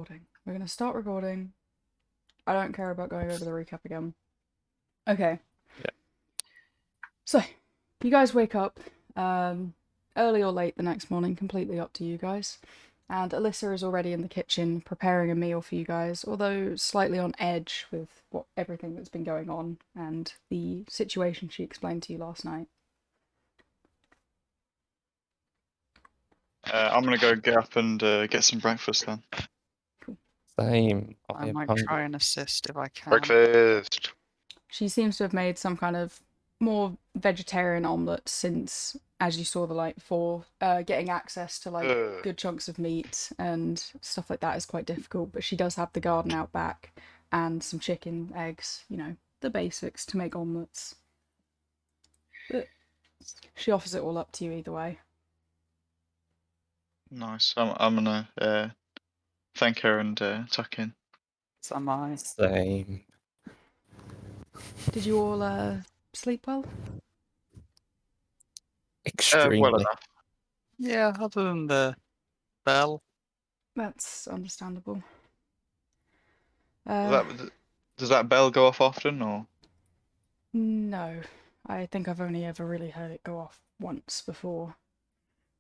Recording. We're going to start recording. I don't care about going over the recap again. Okay. Yeah. So, you guys wake up early or late the next morning, completely up to you guys. And Alyssa is already in the kitchen preparing a meal for you guys, although slightly on edge with everything that's been going on and the situation she explained to you last night. I'm gonna go get up and get some breakfast then. Same. I am might hungry. try and assist if I can. Breakfast. She seems to have made some kind of more vegetarian omelette since, as you saw the night before, getting access to like good chunks of meat and stuff like that is quite difficult, but she does have the garden out back and some chicken, eggs, you know, the basics to make omelettes. But she offers it all up to you either way. Nice. I'm gonna thank her and tuck in. So am I. Same. Did you all sleep well? Extremely. Well enough. Yeah, other than the bell. That's understandable. Does that bell go off often, or? No, I think I've only ever really heard it go off once before,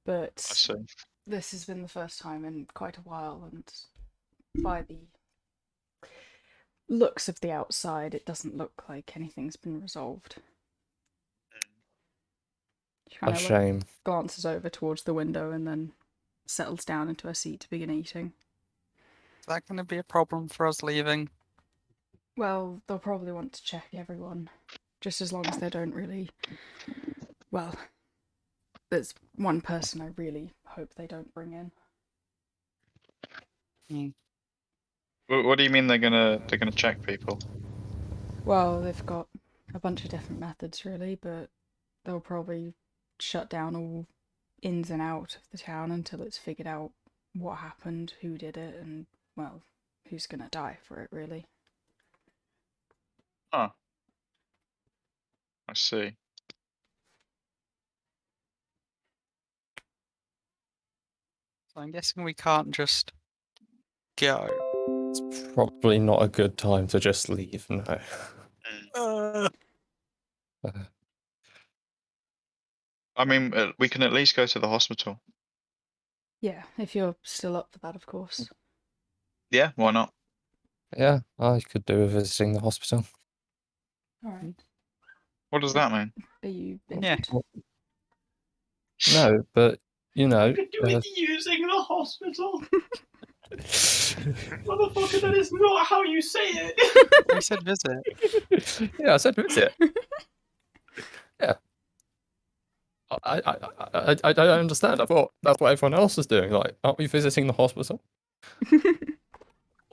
but I see. this has been the first time in quite a while, and by the looks of the outside, it doesn't look like anything's been resolved. She kind A of shame. glances over towards the window and then settles down into her seat to begin eating. Is that going to be a problem for us leaving? Well, they'll probably want to check everyone, just as long as they don't really... Well, there's one person I really hope they don't bring in. What do you mean they're gonna check people? Well, they've got a bunch of different methods, really, but they'll probably shut down all ins and out of the town until it's figured out what happened, who did it, and, well, who's gonna die for it, really. Huh. I see. So I'm guessing we can't just go. It's probably not a good time to just leave, no. I mean, we can at least go to the hospital. Yeah, if you're still up for that, of course. Yeah, why not? Yeah, I could do with visiting the hospital. Alright. What does that mean? Are you Yeah. injured? No, but, you know... could do with using the hospital. Motherfucker, that is not how you say it. I said visit. Yeah, I said visit. Yeah. I don't understand. I thought that's what everyone else is doing. Like, aren't we visiting the hospital?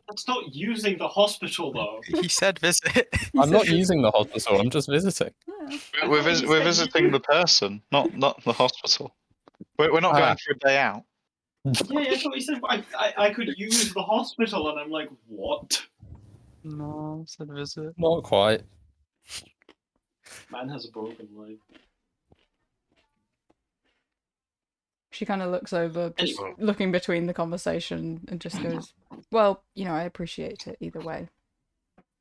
That's not using the hospital, though. He said visit. I'm not using the hospital, I'm just visiting. Yeah. We're visiting the person, not the hospital. We're not going for a day out. Yeah, that's what he said. I could use the hospital, and I'm like, what? No, I said visit. Not quite. Man has a broken leg. She kind of looks over, just Anyway. looking between the conversation, and just goes, well, you know, I appreciate it either way.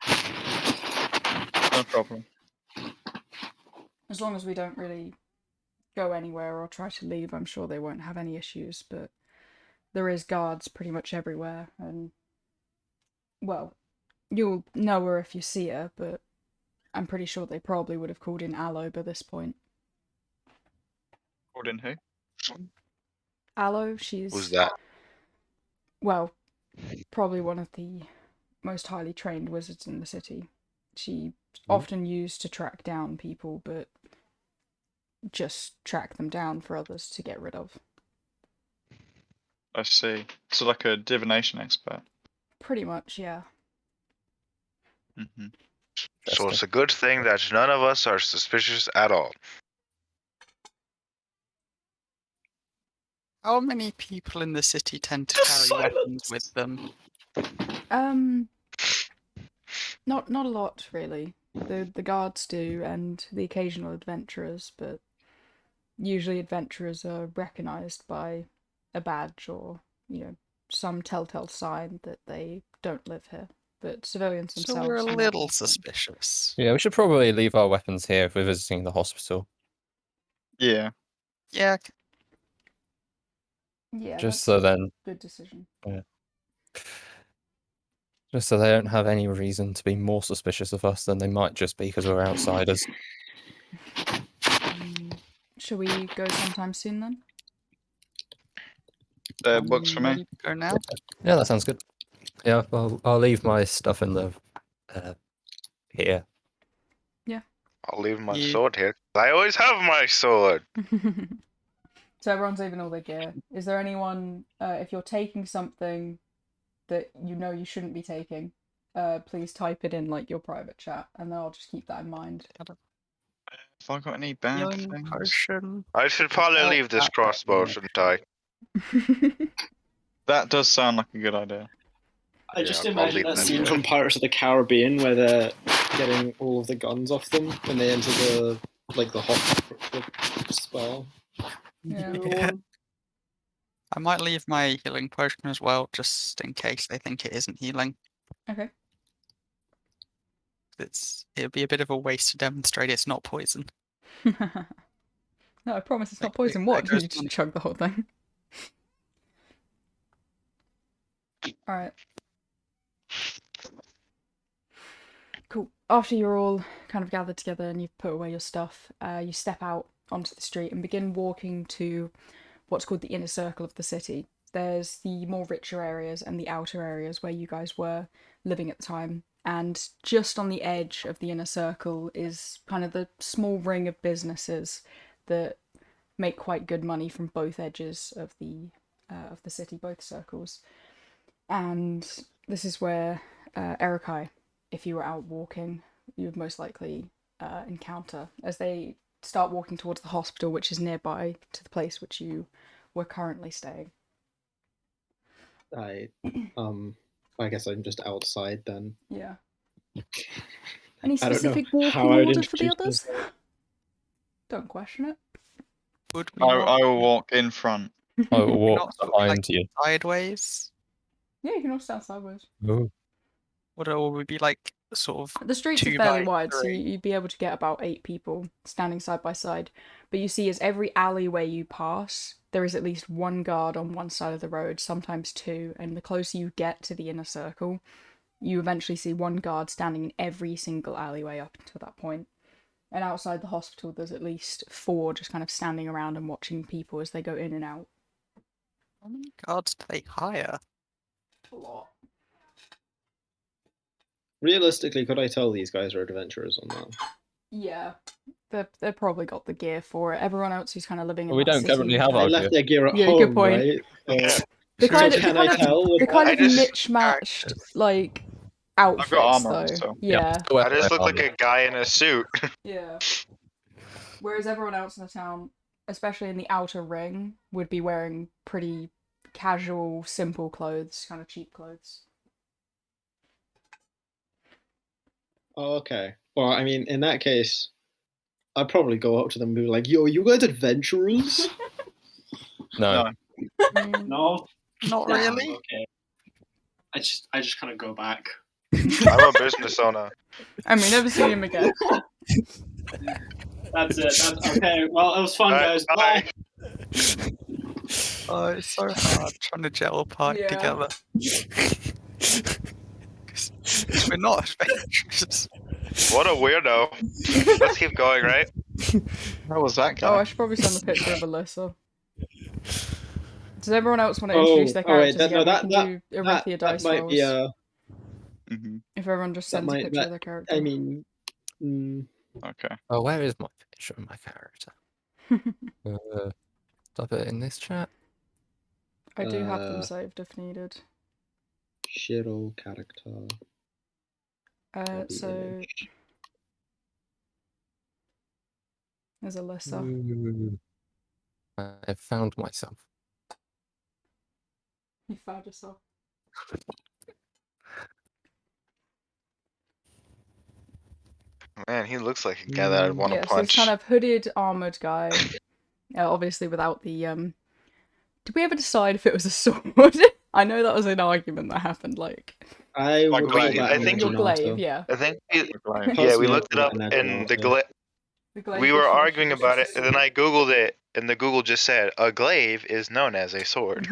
No problem. As long as we don't really go anywhere or try to leave, I'm sure they won't have any issues, but there is guards pretty much everywhere, and, well, you'll know her if you see her, but I'm pretty sure they probably would have called in Aloe by this point. Called in who? Aloe, she's... Who's that? Well, probably one of the most highly trained wizards in the city. She's often used to track down people, but just track them down for others to get rid of. I see. So like a divination expert. Pretty much, yeah. Mm-hmm. So it's a good thing that none of us are suspicious at all. How many people in the city tend to Just carry weapons silence. with them? Not a lot, really. The guards do, and the occasional adventurers, but usually adventurers are recognised by a badge or, you know, some telltale sign that they don't live here. But civilians So themselves. we're a do not little live here. suspicious. Yeah, we should probably leave our weapons here if we're visiting the hospital. Yeah. Yeah, Yeah, Just that's so a then, good decision. just so they don't have any reason to be more suspicious of us than they might just be because we're outsiders. Shall we go sometime soon then? Books for me. ready to go now. Yeah, that sounds good. Yeah, I'll leave my stuff in the here. I'll leave my You- sword here. I always have my sword. So everyone's leaving all their gear. Is there anyone, if you're taking something that you know you shouldn't be taking, please type it in like your private chat, and then I'll just keep that in mind. Have I got any bad Healing things? potion. I should probably Oh, leave this that- crossbow, shouldn't I? That does sound like a good idea. I just Yeah, I'll imagine leave that that scene here. from Pirates of the Caribbean where they're getting all of the guns off them when they enter the hot spell. Yeah. I might leave my healing potion as well, just in case they think it isn't healing. Okay. It'd be a bit of a waste to demonstrate it's not poison. No, I promise it's not Like, poison. there What? goes You just one. chug the whole thing. Alright. Cool. After you're all kind of gathered together and you've put away your stuff, you step out onto the street and begin walking to what's called the inner circle of the city. There's the more richer areas and the outer areas where you guys were living at the time. And just on the edge of the inner circle is kind of the small ring of businesses that make quite good money from both edges of the city, both circles. And this is where Erikai, if you were out walking, you would most likely encounter as they start walking towards the hospital, which is nearby to the place which you were currently staying. I guess I'm just outside then. Yeah. Any I don't know specific walking how I would order for the introduce others? Don't question it. Would we I not, will walk in front. I will would we walk not sort of, like, behind you. sideways? Yeah, you can all stand sideways. Ooh. Or would we be like sort of The streets are 2 fairly by wide, so 3? you'd be able to get about 8 people standing side by side. But you see, as every alleyway you pass, there is at least one guard on one side of the road, sometimes 2, and the closer you get to the inner circle, you eventually see one guard standing in every single alleyway up until that point. And outside the hospital, there's at least 4 just kind of standing around and watching people as they go in and out. How many guards do they hire? A lot. Realistically, could I tell these guys are adventurers or not? Yeah. They've probably got the gear for it. Everyone else who's kind of living in We that don't city currently would have They our left gear. their gear at Yeah, home, good point. right? Yeah. They're kind So of, can they're I kind tell? of, they're kind I of just- mismatched, like, outfits, armor though. also. Yeah. still I just wear look like armor. a guy in a suit. Yeah. Whereas everyone else in the town, especially in the outer ring, would be wearing pretty casual, simple clothes, kind of cheap clothes. Oh, okay. Well, I mean, in that case, I'd probably go up to them and be like, "Yo, you guys adventurers?" No. No, Not Damn, really. Okay. I just kind of go back. I'm a business owner. And we never see him again. That's it. That's okay. Well, it was fun, guys. Bye. Oh, it's so hard trying to gel a party Yeah. together. 'Cause we're not adventurers. What a weirdo. Let's keep going, right? How was that Oh, guy? I should probably send a picture of Alyssa. Does everyone else want to Oh, introduce their oh, wait, characters that- no, again? that- We can do Arithia dice might rolls. be Mm-hmm. If everyone just that sends a might- picture of that- their character. I mean, Okay. Oh, where is my picture of my character? Stop it in this chat. I do have them uh, saved if needed. Shiro character. Body So image. there's Alyssa. Ooh. I found myself. You found yourself. Man, he looks like a guy that I'd want to Yeah, so this punch. kind of hooded, armored guy. Obviously without the Did we ever decide if it was a sword? I know that was an argument that happened. Like I Like would call glaive. that I an think- your glaive, enigmatic. yeah. I think we, Right. yeah, we Personally, looked it I'd up, call it and an the enigmatic. The glaive we were definition arguing is about it, just a and then sword. I googled it, and the Google just said a glaive is known as a sword.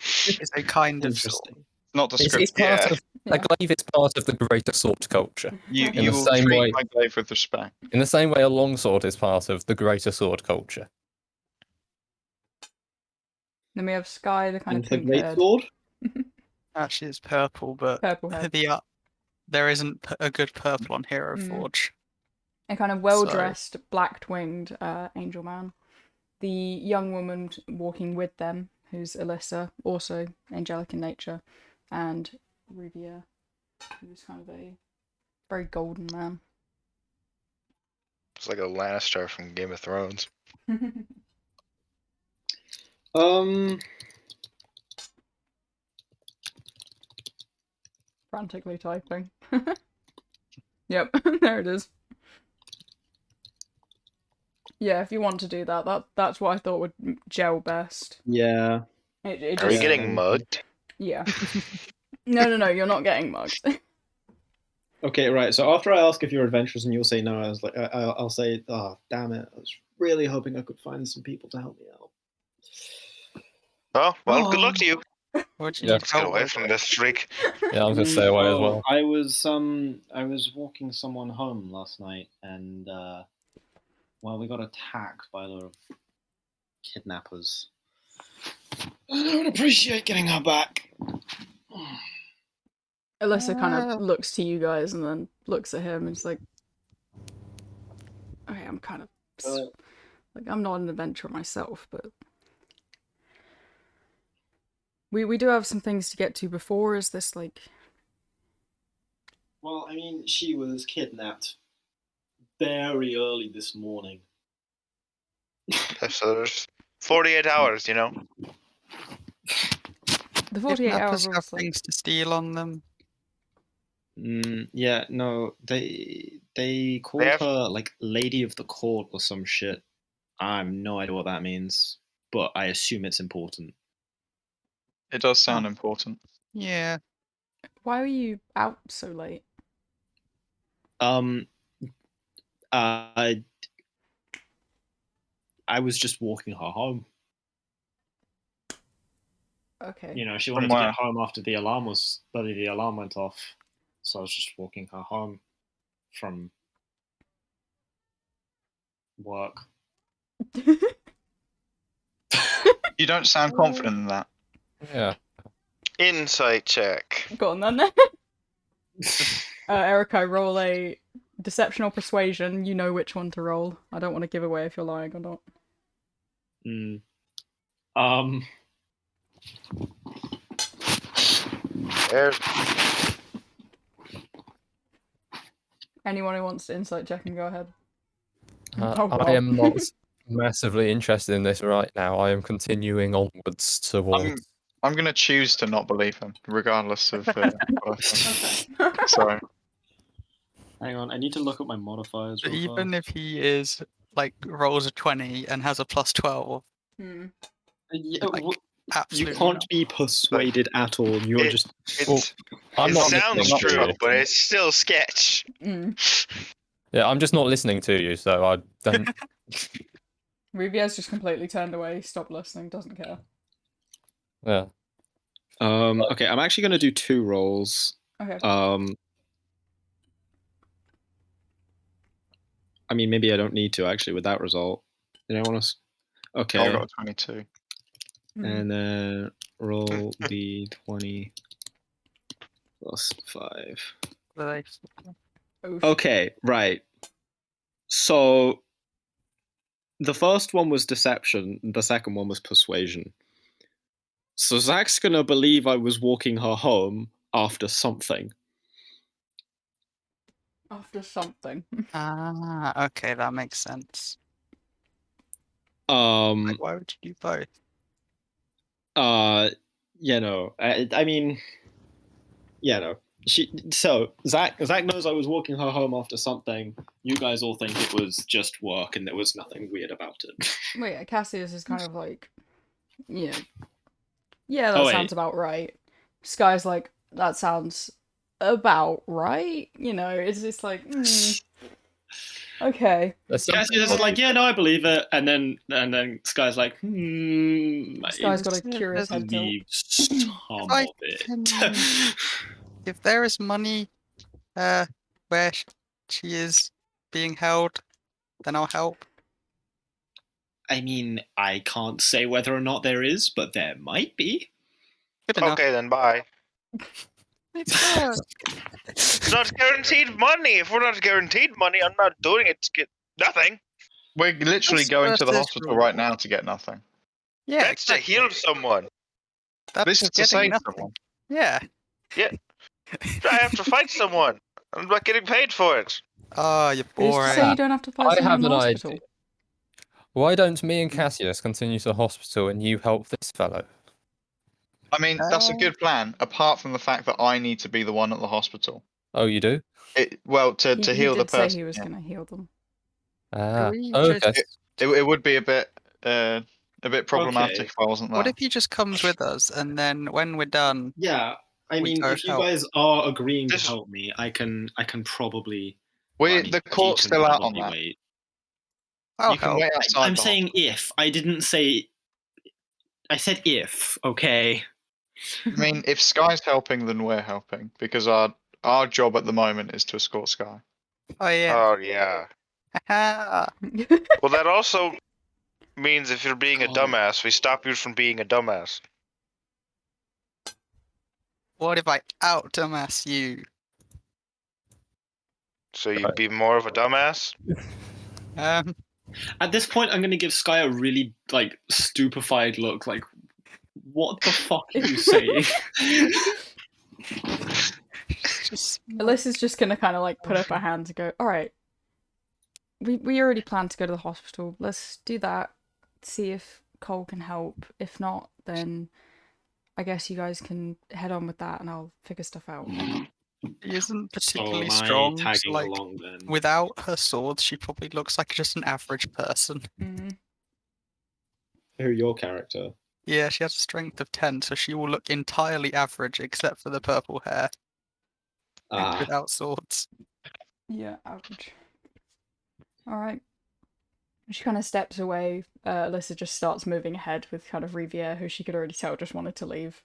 It's a kind of sword. Interesting. Not It's descriptive. part Yeah. of a glaive is part of the greater sword culture. You In you the will same treat way- my glaive with respect. In the same way, a longsword is part of the greater sword culture. Then we have Sky, the kind And of the pink great haired, sword? Actually, it's purple, but purple hair. there isn't a good purple on Hero Mm. Forge. A kind of well dressed, black winged angel man. The young woman walking with them, who's Alyssa, also angelic in nature, and Rivia, who's kind of a very golden man. It's like a Lannister from Game of Thrones. Frantically typing. Yep, there it is. Yeah, if you want to do that, that's what I thought would gel best. Yeah. It Are we just, getting mugged? yeah. No, you're not getting mugged. Okay, right. So after I ask if you're adventurous and you'll say no, I was like, I'll say, oh, damn it. I was really hoping I could find some people to help me out. Oh, well, good luck to you. What do you Yeah. need Let's get help away with? from this freak. Yeah, I was gonna stay away as well. I was walking someone home last night, and well, we got attacked by a lot of kidnappers. And I would appreciate getting her back. Alyssa kind of looks to you guys and then looks at him and is like, okay, I'm kind of like, I'm not an adventurer myself, but we do have some things to get to before. Is this like, Well, I mean, she was kidnapped very early this morning. So there's 48 hours, you know? the 48 hour Kidnappers rules? have Like, things to steal on them. Yeah, no, they called have- her like Lady of the Court or some shit. I have no idea what that means, but I assume it's important. It does sound important. Yeah. why were you out so late? I was just walking her home. Okay. You know, she From wanted to where? get home after the alarm went off, so I was just walking her home from work. You don't sound confident in that. Yeah. Insight check. Go on then. Erica, roll a deception or persuasion. You know which one to roll. I don't want to give away if you're lying or not. There's Anyone who wants to insight check can go ahead. I am not massively interested in this right now. I am continuing onwards towards. I'm going to choose to not believe him, regardless of. What I think. Okay. Sorry. Hang on, I need to look at my modifiers. But real even fast. if he is like rolls a 20 and has a plus 12, Hmm. Yeah, like, you absolutely can't not. be persuaded at all. You're it- just. It's, I'm it not sounds listening to true, you. but it's still sketch. Yeah, I'm just not listening to you, so I don't. Riviera's just completely turned away, stopped listening, doesn't care. Yeah. Okay, I'm actually going to do 2 rolls. Okay. I mean, maybe I don't need to actually with that result. Did I want to? I Okay, got a 22. and then roll d20 plus 5. Oof. Okay, right. So the first one was deception, the second one was persuasion. So Zach's gonna believe I was walking her home after something. After something. Ah, okay, that makes sense. Like, why would you do both? You know, I mean, you know, Zach knows I was walking her home after something. You guys all think it was just work and there was nothing weird about it. Wait, Cassius is kind of like, you know, yeah, that sounds about right. Sky's like, that sounds about right. You know, it's just like, okay. Cassie's just like, yeah, no, I believe it, and then Sky's like, Sky's got a curious head tilt. Some of it. If there is money where she is being held, then I'll help. I mean, I can't say whether or not there is, but there might be. Good enough. Okay, then bye. It's It's not guaranteed money. If we're not guaranteed money, I'm not doing it to get nothing. We're literally That's going to the versus hospital rule. right now to get nothing. Yeah, That's to heal someone. This is to getting save nothing. someone. Yeah. I have to fight someone. I'm not getting paid for it. Oh, you're Who's to boring. say you don't have to fight I someone have in the an hospital? idea. Why don't me and Cassius continue to the hospital and you help this fellow? I mean, that's a good plan, apart from the fact that I need to be the one at the hospital. Oh, you do? To He heal the did say person. he was yeah. going to heal them. Ah, we okay. just- It would be a bit problematic if I wasn't there. What if he just comes with us, and then when we're done, Yeah, I We mean, go if you help. guys are agreeing to This- help me, I can probably. The court's still out on probably that. wait. I'll You can help. wait outside. I'm the saying hospital. if. I didn't say. I said if. Okay. I mean, if Sky's helping, then we're helping because our job at the moment is to escort Sky. Oh yeah. Oh yeah. Well, that also means if you're being a God. dumbass, we stop you from being a dumbass. What if I out dumbass you? So you'd be more of a dumbass. At this point, I'm going to give Sky a really stupefied look. Like, what the fuck are you saying? Alyssa's just going to kind of put up her hands and go, all right, we already planned to go to the hospital. Let's do that. See if Cole can help. If not, then I guess you guys can head on with that and I'll figure stuff out. She isn't So particularly am I strong. So tagging along then? without her swords, she probably looks like just an average person. Mm-hmm. Who, your character? Yeah, she has a strength of 10, so she will look entirely average except for the purple hair without swords. Yeah, average. All right. She kind of steps away. Alyssa just starts moving ahead with kind of Riviere, who she could already tell just wanted to leave.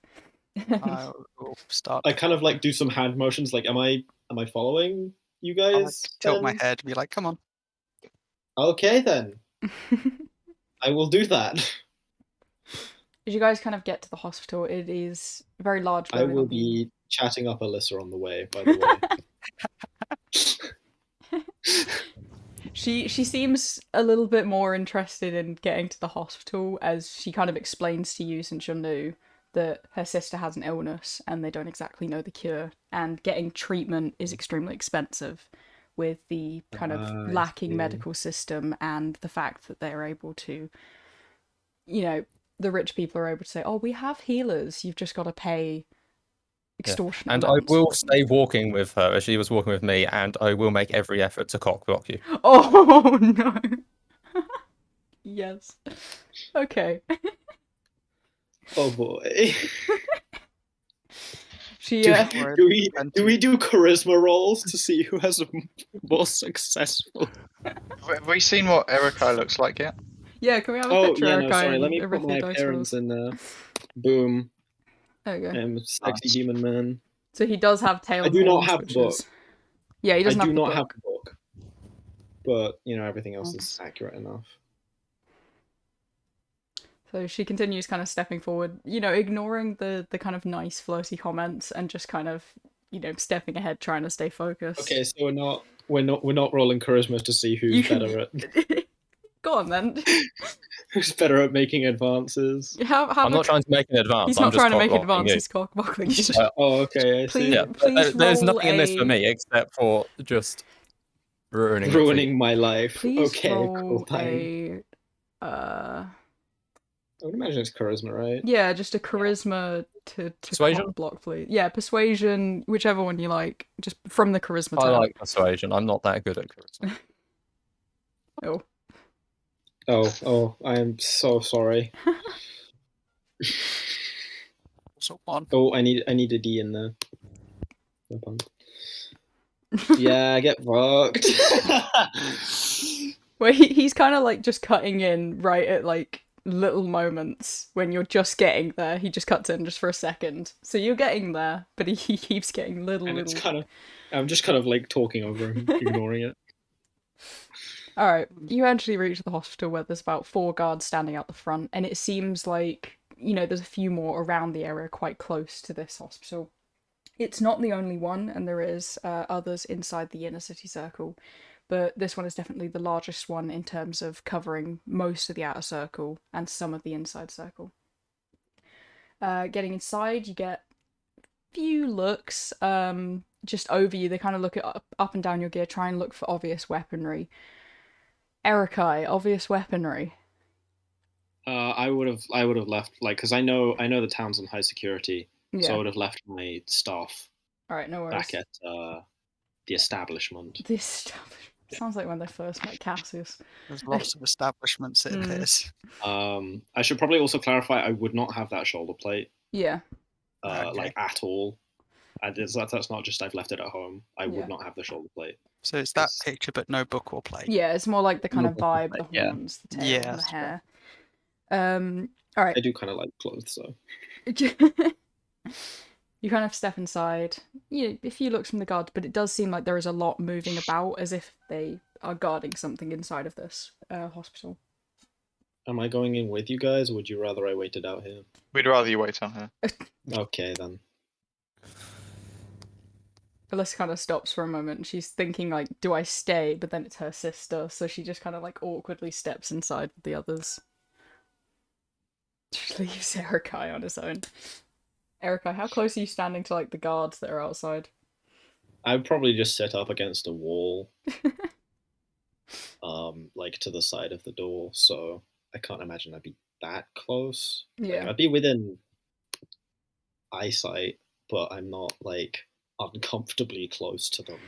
I will start. I kind of do some hand motions. Like, am I following you guys? Tilt my head, be like, "Come on." Okay then. I will do that. As you guys kind of get to the hospital, it is a very large I building. will be chatting up Alyssa on the way, by the way. She seems a little bit more interested in getting to the hospital, as she kind of explains to you, since you're new, that her sister has an illness and they don't exactly know the cure, and getting treatment is extremely expensive with the kind of lacking medical system and the fact that they're able to, the rich people are able to say, oh, we have healers, you've just got to pay extortionate And amounts. I will stay walking with her as she was walking with me, and I will make every effort to cockblock you. Oh no. Yes. Okay. Oh boy. She do we do charisma rolls to see who has a more successful? Have we seen what Erikai looks like yet? Yeah, can we have a picture of Erikai sorry. and Let me put Arithia my dice appearance rolls? in there. Boom. There you go. I'm a sexy demon man. So he does have tail. I do not horns, have which the book. is... Yeah, he doesn't I have do the not have book. the book. But everything else is accurate enough. So she continues kind of stepping forward, ignoring the kind of nice flirty comments and just kind of, stepping ahead, trying to stay focused. Okay, so we're not rolling charisma to see who's better at Go on then. who's better at making advances. I'm not trying to make an advance. He's I'm not just trying to make an cockblocking advance. you. He's cockblocking you. Oh, okay, I see. Yeah, Please there's roll nothing in this for me except for just ruining my life. Please Okay, roll cool. I would imagine it's charisma, right? Yeah, just a charisma to Persuasion? block, please. Yeah, persuasion, whichever one you like. Just from the charisma tab. I like persuasion. I'm not that good at charisma. Oh, I am so sorry. So 1. Oh, I need a D in there. No pun. Yeah, get fucked. Well, he's kind of like just cutting in right at like little moments when you're just getting there. He just cuts in just for a second, so you're getting there, but he keeps getting little. It's kind of, I'm just kind of like talking over him, ignoring it. All right, you eventually reach the hospital where there's about 4 guards standing out the front, and it seems like, you know, there's a few more around the area quite close to this hospital. It's not the only one, and there is others inside the inner city circle, but this one is definitely the largest one in terms of covering most of the outer circle and some of the inside circle. Getting inside, you get a few looks just over you. They kind of look at up and down your gear, try and look for obvious weaponry. Erikai, obvious weaponry. I would have left, like, because I know the town's on high security, Yeah. so I would have left my stuff All right, no worries. back at the establishment. The establishment. Sounds like when they first met Cassius. There's lots of establishments, it appears. I should probably also clarify, I would not have that shoulder plate. Yeah. Okay. Like, at all. That's not just I've left it at home. I would not have the shoulder plate. So it's that picture, but no book or plate. Yeah, it's more like the kind of No, vibe, the yeah. horns, the tail, Yeah, and the that's hair. All right. I do kind of like clothes, so. You kind of step inside. A few looks from the guards, but it does seem like there is a lot moving about, as if they are guarding something inside of this hospital. Am I going in with you guys, or would you rather I waited out here? We'd rather you wait out here. Okay, then. Alyssa kind of stops for a moment. She's thinking, like, do I stay? But then it's her sister, so she just kind of, like, awkwardly steps inside with the others. She leaves Erikai on his own. Erikai, how close are you standing to, like, the guards that are outside? I'd probably just sit up against a wall, like, to the side of the door, so I can't imagine I'd be that close. Yeah. Like, I'd be within eyesight, but I'm not, like, uncomfortably close to them.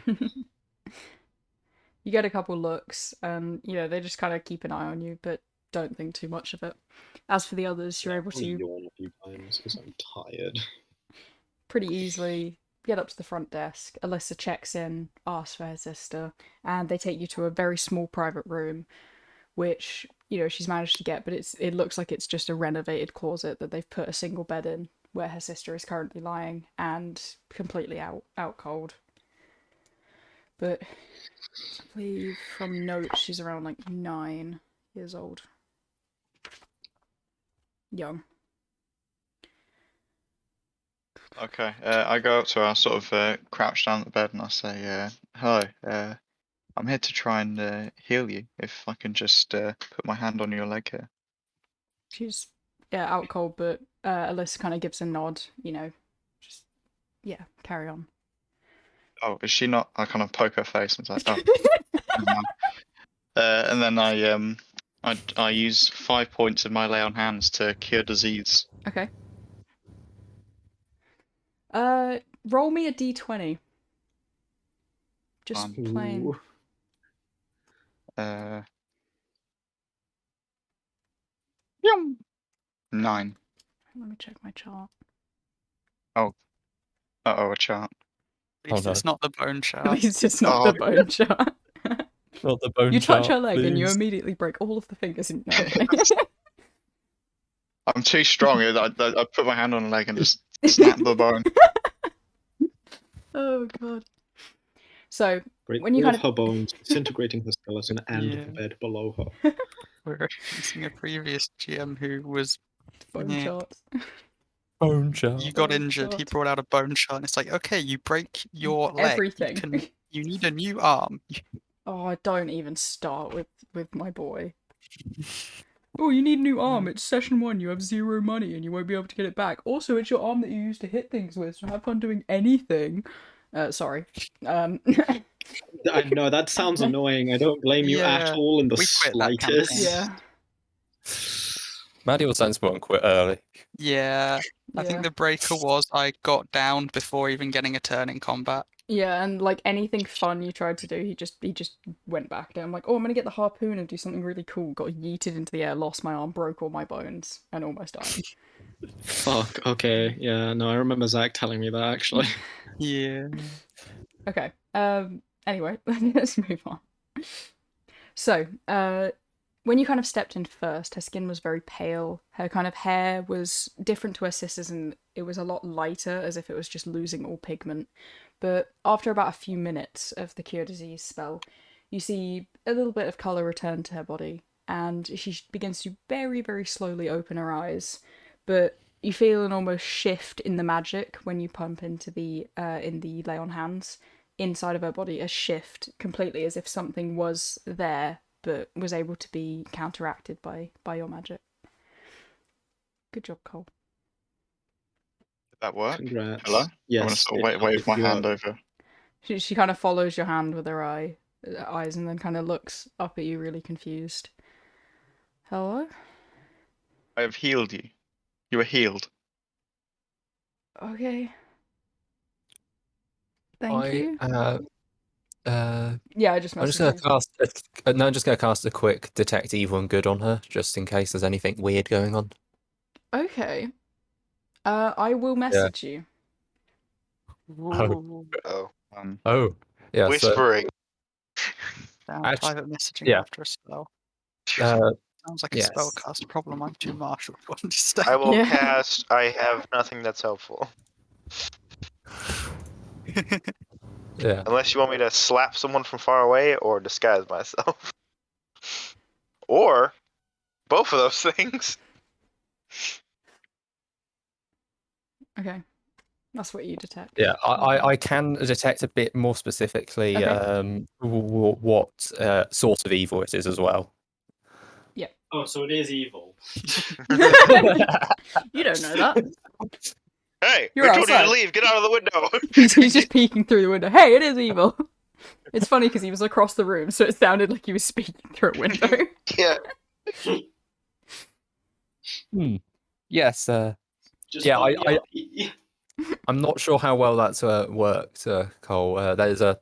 You get a couple looks, and they just kind of keep an eye on you, but don't think too much of it. As for the others, you're able to yawn a few times because I'm tired. Pretty easily get up to the front desk. Alyssa checks in, asks for her sister, and they take you to a very small private room, which she's managed to get, but it looks like it's just a renovated closet that they've put a single bed in, where her sister is currently lying and completely out cold. But I believe from notes she's around like 9 years old. Young. Okay, I go up to her, sort of crouch down at the bed, and I say, hello, I'm here to try and heal you, if I can just put my hand on your leg here. She's out cold, but Alyssa kind of gives a nod, just carry on. Oh, is she not? I kind of poke her face and say, oh. And then I use 5 points of my lay on hands to cure disease. Okay. Roll me a d20. Just plain. 9. Let me check my chart. Oh. Uh-oh, a chart. At least it's not the bone At chart. least it's not the bone chart. Not the bone You touch chart, her leg and you please. immediately break all of the fingers in your leg. I'm too strong. I put my hand on her leg and just snap the bone. Oh god. So Break when you all kind of her bones, disintegrating her skeleton and Yeah. the bed below her. We're referencing a previous GM who was bone Yeah. charts. Bone chart. you got Bone injured. He chart. brought out a bone chart, and it's like, okay, you break your leg. Everything. You need a new arm. Oh, don't even start with my boy. Oh, you need a new arm. It's session 1. You have 0 money and you won't be able to get it back. Also, it's your arm that you used to hit things with, so have fun doing anything. Sorry. I know, that sounds annoying. I don't blame you at Yeah, all in the we quit that slightest. Yeah. Maddie was sensible and quit early. Yeah. I think the breaker was I got down before even getting a turn in combat. Yeah, and like anything fun you tried to do, he just went back down. Like, oh, I'm gonna get the harpoon and do something really cool. Got yeeted into the air, lost my arm, broke all my bones, and almost died. Fuck. Okay. Yeah. No, I remember Zach telling me that actually. Yeah. Okay. Anyway, let's move on. So, when you kind of stepped in first, her skin was very pale. Her kind of hair was different to her sister's, and it was a lot lighter, as if it was just losing all pigment. But after about a few minutes of the cure disease spell, you see a little bit of colour return to her body, and she begins to very, very slowly open her eyes. But you feel an almost shift in the magic when you pump into the in the lay on hands inside of her body, a shift completely, as if something was there but was able to be counteracted by your magic. Good job, Cole. Did that work? Congrats. Hello? I want to Yes. sort of wave my hand over. She kind of follows your hand with her eyes and then kind of looks up at you really confused. Hello? I have healed you. You were healed. Okay. Thank you. Yeah, I just I'm just messaged gonna you. cast. No, I'm just gonna cast a quick detect evil and good on her, just in case there's anything weird going on. Okay. I will message you. Ooh. Oh, Oh, yeah. whispering. Down Actu- private messaging yeah. after a spell. So, Sounds like a yes. spellcast problem I'm too martial to understand. I will Yeah. cast. I have nothing that's helpful. Yeah. Unless you want me to slap someone from far away or disguise myself. Or both of those things. Okay. That's what you detect. Yeah, I can detect a bit more specifically Okay. what sort of evil it is as well. Oh, so it is evil. You don't know that. Hey, You're I told you outside. to leave. Get out of the window. He's just peeking through the window. Hey, it is evil. It's funny because he was across the room, so it sounded like he was speaking through a window. Yeah. Yes. Just Yeah, fuck me up. I'm not sure how well that's worked, Cole. There's a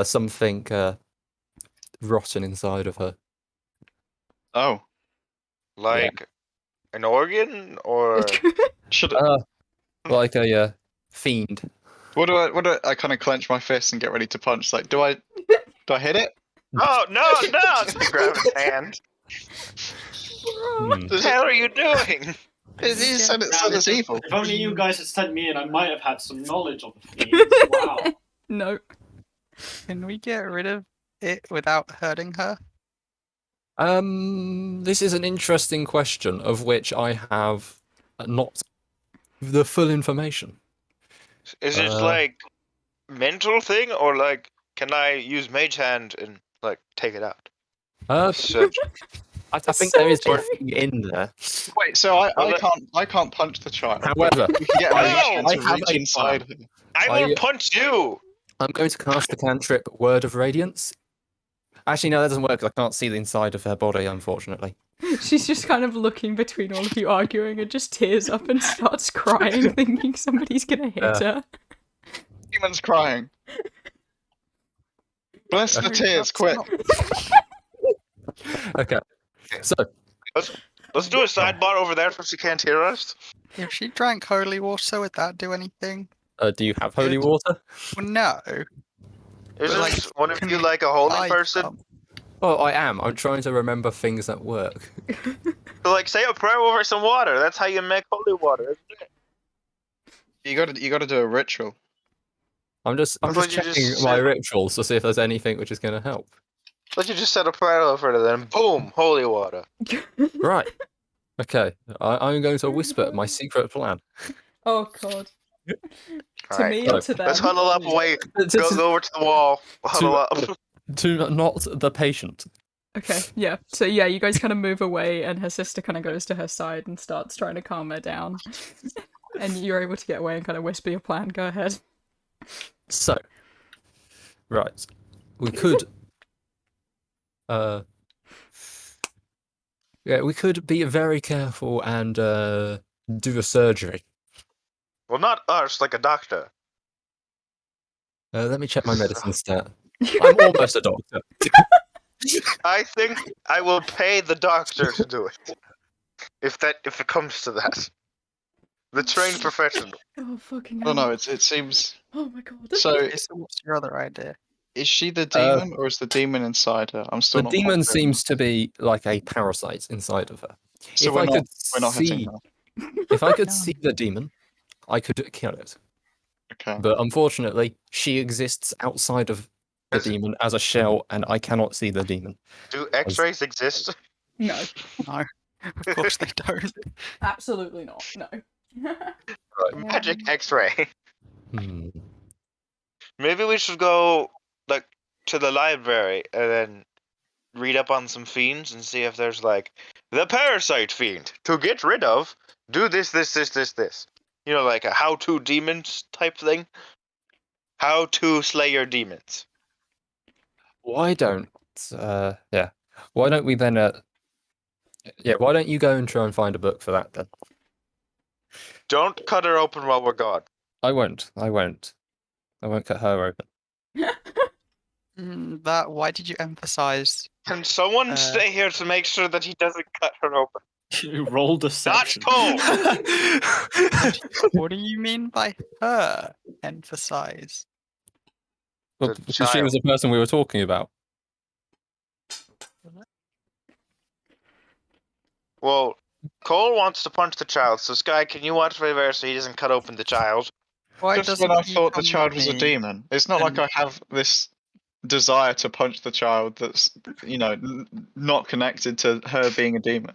something rotten inside of her. Oh. Like an organ or Should Like a fiend. what do I kind of clench my fist and get ready to punch? Like, do I hit it? Oh no, no! Grab his hand. What the hell are you doing? It said it's evil. If only you guys had sent me in, I might have had some knowledge of the fiends. Wow. No. Can we get rid of it without hurting her? This is an interesting question of which I have not the full information. Is it like mental thing or like can I use mage hand and like take it out? So, I think there is something in there. Wait, so I can't punch the child. However, You can get I to have reach a inside plan. her. I will punch you. I'm going to cast the cantrip Word of Radiance. Actually, no, that doesn't work. I can't see the inside of her body, unfortunately. She's just kind of looking between all of you arguing and just tears up and starts crying, thinking somebody's gonna hit her. Demon's crying. Bless the tears, quick. Okay, so Let's do a sidebar over there so she can't hear us. If she drank holy water, would that do anything? do you have holy water? Well, no. Is Like, this one of can you we like a holy buy person? some? Oh, I am. I'm trying to remember things that work. So like say a prayer over some water. That's how you make holy water, isn't it? You gotta do a ritual. I'm just thought you checking just my said- rituals to see if there's anything which is going to help. But you just said a prayer over it and then boom, holy water. Right. Okay. I'm going to whisper my secret plan. Oh god. To Alright, me or to them? let's huddle up away. Go over to the wall. Huddle up. To not the patient. Okay, yeah. So yeah, you guys kind of move away and her sister kind of goes to her side and starts trying to calm her down. And you're able to get away and kind of whisper your plan. Go ahead. So, right. We could Yeah, we could be very careful and do a surgery. Well, not us, like a doctor. Let me check my medicine stat. I'm almost a doctor. I think I will pay the doctor to do it. If it comes to that. The trained professional. Oh fucking I hell! don't know. It seems. Oh my god. So Okay, so what's your other idea? is she the demon or is the demon inside her? I'm still The not. demon quite clear. seems to be like a parasite inside of her. So If we're I not. could We're not hitting see, her. if I could No. see the demon, I could kill it. Okay. But unfortunately, she exists outside of the Is it- demon as a shell, and I cannot see the demon. Do X-rays exist? No, No, of course they don't. absolutely not. No. Magic X-ray. Hmm. Maybe we should go like to the library and then read up on some fiends and see if there's like the parasite fiend to get rid of. Do this. You know, like a how-to demons type thing. How to slay your demons. Why don't yeah? Why don't we then yeah? Why don't you go and try and find a book for that then? Don't cut her open while we're gone. I won't. I won't cut her open. Why did you emphasize? Can someone stay here to make sure that he doesn't cut her open? Roll deception. Cole! What do you mean by her? Emphasize. Well, The because she was the person we were talking about. Well, Cole wants to punch the child, so Sky, can you watch Rivera so he doesn't cut open the child? Why Just doesn't when I he thought the come child with was a me? demon. It's not like and- I have this desire to punch the child that's, not connected to her being a demon.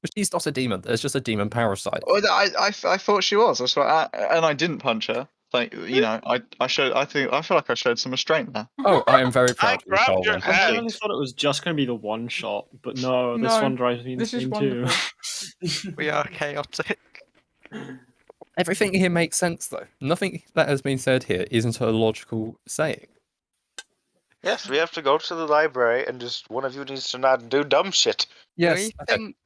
But she's not a demon. There's just a demon parasite. Well, I thought she was. That's why, and I didn't punch her. Like, I showed. I feel like I showed some restraint there. Oh, I am very I proud of you, grabbed Cole. your then. I hand. really thought it was just going to be the one shot, but no, this No, one drives me this is insane too. We are chaotic. Everything here makes sense, though. Nothing that has been said here isn't a logical saying. Yes, we have to go to the library and just one of you needs to not do dumb shit. Yes, We okay. think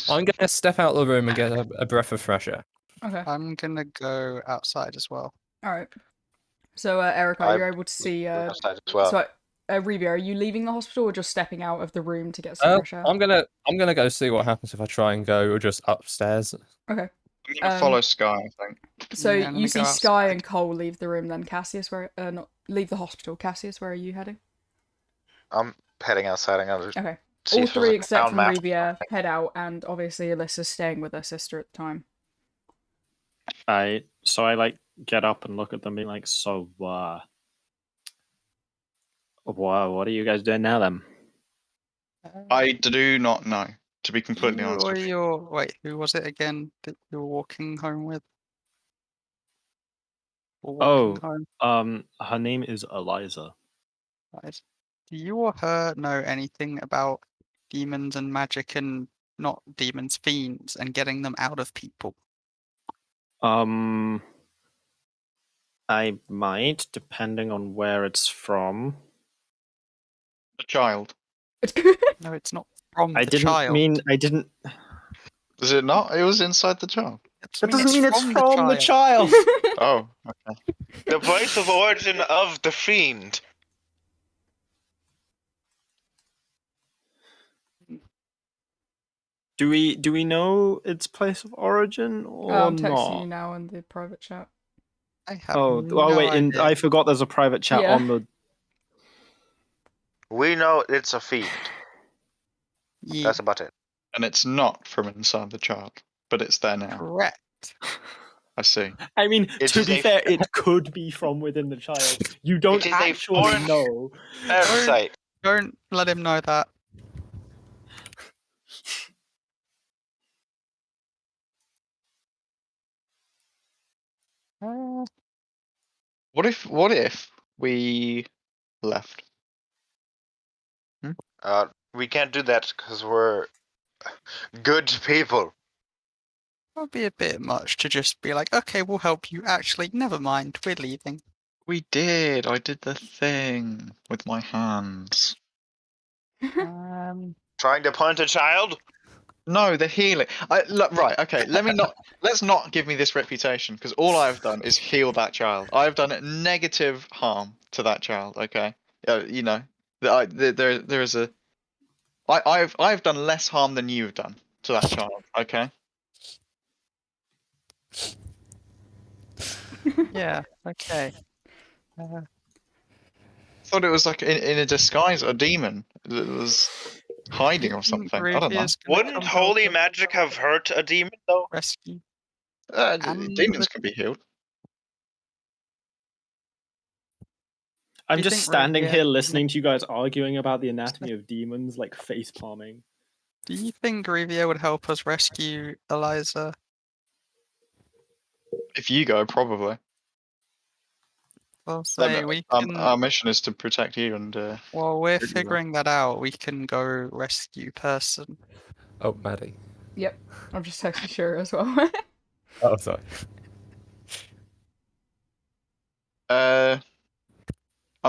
I'm going to step out of the room and get a breath of fresh air. Okay. I'm gonna go outside as well. All right. So, Erica, I'm you're able to see. outside as well. So, Revia, are you leaving the hospital or just stepping out of the room to get some fresh air? I'm gonna go see what happens if I try and go just upstairs. Okay. I'm gonna follow Sky. I think. So Yeah, I'm you gonna see go Sky outside. and Cole leave the room. Then Cassius, where not leave the hospital. Cassius, where are you heading? I'm heading outside. I'm gonna Okay. see All if there's three a except town from map. Revia head out, and obviously Alyssa's staying with her sister at the time. I like get up and look at them, being like, so what are you guys doing now then? I do not know. To be completely honest with you. Wait, who was it again that you were walking home with? Or walking home? Her name is Eliza. Right. Do you or her know anything about demons and magic and not demons, fiends, and getting them out of people? I might, depending on where it's from. The child. No, it's not from I the didn't child. I didn't. Is it not? It was inside the child. That doesn't mean it's from the child. Oh, okay. The place of origin of the fiend. Do we know its place of origin or I'm texting not? you now in the private chat. I have Oh, no wait, and idea. I forgot there's a private chat Yeah. on the. We know it's a fiend. Yeah, That's about it. And it's not from inside the child, but it's there now. correct. I see. I mean, It to is be a- fair, it could be from within the child. You don't It is a actually foreign- know. Parasite. Don't let him know that. What if we left? We can't do that because we're good people. That would be a bit much to just be like, okay, we'll help you. Actually, never mind, we're leaving. We did. I did the thing with my hands. Um, Trying to punt a child? No, the healing. Look, right, okay. Let's not give me this reputation because all I've done is heal that child. I've done negative harm to that child. Okay, you know, there is a. I've done less harm than you've done to that child. Okay. Yeah. Okay. Thought it was like in a disguise, a demon that was hiding or something. I don't know. Ruvia's gonna Wouldn't come help holy us magic have hurt a demon though? rescue. Demons can be healed. I'm you just think standing Ruvia here can- listening to you guys arguing about the anatomy of demons, like face palming. Do you think Ruvia would help us rescue Eliza? If you go, probably. Well, say we can. Our mission is to protect you and. While we're figure it out. figuring that out, we can go rescue person. Oh, Maddie. Yep, I'm just texting sure as well. Oh, sorry. I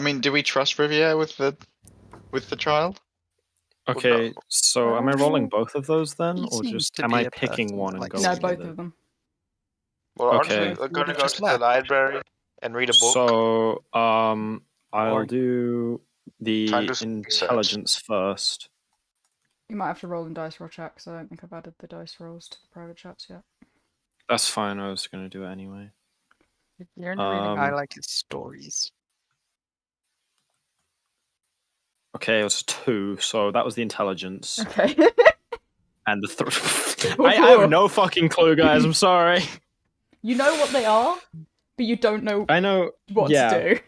mean, do we trust Riviere with the child? Okay, so am I rolling Well, both of those then, he or seems just to am be I a picking person one that and likes going No, with both it? of them. Well, aren't Okay. we Would've gonna go just to the left. library and read a book? So, I'll Or- do Try the and do some research. intelligence first. You might have to roll in dice roll chat because I don't think I've added the dice rolls to the private chats yet. That's fine. I was gonna do it anyway. The only reading I Um, like is stories. Okay, it was 2, so that was the intelligence Okay. and the I have no fucking clue, guys. I'm sorry. You know what they are, but you don't know I know. what yeah. to do.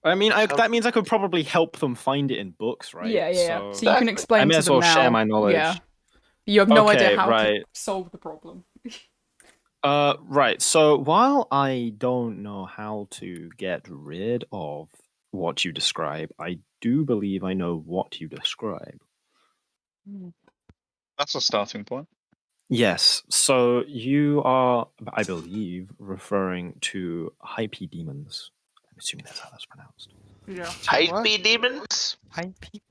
I mean, that means I could probably help them find it in books, right? Yeah. So you Exactly. can explain I may to as them well now. share my knowledge. Yeah. You have no idea Okay, how right. to solve the problem. Right. So while I don't know how to get rid of what you describe, I do believe I know what you describe. That's a starting point. Yes. So you are, I believe, referring to hype demons. I'm assuming that's how that's pronounced. Yeah. Hype demons?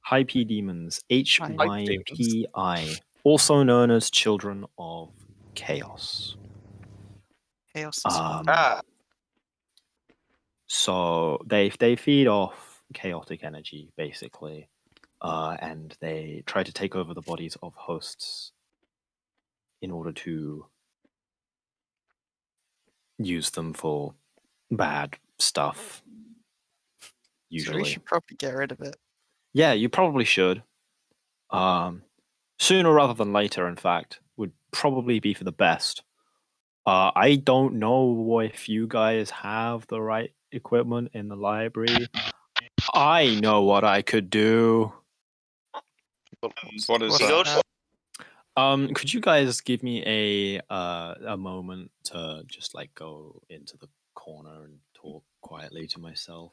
Hype demons. demons. HYPI. Also known as children of chaos. Chaos is Ah, So they feed off chaotic energy, basically, and they try to take over the bodies of hosts in order to use them for bad stuff. So Usually, we should probably get rid of it. yeah, you probably should. Sooner rather than later, in fact, would probably be for the best. I don't know if you guys have the right equipment in the library. I know what I could do. What is What's that? that? Could you guys give me a moment to just like go into the corner and talk quietly to myself?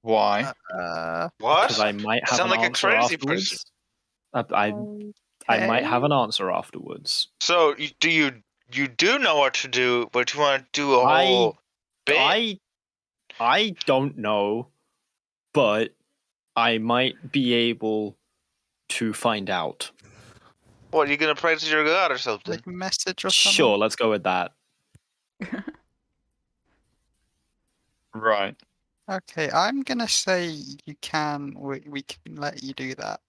Why? what? Because I might have Sound an like a answer crazy person. afterwards. I might have an answer afterwards. So you do know what to do, but you want to do a whole bit? I don't know, but I might be able to find out. What, you gonna pray to your god or something? Like a message or something? Sure, let's go with that. Right. Okay, I'm gonna say you can. We can let you do that.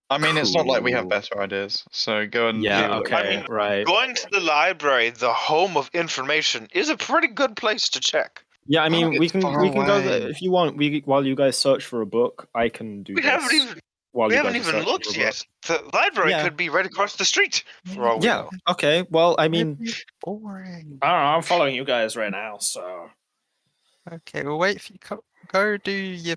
I mean, it's not like we have Cool. better ideas. So go and Yeah, do it. okay, I mean, right. Going to the library, the home of information, is a pretty good place to check. Yeah, I mean, we It's can far go there away. if you want. While you guys search for a book, I can do We this. haven't even while we you haven't guys are even searching looked for a yet. The library Yeah. could be right across the street for all we Yeah. know. Okay. Well, I mean, Boring. I don't know. I'm following you guys right now, so. Okay, we'll wait for you. Go do your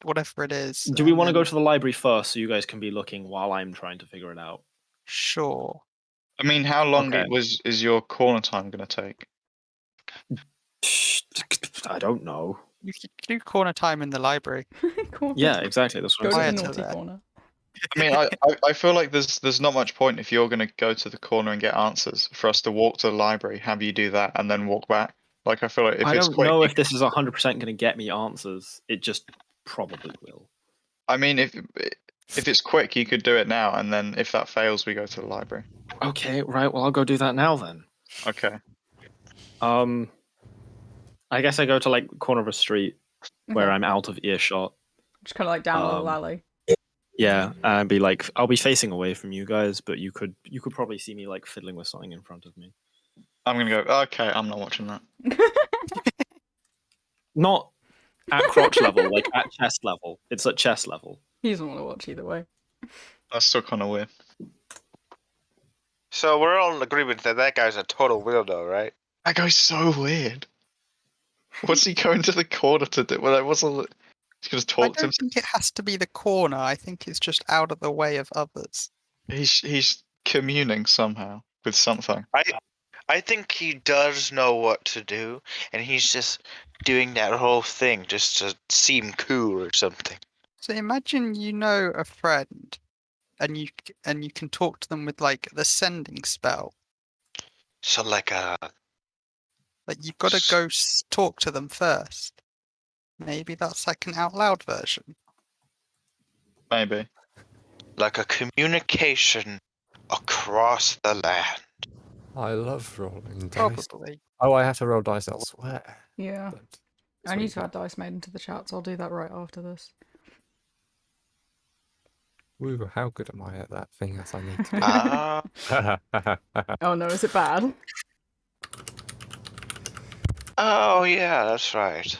whatever it is. Do we and want to go then- to the library first, so you guys can be looking while I'm trying to figure it out? Sure. I mean, how long Okay. is your corner time going to take? I don't know. You could do corner time in the library. Yeah, exactly. That's what Go I'm to the saying. Quiet naughty there. corner. I mean, I feel like there's not much point if you're going to go to the corner and get answers for us to walk to the library, have you do that, and then walk back. Like, I feel like if I it's don't quick, know if this is 100% going to get me answers. It just probably will. I mean, if If it's quick, you could do it now, and then if that fails, we go to the library. Okay, right. Well, I'll go do that now then. Okay. I guess I go to like the corner of a street where Okay. I'm out of earshot. Just kind of like down a little Um, alley. Yeah, and be like, I'll be facing away from you guys, but you could probably see me like fiddling with something in front of me. I'm gonna go. Okay, I'm not watching that. Not at crotch level, like at chest level. It's at chest level. He doesn't want to watch either way. That's still kind of weird. So we're all in agreement that that guy's a total weirdo, right? That guy's so weird. What's he going to the corner to do? Well, what's all? He's gonna I talk to don't him. think it has to be the corner. I think it's just out of the way of others. He's communing somehow with something. I think he does know what to do, and he's just doing that whole thing just to seem cool or something. So imagine you know a friend, and you can talk to them with like the sending spell. So like Like you've got to go talk to them first. Maybe that's like an out loud version. Maybe. a communication across the land. I love rolling dice. Probably. Oh, I have to roll dice elsewhere. Yeah. But- I need Sweet. to add dice made into the chat, so I'll do that right after this. Woo, how good am I at that thing that I need to Ah, do? Oh no, is it bad? oh yeah, that's right.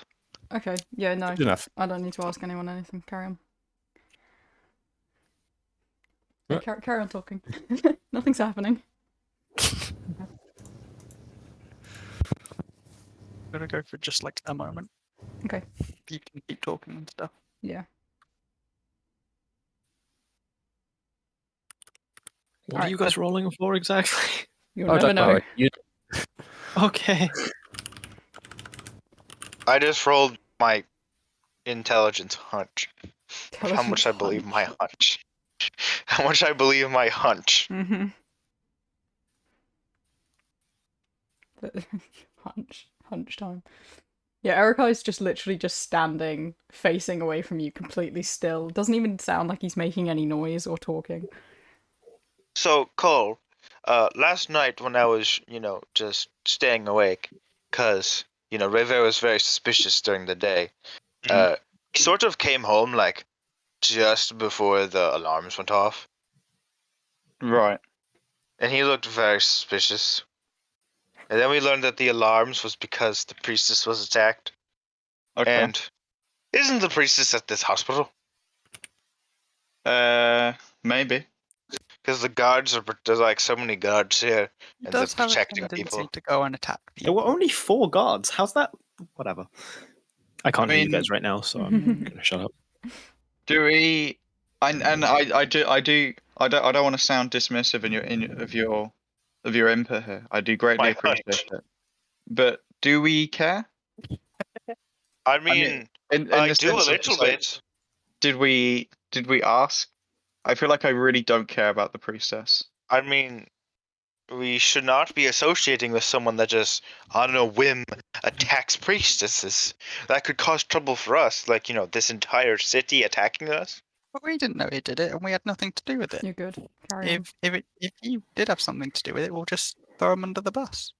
Okay, yeah, no. Good enough. I don't need to ask anyone anything. Carry on. Yeah, Right. carry on talking. Nothing's happening. I'm gonna go for just like a moment. Okay. You can keep talking and stuff. Yeah. What Alright, are you guys rolling for exactly? You'll Oh, never don't know. worry. You- Okay. I just rolled my intelligence hunch. How much I Intelligence believe my hunch. How much I believe my hunch. Mm-hmm. Hunch time. Yeah, Ericai's just literally just standing, facing away from you, completely still. Doesn't even sound like he's making any noise or talking. So, Cole, last night when I was, just staying awake, because, Reve was very suspicious during the day, he sort of came home, like, just before the alarms went off, Right. and he looked very suspicious. And then we learned that the alarms was because the priestess was attacked. Okay. And isn't the priestess at this hospital? Maybe. Because the guards there's like so many guards here, He and does they're have a protecting tendency people. to go and attack There people. were only 4 guards. How's that? Whatever. I can't hear you mean- guys right now, so I'm gonna shut up. Do we? I don't want to sound dismissive of your input here. I do greatly My appreciate hunch. it. But do we care? I mean, in I the do a sense of little just, like, bit. Did we ask? I feel like I really don't care about the priestess. I mean, we should not be associating with someone that just, on a whim, attacks priestesses. That could cause trouble for us, like, this entire city attacking us. But we didn't know he did it, and we had nothing to do with it. You're good. Carry on. If he did have something to do with it, we'll just throw him under the bus.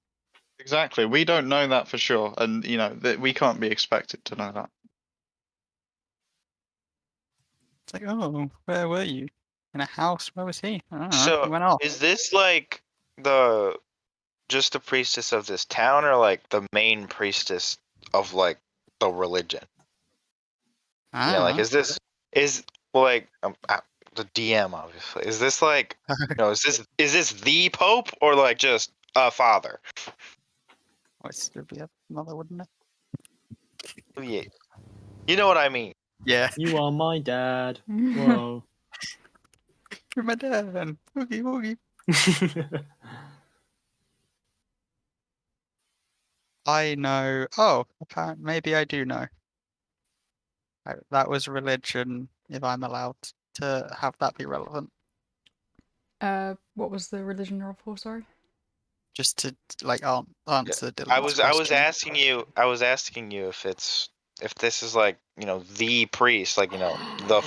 Exactly. We don't know that for sure, and that we can't be expected to know that. It's like, oh, where were you? In a house? Where was he? I don't know. He So, went off. is this like just the priestess of this town, or like the main priestess of like the religion? I Yeah, don't like know. is like the DM obviously. Is this like is this the Pope or like just a father? Well, it's still be a mother, wouldn't it? Yeah, you know what I mean. Yeah. You are my dad. Whoa. You're my dad. Oogie woogie. I know. Oh, apparently, maybe I do know. That was religion, if I'm allowed to have that be relevant. What was the religion roll for? Sorry. Just to like answer Dylan's I was question. asking you if this is like the priest, like the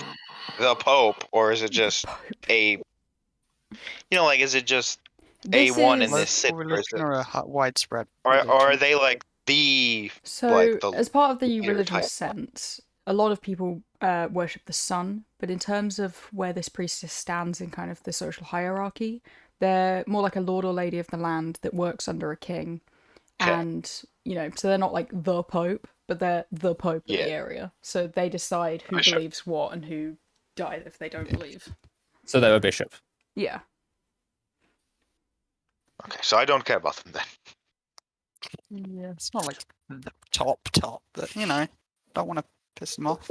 the Pope, or is it just a? Like, is it just This A1 in is this city, Local or is religion it, or a widespread or religion? are they like the so the as part of the leader religious type? sense, a lot of people worship the sun, but in terms of where this priestess stands in kind of the social hierarchy, they're more like a lord or lady of the land that works under a king. Okay. And so they're not like the Pope, but they're the Pope of Yeah. the area. So they decide who I should- believes what and who dies if they don't believe. So they're a bishop. Yeah. Okay, so I don't care about them then. Yeah, it's not like the top, but don't want to piss them off.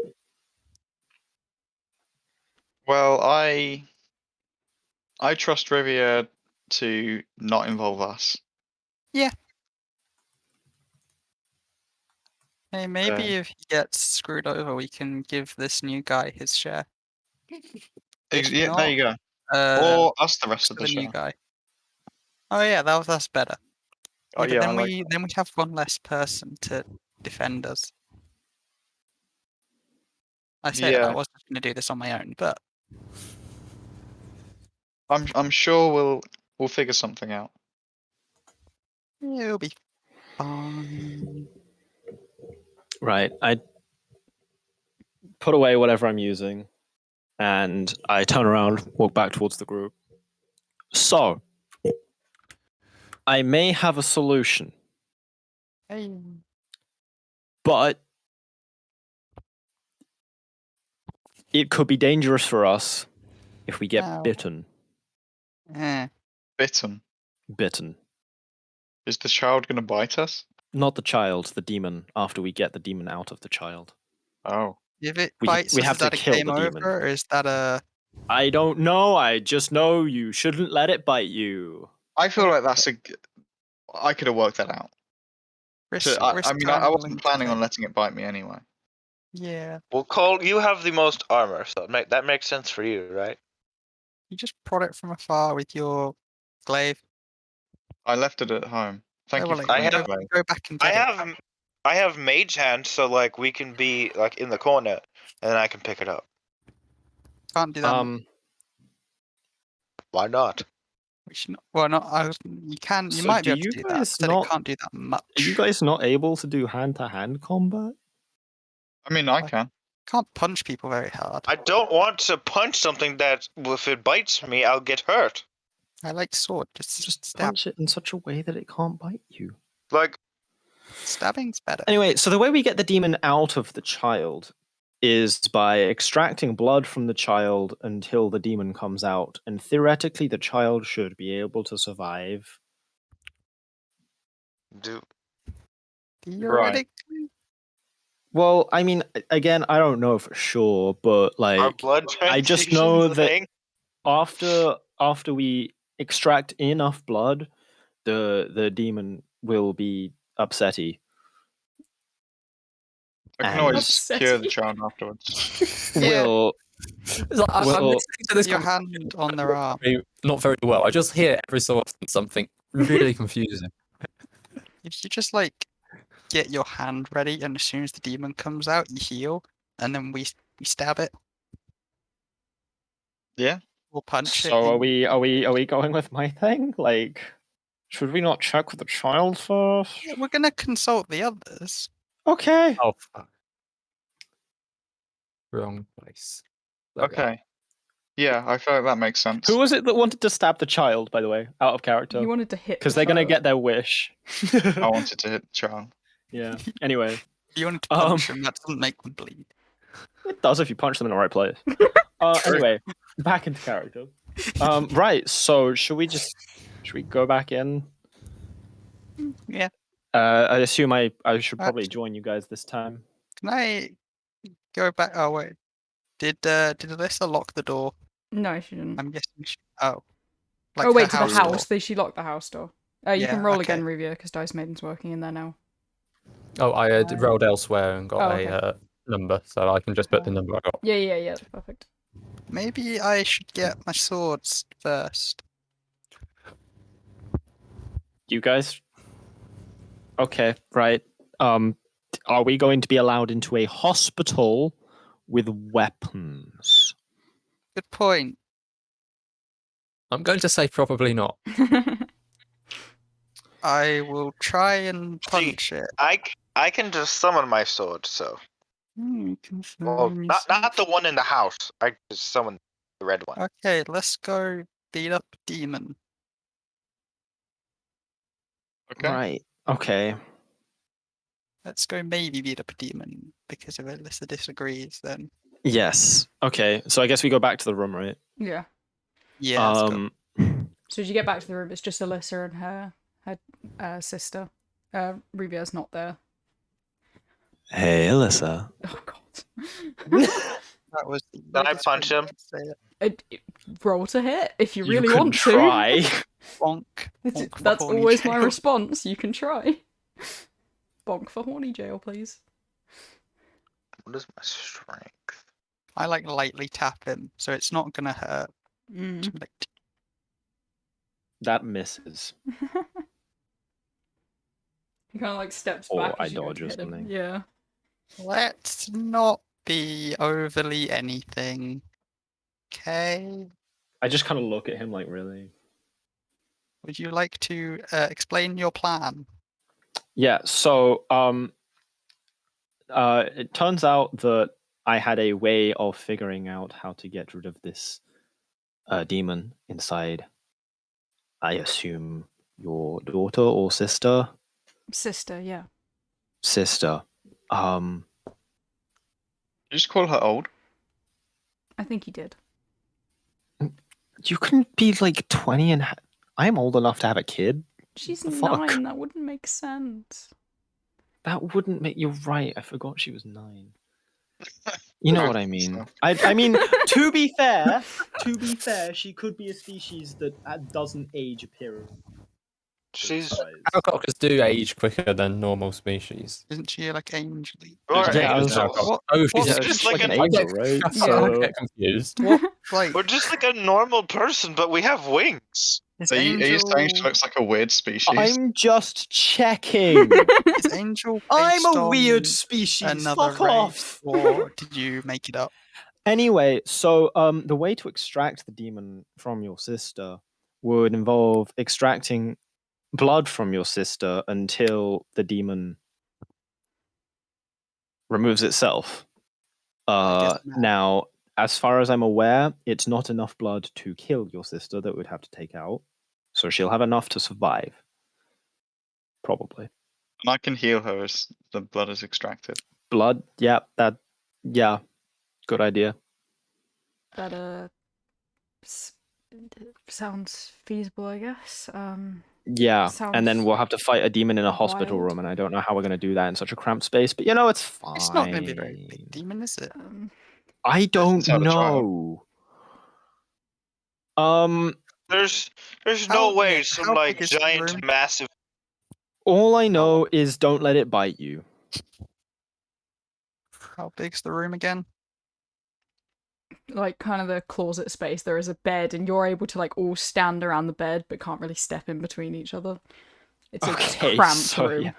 Well, I trust Rivia to not involve us. Hey, maybe if he gets screwed over, we can give this new guy his share. If Yeah, not, there you go. Or us, the rest of the the new show. guy. Oh yeah, that's better. Oh but yeah, then I like we have one less person to defend us. I say that I Yeah. wasn't going to do this on my own, but I'm sure we'll figure something out. it'll be fine. Right. I put away whatever I'm using, and I turn around, walk back towards the group. So, I may have a solution, Hey, but it could be dangerous for us if we get Ow. bitten. Bitten. Bitten. Is the child gonna bite us? Not the child, the demon, after we get the demon out of the child. Oh. If it We bites us, have is that to a kill game the over, demon. or is that a... I don't know. I just know you shouldn't let it bite you. I feel like I could have worked that out. risk I risk mean, I I'm willing wasn't to planning on take? letting it bite me anyway. Yeah, Well, Cole, you have the most armor, so that makes sense for you, right? you just prod it from afar with your glaive. I left it at home. Thank you well, for I coming have- away. go back and I get it. have mage hand, so like we can be like in the corner, and then I can pick it up. Can't do that. Why not? We should not, well, not. You can. You So might be do able to you do that. guys But not- it can't do that much. Are you guys not able to do hand-to-hand combat? I mean, I can. Can't punch people very hard. I don't want to punch something that, if it bites me, I'll get hurt. I like sword. Just Just stab. punch it in such a way that it can't bite you. Like, Stabbing's better. Anyway, so the way we get the demon out of the child is by extracting blood from the child until the demon comes out, and theoretically the child should be able to survive. Theoretically, Well, I mean, again, I don't know for sure, but our like blood I just know transfusions that thing. after we extract enough blood, the demon will be upsetty. I can And- always cure the Upsetty. child afterwards. Yeah. Will It's like, I'm Well- listening to this your conversation hand on their arm. not very well. I just hear every so often something really confusing. If you just like get your hand ready, and as soon as the demon comes out, you heal, and then we stab it. Yeah. We'll punch it. So are and- we going with my thing? Like, should we not check with the child first? Yeah, we're gonna consult the others. Okay. Oh, fuck. Wrong place. There we go. Okay. Yeah, I feel like that makes sense. Who was it that wanted to stab the child, by the way, out of character? You wanted to hit Because the they're gonna child. get their wish. I wanted to hit the child. Yeah. Anyway, If you wanted to Um, punch them, that doesn't make them bleed. it does if you punch them in the right place. Anyway, back into character. Right. So should we go back in? Yeah. I assume I should probably Actually- join you guys this time. Can I go back? Oh wait, did Alyssa lock the door? No, she didn't. I'm guessing. Oh. Oh wait, her to the door. house. She locked the house door. You can Yeah, roll okay. again, Revia, because Dice Maiden's working in there now. Oh, I rolled elsewhere and got Oh, okay. a number, so I can just put the number I got. Yeah, perfect. Maybe I should get my swords first. You guys? Okay, right. Are we going to be allowed into a hospital with weapons? Good point. I'm going to say probably not. I will try and See, punch it. I can just summon my sword, so well, not the one in the house. I just summon the red one. Okay, let's go beat up a demon. Okay. Right. Okay. Let's go maybe beat up a demon, because if Alyssa disagrees, then Yes. Okay. So I guess we go back to the room, right? Yeah. yeah, let's go. So as you get back to the room, it's just Alyssa and her sister. Rubia's not there. Hey, Alyssa. Oh god. That was the Can I weirdest punch way him? to say it. Roll to hit if you You really can want try. Bonk. Bonk for That's horny always my jail. response. You can try. Bonk for horny jail, please. What is my strength? I like lightly tap him, so it's not gonna hurt. Mm. Just like, That misses. He kind of like steps Or back I as you go dodge to or hit him. something. Yeah. let's not be overly anything. Okay. I just kind of look at him like, really? Would you like to explain your plan? Yeah. So, it turns out that I had a way of figuring out how to get rid of this demon inside. I assume your daughter or sister. Sister, yeah. Sister. You just call her old. I think he did. You can be like 20 and I'm old enough to have a kid. She's The fuck? 9. That wouldn't make sense. That wouldn't make you right. I forgot she was 9. You know what I mean. So- I mean, to be fair, she could be a species that doesn't age a period. She's Alcocas do age quicker than normal species. Isn't she like angely? or Yeah, I was- angels. What? Oh, What- she's It's just like an I get- angel, right? I So get confused. What like We're just like a normal person, but we have wings. is Are you saying she angel? looks like a weird species? I'm just checking. Is angel? I'm based a weird on species. Another Fuck race, off. or did you make it up? Anyway, so the way to extract the demon from your sister would involve extracting blood from your sister until the demon removes itself. I guess not. Now, as far as I'm aware, it's not enough blood to kill your sister that we'd have to take out. So she'll have enough to survive. Probably. And I can heal her as the blood is extracted. Blood? Yeah, good idea. That sounds feasible, I guess. Yeah, and then Sounds we'll have to fight a demon in a hospital wild. room, and I don't know how we're going to do that in such a cramped space, but it's fine. It's not going to be a very big demon, is it? I don't Sound a know. There's How- no way yeah, some how like big is the giant room? massive. All I know is don't let it bite you. How big's the room again? like kind of the closet space. There is a bed, and you're able to like all stand around the bed, but can't really step in between each other. It's a Okay, cramped so, room. yeah.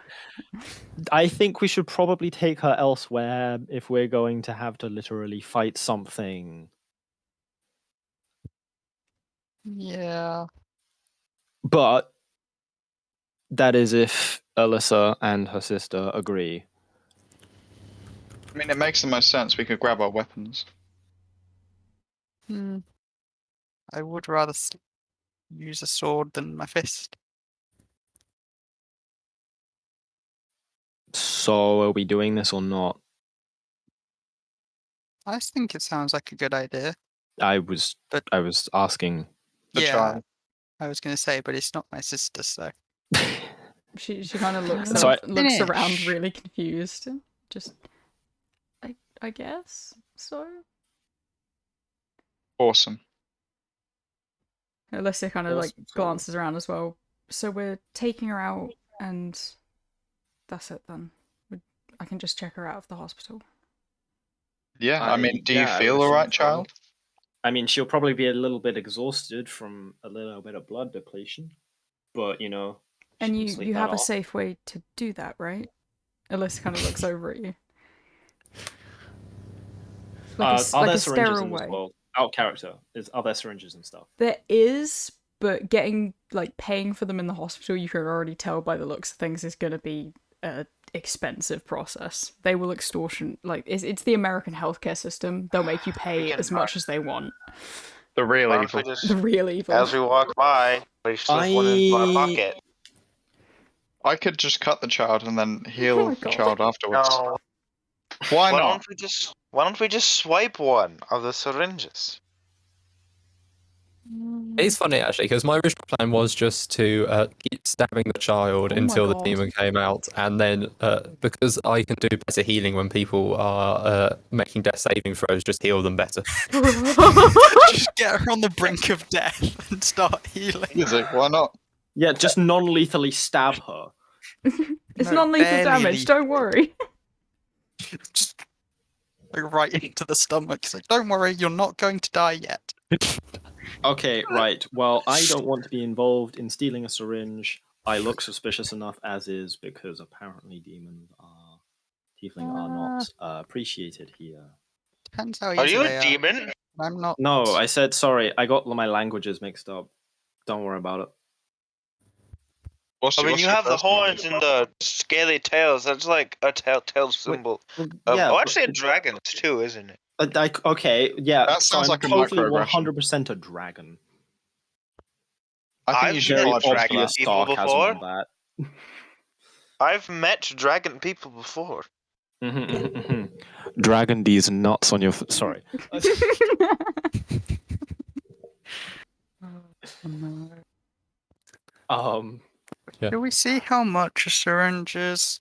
I think we should probably take her elsewhere if we're going to have to literally fight something. Yeah. But that is if Alyssa and her sister agree. I mean, it makes the most sense. We could grab our weapons. I would rather use a sword than my fist. So are we doing this or not? I think it sounds like a good idea. I was asking. The yeah, child. I was going to say, but it's not my sister, so. She kind of looks So up, looks around, Finish. really confused. Just, I guess so. Awesome. Alyssa kind of like Awesome. glances around as well. So we're taking her out, and that's it then. I can just check her out of the hospital. Yeah, I mean, do you yeah, I feel would all right, assume so. child? I mean, she'll probably be a little bit exhausted from a little bit of blood depletion, but she And can you sleep you that have a off. safe way to do that, right? Alyssa kind of looks over at you. Are Like there a syringes sterile in this way. world? out character? Are there syringes and stuff? There is, but paying for them in the hospital, you can already tell by the looks of things, is going to be a expensive process. They will extortion, it's the American healthcare system. They'll make you pay as much as they want. The real Why don't we evil. just, The real evil. as we walk by, we slip one into our pocket? I could just cut the child and then heal my the God. child afterwards. No. Why Why not? don't we just swipe one of the syringes? It's funny actually because my original plan was just to keep stabbing the child Oh my until the God. demon came out, and then because I can do better healing when people are making death saving throws, just heal them better. Just get her on the brink of death and start healing. Music, why not? Yeah, just non-lethally stab her. It's No, non-lethal barely damage, lethal. don't worry. Just right into the stomach. It's like, don't worry, you're not going to die yet. Okay, right. Well, I don't want to be involved in stealing a syringe. I look suspicious enough as is because apparently demons are tiefling are not appreciated here. Depends how Are easy you they a demon? are. I'm not. No, I said sorry. I got my languages mixed up. Don't worry about it. What's I mean, what's you your have the first name? horns and the scaly tails. That's like a telltale symbol. Yeah, Actually, a dragon's too, isn't it? okay, yeah. That so sounds I'm like a totally microaggression. 100% a dragon. I think I've you should Very met apologize for dragon obvious that. people sarcasm before. on that. I've met dragon people before. Dragon D's nuts on your. Sorry. Do we see how much a syringe is?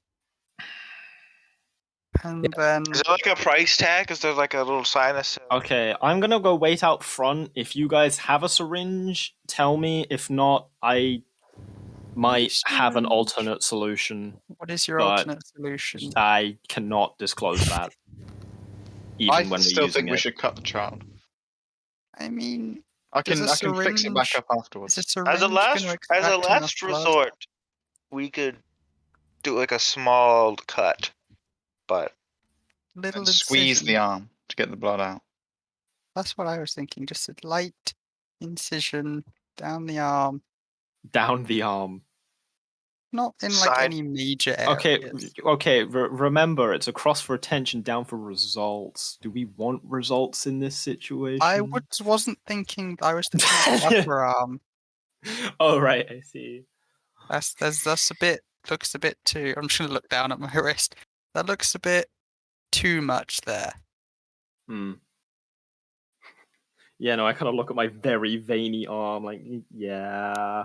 And then Is there like a price tag? Is there like a little sign that says? Okay, I'm gonna go wait out front. If you guys have a syringe, tell me. If not, I might have an Syringe. alternate solution. What is your but alternate solution? I cannot disclose that. Even I when we're still using think we it. should cut the child. I mean, I Does can a I can fix it back syringe- up afterwards. is a syringe As a going last, to extract enough blood? resort, we could do like a small cut, but Little And squeeze the incision. arm to get the blood out. That's what I was thinking. Just a light incision down the arm, Down the arm. not in Side- like any major areas. Okay. Remember, it's across for attention, down for results. Do we want results in this situation? I wasn't thinking. I was thinking upper arm. Oh right, I see. That's a bit. Looks a bit too. I'm just gonna look down at my wrist. That looks a bit too much there. Yeah, no, I kind of look at my very veiny arm, like, yeah.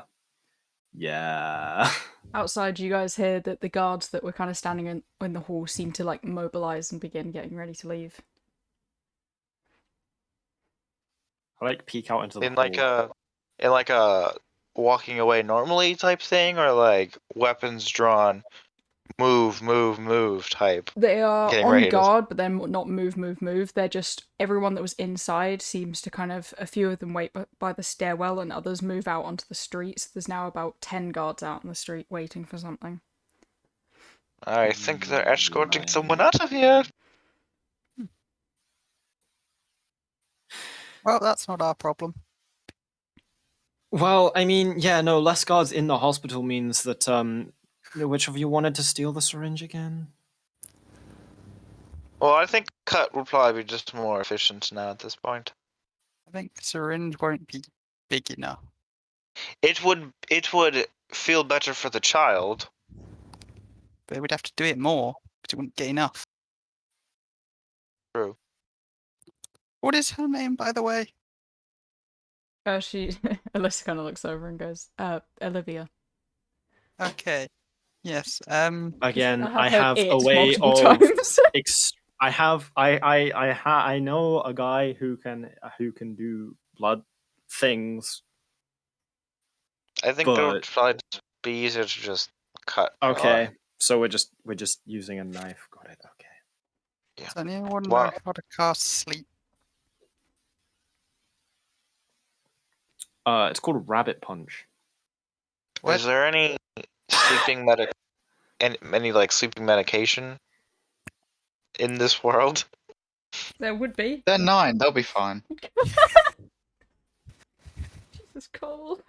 Outside, you guys hear that the guards that were kind of standing in the hall seem to like mobilize and begin getting ready to leave. I like peek out into the in hall. like a walking away normally type thing, or like weapons drawn, move type. They are Getting on ready to- guard, but they're not move. They're just everyone that was inside seems to kind of a few of them wait by the stairwell, and others move out onto the streets. There's now about 10 guards out on the street waiting for something. I think they're escorting someone out of here. Well, that's not our problem. Well, I mean, yeah, no, less guards in the hospital means that, which of you wanted to steal the syringe again? Well, I think cut will probably be just more efficient now at this point. I think the syringe won't be big enough. It would feel better for the child. But we'd have to do it more because it wouldn't get enough. True. What is her name, by the way? Alyssa kind of looks over and goes, Olivia. Okay. Yes. Again, I heard have a it way multiple of times. I know a guy who can do blood things. I think it would But- probably be easier to just cut. Okay, so we're just using a knife. Got it. Okay. Does anyone know Wow. how to cast sleep? It's called Rabbit Punch. What? Is there any sleeping any like sleeping medication in this world? There would be. They're 9. They'll be fine. Jesus, Cole.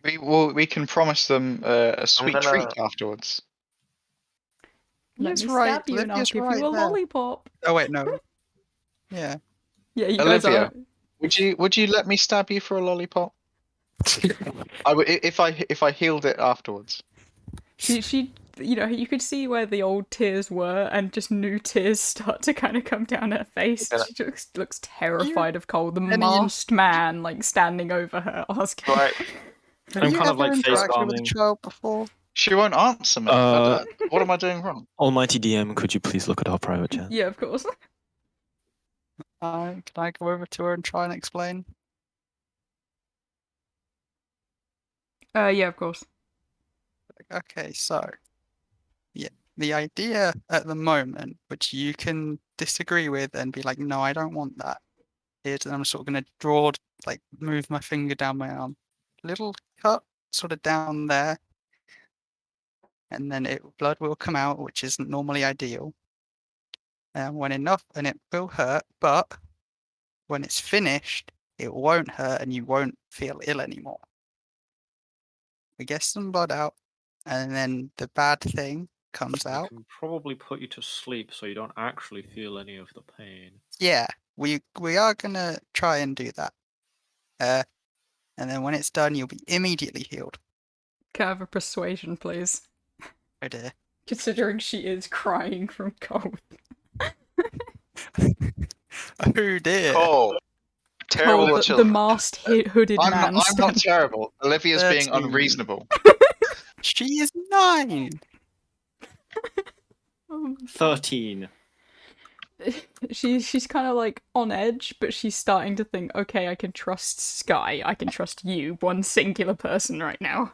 We can promise them a sweet gonna- treat afterwards. Let Livy's me right. stab you and I'll Livy's give right you a there. lollipop. Oh wait, no. Yeah. Yeah, you guys Olivia, are. would you let me stab you for a lollipop? I would if I healed it afterwards. She, you know, you could see where the old tears were, and just new tears start to kind of come down her face. Yeah. She looks terrified of Cole, the any in- masked man, like standing over her, asking. Right. Have I'm you kind of, ever like, face interacted with a palming. child before? She won't answer me. What am I doing wrong? Almighty DM, could you please look at our private chat? Yeah, of course. Can I go over to her and try and explain? Yeah, of course. Okay, so yeah, the idea at the moment, which you can disagree with and be like, no, I don't want that, is that I'm sort of going to draw, like, move my finger down my arm, little cut sort of down there, and then blood will come out, which isn't normally ideal. When enough, and it will hurt, but when it's finished, it won't hurt and you won't feel ill anymore. We get some blood out, and then the bad thing comes We out. can probably put you to sleep so you don't actually feel any of the pain. Yeah, we are gonna try and do that. And then when it's done, you'll be immediately healed. Can I have a persuasion, please? Oh dear. Considering she is crying from cold. Oh dear. Cole. Terrible Cole, with the children. masked hooded I'm man. not standing- terrible. Olivia's being 13. unreasonable. She is 9. 13. She's kind of like on edge, but she's starting to think, okay, I can trust Sky. I can trust you, one singular person right now.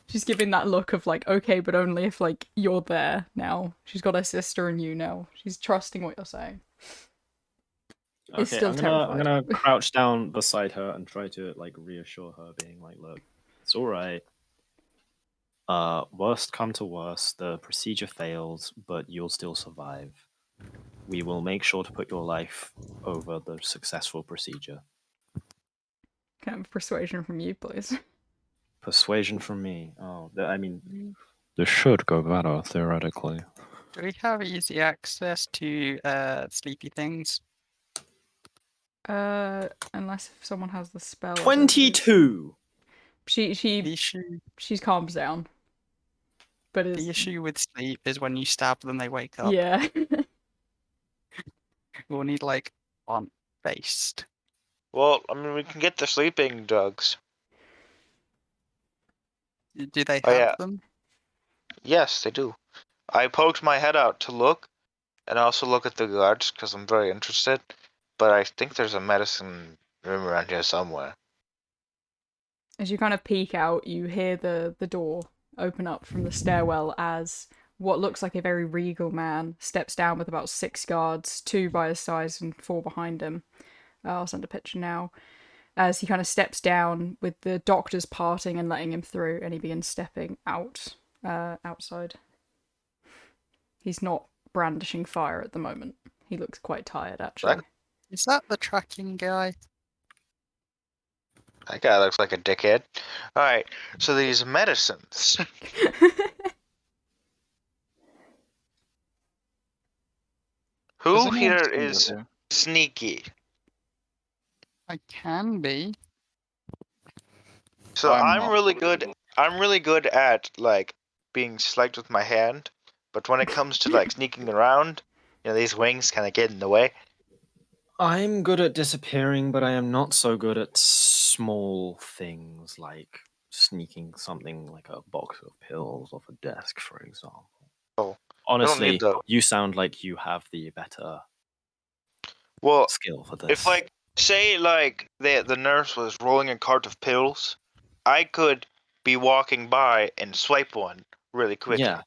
She's giving that look of like, okay, but only if like you're there now. She's got her sister and you now. She's trusting what you're saying. It's Okay, still I'm terrified. gonna crouch down beside her and try to like reassure her, being like, "Look, it's all right. Worst come to worst, the procedure fails, but you'll still survive. We will make sure to put your life over the successful procedure." Can I have a persuasion from you, please? Persuasion from me. Oh, I mean, this should go better theoretically. Do we have easy access to sleepy things? Unless if someone has the spell. 22. She The issue calms down. But the issue with sleep is when you stab them, they wake up. yeah. We'll need like on based. Well, I mean, we can get the sleeping drugs. Do they Oh, have yeah. them? Yes, they do. I poked my head out to look, and also look at the guards because I'm very interested. But I think there's a medicine room around here somewhere. As you kind of peek out, you hear the door open up from the stairwell as what looks like a very regal man steps down with about 6 guards, 2 by his side and 4 behind him. I'll send a picture now. As he kind of steps down with the doctors parting and letting him through, and he begins stepping out, outside. He's not brandishing fire at the moment. He looks quite tired, actually. Is that the tracking guy? That guy looks like a dickhead. Alright, so these medicines. Who Has anyone here seen is Olivia? sneaky? I can be. So I'm I'm not. really good. I'm really good at like being slight with my hand, but when it comes to like sneaking around, you know, these wings kind of get in the way. I'm good at disappearing, but I am not so good at small things like sneaking something like a box of pills off a desk, for example. Oh, honestly, those. you sound like you have the better Well, skill for this. if like say like the nurse was rolling a cart of pills, I could be walking by and swipe one really quickly. Yeah,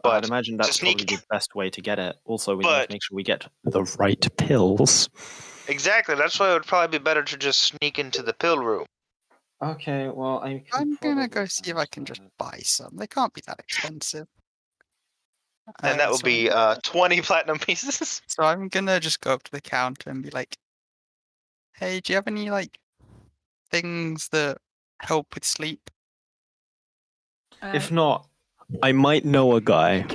but I'd imagine that's sneak- probably the best way to get it. Also, we need But- to make sure we get the right pills. Exactly. That's why it would probably be better to just sneak into the pill room. Okay, well, I'm gonna go see if I can just buy some. They can't be that expensive. And that would so- be 20 platinum pieces. So I'm gonna just go up to the counter and be like, "Hey, do you have any like things that help with sleep?" If not, I might know a guy.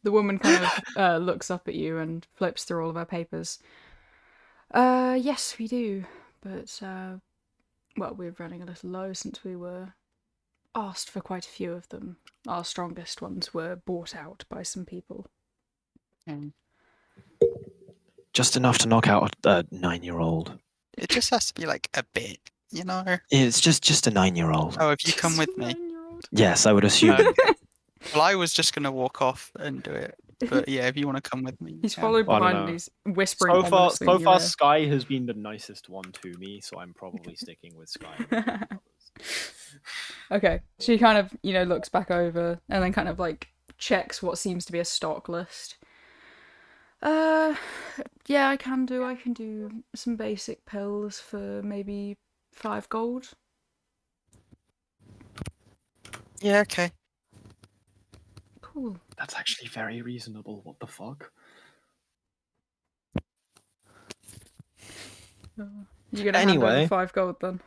The woman kind of looks up at you and flips through all of her papers. Yes, we do, but well, we're running a little low since we were asked for quite a few of them. Our strongest ones were bought out by some people. Just enough to knock out a 9-year-old. It just has to be like a bit, you know. It's just a 9-year-old. Oh, if you come with me. Yes, I would assume. Well, I was just gonna walk off and do it, but yeah, if you want to come with me, He's yeah. followed I don't behind know. and he's whispering So far, ominously in your ear. Sky has been the nicest one to me, so I'm probably sticking with Sky. Okay, she kind of, looks back over and then kind of like checks what seems to be a stock list. Yeah, I can do some basic pills for maybe 5 gold. Yeah, okay. Cool. That's actually very reasonable. What the fuck? You're gonna hand Anyway. over 5 gold then?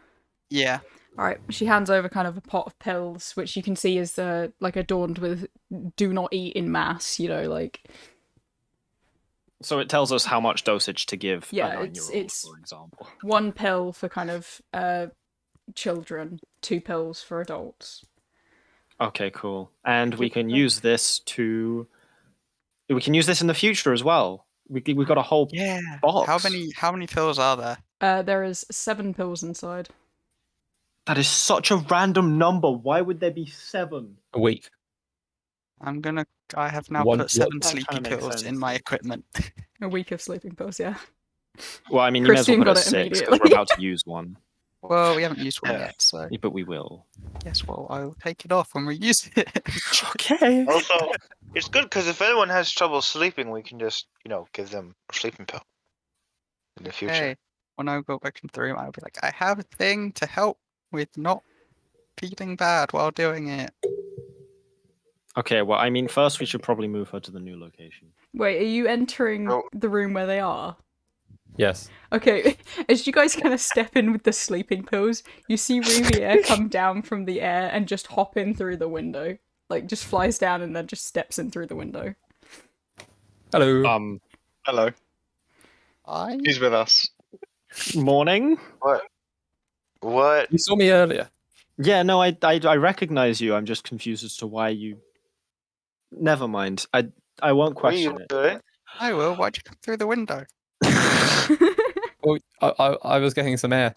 Yeah. Alright, she hands over kind of a pot of pills, which you can see is like adorned with "do not eat in mass," like. So it tells us how much dosage to give Yeah, a 9-year-old, it's for example. 1 pill for kind of children, 2 pills for adults. Okay, cool. And we can use this we can use this in the future as well. We've got a whole Yeah. box. How many pills are there? There is 7 pills inside. That is such a random number. Why would there be 7? A week. I have now One- put 7 That sleepy kinda makes pills in sense. my equipment. A week of sleeping pills, yeah. Well, I mean, you may as well Christine put got it it 6 because we're immediately. about to use one. Well, we haven't used one Yeah. yet, so But we will. yes, well, I will take it off when we use it. Okay. Also, it's good because if anyone has trouble sleeping, we can just, give them a sleeping pill in the future. Hey, when I go back into the room, I'll be like, I have a thing to help with not feeling bad while doing it. Okay, well, I mean, first we should probably move her to the new location. Wait, are you entering Oh. the room where they are? Yes. Okay, as you guys kind of step in with the sleeping pills, you see Riviere come down from the air and just hop in through the window. Like, just flies down and then just steps in through the window. Hello. Hello. I He's with us. Morning. What? You saw me earlier. Yeah, no, I recognize you. I'm just confused as to why you. Never mind. I won't What are you question it. doing? I will. Why'd you come through the window? Well, I was getting some air.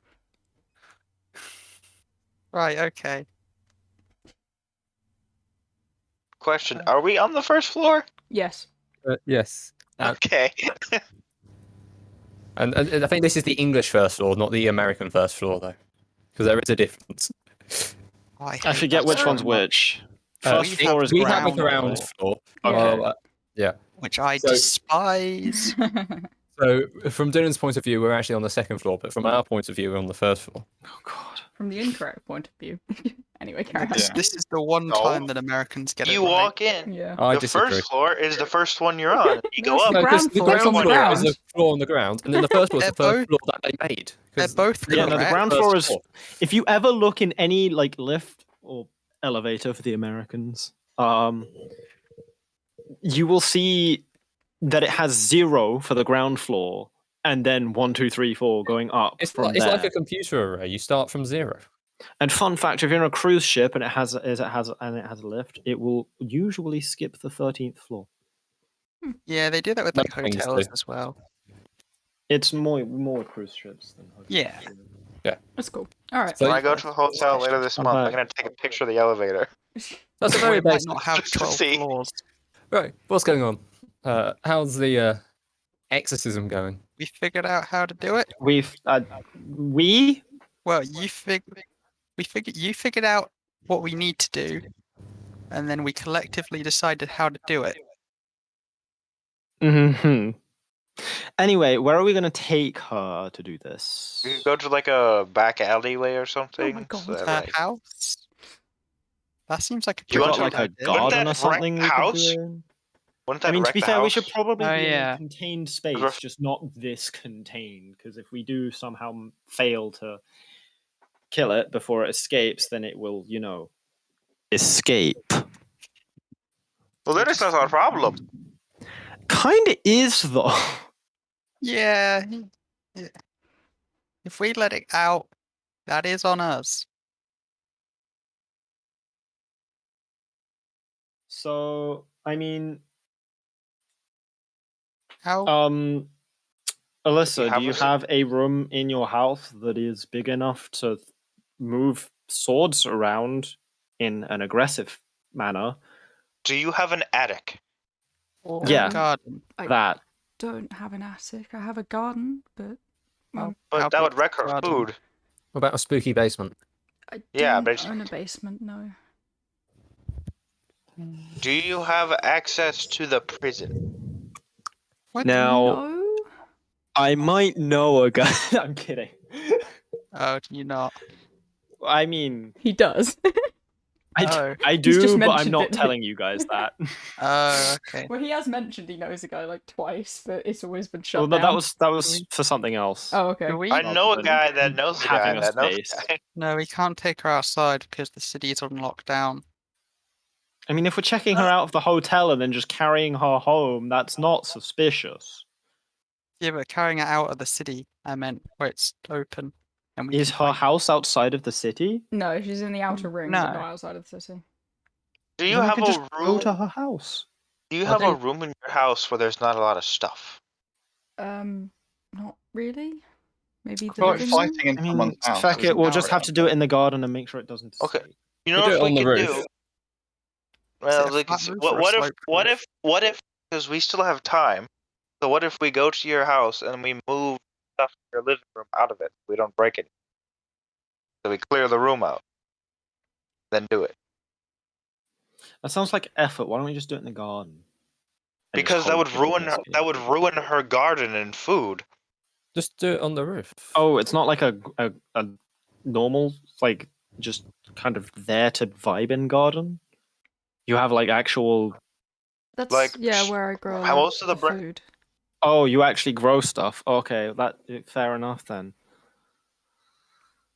Right. Okay. Question: Are we on the first floor? Yes. Yes. Okay. And I think this is the English first floor, not the American first floor, though, because there is a difference. I forget which one's which. First we floor have is We have a ground ground floor. Okay. Yeah. Which I So- despise. So from Dylan's point of view, we're actually on the second floor, but from our point of view, we're on the first floor. Oh god. From the incorrect point of view. Anyway, carry on. Yeah. This is the one No. time that Americans get You it right. walk in. Yeah. I The disagree. first floor is the first one you're on. You go Yes, up. the ground floor, the it's on the floor ground. is the floor on the ground, and then the first floor is the They're first floor that they made. 'cause They're both Yeah, no, the correct. ground First floor is. floor. If you ever look in any like lift or elevator for the Americans, you will see that it has 0 for the ground floor, and then 1, 2, 3, 4 going up It's from like there. a computer array. You start from 0. And fun fact: if you're in a cruise ship and it has a lift, it will usually skip the 13th floor. Yeah, they do that with like Most things hotels do. as well. It's more with cruise ships than hotels. Yeah. That's cool. Alright. So When I go to a hotel later this month, I'm back. gonna take a picture of the elevator. that's a Or very it might basic. not have Just to 12 see. floors. Right, what's going on? How's the exorcism going? We figured out how to do it. Well, you figured out what we need to do, and then we collectively decided how to do it. Hmm. Anyway, where are we going to take her to do this? You could go to like a back alleyway or something. God. so that, Her like- house. That seems like a You We've want got to- like a Wouldn't garden that or something we could house do in? Wouldn't that I mean, to wreck be the fair, we house? should probably Oh, be in yeah. a contained space, Ref- just not this contained. Because if we do somehow fail to kill it before it escapes, then it will, escape. Well, then it's not our problem. Kind of is, though. Yeah. If we let it out, that is on us. So, I mean, How? Alyssa, do you have have a room in your house that is big enough to move swords around in an aggressive manner? Do you have an attic? Or Yeah. a garden? That. Don't have an attic. I have a garden, but How But that would big's wreck the her garden? food. What about a spooky basement? I Yeah, don't but own a basement. No. do you have access to the prison? What? Now, No. I might know a guy. I'm kidding. Oh, do you not? I mean, He does. Oh. I He's just do, but I'm mentioned not it. telling you guys that. Oh, okay. Well, he has mentioned he knows a guy like twice, but it's always been shut Well, no, down. that was for something else. Oh, okay. Do we? I know a than guy that knows a guy having a that knows space. a guy. No, we can't take her outside because the city is on lockdown. I mean, if we're checking her out of the hotel and then just carrying her home, that's not suspicious. Yeah, but carrying it out of the city, I meant where it's open. And we Is can her find- house outside of the city? No, she's in the outer ring, no. but not outside of the city. Do you Then we have could a just go room? to her house. Do you I have a think- room in your house where there's not a lot of stuff? Not really. Maybe the I feel like living room. fighting in I mean, someone's house. fuck is it, we'll just have empowering. to do it in the garden and make sure it doesn't Okay. escape. You know We'll do what it we on the could roof. do? Well, a like, flat roof or a what slope roof? if? Because we still have time. So what if we go to your house and we move stuff in your living room out of it? We don't break it. So we clear the room out. Then do it. That sounds like effort. Why don't we just do it in the garden? And just Because that hope would it doesn't ruin her, escape. that would ruin her garden and food. Just do it on the roof. Oh, it's not like a normal, like, just kind of there to vibe in garden? You have, like, actual... That's like, where I grow a how lot most of the of bre- food. Oh, you actually grow stuff. Okay, fair enough then.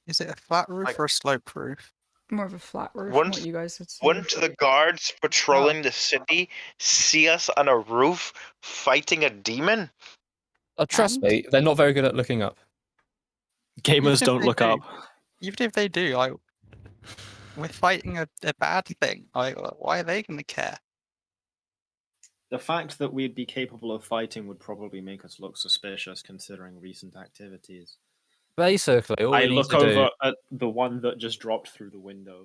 Is it a flat roof Like- or a slope roof? More of a flat roof. Wouldn't- What you guys would say. Wouldn't the guards patrolling the city see us on a roof fighting a demon? Trust And- me, they're not very good at looking up. Gamers if don't they look do. up. Even if they do, like, we're fighting a bad thing. Like, why are they going to care? The fact that we'd be capable of fighting would probably make us look suspicious considering recent activities. Basically, all I we need look to do. over at the one that just dropped through the window.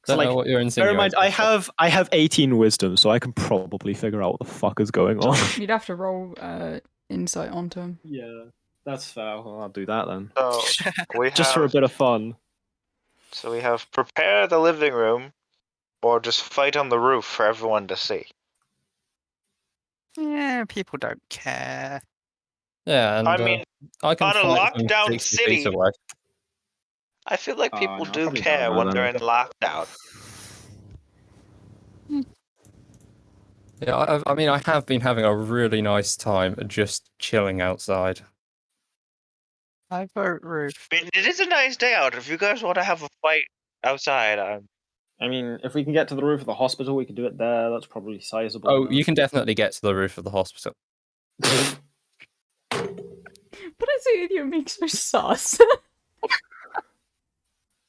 Don't like, know what you're Bear in insinuating. mind, I have 18 wisdom, so I can probably figure out what the fuck is going on. You'd have to roll insight onto him. Yeah, that's fair. Well, I'll do that then. So we Just for a have bit of fun. so we have prepare the living room, or just fight on the roof for everyone to see. Yeah, people don't care. Yeah, and I mean, I can on a fight from lockdown 60 feet city- away. I feel like Oh, people no, I'll do probably care go when then. they're in lockdown. Yeah, I mean, I have been having a really nice time just chilling outside. I vote roof. I mean, it is a nice day out. If you guys want to have a fight outside, I mean, if we can get to the roof of the hospital, we could do it there. That's probably sizable. Oh, enough. you can definitely get to the roof of the hospital. What is it with you being so sus?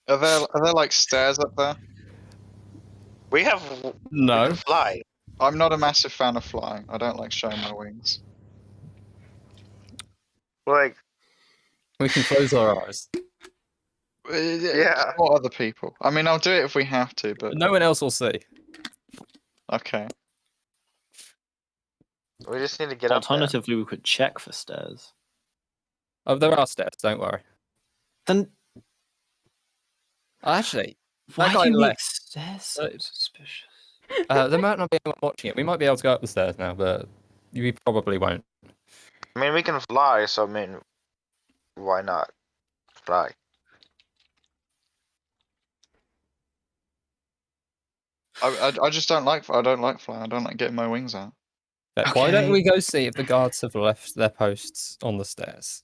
Are there like stairs up there? we have No. we can fly. I'm not a massive fan of flying. I don't like showing my wings. Like, We can close our eyes. Yeah. Or other people. I mean, I'll do it if we have to, but No one else will see. okay. we just need to get up there. Alternatively, we could check for stairs. Oh, there are stairs, don't worry. Then Actually, why guy do you make left. stairs so suspicious? they might not be watching it. We might be able to go up the stairs now, but we probably won't. I mean, we can fly, so I mean, why not fly? I just don't like flying. I don't like getting my wings out. But why don't Okay. we go see if the guards have left their posts on the stairs?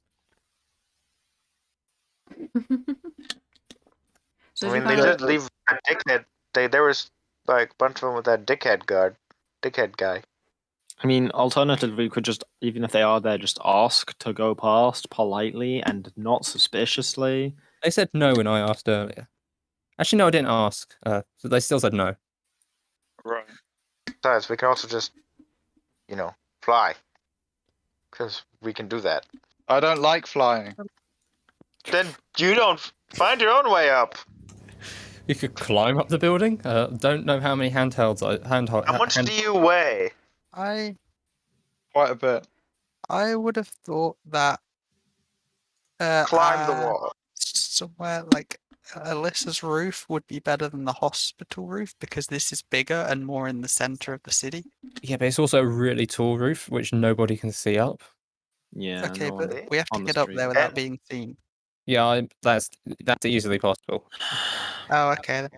So I as you mean, they kind of did leave that dickhead. There was like a bunch of them with that dickhead guy. I mean, alternatively, we could just, even if they are there, just ask to go past politely and not suspiciously. They said no when I asked earlier. Actually, no, I didn't ask. So they still said no. Right. Besides, we can also just, fly. Because we can do that. I don't like flying. Then you don't find your own way up. You could climb up the building. Don't know how many handhelds. How much do you weigh? I Quite a bit. would have thought that Climb the wall. somewhere like Alyssa's roof would be better than the hospital roof because this is bigger and more in the center of the city. Yeah, but it's also a really tall roof which nobody can see up. Yeah. Okay, no but one we have to on the get up street. there without And- being seen. Yeah, that's easily possible. Oh, okay. Then.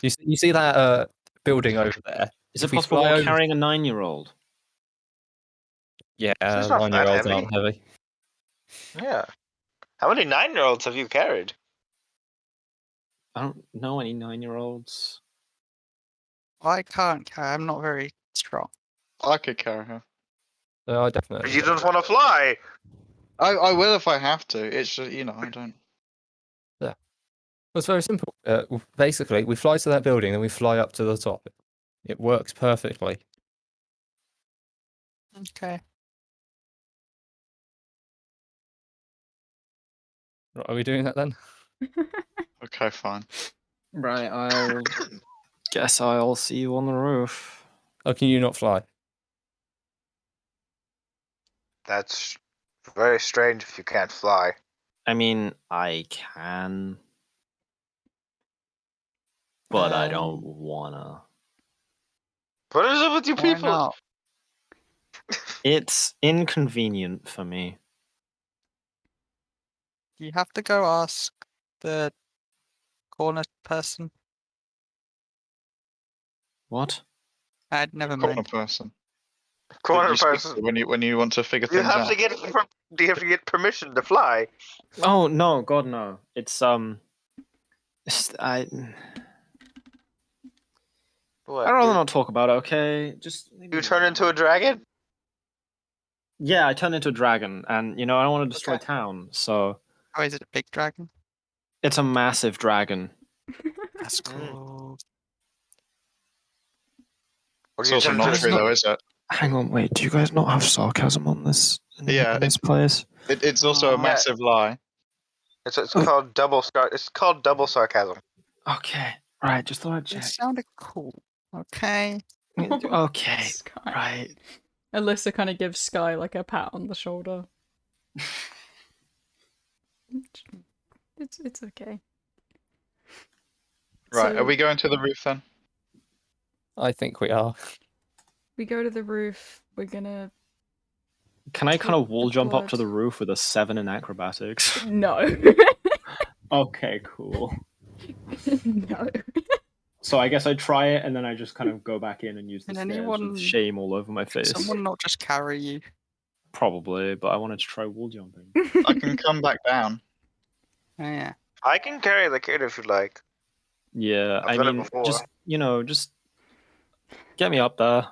You see that building over there? Is If it we possible fly we're over- carrying a 9-year-old? Yeah, It's not that 9-year-olds heavy. aren't heavy. Yeah. How many 9-year-olds have you carried? I don't know any 9-year-olds. I can't carry. I'm not very strong. I could carry her. So I definitely. You don't want to fly. I will if I have to. It's just, I don't. It's very simple. Basically, we fly to that building, then we fly up to the top. It works perfectly. Okay. Are we doing that then? Okay, fine. Right, I'll guess I'll see you on the roof. Or can you not fly? That's very strange if you can't fly. I mean, I can, but I don't wanna. What is it with you Why people? not? It's inconvenient for me. You have to go ask the corner person. What? Never Corner mind. person. Corner You speak person. to when you want to figure You things have out. to get. Do you have to get permission to fly? Oh no, God no! It's I. What? I'd rather not talk about it. Okay, just You turn into a dragon? Yeah, I turned into a dragon, and I don't want to destroy Okay. town, so Oh, is it a big dragon? it's a massive dragon. That's Mm. cool. Or It's you also turn not into- true though, is it? Hang on, wait. Do you guys not have sarcasm on this? Yeah, in this place. It's also a Yeah. massive lie. It's called double It's called double sarcasm. Okay, right. Just thought I'd It check. sounded cool. Okay. Okay, Sky. right. Alyssa kind of gives Sky like a pat on the shoulder. It's okay. Right, So are we going to the roof then? I think we are. we go to the roof. We're gonna Can I kind Take of wall the jump up to blood. the roof with a 7 in acrobatics? no, Okay, cool. no. So I guess I try it, and then I just kind of go back in and use the Can stairs anyone- with shame all over my face. Someone not just carry you. Probably, but I wanted to try wall jumping. I can come back down. Oh, yeah. I can carry the kid if you like. Yeah, I've done it before. just get me up there.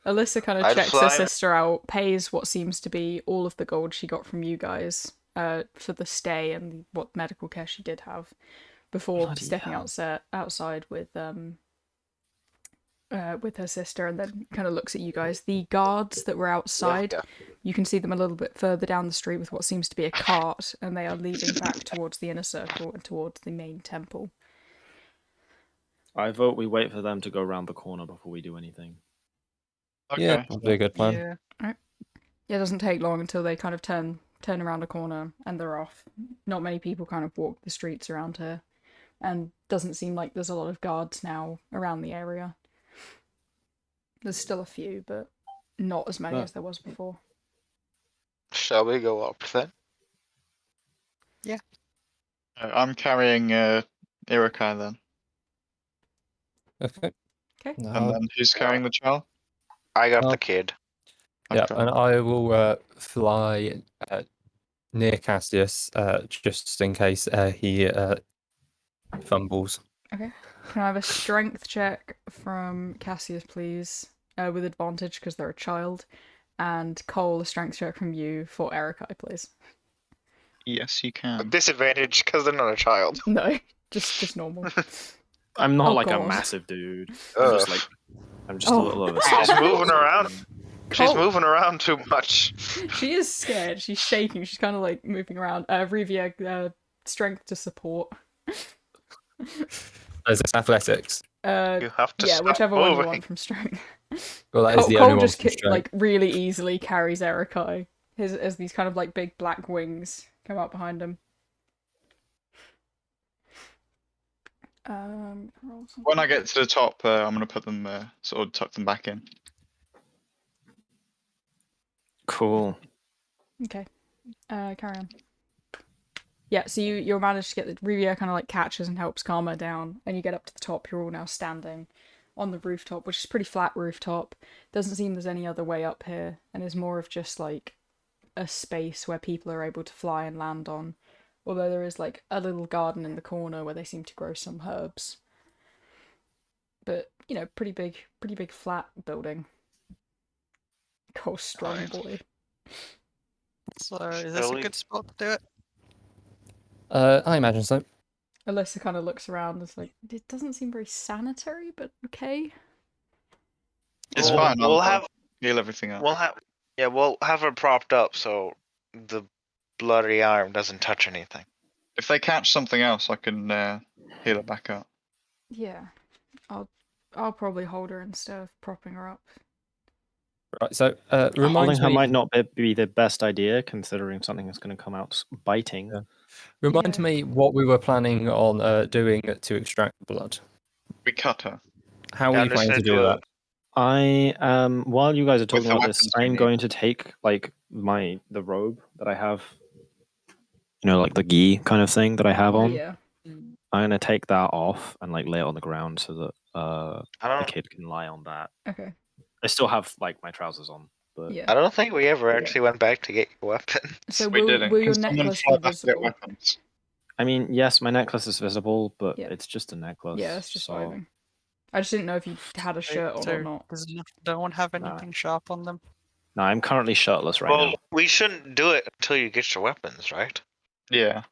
Alyssa kind of I'd checks fly her it. sister out, pays what seems to be all of the gold she got from you guys for the stay and what medical care she did have before Bloody stepping hell. outside with her sister, and then kind of looks at you guys. The guards that were outside, Yeah. you can see them a little bit further down the street with what seems to be a cart, and they are leading back towards the inner circle and towards the main temple. I vote we wait for them to go around the corner before we do anything. Okay. Yeah, probably a good plan. Yeah. Yeah, it doesn't take long until they kind of turn around a corner and they're off. Not many people kind of walk the streets around here, and doesn't seem like there's a lot of guards now around the area. There's still a few, but not as many But- as there was before. Shall we go up then? I'm carrying Irakai then. Okay. Okay. And then who's carrying the child? I got Oh. the kid. Yeah, Okay. and I will fly near Cassius just in case he fumbles. Okay. Can I have a strength check from Cassius, please? With advantage because they're a child. And Cole, a strength check from you for Erica, please. Yes, you can. Disadvantage because they're not a child. No, just normal. I'm not Oh, like God. a massive dude. Ugh. I'm just a Oh. little over She's 6 moving around. She's Cole. moving around too much. She is scared. She's shaking. She's kind of like moving around. Rivia, strength to support. Is this athletics? You have to Yeah, stop whichever one you moving. want from strength. Well, that is the only Cole one just from strength. like really easily carries Erikai. As these kind of like big black wings come out behind him. When I get to the top, I'm gonna put them sort of tuck them back in. Cool. Okay. Carry on. Yeah, so you'll manage to get the Rivia kind of like catches and helps calm her down, and you get up to the top. You're all now standing on the rooftop, which is a pretty flat rooftop. Doesn't seem there's any other way up here, and is more of just like a space where people are able to fly and land on. Although there is like a little garden in the corner where they seem to grow some herbs. But you know, pretty big flat building. Cool, strong Right. boy. So is this a Really? good spot to do it? I imagine so. Alyssa kind of looks around. It's like it doesn't seem very sanitary, but okay. It's We'll- fine. we'll I'll have- heal everything up. We'll have her propped up so the bloody arm doesn't touch anything. If they catch something else, I can heal it back up. Yeah, I'll probably hold her instead of propping her up. Right, so Holding remind her me. might not be the best idea, considering something is going to come out biting. Yeah. Remind Yeah. me what we were planning on doing to extract the blood. We cut her. How Yeah, are I'm you just planning to gonna do do that? I while you guys are With talking the about this, weapons we I'm need. going to take like the robe that I have, you know, like the gi kind of thing that I have on. Yeah. I'm gonna take that off and like lay it on the ground so that I the don't. kid can lie on that. Okay. I still have like my trousers on, but Yeah. I don't think we ever actually went back to get your weapon. So We will didn't. your Can someone necklace fly be back to get visible? weapons? I mean, yes, my necklace is visible, but Yeah. it's just a necklace. Yeah, it's just so vibing. I just didn't know if you had a shirt on or So not. does no one have No. anything sharp on them? no, I'm currently shirtless right Well, now. we shouldn't do it until you get your weapons, right? Yeah.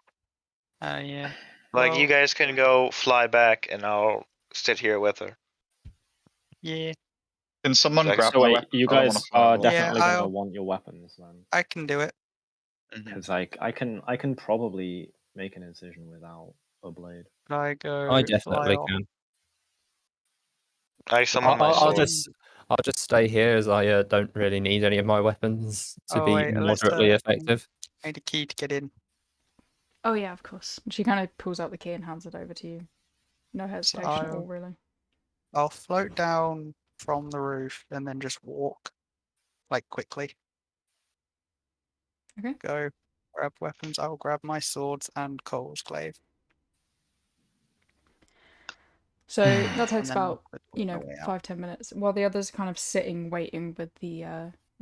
Yeah. Like Well, you guys can go fly back, and I'll sit here with her. Yeah, Can someone Like, grab So my wait, weapon? you I don't wanna guys fly are away. definitely Yeah, gonna I'll- want your weapons then, I can do it. Mhm. because like I can probably make an incision without a blade. I go I fly definitely off. can. I summon my I'll sword. I'll just stay here as I don't really need any of my weapons to Oh, be wait, moderately Alyssa, effective. I need a key to get in. Oh yeah, of course. She kind of pulls out the key and hands it over to you. No hesitation at all, I'll- really. I'll float down from the roof and then just walk, like quickly. Okay. Go grab weapons. I'll grab my swords and Cole's glaive. So that And takes then about work you my know way out. 5-10 minutes, while the others are kind of sitting waiting with the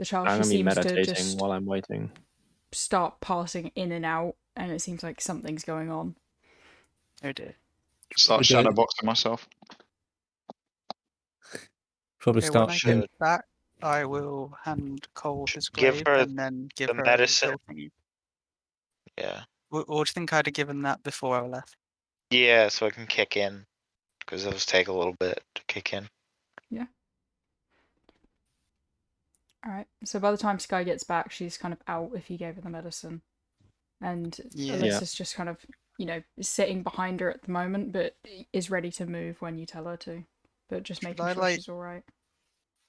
child. I'm She gonna be seems to meditating just while I'm waiting. start passing in and out, and it seems like something's going on. Oh dear. Start We do it. shadowboxing myself. Probably Okay, when start. I Should. get back, I will hand Cole his Give glaive her and then give the her medicine. a little thingy. Yeah. Or do you think I'd have given that before I left? Yeah, so I can kick in, because those take a little bit to kick in. All right. So by the time Sky gets back, she's kind of out if you gave her the medicine, and Yeah. Alyssa's just kind of sitting behind her at the moment, but is ready to move when you tell her to. But just making I, sure like- she's all right.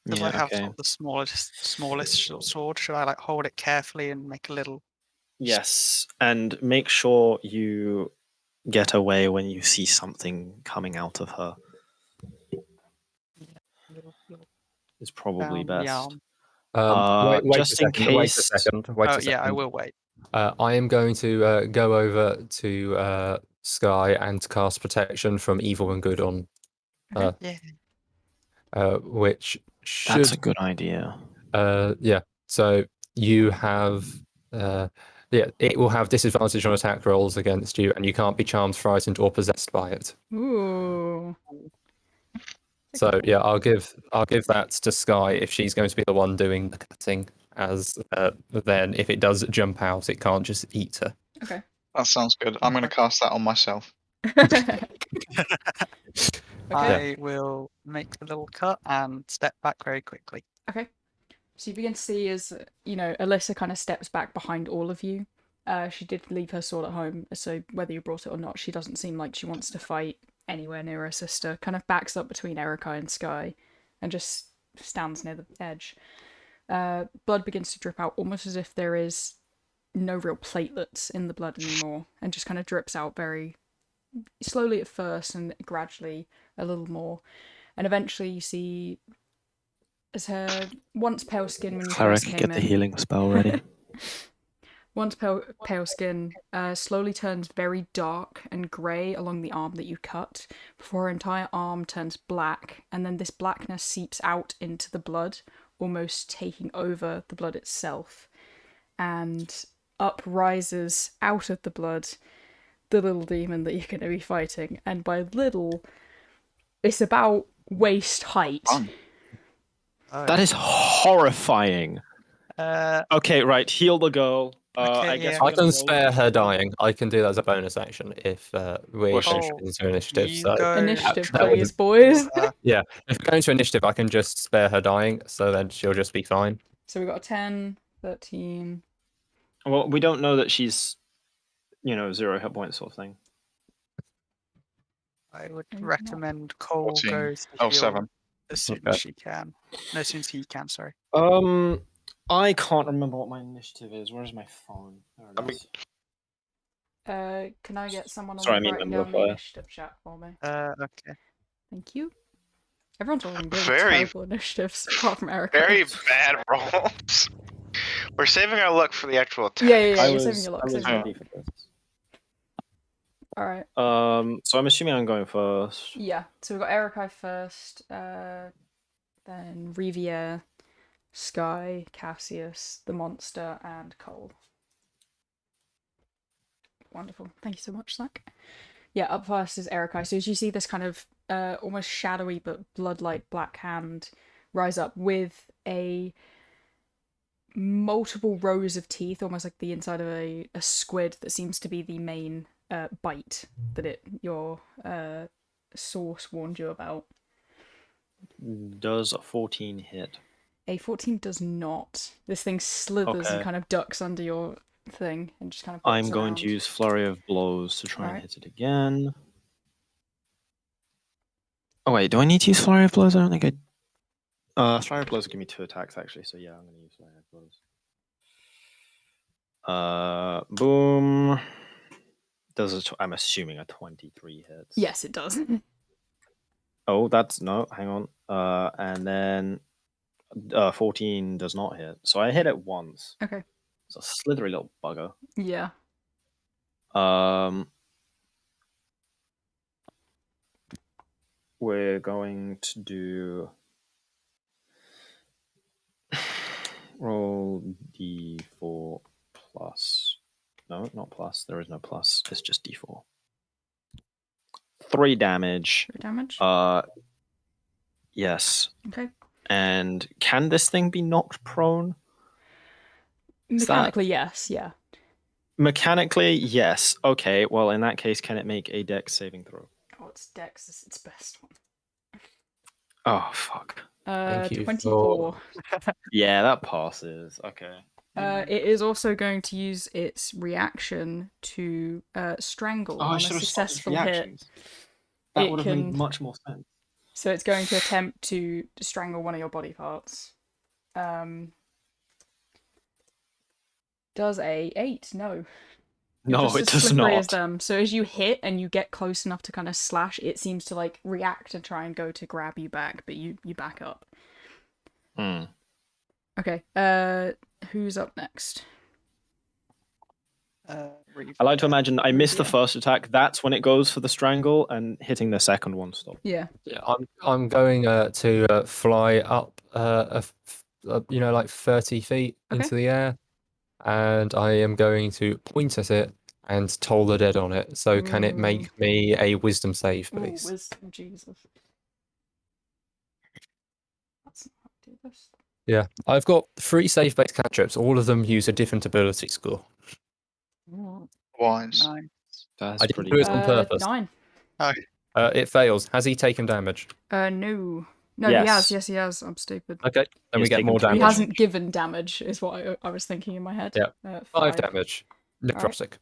Because Yeah, I have okay. sort of the smallest sword. Should I like hold it carefully and make a little? Yes, and make sure you get away when you see something coming out of her. little Is probably down the best. arm? Wait just a in second. Wait a case- second. Wait Oh a second. yeah, I will wait. I am going to go over to Sky and cast protection from evil and good on Yeah. Which should That's a good idea. yeah. So you have yeah, it will have disadvantage on attack rolls against you, and you can't be charmed, frightened, or possessed by it. Ooh. So yeah, I'll give that to Sky if she's going to be the one doing the cutting. As then, if it does jump out, it can't just eat her. Okay. That sounds good. I'm going to cast that on myself. Okay. I will make the little cut and step back very quickly. Okay. So you begin to see as, Alyssa kind of steps back behind all of you. She did leave her sword at home, so whether you brought it or not, she doesn't seem like she wants to fight anywhere near her sister. Kind of backs up between Erica and Sky and just stands near the edge. Blood begins to drip out almost as if there is no real platelets in the blood anymore, and just kind of drips out very slowly at first and gradually a little more. And eventually you see as her once pale skin when you Cleric, first came get the in. healing spell ready. Once pale skin slowly turns very dark and grey along the arm that you cut, before her entire arm turns black, and then this blackness seeps out into the blood, almost taking over the blood itself. And up rises out of the blood the little demon that you're going to be fighting. And by little, it's about waist height. Oh. That is horrifying. Okay, right. Heal the girl. Okay, I guess yeah. we're I gonna can roll spare her initiative. dying. I can do that as a bonus action if we Push. finish into initiative. You So go Initiative, that would- please, boys. yeah, if we go into initiative, I can just spare her dying, so then she'll just be fine. So we got a 10, 13. Well, we don't know that she's, 0 hit points sort of thing. I would Maybe not. recommend Cole 14. goes to Oh, heal 7. as soon Okay. as she can. No, as soon as he can, sorry. I can't remember what my initiative is. Where's my phone? There it I mean- is. Can I get someone on Sorry, I mean writing number down the fire. initiative chat for me? Okay. Thank you. Everyone's rolling really Very- terrible initiatives, apart from Erica. Very bad rolls. We're saving our luck for the actual attack. Yeah, I you're was, saving your luck. I was saving your ready luck. for this. Alright. So I'm assuming I'm going first. Yeah, so we've got Erica first, then Riviere, Sky, Cassius, the monster, and Cole. Wonderful. Thank you so much, Zach. Yeah, up first is Erica. So as you see this kind of almost shadowy but blood-like black hand rise up with a multiple rows of teeth, almost like the inside of a squid that seems to be the main bite that your source warned you about. Does a 14 hit? A 14 does not. This thing slithers and Okay. kind of ducks under your thing and just kind of I'm bops going around. to use Flurry of Blows to try and Alright. hit it again. Oh wait, do I need to use Flurry of Blows? I don't think I... Flurry of Blows will give me 2 attacks actually, so yeah, I'm going to use Flurry of Blows. Boom. I'm assuming a 23 hits. Yes, it does. Oh, no, hang on. And then 14 does not hit. So I hit it once. Okay. It's a slithery little bugger. Yeah. We're going to do roll d4 plus. No, not plus. There is no plus. It's just d4. 3 damage. 3 damage? Yes. Okay. And can this thing be knocked prone? Is that- Mechanically, yes, yeah. Mechanically, yes. Okay, well, in that case, can it make a dex saving throw? Oh, it's Dex is its best one. Oh, fuck. Thank you 24. Yeah, that passes. Okay. It is also going to use its reaction to strangle Oh, on I a should have stopped successful hit. reactions. That It would have made can- much more sense. So it's going to attempt to strangle one of your body parts. Does a 8? No. You're No, just it as does slippery not. as them. So as you hit and you get close enough to kind of slash, it seems to like react and try and go to grab you back, but you back up. Okay. Who's up next? I like to imagine I miss the Yeah. first attack. That's when it goes for the strangle, and hitting the second one stop. Yeah. Yeah, I'm going to fly up, like 30 feet Okay. into the air, and I am going to point at it and toll the dead on it. So can it Ooh. make me a wisdom save, Ooh, please? wisdom, Jesus. That's not how to do this. Yeah, I've got 3 save-based cantrips. All of them use a different ability score. Wise. Nine. That's I didn't pretty do it good. on purpose. 9. It fails. Has he taken damage? No. No, he has. Yes. Yes, he has. I'm stupid. Okay, then we He's get taken more three He damage. hasn't given damage, is what I was thinking in my head. Yeah. 5 damage. Necrotic.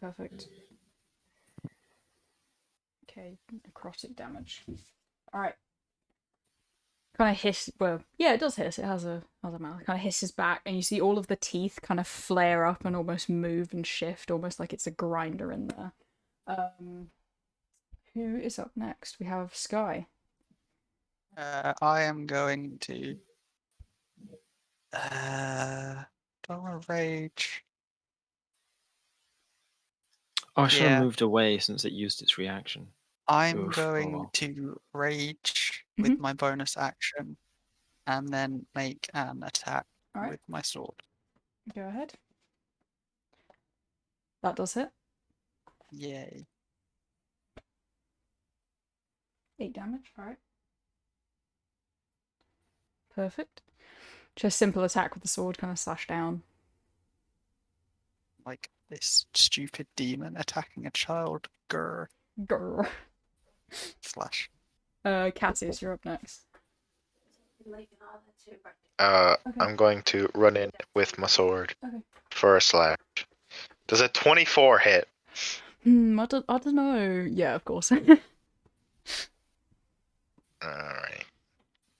Perfect. Okay, necrotic damage. Alright. Kind of hiss. Well, yeah, it does hiss. It has a mouth. Kind of hisses back, and you see all of the teeth kind of flare up and almost move and shift, almost like it's a grinder in there. Who is up next? We have Sky. I am going to. Do I want to rage? Oh, I should Yeah. have moved away since it used its reaction. I'm Oof, oh going well. to rage with my bonus action, and then make an attack Alright. with my sword. Go ahead. That does hit. Yay! 8 damage. Alright. Perfect. Just simple attack with the sword, kind of slash down. Like this stupid demon attacking a child. Grr. Grr. Slash. Cassius, you're up next. I'm going to run in with my sword Okay. for a slash. Does a 24 hit? I don't know. Yeah, of course. Alright.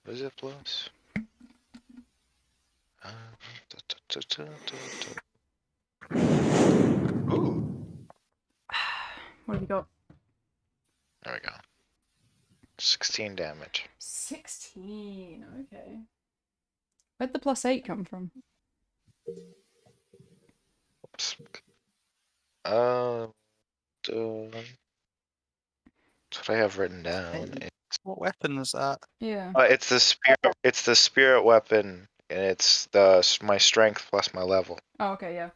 What is it plus? Ooh. What have you got? There we go. 16 damage. 16. Okay. Where'd the +8 come from? Oops. That's what I have written down. What weapon is that? Yeah. It's the spirit. It's the spirit weapon, and it's my strength plus my level. Oh, okay, yeah.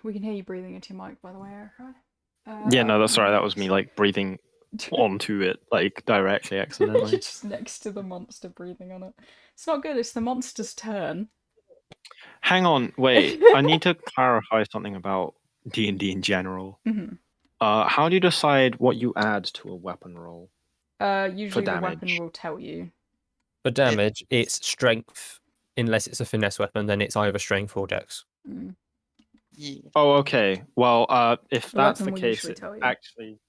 We can hear you breathing into your mic, by the way, Erica. Yeah, no, that's sorry. That was me like breathing onto it, like directly accidentally. You're just next to the monster breathing on it. It's not good. It's the monster's turn. Hang on, wait. I need to clarify something about D&D in general. Mm-hmm. How do you decide what you add to a weapon roll? Usually the weapon damage. will tell you. For damage, it's strength. Unless it's a finesse weapon, then it's either strength or dex. Mm. Yeah. Oh, okay. Well, if The that's weapon the will case, usually it tell you. actually,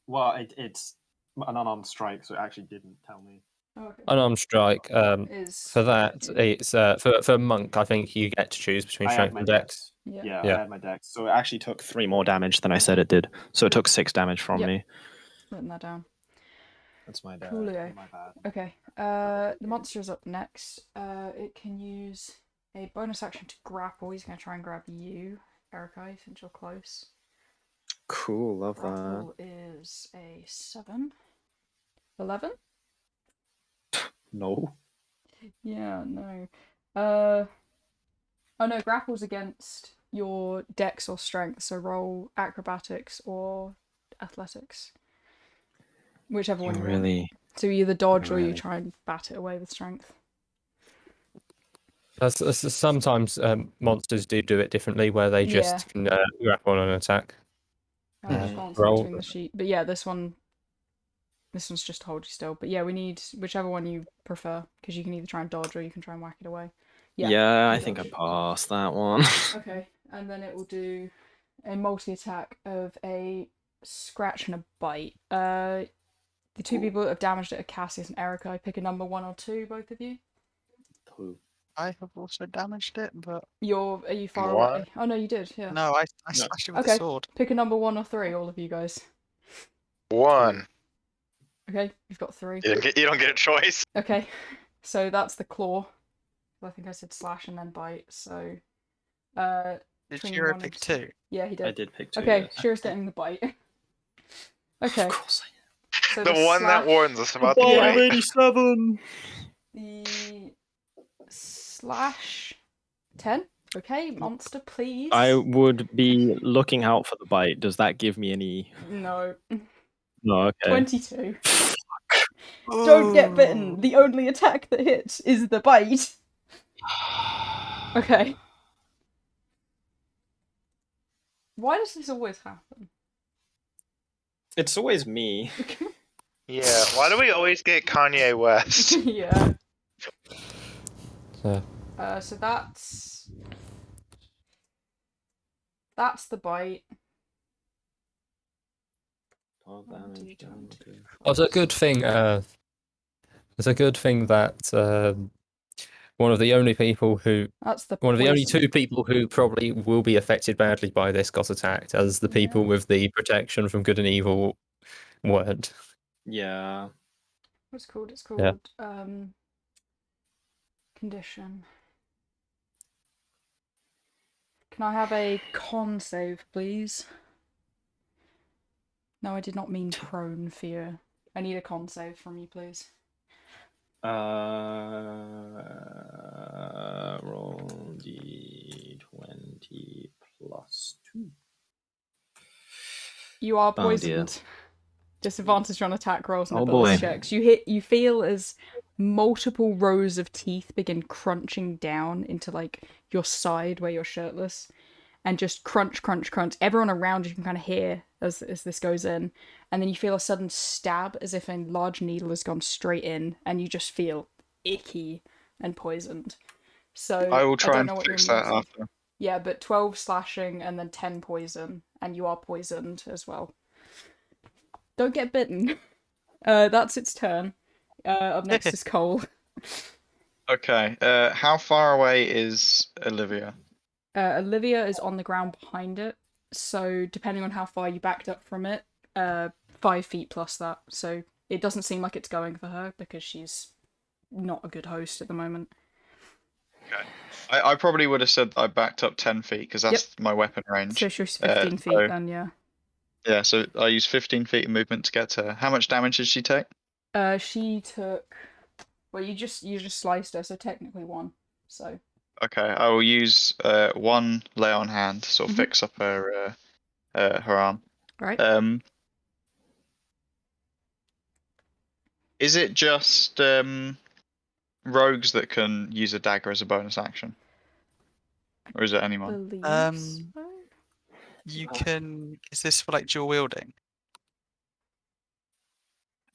well, it's an unarmed strike, so it actually didn't tell me. Oh, okay. Unarmed strike. Is For that, it's for monk. I think you get to choose between I had strength my and dex. Yeah. Yeah, Yeah. I had my dex, so it actually took 3 more damage than I said it did. So it took 6 damage from Yep. me. Written that down. That's my bad. Coolio. My bad. Okay. The monster is up next. It can use a bonus action to grapple. He's going to try and grab you, Erica, since you're close. Cool, love that. Grapple is a 7. 11? No. Yeah, no. Oh no, grapple's against your dex or strength, so roll acrobatics or athletics. Whichever one you want. Really? So you either dodge or you Really? try and bat it away with strength. Sometimes monsters do it differently, where they just can grapple on an attack. I've gone Roll. between the sheet. But yeah, this one's just hold you still. But yeah, we need whichever one you prefer, because you can either try and dodge or you can try and whack it away. Yeah, I you think I dodge. passed that one. Okay, and then it will do a multi-attack of a scratch and a bite. The two people that have damaged it are Cassius and Erica. I pick a number 1 or 2, both of you. I have also damaged it, but Are you far One. away? Oh no, you did. Yeah. no, I slashed it with the Okay. sword. Pick a number 1 or 3, all of you guys. 1. Okay, you've got 3. You don't get a choice. Okay, so that's the claw. I think I said slash and then bite. So Between Did Shiro 1 and pick 2. 2? Yeah, he I did. did pick 2. Okay, yes. Shiro's getting the bite. Okay. Of course I So The one that slash- warns us about the Yeah. fight. 87. The slash 10. Okay, monster, please. I would be looking out for the bite. Does that give me any? No. No, okay. 22. Don't get bitten. The only attack that hits is the bite. Okay. Why does this always happen? It's always me. Yeah, why do we always get Kanye West? Yeah. So, So that's the bite. 12 damage. it's a good thing. It's a good thing that one of the only people who, That's the one of the only poison. 2 people who probably will be affected badly by this got attacked, as the people Yeah. with the protection from good and evil weren't. Yeah. What's it called? It's Yeah. called condition. Can I have a con save, please? No, I did not mean prone fear. I need a con save from you, please. Roll d20 plus 2. You are Oh, dear. poisoned. Disadvantage on attack rolls and Oh, ability boy. checks. You feel as multiple rows of teeth begin crunching down into like your side where you're shirtless, and just crunch, crunch, crunch. Everyone around you can kind of hear as this goes in, and then you feel a sudden stab as if a large needle has gone straight in, and you just feel icky and poisoned. So I will try don't and know what your fix that immune is. after. Yeah, but 12 slashing and then 10 poison, and you are poisoned as well. Don't get bitten. That's its turn. Up next is Cole. Okay. How far away is Olivia? Olivia is on the ground behind it, so depending on how far you backed up from it, 5 feet plus that. So it doesn't seem like it's going for her because she's not a good host at the moment. Okay. I probably would have said I backed up 10 feet because that's my weapon range. So she's 15 feet then, yeah. Yeah, so I used 15 feet of movement to get to her. How much damage did she take? She took. Well, you just sliced her, so technically 1. So. Okay, I will use 1 lay on hand to sort of fix up her arm. Right. Is it just rogues that can use a dagger as a bonus action, or is it anyone? You can. Is this for like dual wielding?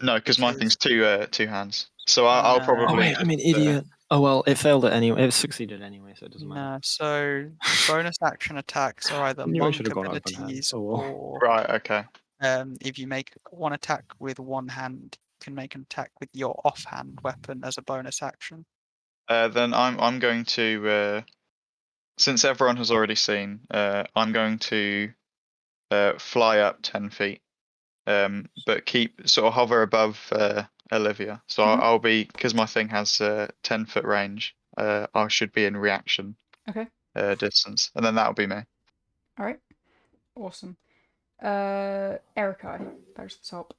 No, because my thing's two hands. So I'll No. probably. Oh, wait, I'm an idiot. Oh, well, it failed it anyway. It succeeded anyway, so it doesn't matter. No, so bonus action attacks are either Knew I monk should have gone open hand. abilities Oh, well. or Right. Okay. if you make one attack with one hand, you can make an attack with your offhand weapon as a bonus action. Then I'm going to, since everyone has already seen, I'm going to fly up 10 feet, but keep sort of hover above Olivia. So I'll be, because my thing has 10-foot range. I should be in reaction. Okay. Distance, and then that'll be me. All right. Awesome. Erica, back to the top.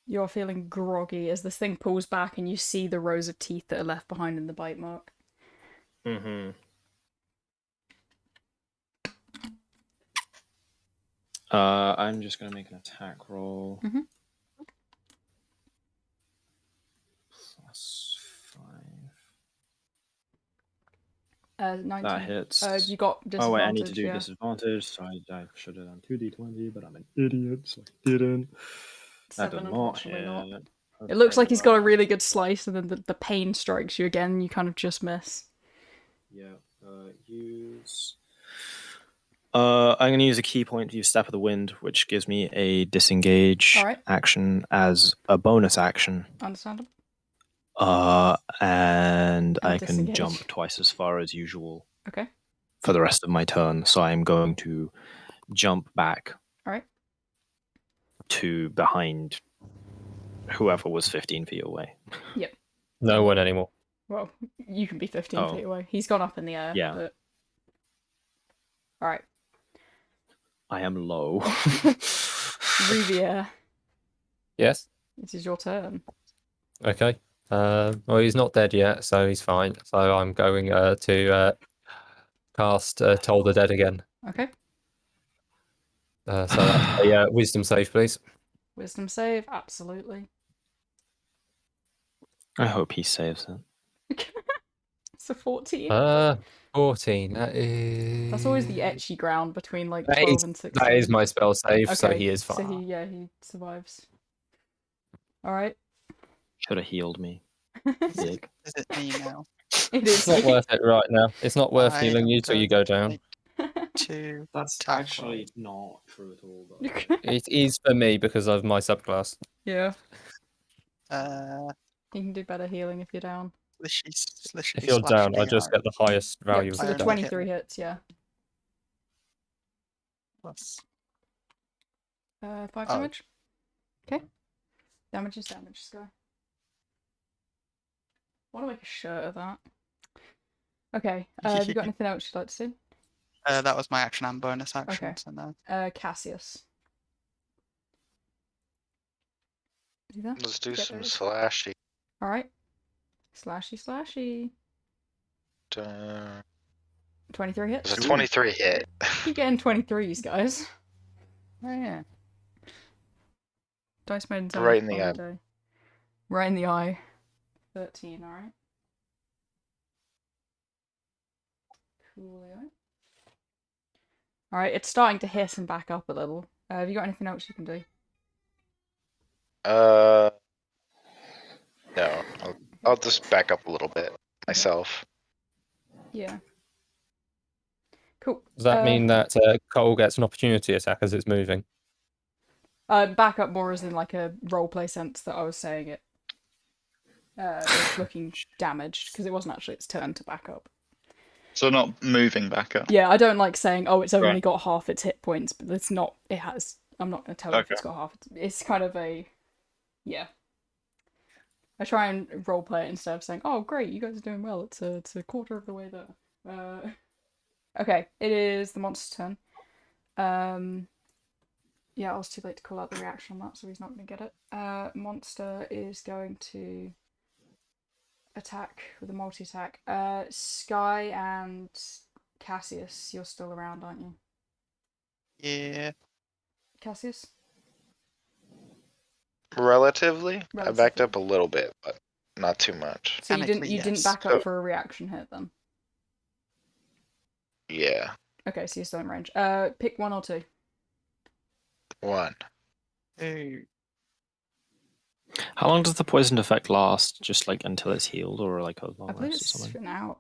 You're feeling groggy as this thing pulls back and you see the rows of teeth that are left behind in the bite mark. I'm just going to make an attack roll. Plus 5. 19. That hits. You got disadvantage. Oh, wait, I need to do yeah. disadvantage, so I should have done 2d20, but I'm an idiot, so I didn't. That 7, does not unfortunately hit. not. It looks like he's got a really good slice, and then the pain strikes you again, and you kind of just miss. Yeah, use... I'm going to use a key point to use Step of the Wind, which gives me a disengage action as a bonus action. Understandable. And I disengage. can jump twice as far as usual. Okay. For the rest of my turn, so I'm going to jump back. All right. To behind whoever was 15 feet away. Yep. No one anymore. Well, you can be 15 feet away. He's gone up in the air. Yeah. But... Alright. I am low. Riviere, Yes. this is your turn. Okay. Well, he's not dead yet, so he's fine. So I'm going to cast Toll the Dead again. Okay. So that's a wisdom save, please. Wisdom save, absolutely. I hope he saves it. It's a 14. 14. That is. That's always the etchy ground between like That 12 is- and 16. That is my spell save, okay. so he is fine. So he survives. Alright. Should have healed me. Dick. Is it me now? It It's is. not worth it right now. It's not worth I healing am you till you go down. To That's tackle. actually not true at all. Though. It is for me because of my subclass. Yeah. Uh, You can do better healing if you're down. If you're down, I just get the highest value Yep, of so the the die. 23 hits, yeah. Plus. 5 Oh. damage. Okay. Damage is damage, Sky. I want to make a shirt of that. Okay, have you got anything else you'd like to do? That was my action and bonus action. Okay. So no. Cassius. Is he there? Let's do Yep, some there he is. slashy. Alright. Slashy, slashy. 23 hits. It's a 23 hit. Keep getting 23s, guys. Oh yeah. Dice made Right in the eye. day. Right in the eye. 13, alright. Coolio. Alright, it's starting to hiss and back up a little. Have you got anything else you can do? No. I'll just back up a little bit myself. Yeah. Cool. Does that mean that Cole gets an opportunity attack as it's moving? Back up more as in like a roleplay sense that I was saying it. It's looking damaged because it wasn't actually its turn to back up. So not moving back up. Yeah, I don't like saying, oh, it's only Right. got half its hit points, but it's not. It has. I'm not going to tell you if it's got half. It's kind of a. Yeah. I try and roleplay it instead of saying, oh, great, you guys are doing well. It's a quarter of the way there. Okay, it is the monster's turn. Yeah, I was too late to call out the reaction on that, so he's not going to get it. Monster is going to attack with a multi-attack. Sky and Cassius, you're still around, aren't you? Yeah. Cassius? Relatively? I backed up a little bit, but not too much. So you didn't back up for a reaction hit then? Yeah. Okay, so you're still in range. Pick 1 or 2. 1. Ooh. How long does the poisoned effect last? Just like until it's healed, or like a long I believe rest or it's something? an hour.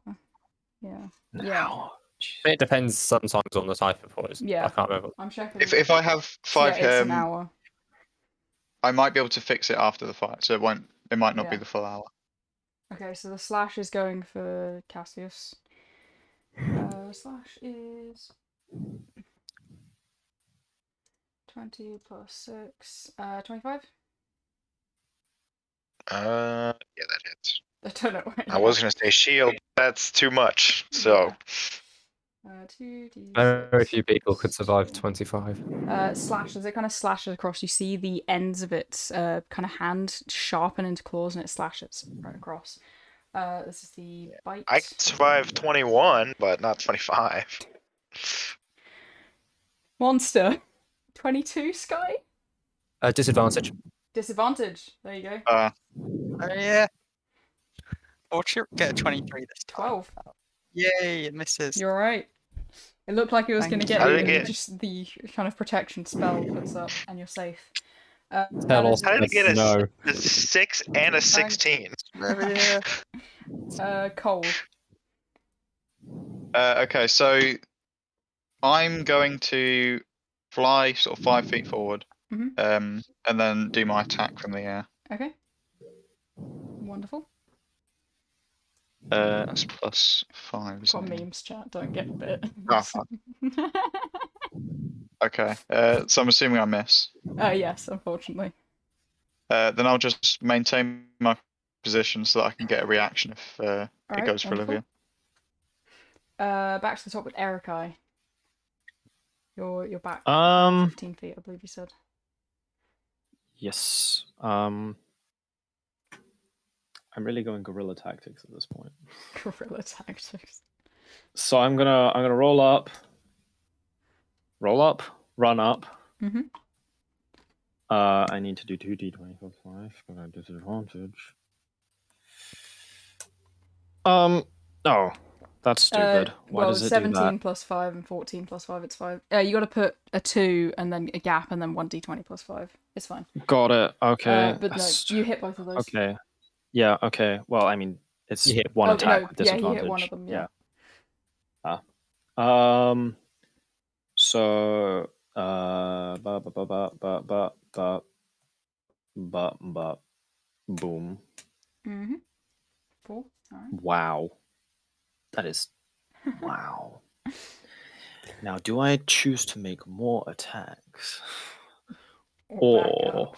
Yeah. An Yeah. hour. It depends sometimes on the type of poison. Yeah. I can't remember. I'm checking. If I have 5 yeah, it's an hour. I might be able to fix it after the fight, so it might not be Yeah. the full hour. Okay, so the slash is going for Cassius. Slash is 20 plus 6. 25? Yeah, that hits. I don't know. I was gonna say shield. That's too much. So. 2d6. Very few people could survive 25. Slash, as it kind of slashes across, you see the ends of its kind of hand sharpen into claws and it slashes right across. This is the bite. I can survive 21, but not 25. Monster. 22, Sky? Disadvantage. Disadvantage. There you go. Oh yeah. Or should get a 23 this time. 12. Yay, it misses. You're right. It looked like it was going to Thank get you. you, How did it and get- just the kind of protection spell puts up, and you're safe. Tell us. How did it get No. a 6 and a 16? Yeah. Cole. Okay, so I'm going to fly sort of 5 feet forward, Mhm. and then do my attack from the air. Okay. Wonderful. That's plus 5. Got Isn't it? memes, chat. Don't get bit. Oh, fuck. Okay, so I'm assuming I miss. Yes, unfortunately. Then I'll just maintain my position so that I can get a reaction if it Alright, goes for wonderful. Olivia. Back to the top with Erikai. You're back 15 feet, I believe you said. Yes. I'm really going guerrilla tactics at this point. Guerrilla tactics. So I'm gonna roll up, run up. Mm-hmm. I need to do 2d20 plus 5 because I have disadvantage. Oh, that's stupid. Why does it 17 do that? plus 5 and 14 plus 5, it's 5. You got to put a 2 and then a gap and then 1d20 plus 5. It's fine. Got it. Okay. But no, you hit both of those. Okay. Yeah. Okay. Well, I mean, it's one Oh, attack no, with yeah, disadvantage. he hit one of them. Yeah. So. Boom. Mm-hmm. 4. All right. Wow. That is. Wow. Now, do I choose to make more attacks? Or.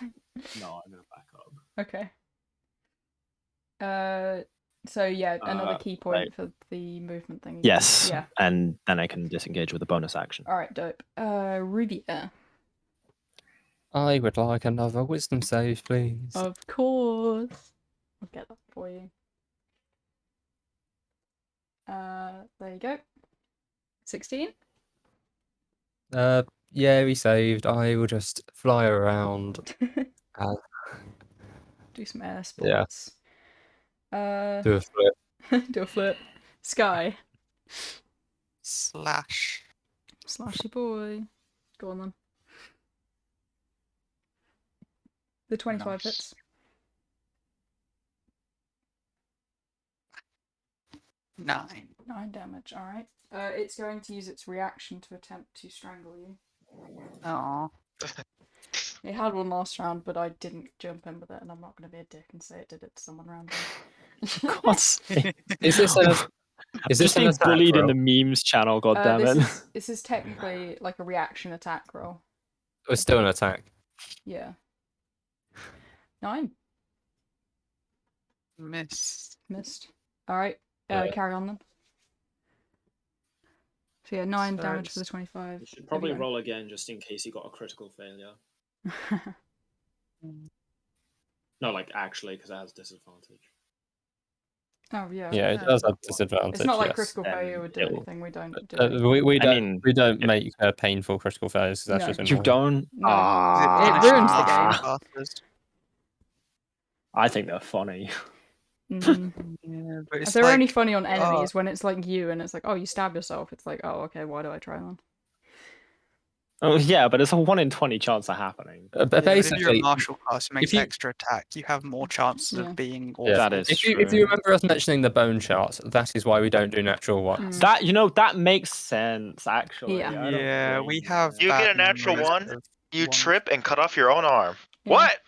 No, I'm going to back up. Okay. So yeah, another key point for the movement thing. Yes. Yeah. And then I can disengage with a bonus action. All right, dope. Rubia. I would like another wisdom save, please. Of course. I'll get that for you. There you go. 16. Yeah, we saved. I will just fly around. Do some air sports. Yeah. Do a flip. Do a flip. Sky. Slash. Slashy boy. Go on then. The 25 hits. 9. 9 damage, alright. It's going to use its reaction to attempt to strangle you. Aww. It had one last round, but I didn't jump in with it, and I'm not going to be a dick and say it did it to someone random. God's sake. Is this an just being bullied in roll? the memes channel, goddammit. This is technically like a reaction attack roll. It's still an attack. Yeah. 9. Missed. Alright, carry on then. So yeah, 9 damage for the 25. You should probably roll again just in case you got a critical failure. No, like actually, because it has disadvantage. Oh yeah. Yeah, it does have disadvantage. It's not like yes. critical failure would do anything. We don't do it. We don't make painful critical failures. That's just you don't. No. It ruins the game. I think they're funny. Yeah, but they're only funny on enemies when it's like you and it's like, oh, you stab yourself. It's like, oh, okay, why do I try then? Oh yeah, but it's a 1 in 20 chance of happening. Basically, if you're a martial class who makes extra attack, you have more chances of being awful. That is true. If you remember us mentioning the bone charts, that is why we don't do natural ones. That makes sense actually. Yeah. We have. You get a natural 1, you trip and cut off your own arm. Yeah. What?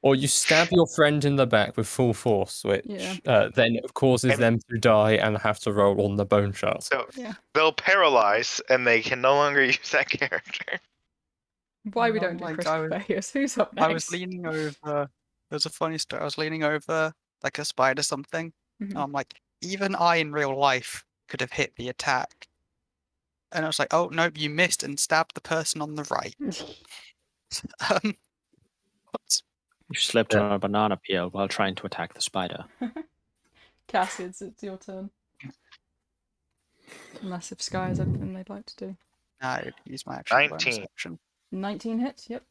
Or you stab your friend in the back with full force, which then causes them to die and have to roll on the bone chart. So they'll paralyze and they can no longer use that character. Why we don't do critical failures? Who's up next? I was leaning over. There's a funny story. I was leaning over like a spider something. And I'm like, even I in real life could have hit the attack. And I was like, oh no, you missed and stabbed the person on the right. What? You slipped on a banana peel while trying to attack the spider. Cassius, it's your turn. Unless if Sky has anything they'd like to do. No, use my action. 19. 19 hits, yep.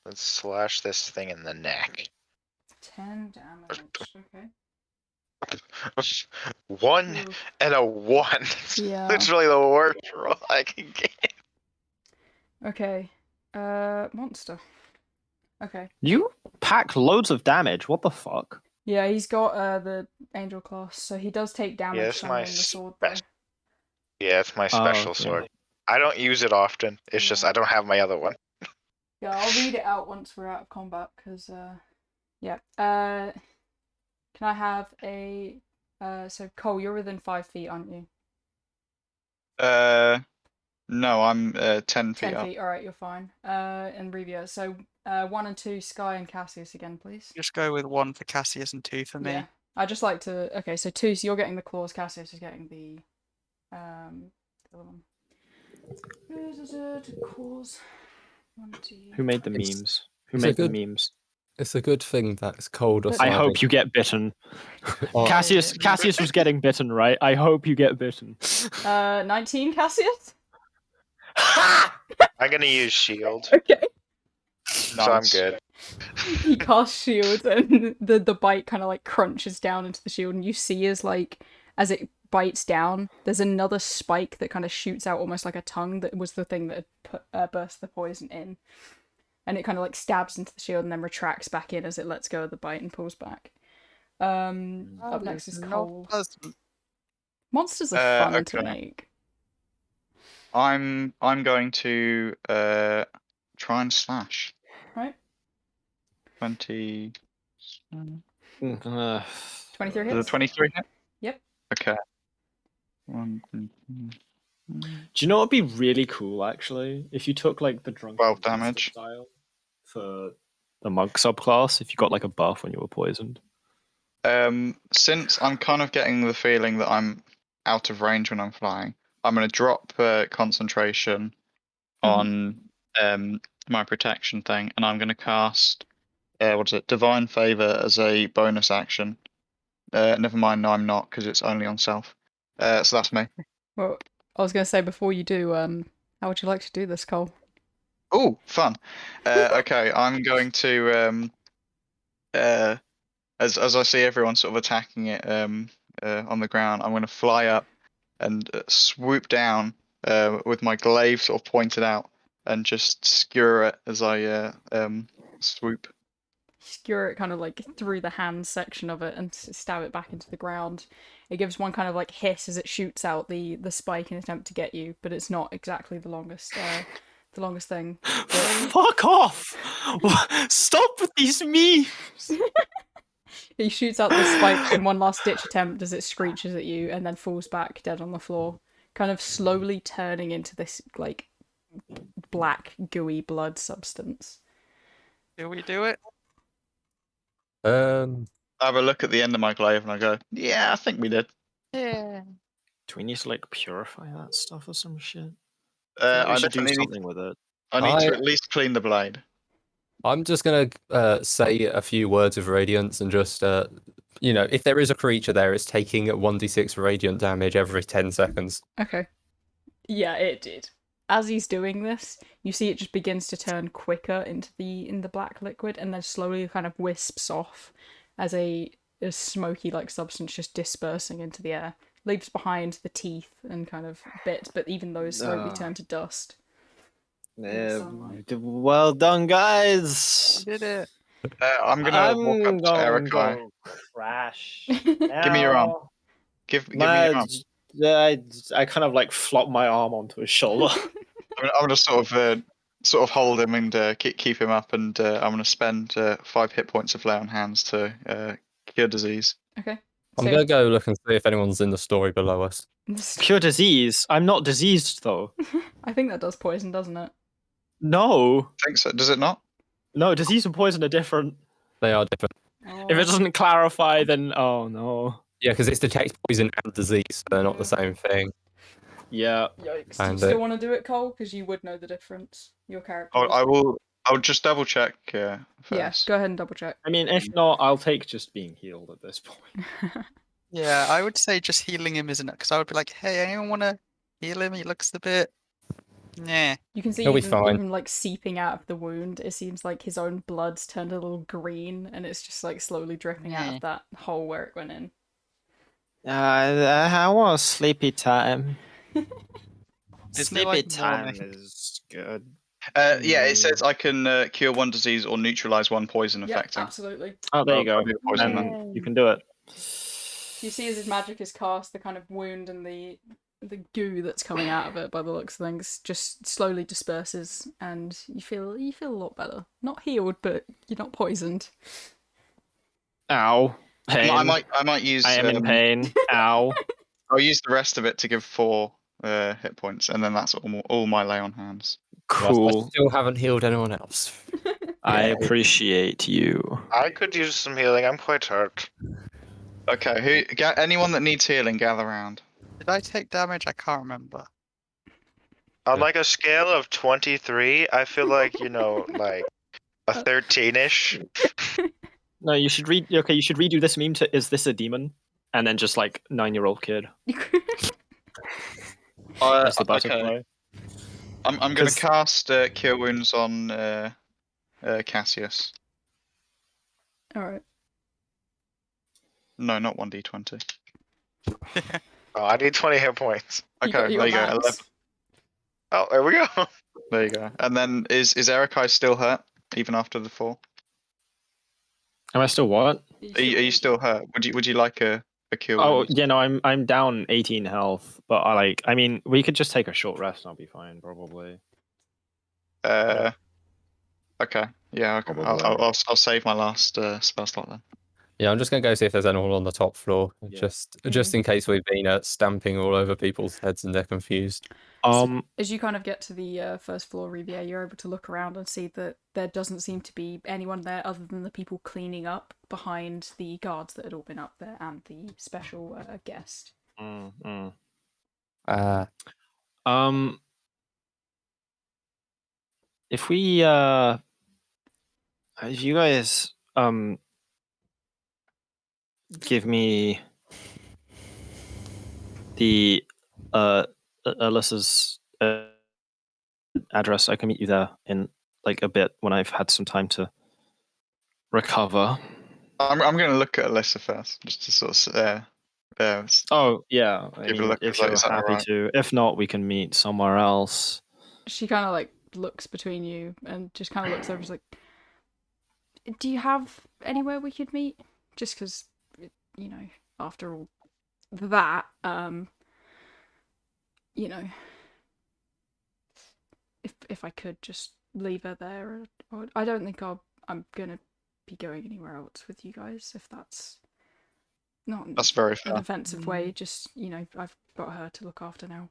Let's slash this thing in the neck. 10 damage, okay. 1 and a 1. Yeah. Literally the worst roll I can get. Okay. Monster. Okay. You pack loads of damage. What the fuck? Yeah, he's got the angel class, so he does take damage from the sword. Yeah, it's my special sword. I don't use it often. It's just I don't have my other one. Yeah, I'll read it out once we're out of combat, because yeah. Can I have a so Cole, you're within 5 feet, aren't you? No, I'm 10 feet 10 up. feet. All right, you're fine. And Revia. So 1 and 2, Sky and Cassius again, please. Just go with 1 for Cassius and 2 for me. Yeah. I just like to. Okay, so 2. So you're getting the claws. Cassius is getting the other one. Claws. 1, 2. Who made the It's- memes? Who it's a made the good- memes? It's a good thing that's cold or But- I silent. hope you get bitten. Oh, Cassius was getting bitten, right? I hope you get bitten. 19, Cassius. I'm gonna use shield, Okay. so I'm Nice. good. He casts shield, and the bite kind of like crunches down into the shield, and you see as it bites down, there's another spike that kind of shoots out almost like a tongue that was the thing that had burst the poison in, and it kind of like stabs into the shield and then retracts back in as it lets go of the bite and pulls back. Up next is Cole. Monsters are fun to okay. make. I'm going to try and slash. Right. 20. 23 Is it hits. 23 hit? Yep. Okay. Do you know what'd be really cool actually? If you took like the drunk 12 damage style for the monk subclass, if you got like a buff when you were poisoned. Since I'm kind of getting the feeling that I'm out of range when I'm flying, I'm going to drop concentration on my protection thing, and I'm going to cast Divine Favor as a bonus action. Never mind, no, I'm not, because it's only on self. So that's me. Well, I was going to say before you do, how would you like to do this, Cole? Oh, fun. Okay, I'm going to as I see everyone sort of attacking it on the ground, I'm going to fly up and swoop down with my glaive sort of pointed out and just skewer it as I swoop. Skewer it kind of like through the hand section of it and stab it back into the ground. It gives one kind of like hiss as it shoots out the spike in an attempt to get you, but it's not exactly the longest thing. But... Fuck off! Stop with these memes! He shoots out the spike in one last ditch attempt as it screeches at you and then falls back dead on the floor, kind of slowly turning into this like black gooey blood substance. Do we do it? I have a look at the end of my glaive and I go, yeah, I think we did. Yeah. Do we need to like purify that stuff or some shit? I should do definitely something with it. I need to at least clean the blade. I'm just gonna say a few words of radiance and just if there is a creature there, it's taking 1d6 radiant damage every 10 seconds. Okay. Yeah, it did. As he's doing this, you see it just begins to turn quicker into the black liquid, and then slowly kind of wisps off as a smoky like substance just dispersing into the air. Leaves behind the teeth and kind of bits, but even those slowly turn to dust. Well done, guys. Did it. I'm gonna walk up to Erikai. Crash. Give me your arm. Give me your arm. I kind of like flop my arm onto his shoulder. I'm gonna sort of hold him and keep him up, and I'm gonna spend 5 hit points of lay on hands to cure disease. Okay. I'm gonna go look and see if anyone's in the story below us. Cure disease. I'm not diseased though. I think that does poison, doesn't it? No. I think so. Does it not? No, disease and poison are different. They are different. If it doesn't clarify, then oh no. Yeah, because it's detect poison and disease, so they're not the same thing. Yeah. Yikes. Do And you still want to do it, Cole? Because you would know the difference. Your character. I'll just double check first. Yeah, go ahead and double check. I mean, if not, I'll take just being healed at this point. Yeah, I would say just healing him isn't it? Because I would be like, hey, anyone want to heal him? He looks a bit... Nah. You can see He'll be even fine. like seeping out of the wound. It seems like his own blood's turned a little green, and it's just like slowly dripping out of that hole where it went in. I want a sleepy time. Sleepy time is good. Yeah, it says I can cure 1 disease or neutralize 1 poison Yeah, affecting. absolutely. Oh, there you go. Poison Then you can do it. You see as his magic is cast, the kind of wound and the goo that's coming out of it, by the looks of things, just slowly disperses, and you feel a lot better. Not healed, but you're not poisoned. Ow. Pain. I might use. I am in pain. Ow. I'll use the rest of it to give 4 hit points, and then that's all my lay on hands. Cool. I still haven't healed anyone else. I appreciate you. I could use some healing. I'm quite hurt. Okay, anyone that needs healing, gather round. Did I take damage? I can't remember. On like a scale of 23, I feel like, like a 13-ish. No, you should read. Okay, you should redo this meme to "Is this a demon?" and then just like 9-year-old kid. That's the butterfly. Okay. I'm going to cast Cure Wounds on Cassius. Alright. No, not 1d20. Oh, I need 20 hit points. Okay, you there you go. got 11. Oh, there we go. There you go. And then is Erikai still hurt even after the fall? Am I still what? Are you still hurt? Would you like a cure? Oh wounds? yeah, no, I'm down 18 health, but I mean, we could just take a short rest and I'll be fine probably. Okay. Yeah. Okay. I'll save my last spell slot then. Yeah, I'm just gonna go see if there's anyone on the top floor, just in case we've been stamping all over people's heads and they're confused. So as you kind of get to the first floor, Riviere, you're able to look around and see that there doesn't seem to be anyone there other than the people cleaning up behind the guards that had all been up there and the special guest. If we if you guys give me the Alyssa's address, I can meet you there in like a bit when I've had some time to recover. I'm going to look at Alyssa first, just to sort of oh yeah, I give mean, a look. if you're happy to. If not, we can meet somewhere else. She kind of like looks between you and just kind of looks over. She's like, "Do you have anywhere we could meet?" Just because, after all that, if I could just leave her there, or I don't think I'm gonna be going anywhere else with you guys. If that's not very fair. an offensive way, just I've got her to look after now.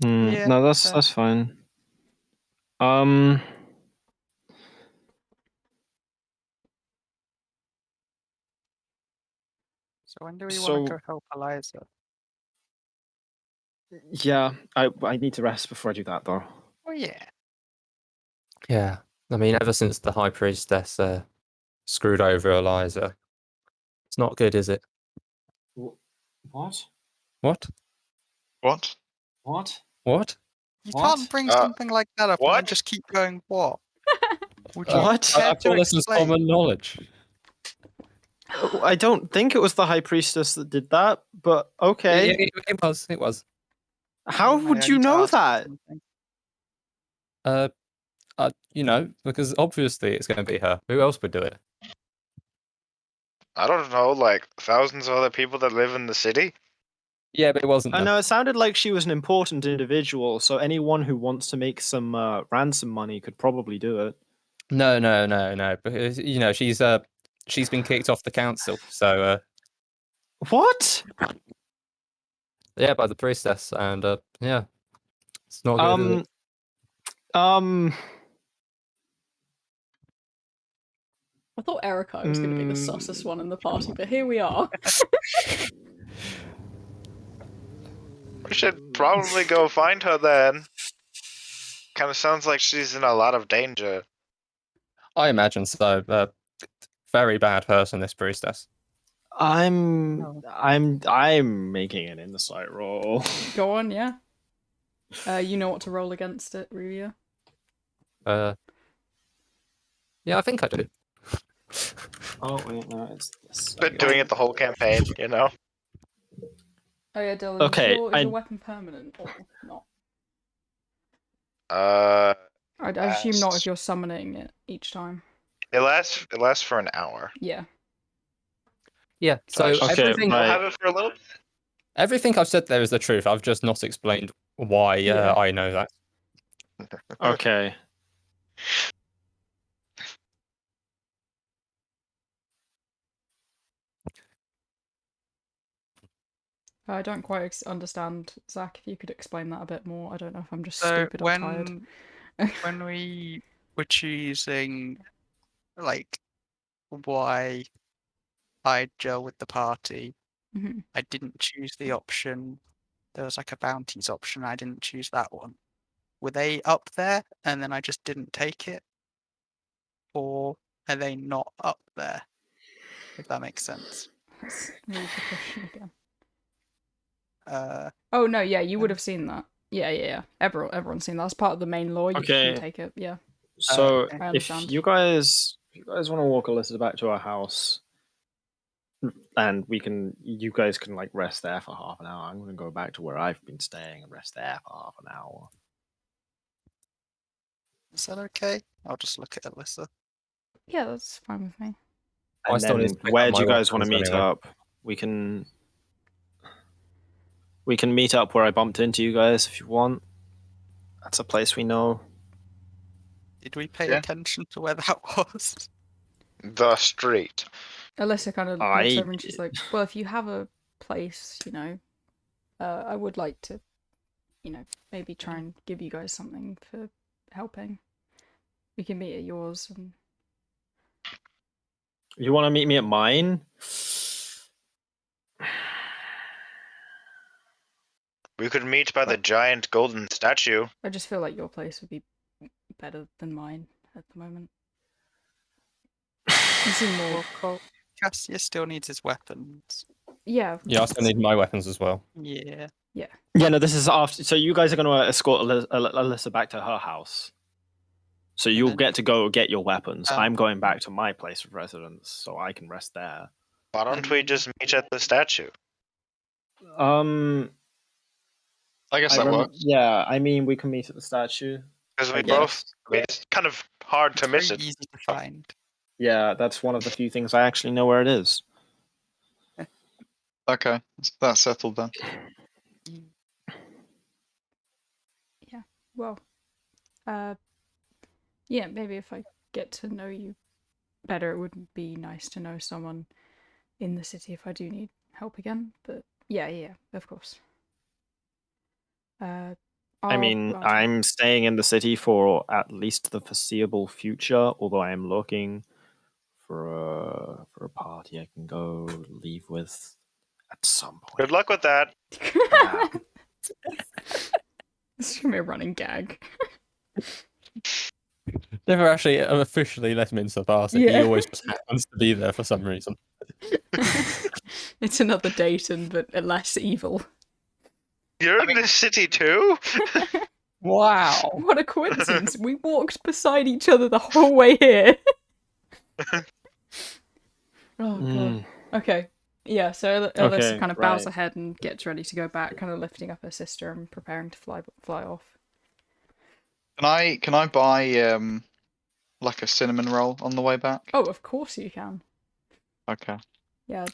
Yeah, no, that's fine. So when do we want to go help Eliza? Yeah, I need to rest before I do that, though. Oh yeah. Yeah, I mean, ever since the High Priestess screwed over Eliza, it's not good, is it? What? What? What? What? What? You can't bring something like that up and then just keep going, what? What? I thought this was common knowledge. I don't think it was the High Priestess that did that, but okay. It was. How would you know that? Because obviously it's going to be her. Who else would do it? I don't know, like thousands of other people that live in the city. Yeah, but it wasn't. I know it sounded like she was an important individual, so anyone who wants to make some ransom money could probably do it. No. Because she's been kicked off the council. So. What? Yeah, by the priestess, and yeah, it's not good. Is it? I thought Erikai was going to be the sussest one in the party, but here we are. We should probably go find her then. Kind of sounds like she's in a lot of danger. I imagine so. Very bad person, this priestess. I'm making an insight roll. Go on, yeah. You know what to roll against it, Ruvia? Yeah, I think I do. Oh wait, no, it's this. Been doing it the whole campaign, Oh yeah, Dylan. Okay, is your weapon permanent or not? I assume not if you're summoning it each time. It lasts for an hour. Yeah. Yeah. So everything I'll have it for a little bit. Everything I've said there is the truth. I've just not explained why I know that. Okay. I don't quite understand, Zach. If you could explain that a bit more. I don't know if I'm just So stupid or tired. when we were choosing, like, why I'd gel with the party, I didn't choose the option. There was like a bounties option. I didn't choose that one. Were they up there and then I just didn't take it? Or are they not up there? If that makes sense. Let's read the question again. Uh, Oh no, yeah, you would have seen that. Yeah. Everyone's seen that. That's part of the main law. You Okay. can take it. Yeah. So I if understand. you guys want to walk Alyssa back to our house, and you guys can like rest there for half an hour. I'm gonna go back to where I've been staying and rest there for half an hour. Is that okay? I'll just look at Alyssa. Yeah, that's fine with me. And then where do you guys want to meet up? We can meet up where I bumped into you guys if you want. That's a place we know. Did we pay attention to where that was? The street. Alyssa kind of looks over and she's like, well, if you have a place, I would like to, maybe try and give you guys something for helping. We can meet at yours. And You want to meet me at mine? We could meet by the giant golden statue. I just feel like your place would be better than mine at the moment. You seem more. Cassius still needs his weapons. Yeah. Yeah, I still need my weapons as well. Yeah. Yeah. Yeah, no, this is after. So you guys are going to escort Alyssa back to her house. So you'll get to go get your weapons. I'm going back to my place of residence, so I can rest there. Why don't we just meet at the statue? I guess that works. Yeah, I mean, we can meet at the statue. Because we both. I mean, it's kind of hard to miss it. Easy to find. Yeah, that's one of the few things I actually know where it is. Okay, that's settled then. Yeah. Well. Yeah. Maybe if I get to know you better, it would be nice to know someone in the city if I do need help again. But yeah, of course. I mean, I'm staying in the city for at least the foreseeable future, although I am looking for a party I can go leave with at some point. Good luck with that. This is gonna be a running gag. Never actually officially let him into the party. Yeah. He always just happens to be there for some reason. It's another Dayton, but less evil. You're in the city too? Wow. What a coincidence. We walked beside each other the whole way here. Oh, God. Okay. Yeah, so Alyssa kind of bows ahead and gets ready to go back, kind of lifting up her sister and preparing to fly off. Can I buy like a cinnamon roll on the way back? Oh, of course you can. Okay. Yeah.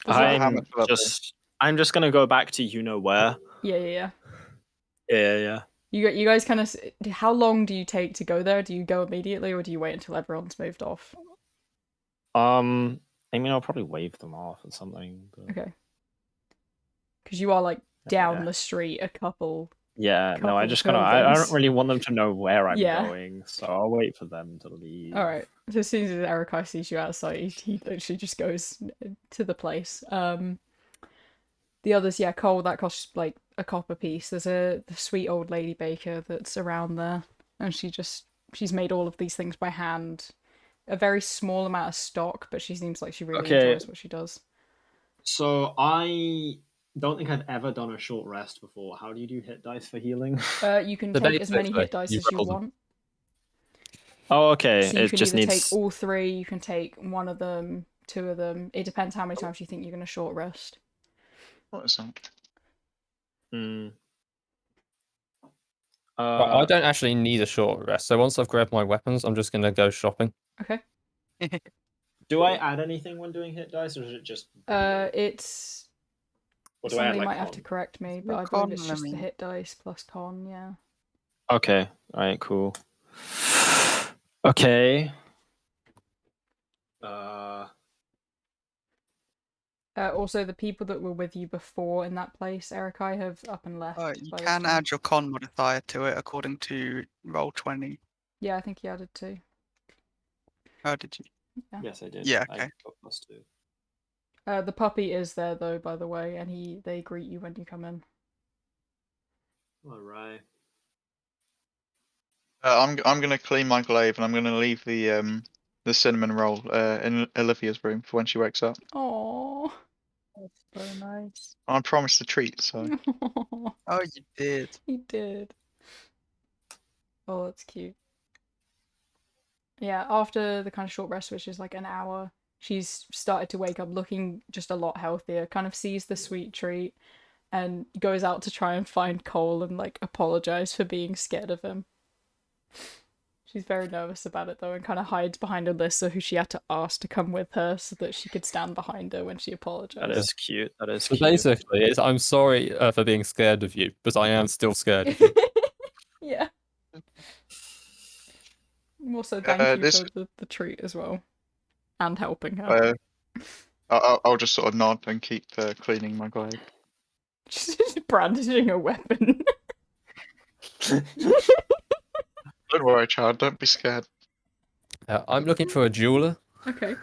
I'm just gonna go back to you know where. Yeah. Yeah. You guys kind of. How long do you take to go there? Do you go immediately, or do you wait until everyone's moved off? I mean, I'll probably wave them off or something. But... Okay. Because you are like down the street a couple. Yeah, no, I just I don't really want them to know where I'm going, so I'll wait for them to leave. All right. So as soon as Erikai sees you outside, he literally just goes to the place. The others, Cole, that costs like a copper piece. There's the sweet old lady baker that's around there, and she's made all of these things by hand. A very small amount of stock, but she seems like she really enjoys what she does. So I don't think I've ever done a short rest before. How do you do hit dice for healing? You can take as many hit dice as you want. Oh, okay. So you can just either take all three, you can take one of them, two of them. It depends how many times you think you're going to short rest. What is that? But I don't actually need a short rest, so once I've grabbed my weapons, I'm just going to go shopping. Okay. Do I add anything when doing hit dice, or is it just... It's... Somebody might have to correct me, but I believe it's just the hit dice plus con, yeah. Okay. Alright, cool. Okay. Also, the people that were with you before in that place, Erikai, have up and left. You by this can time. add your con modifier to it according to roll 20. Yeah, I think he added 2. Oh, did you? Yeah. Yes, I did. Yeah, I okay. got +2. The puppy is there though, by the way, and they greet you when you come in. All right. I'm gonna clean my glaive and I'm gonna leave the cinnamon roll in Olivia's room for when she wakes up. Oh. That's so nice. I promised a treat, so. Oh, you did. He did. Oh, that's cute. Yeah, after the kind of short rest, which is like an hour, she's started to wake up looking just a lot healthier, kind of sees the sweet treat, and goes out to try and find Cole and like apologize for being scared of him. She's very nervous about it though, and kind of hides behind Alyssa, who she had to ask to come with her so that she could stand behind her when she apologized. That is cute. That is So cute. basically, I'm sorry for being scared of you, but I am still scared of you. Yeah. Also, thank you for the treat as well, and helping her. I'll just sort of nod and keep cleaning my glaive. She's just brandishing a weapon. Don't worry, child. Don't be scared. I'm looking for a jeweler. Okay.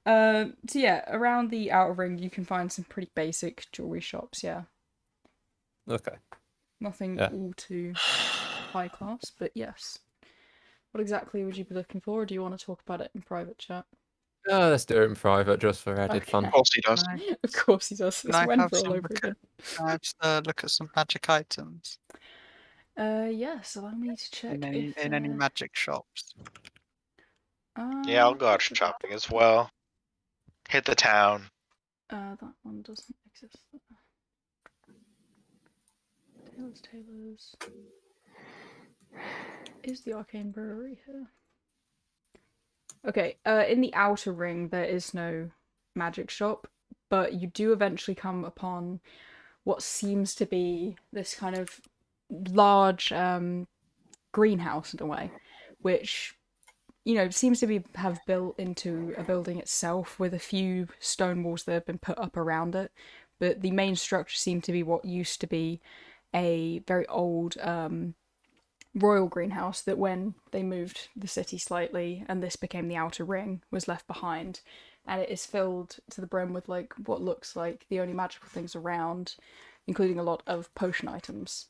So yeah, around the outer ring you can find some pretty basic jewelry shops. Yeah. Okay. Nothing all too high class, but yes. What exactly would you be looking for, or do you want to talk about it in private chat? Let's do it in private just for added fun. Of course he does. Of course he does. It's Wenver all over again. Can I have look at some magic items? Yes, allow me to check in any magic shops. Yeah, I'll go out shopping as well. Hit the town. That one doesn't exist. Taylor's. Is the arcane brewery here? Okay, in the outer ring there is no magic shop, but you do eventually come upon what seems to be this kind of large greenhouse in a way, which, you know, seems to have built into a building itself with a few stone walls that have been put up around it, but the main structure seemed to be what used to be a very old royal greenhouse that, when they moved the city slightly and this became the outer ring, was left behind, and it is filled to the brim with like what looks like the only magical things around, including a lot of potion items.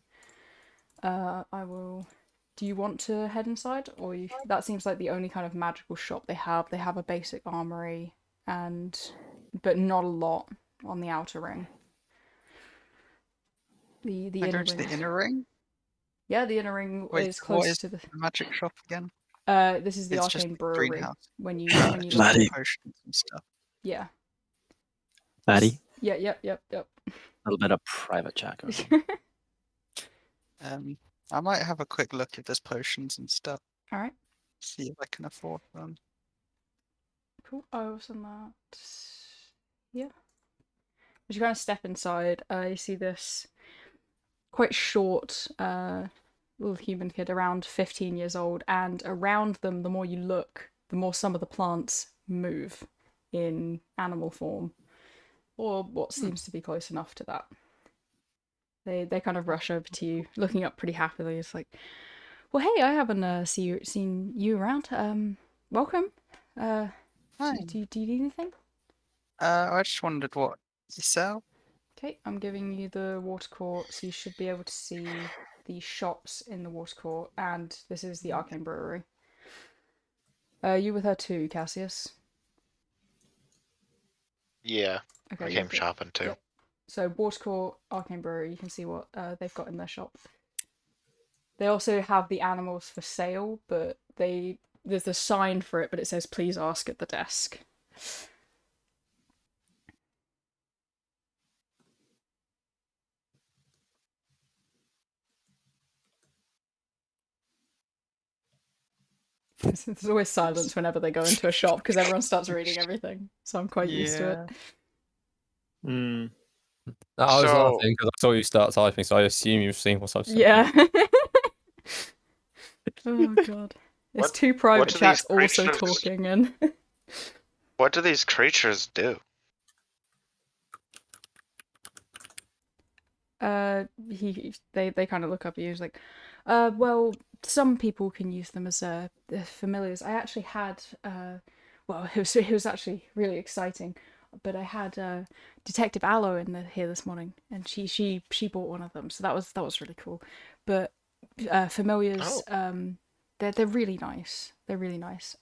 Do you want to head inside, or that seems like the only kind of magical shop they have. They have a basic armory, but not a lot on the outer ring. The inner ring. The inner ring? Yeah, the inner ring is close to the magic shop again. This is the arcane brewery. Greenhouse. When you Maddie. Potions and stuff. Yeah. Maddie. Yeah. Yep. A little bit of private chat going on. I might have a quick look if there's potions and stuff. All right. See if I can afford them. Cool. I was on that. Yeah. As you kind of step inside, you see this quite short little human kid, around 15 years old, and around them, the more you look, the more some of the plants move in animal form, or what seems to be close enough to that. They kind of rush over to you, looking up pretty happily. It's like, well, hey, I haven't seen you around. Welcome. Hi. Do you need anything? I just wondered what you sell. Okay, I'm giving you the water court, so you should be able to see the shops in the water court, and this is the arcane brewery. You with her too, Cassius? Yeah, Okay, I came shopping too. Yep. So water court, arcane brewery, you can see what they've got in their shop. They also have the animals for sale, but there's a sign for it, but it says please ask at the desk. There's always silence whenever they go into a shop because everyone starts reading everything, so I'm quite used to it. Hmm. I was laughing because I saw you start typing, so I assume you've seen what I've said. Yeah. Oh god. There's two private chats also talking, and what do these creatures do? They kind of look up at you. He's like, well, some people can use them as familiars. I actually had well, it was actually really exciting. But I had Detective Aloe here this morning, and she bought one of them, so that was really cool. But familiars, they're really nice. They're really nice.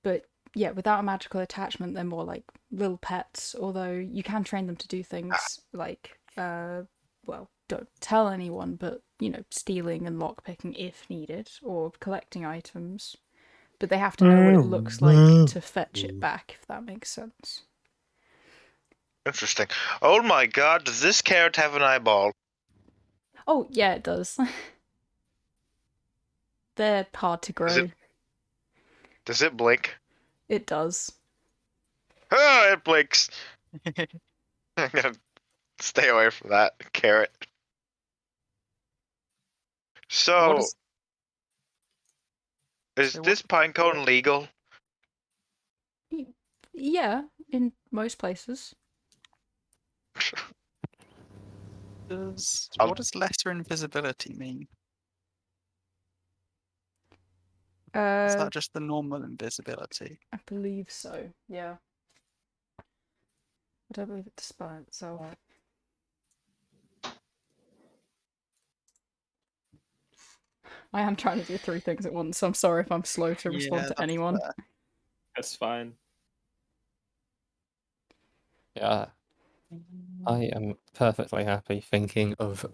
But yeah, without a magical attachment, they're more like little pets. Although you can train them to do things like well, don't tell anyone, but you know, stealing and lockpicking if needed, or collecting items. But they have to know what it looks like to fetch it back, if that makes sense. Interesting. Oh my god, does this carrot have an eyeball? Oh, yeah, it does. They're hard to grow. Does it blink? It does. Oh, it blinks. I'm gonna stay away from that carrot. So, is this pine cone legal? Yeah, in most places. What does lesser invisibility mean? Is that just the normal invisibility? I believe so, yeah. I don't believe it's by itself. I am trying to do 3 things at once, so I'm sorry if I'm slow to respond to anyone. Fair. That's fine. Yeah. I am perfectly happy thinking of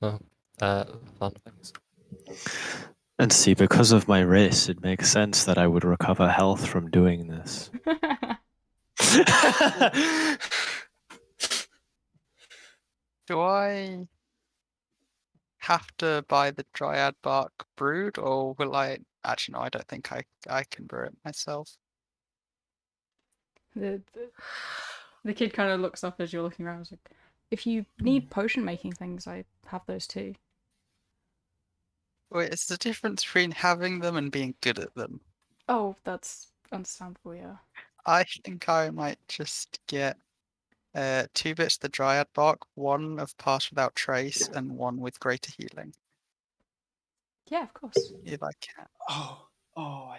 fun things. And see, because of my race, it makes sense that I would recover health from doing this. Do I have to buy the dryad bark brewed, or will I? Actually, no. I don't think I can brew it myself. The kid kind of looks up as you're looking around. He's like, if you need potion making things, I have those too. Wait, it's the difference between having them and being good at them. Oh, that's understandable, yeah. I think I might just get 2 bits of the dryad bark, 1 of pass without trace, and 1 with greater healing. Yeah, of course. If I can. I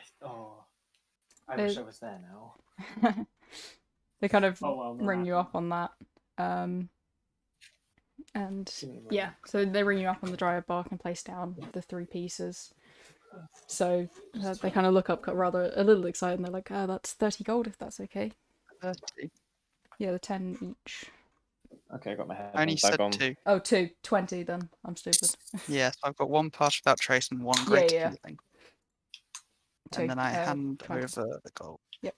wish I was there now. They kind of Oh, well, no ring you matter. up on that. And yeah, so they ring you up on the dryad bark and place down the 3 pieces. So they kind of look up rather a little excited, and they're like, that's 30 gold if that's okay. 30. Yeah, the 10 each. Okay, I got my I only headphones said back on. 2. Oh, 2. 20 then. I'm stupid. Yeah, so I've got 1 pass without trace and 1 greater yeah. healing. 2, And then I hand 20. over the gold. Yep.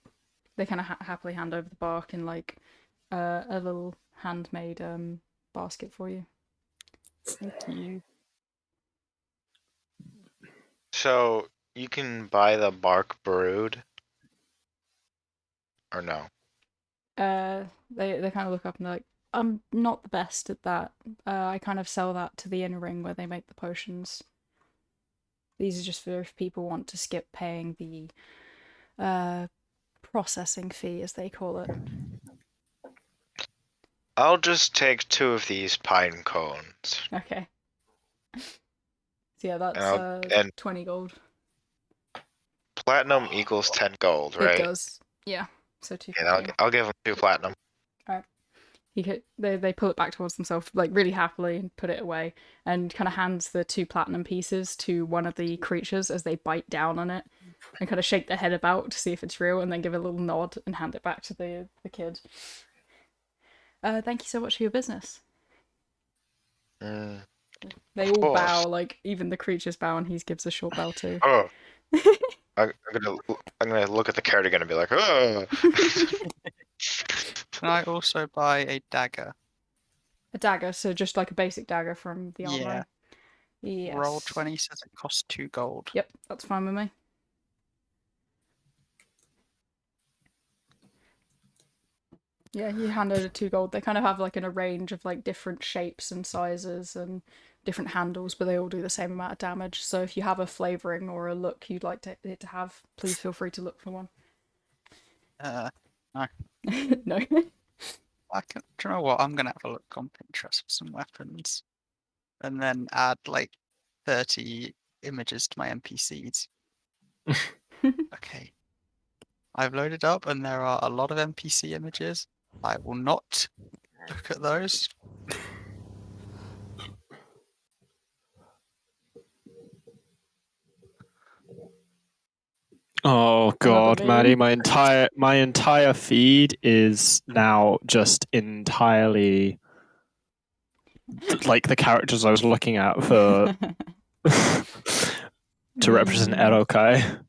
They kind of happily hand over the bark in like a little handmade basket for you. Thank you. So, you can buy the bark brewed? Or no? They kind of look up and they're like, I'm not the best at that. I kind of sell that to the inner ring where they make the potions. These are just for if people want to skip paying the processing fee, as they call it. I'll just take 2 of these pine cones. Okay. So yeah, that's 20 gold. Platinum equals 10 gold, right? It does. Yeah. So 2. Yeah, I'll give them 2 platinum. Alright. They pull it back towards themselves, like really happily, and put it away, and kind of hands the 2 platinum pieces to one of the creatures as they bite down on it, and kind of shake their head about to see if it's real, and then give a little nod and hand it back to the kid. Thank you so much for your business. They all bow, like even the creatures bow, and he gives a short bow too. Oh. I'm gonna look at the carrot again and be like, oh. Can I also buy a dagger? A dagger, so just like a basic dagger from the armory. Yes. Roll 20 says it costs 2 gold. Yep, that's fine with me. Yeah, you hand over 2 gold. They kind of have like a range of like different shapes and sizes and different handles, but they all do the same amount of damage. So if you have a flavouring or a look you'd like it to have, please feel free to look for one. No. No. Do you know what? I'm gonna have a look on Pinterest for some weapons, and then add like 30 images to my NPCs. Okay. I've loaded up, and there are a lot of NPC images. I will not look at those. Oh Another god, Maddie, meme. my entire feed is now just entirely like the characters I was looking at for to represent Erokai.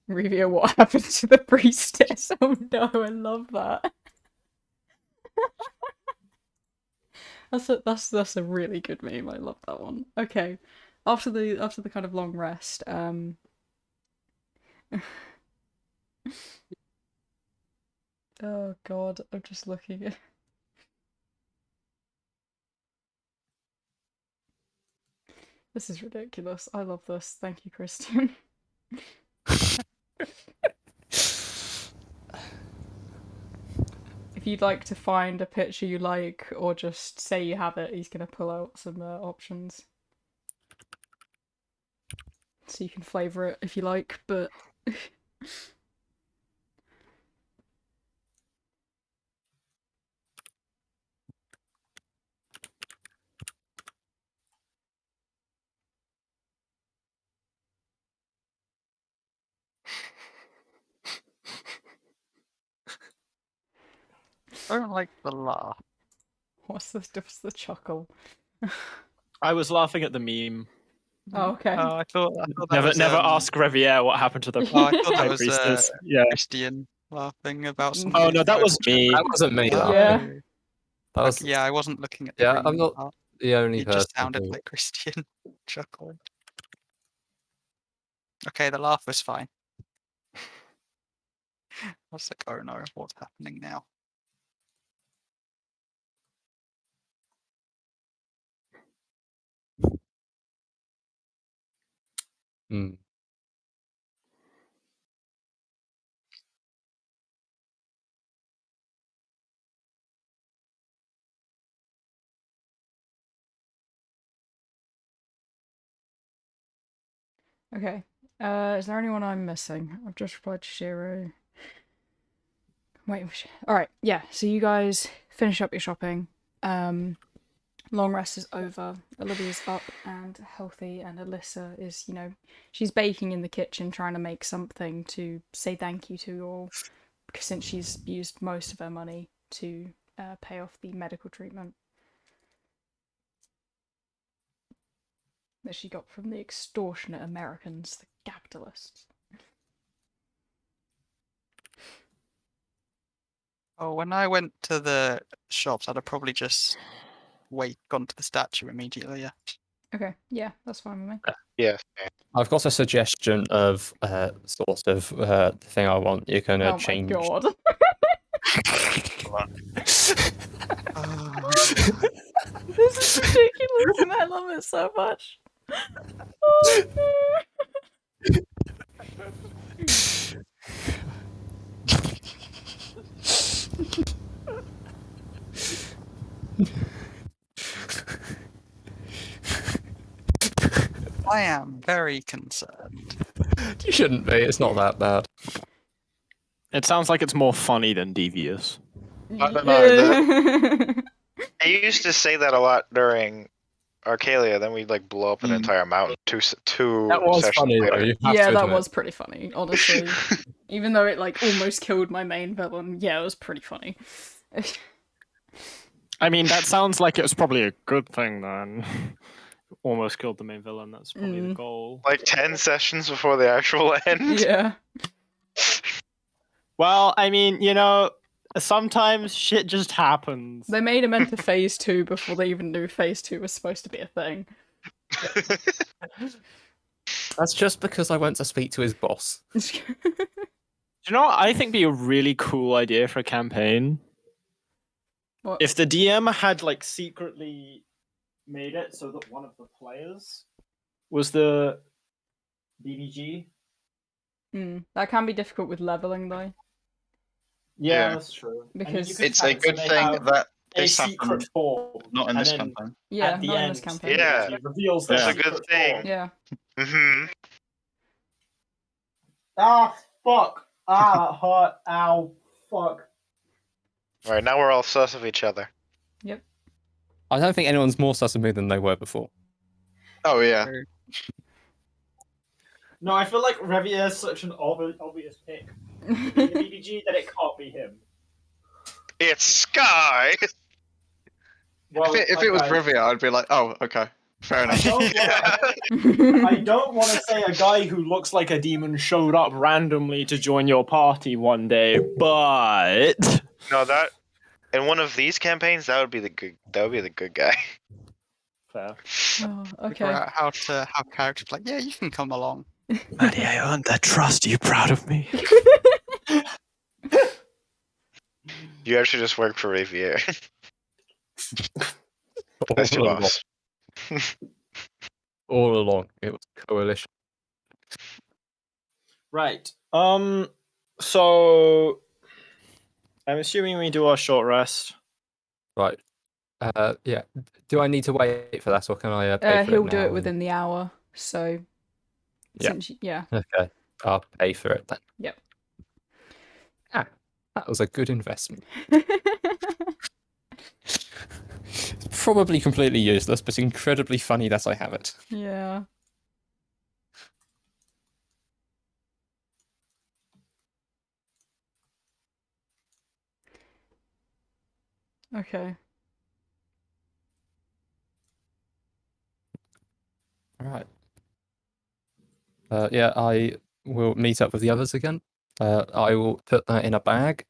Review what happened to the priestess. Oh no, I love that. That's a really good meme. I love that one. Okay. After the kind of long rest, oh god, I'm just looking at this is ridiculous. I love this. Thank you, Christian. If you'd like to find a picture you like, or just say you have it, he's gonna pull out some options. So you can flavour it if you like, but... I don't like the laugh. What's the chuckle? I was laughing at the meme. Oh, okay. Oh, I thought that Never was, never ask Revier what happened to the Oh, I thought that high was priestess. Yeah. Christian laughing about something. Oh no, that was me. That wasn't me. That. Yeah. That was. Yeah, I wasn't looking at the Yeah, I'm green not part. the only It person. just sounded who- like Christian chuckling. Okay, the laugh was fine. I was like, oh no, what's happening now? Hmm. Okay. Is there anyone I'm missing? I've just replied to Shiro. Wait. Alright, yeah. So you guys finish up your shopping. Long rest is over. Olivia's up and healthy, and Alyssa is, she's baking in the kitchen, trying to make something to say thank you to you all, because since she's used most of her money to pay off the medical treatment that she got from the extortionate Americans, the capitalists. Oh, when I went to the shops, I'd have probably just gone to the statue immediately, yeah. Okay, yeah, that's fine with me. Yeah. I've got a suggestion of sort of the thing I want. You can Oh change. my god. This is ridiculous and I love it so much. Oh, I am very concerned. You shouldn't be. It's not that bad. It sounds like it's more funny than devious. I don't know. I used to say that a lot during Arcalia. Then we'd like blow up an entire mountain. Two That was sessions funny though. later. You have Yeah, to that admit. was pretty funny, honestly. Even though it like almost killed my main villain, yeah, it was pretty funny. I mean, that sounds like it was probably a good thing then. Almost killed the main villain. That's probably the goal. Like 10 sessions before the actual end. Yeah. Well, I mean, sometimes shit just happens. They made him enter phase 2 before they even knew phase 2 was supposed to be a thing. That's just because I went to speak to his boss. Do you know what I think be a really cool idea for a campaign? What? If the DM had like secretly made it so that one of the players was the BBG. That can be difficult with leveling though. Yeah. that's true. Because It's a good thing that a this secret happened form, not in and this then campaign. yeah, at the not in end, this campaign. Yeah. it reveals the That's a good secret thing. form. Yeah. Mm-hmm. Ah, fuck. Ah, that hurt. Ow. Fuck. All right, now we're all sus of each other. Yep. I don't think anyone's more sus of me than they were before. Oh yeah. No, I feel like Revier is such an obvious pick. In the BBG that it can't be him. It's Sky. Well, If it was okay. Rivia, I'd be like, oh, okay, fair I enough. don't want to say a guy who looks like a demon showed up randomly to join your party one day, but No, that in one of these campaigns, that would be the good. That would be the good guy. fair. Oh, Figure okay. out how to have characters like, yeah, you can come along. Maddie, I earned that trust. Are you proud of me? You actually just work for Ravier. That's your All along. boss. All along, it was coalition. Right. So I'm assuming we do our short rest. Right. Yeah. Do I need to wait for that, or can I pay for He'll it do now it within the hour. So, Yeah. since yeah. Okay. I'll pay for it then. Yep. Ah, that was a good investment. Probably completely useless, but incredibly funny that I have it. Yeah. Okay. All right. Yeah, I will meet up with the others again. I will put that in a bag.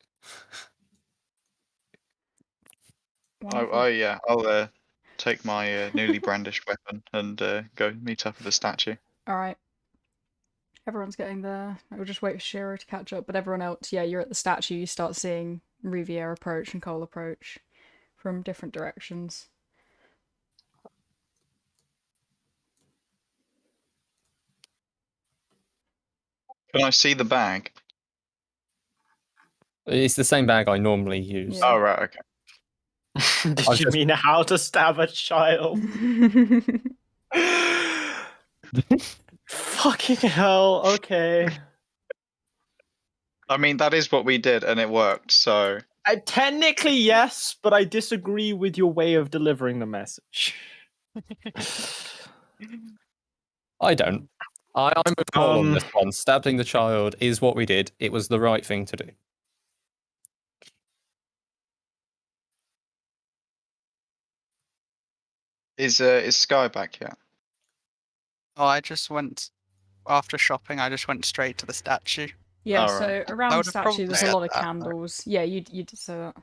Wonderful. Yeah, I'll take my newly brandished weapon and go meet up with the statue. All right. Everyone's getting there. I will just wait for Shiro to catch up, but everyone else, yeah, you're at the statue. You start seeing Riviere approach and Cole approach from different directions. Can I see the bag? It's the same bag I normally use. Yeah. Oh right, okay. Did I've you just- mean how to stab a child? Fucking hell, okay. I mean, that is what we did, and it worked. So Technically, yes, but I disagree with your way of delivering the message. I don't. I'm with Cole on Um, this one. Stabbing the child is what we did. It was the right thing to do. is Sky back yet? Oh, I just went after shopping. I just went straight to the statue. Yeah, All so right. around I the would've statue, probably there's a had lot of that, though. candles. Yeah, you did say that.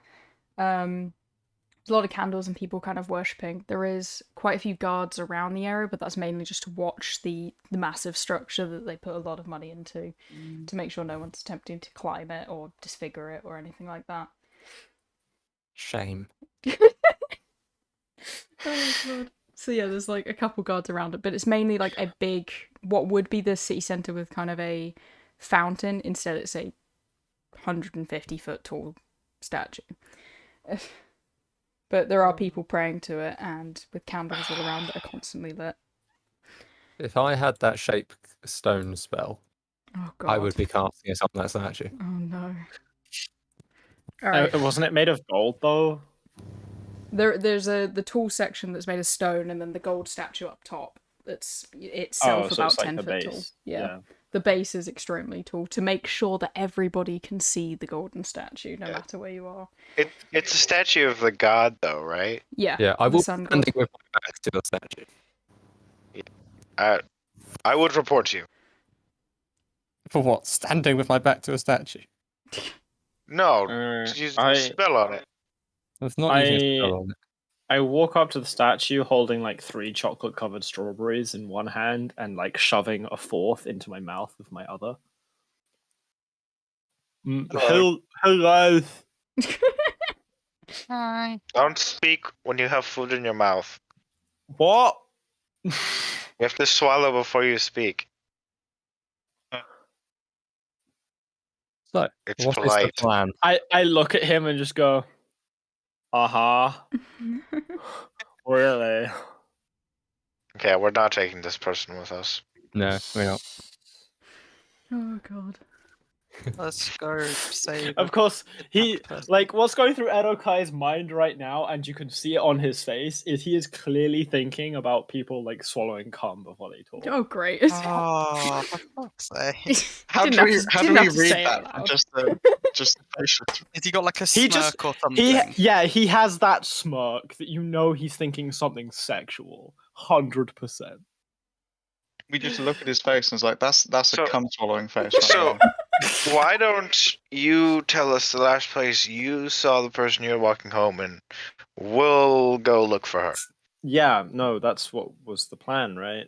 There's a lot of candles and people kind of worshipping. There is quite a few guards around the area, but that's mainly just to watch the massive structure that they put a lot of money into, to make sure no one's attempting to climb it or disfigure it or anything like that. Shame. Oh god. So yeah, there's like a couple guards around it, but it's mainly like a big, what would be the city centre with kind of a fountain. Instead it's a 150-foot tall statue. But there are people praying to it, and with candles all around that are constantly lit. If I had that shape stone spell, Oh god. I would be casting it on that statue. Oh no. Alright. wasn't it made of gold though? There's the tall section that's made of stone, and then the gold statue up top. That's itself about 10 foot tall. Yeah. The base is extremely tall to make sure that everybody can see the golden statue, no matter where you are. It's a statue of the god, though, right? Yeah. Yeah, I the will be sun god. standing with my back to the statue. I would report to you. For what? Standing with my back to a statue? No, use a spell on it. That's not using a spell on it. I walk up to the statue holding like 3 chocolate-covered strawberries in one hand and like shoving a fourth into my mouth with my other. Hello. Hello. Hi. Don't speak when you have food in your mouth. What? You have to swallow before you speak. So, It's what is the polite. plan? I look at him and just go, really? Okay, we're not taking this person with us. No, we're not. Oh god. Let's go save. Of course, he person. like what's going through Edokai's mind right now, and you can see it on his face, is he is clearly thinking about people like swallowing cum before they talk. Oh great. Oh, for fuck's sake! How Didn't do have we to- how do didn't we have to read say it that? out loud. Just the facial. Has he got like a He smirk just- or something? He has that smirk that you know he's thinking something sexual, 100%. We just look at his face and it's like that's So- a cum swallowing face. Right So, there. why don't you tell us the last place you saw the person you're walking home, and we'll go look for her. Yeah, no, that's what was the plan, right?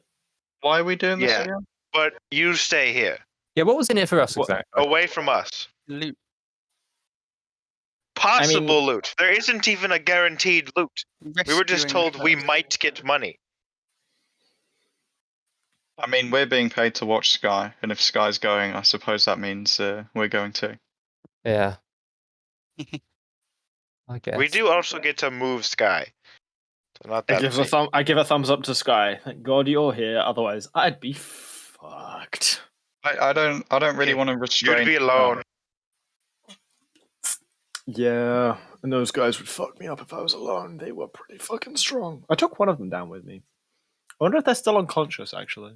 Why are we doing this Yeah. again? But you stay here, Yeah, what was in it for us What- exactly? away from us. Loot. Possible loot. There isn't even a guaranteed loot. We were just Rescuing told we person. might get money. I mean, we're being paid to watch Sky, and if Sky's going, I suppose that means we're going too. Yeah. I guess. We do also get to move Sky. So not that big. I give a thumbs up to Sky. Thank God you're here. Otherwise, I'd be fucked. I don't really want to restrain. You'd be alone. Yeah, and those guys would fuck me up if I was alone. They were pretty fucking strong. I took one of them down with me. I wonder if they're still unconscious, actually.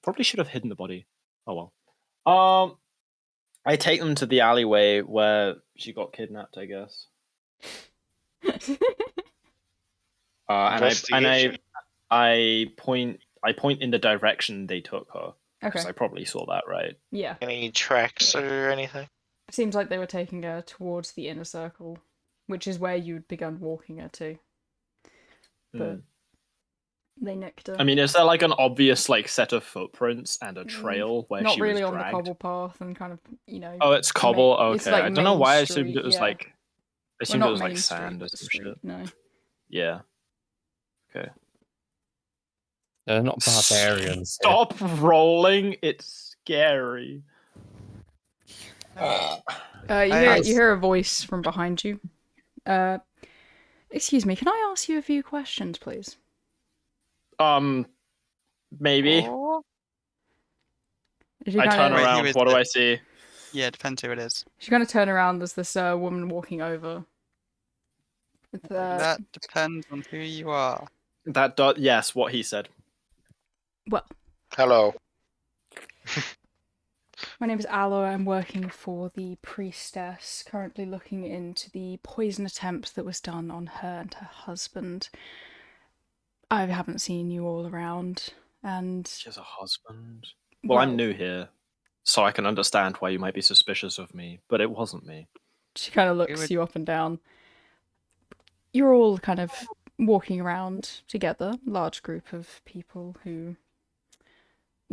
Probably should have hidden the body. Oh well. I take them to the alleyway where she got kidnapped, I guess. Investigation. I point in the direction they took her. Okay. Because I probably saw that, right? Yeah. Any tracks or anything? Seems like they were taking her towards the inner circle, which is where you'd begun walking her to. But they nicked her. I mean, is there like an obvious like set of footprints and a trail where Not she really was on the dragged? cobble path and kind of, you know. Oh, it's cobble. Okay, it's like I don't know Main why I assumed Street, it was yeah. like. I Well, assumed not it was like Main Street, sand or but some street, shit. No. Yeah. Okay. They're not barbarians. here. Stop rolling. It's scary. You hear a voice from behind you. Excuse me, can I ask you a few questions, please? Maybe. Oh. She I kinda- turn Wait, who around. is What do it? I see? Yeah, depends who it is. She's gonna turn around. There's this woman walking over. With, That depends on who you are. That yes, what he said. well, Hello. my name is Aloe. I'm working for the priestess, currently looking into the poison attempt that was done on her and her husband. I haven't seen you all around, and She has a husband. Well, I'm new here, so I can understand why you might be suspicious of me, but it wasn't me. she kind of looks you up and down. You're all kind of walking around together, large group of people who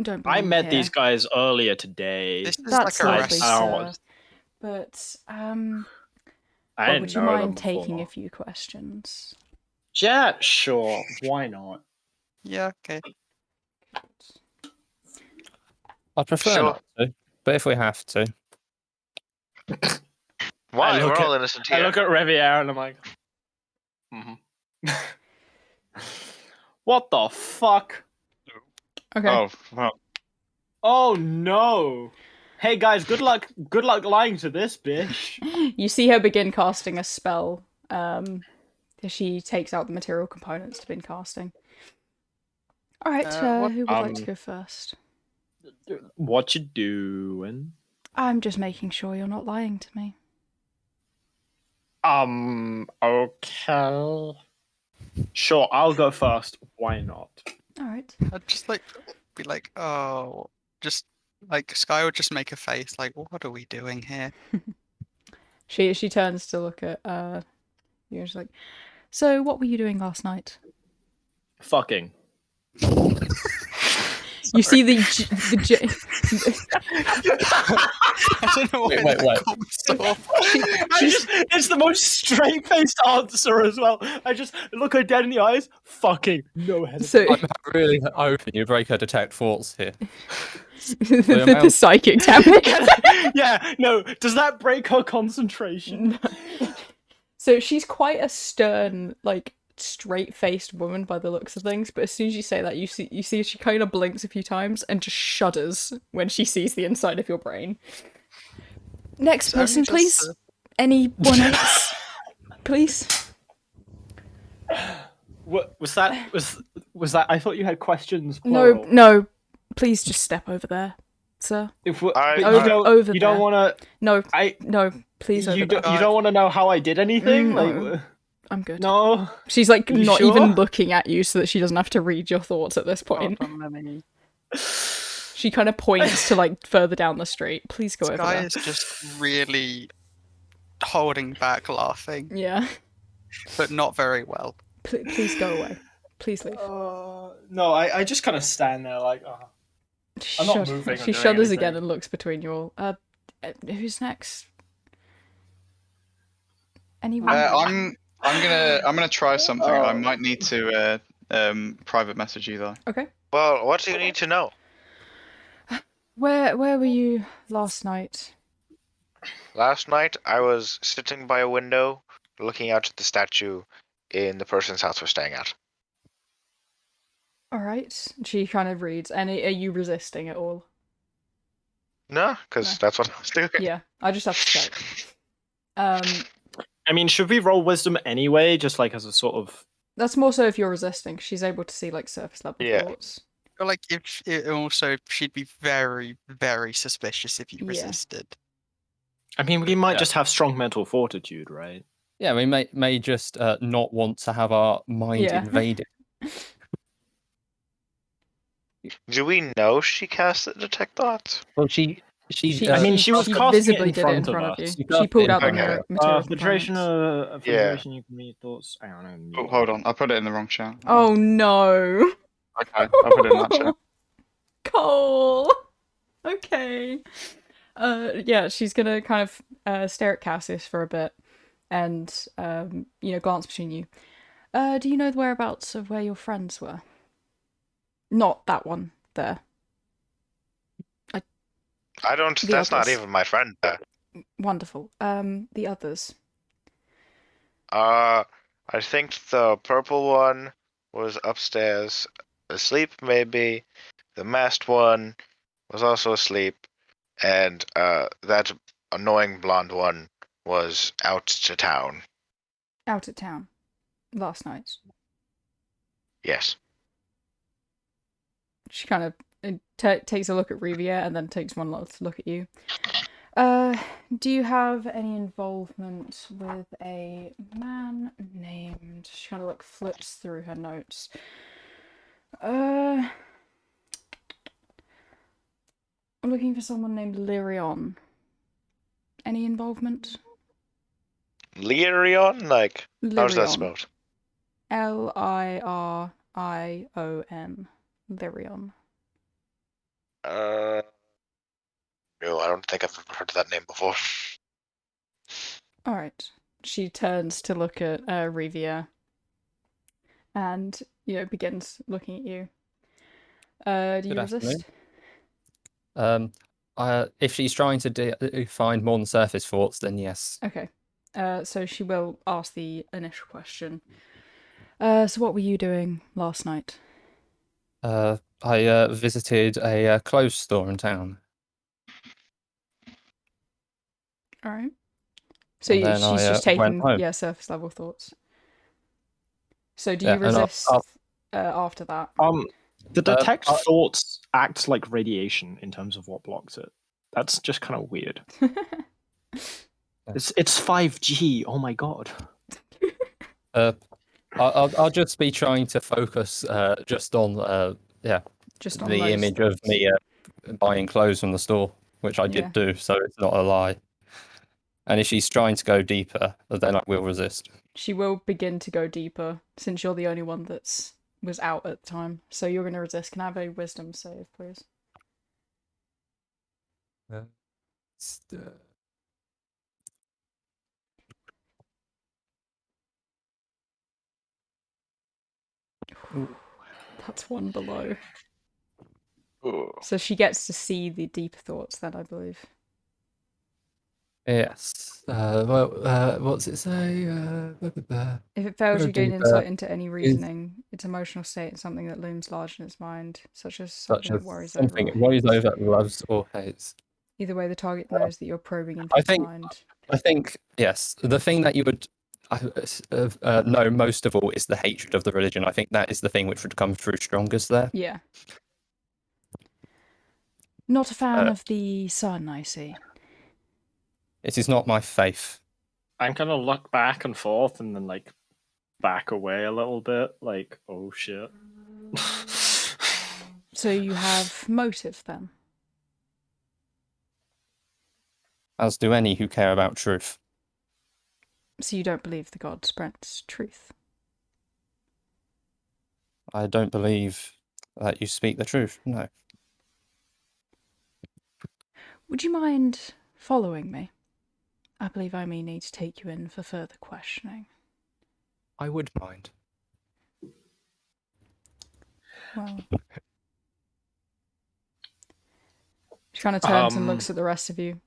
don't belong I met here. these guys earlier today. This is That's like a lovely, restaurant. sir. But I well, didn't would you know them mind taking before. a few questions? Yeah, sure. Why not? Yeah, okay. I'd prefer Sure. not to, but if we have to. Why? look We're all at- innocent I here. look at Riviere and I'm like, what the fuck? Okay. Oh, well, Oh no! Hey guys, good luck lying to this bitch. You see her begin casting a spell. She takes out the material components to begin casting. All right, What- who would like to go first? What you doing? I'm just making sure you're not lying to me. Okay. Sure, I'll go first. Why not? All right. I'd just like be like, oh, just like Sky would just make a face like, what are we doing here? She turns to look at you. She's like, so what were you doing last night? Fucking. You see the I don't know why Wait. that comes off. It's the most straight-faced answer as well. I just look her dead in the eyes. Fucking no hesitation. so I'm really hoping you break her detect thoughts here. the amount- psychic damage. Yeah, no. Does that break her concentration? So she's quite a stern, like straight-faced woman by the looks of things. But as soon as you say that, you see she kind of blinks a few times and just shudders when she sees the inside of your brain. Next It's only person, just please. Anyone else, please? What was that? Was that? I thought you had questions. No, Plural. no. Please just step over there, sir. I- But Over- you don't. over you don't there. want to. No, I. no. Please over You there. don't. You don't want to know how I did anything. No. Like. I'm good. No. She's like You not sure? even looking at you so that she doesn't have to read your thoughts at this point. Hold on, let me- She kind of points to like further down the street. Please go over Sky there. is just really holding back laughing, Yeah. but not very well. Please go away. Please leave. No. I just kind of stand there like. I'm not moving or She doing shudders anything. again and looks between you all. Who's next? Anyone? I'm gonna try something. I might need to private message you though. Okay. Well, what do you need to know? Where were you last night? Last night, I was sitting by a window, looking out at the statue in the person's house we're staying at. All right. She kind of reads. And are you resisting at all? No, because No. that's what I was doing. Yeah. I just have to check. I mean, should we roll wisdom anyway, just like as a sort of? That's more so if you're resisting. She's able to see like surface level Yeah. thoughts. I feel like if it also she'd be very, very suspicious if you Yeah. resisted. I mean, we might Yeah. just have strong mental fortitude, right? Yeah, we may just not want to have our mind Yeah. invaded. Do we know she cast it detect thoughts? Well, she I mean, she was casting it visibly in did it front in of front of you. us. She She cast pulled it out in the front of material Federation, components. Federation, you can read thoughts. I don't know. Oh, hold on, I put it in the wrong chat. Oh no. Okay, I put it in that chat. Cole. Okay. Yeah, she's gonna kind of stare at Cassius for a bit and glance between you. Do you know the whereabouts of where your friends were? Not that one there. I don't. The That's not others. even my friend. Wonderful. The others. I think the purple one was upstairs, asleep maybe. The masked one was also asleep, and that annoying blonde one was out to town. Out of town. Last night. Yes. She kind of takes a look at Rivia and then takes one last look at you. Do you have any involvement with a man named... She kind of like flips through her notes. I'm looking for someone named Lyrion. Any involvement? Lyrion? Like, how's that Lyrion. spelled? Lirion. Lyrion. No, I don't think I've ever heard of that name before. Alright. She turns to look at Rivia and, begins looking at you. Do you Good resist? if she's trying to find more than surface thoughts, then yes. Okay. So she will ask the initial question. So what were you doing last night? I visited a clothes store in town. Alright. So And then she's I, just went taking, home. surface level thoughts. So do Yeah, you and resist after that? The detect I- thoughts acts like radiation in terms of what blocks it. That's just kind of weird. It's 5G. Oh my god. I'll just be trying to focus just on Just on the those image of thoughts. me buying clothes from the store, which I Yeah. did do, so it's not a lie. And if she's trying to go deeper, then I will resist. She will begin to go deeper, since you're the only one was out at the time. So you're going to resist. Can I have a wisdom save, please? That's one below. So she gets to see the deeper thoughts then, I believe. Yes. What's it say? If it fails, Go you gain deeper insight into any is- reasoning, its emotional state, and something that looms large in its mind, such as something that worries over something or it worries hates. over, loves, or hates. Either way, the target knows that you're probing into I its think- mind. I think, yes, the thing that you would know most of all is the hatred of the religion. I think that is the thing which would come through strongest there. Yeah. Not a fan of the sun, I see. It is not my faith. I'm gonna look back and forth and then like back away a little bit, like, oh shit. So you have motive then? As do any who care about truth. So you don't believe the god spreads truth? I don't believe that you speak the truth, no. Would you mind following me? I believe I may need to take you in for further questioning. I would mind. Well... She kind of turns and looks at the rest of you.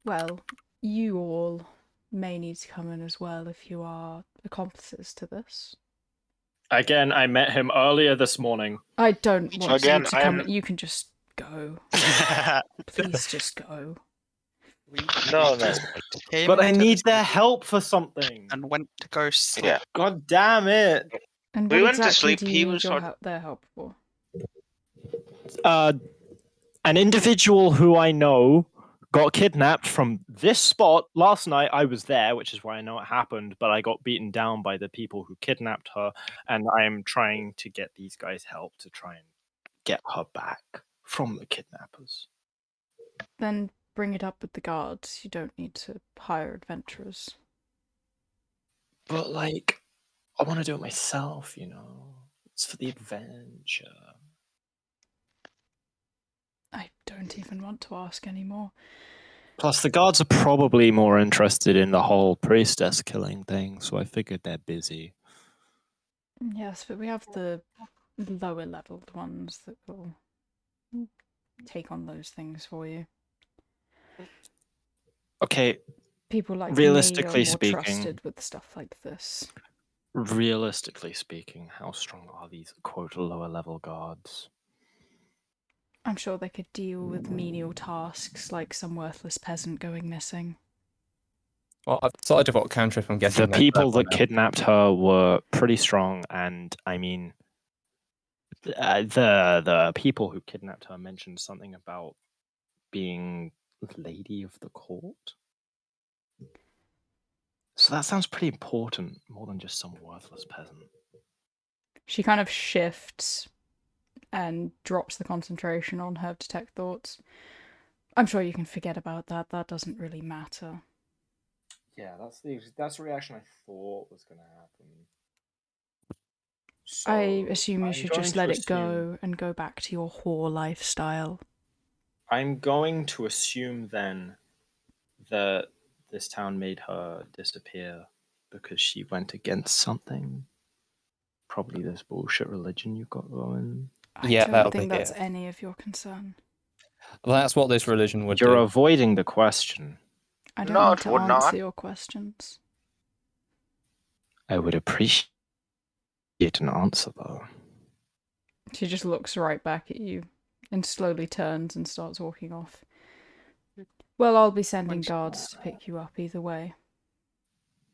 Well, you all may need to come in as well if you are accomplices to this. Again, I met him earlier this morning. I don't want Again, you to come in. You can just go. Please just go. No. But I need their help for something. And went to go sleep. Yeah. God damn it. And We what went to exactly sleep, do he you was need sort of- their help for? An individual who I know got kidnapped from this spot last night. I was there, which is why I know it happened, but I got beaten down by the people who kidnapped her, and I'm trying to get these guys help to try and get her back from the kidnappers. Then bring it up with the guards. You don't need to hire adventurers. But, like, I want to do it myself, you know? It's for the adventure. I don't even want to ask anymore. Plus, the guards are probably more interested in the whole priestess killing thing, so I figured they're busy. Yes, but we have the lower leveled ones that will take on those things for you. Okay, People like realistically me are more speaking- trusted with stuff like this. realistically speaking, how strong are these, quote, lower level guards? I'm sure they could deal with menial tasks like some worthless peasant going missing. Well, outside of what cantrip I'm getting. The people that kidnapped her were pretty strong, and I mean, the people who kidnapped her mentioned something about being lady of the court. So that sounds pretty important, more than just some worthless peasant. She kind of shifts and drops the concentration on her detect thoughts. I'm sure you can forget about that. That doesn't really matter. Yeah, that's the reaction I thought was going to happen. So I assume you should just let it go and go back to your whore lifestyle. I'm going to assume then that this town made her disappear because she went against something. Probably this bullshit religion you've got going. I Yeah, don't that'll think be that's it. any of your concern. Well, that's what this religion would You're do. avoiding the question. I don't No, need it to would answer not. your questions. I would appreciate an answer, though. She just looks right back at you and slowly turns and starts walking off. Well, I'll be sending guards to pick you up either way.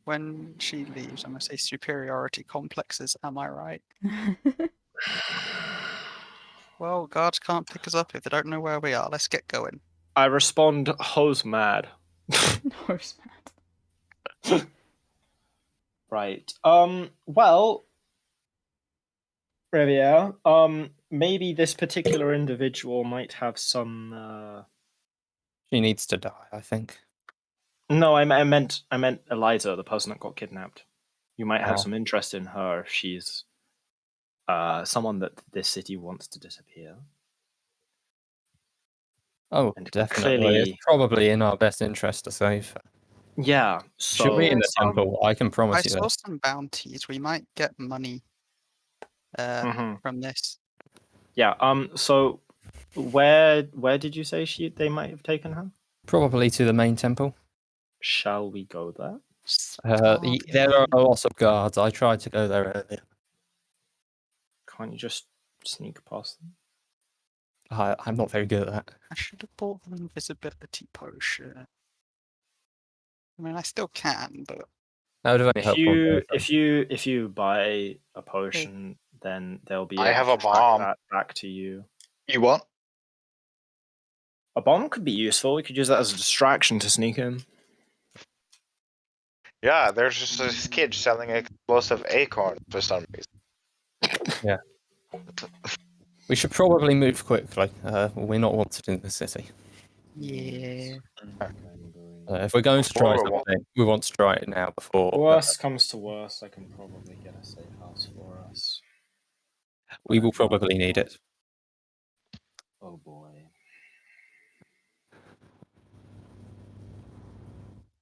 When she leaves, I'm going to say superiority complexes, am I right? Well, guards can't pick us up if they don't know where we are. Let's get going. I respond, hose mad. Hose mad. Right. Well, Riviere, maybe this particular individual might have some, She needs to die, I think. No, I meant Eliza, the person that got kidnapped. You might have Oh. some interest in her if she's someone that this city wants to disappear. Oh, And definitely. clearly- It's probably in our best interest to save her. Yeah, so She'll be in the Yeah, temple, I can I promise you saw that. some bounties. We might get money Mhm. from this. Yeah. So, where did you say they might have taken her? Probably to the main temple. Shall we go there? There are a lot of guards. I tried to go there earlier. Can't you just sneak past them? I'm not very good at that. I should have bought an invisibility potion. I mean, I still can, but That would have only helped one person. If you buy a potion, then they'll be I able have to a track bomb. that back to you. You what? A bomb could be useful. We could use that as a distraction to sneak in. Yeah, there's just this kid selling explosive acorns for some reason. Yeah. We should probably move quickly. We're not wanted in the city. yeah. If we're going to try Before we something, we want to try it now before. Worst comes to worst, I can probably get a safe house for us. We will probably need it. Oh boy.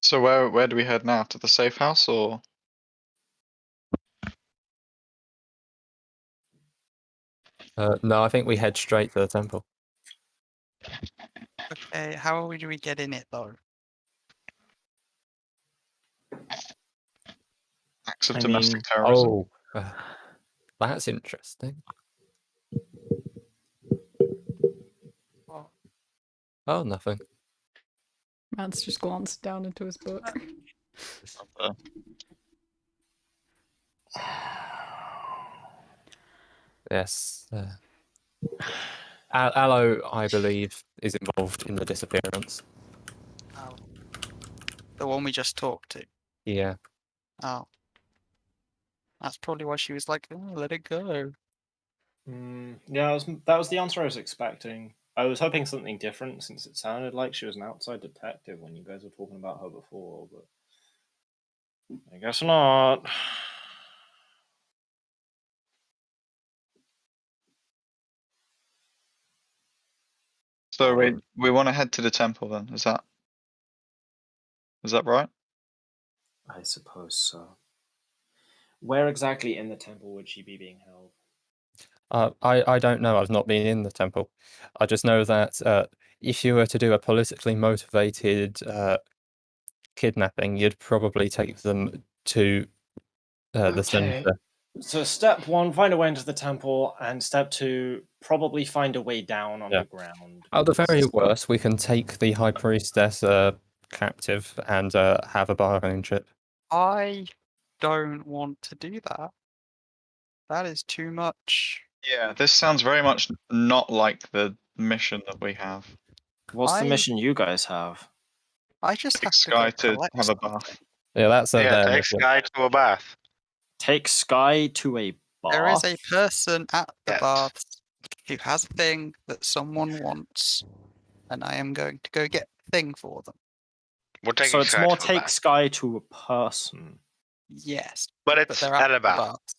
So where do we head now? To the safe house or? No, I think we head straight to the temple. Okay, how do we get in it though? Acts of I domestic mean, terrorism. Oh, that's interesting. Well, Oh, nothing. Matt's just glanced down into his book. Yes. Aloe, I believe, is involved in the disappearance. oh. The one we just talked to. Yeah. Oh. That's probably why she was like, oh, let it go. Yeah, that was the answer I was expecting. I was hoping something different since it sounded like she was an outside detective when you guys were talking about her before, but I guess not. So we want to head to the temple then. Is that right? I suppose so. Where exactly in the temple would she be being held? I don't know. I've not been in the temple. I just know that if you were to do a politically motivated kidnapping, you'd probably take them to the center. So step 1, find a way into the temple, and step 2, probably find a way down underground. At the very worst, we can take the high priestess captive and have a bargaining chip. I don't want to do that. That is too much. Yeah, this sounds very much not like the mission that we have. What's the mission you guys have? I just have to Sky go to collect have a something. bath. Yeah, that's their take mission. Sky to a bath. Take Sky to a bath? There is a person at the Yes. baths who has a thing that someone wants, and I am going to go get the thing for them. We're taking So it's Sky more to a take bath. Sky to a person. Yes, But but it's they're at at a the bath. baths.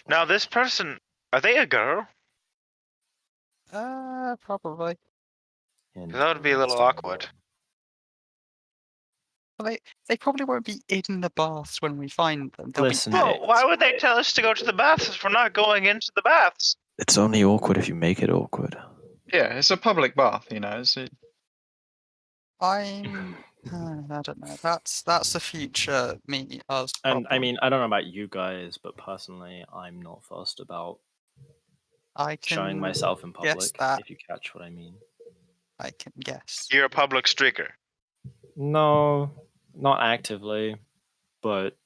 Now, this person, are they a girl? Probably. That would be a little awkward. Well, they probably won't be in the baths when we find them. They'll Listen, be Well, why would they tell us to go to the baths if we're not going into the baths? it's only awkward if you make it awkward. Yeah, it's a public bath, you know. I'm. I don't know. That's the future me us. And I problem. mean, I don't know about you guys, but personally, I'm not fussed about I can showing myself in guess public, that. if you catch what I mean. I can guess. You're a public streaker. No, not actively, but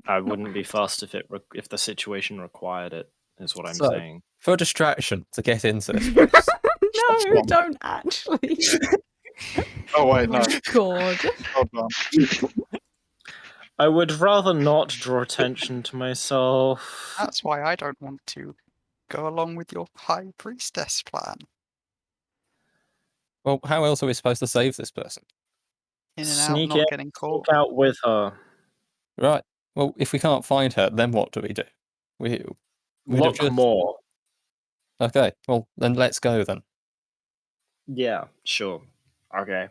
I wouldn't be fussed if the situation required it, is what I'm So, saying. For distraction, to get into this place. No, don't actually. Oh wait, no. my God. Hold on. I would rather not draw attention to myself. That's why I don't want to go along with your high priestess plan. Well, how else are we supposed to save this person? In and out, Sneak not in, getting caught. sneak out with her. Right. Well, if we can't find her, then what do? We'd have Look just- more. Okay. Well, then let's go then. Yeah, sure. Okay.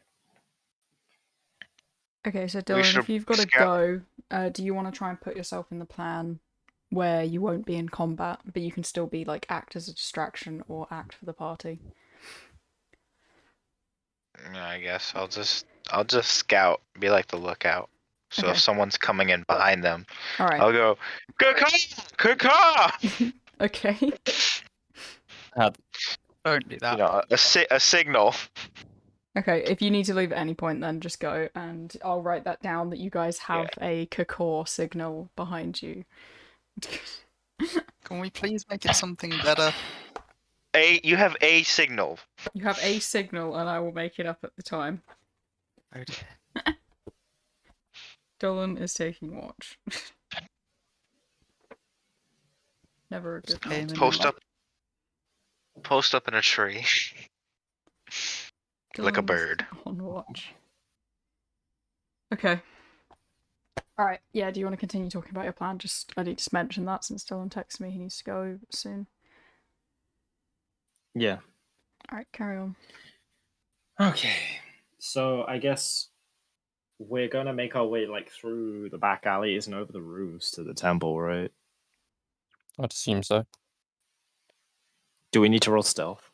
Okay, so We Dylan, should if you've got to scout- go, do you want to try and put yourself in the plan where you won't be in combat, but you can still be like act as a distraction or act for the party. Yeah, I guess I'll just scout, be like the lookout. So Okay. if someone's coming in behind them, All right. I'll go, caw. Okay. Don't do that. You know, a signal. Okay, if you need to leave at any point, then just go, and I'll write that down that you guys have a caw signal behind you. Can we please make it something better? You have a signal. You have a signal, and I will make it up at the time. Oh dear. Dolan is taking watch. Never a good Just came night. in Post up in a tree. Like a Dolan's bird. on watch. Okay. Alright, yeah, do you want to continue talking about your plan? I need to mention that since Dylan texted me he needs to go soon. Yeah. Alright, carry on. Okay. So I guess we're gonna make our way like through the back alleys and over the roofs to the temple, right? I'd assume so. Do we need to roll stealth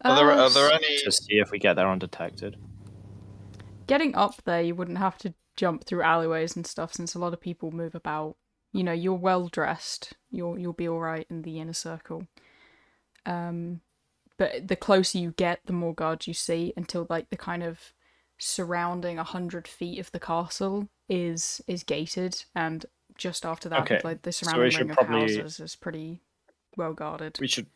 Are there any? to see if we get there undetected? Getting up there, you wouldn't have to jump through alleyways and stuff since a lot of people move about. You know, you're well dressed. You'll be all right in the inner circle. But the closer you get, the more guards you see until like the kind of surrounding 100 feet of the castle is gated, and just after that, Okay, like the so we surrounding should ring of probably- houses is pretty well guarded. We should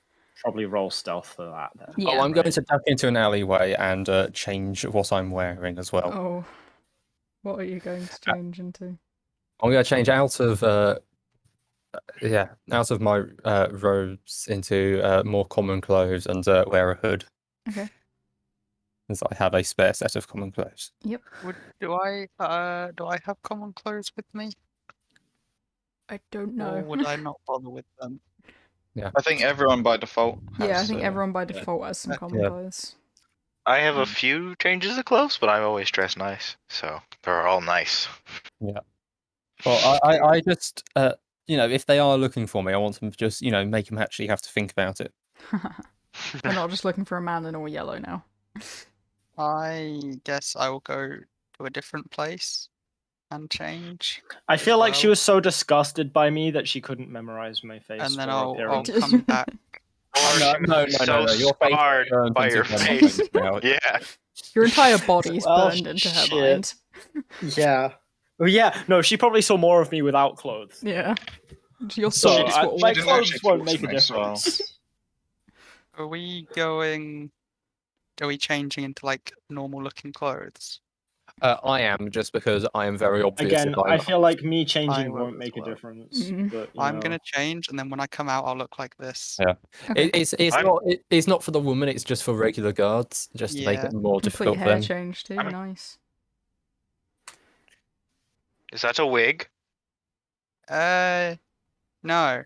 probably roll stealth for that then. Yeah. Oh, I'm going to duck into an alleyway and change what I'm wearing as well. Oh, what are you going to change into? I'm going to change out of my robes into more common clothes and wear a hood. Okay. As I have a spare set of common clothes. Yep. Do I have common clothes with me? I don't know. Or would I not bother with them? I think everyone by default has. Yeah, I think everyone by default has some common Yeah. clothes. I have a few changes of clothes, but I'm always dressed nice, so they're all nice. Yeah. Well, I just if they are looking for me, I want them to just make them actually have to think about it. We're not just looking for a man in all yellow now. I guess I will go to a different place and change. I feel like she well. was so disgusted by me that she couldn't memorize my face. And then or I'll appearance. come back. No. So Your face scarred burned by into your her face. mind now. Yeah. Your entire body's Well, burned into her shit. mind. Yeah. Oh yeah. No, she probably saw more of me without clothes. Yeah. Your So thoughts were all my didn't clothes actually won't talk make to a me, so I'll- difference. Are we changing into like normal looking clothes? I am just because I am very obvious. Again, if I feel like me I changing will won't as make a well. difference. Mhm. But I'm gonna change, and then when I come out, I'll look like this. Yeah. Okay. It's not for the woman. It's just for regular guards, just to make Yeah. it more Complete difficult for hair them. change too. I'm- Nice. Is that a wig? No.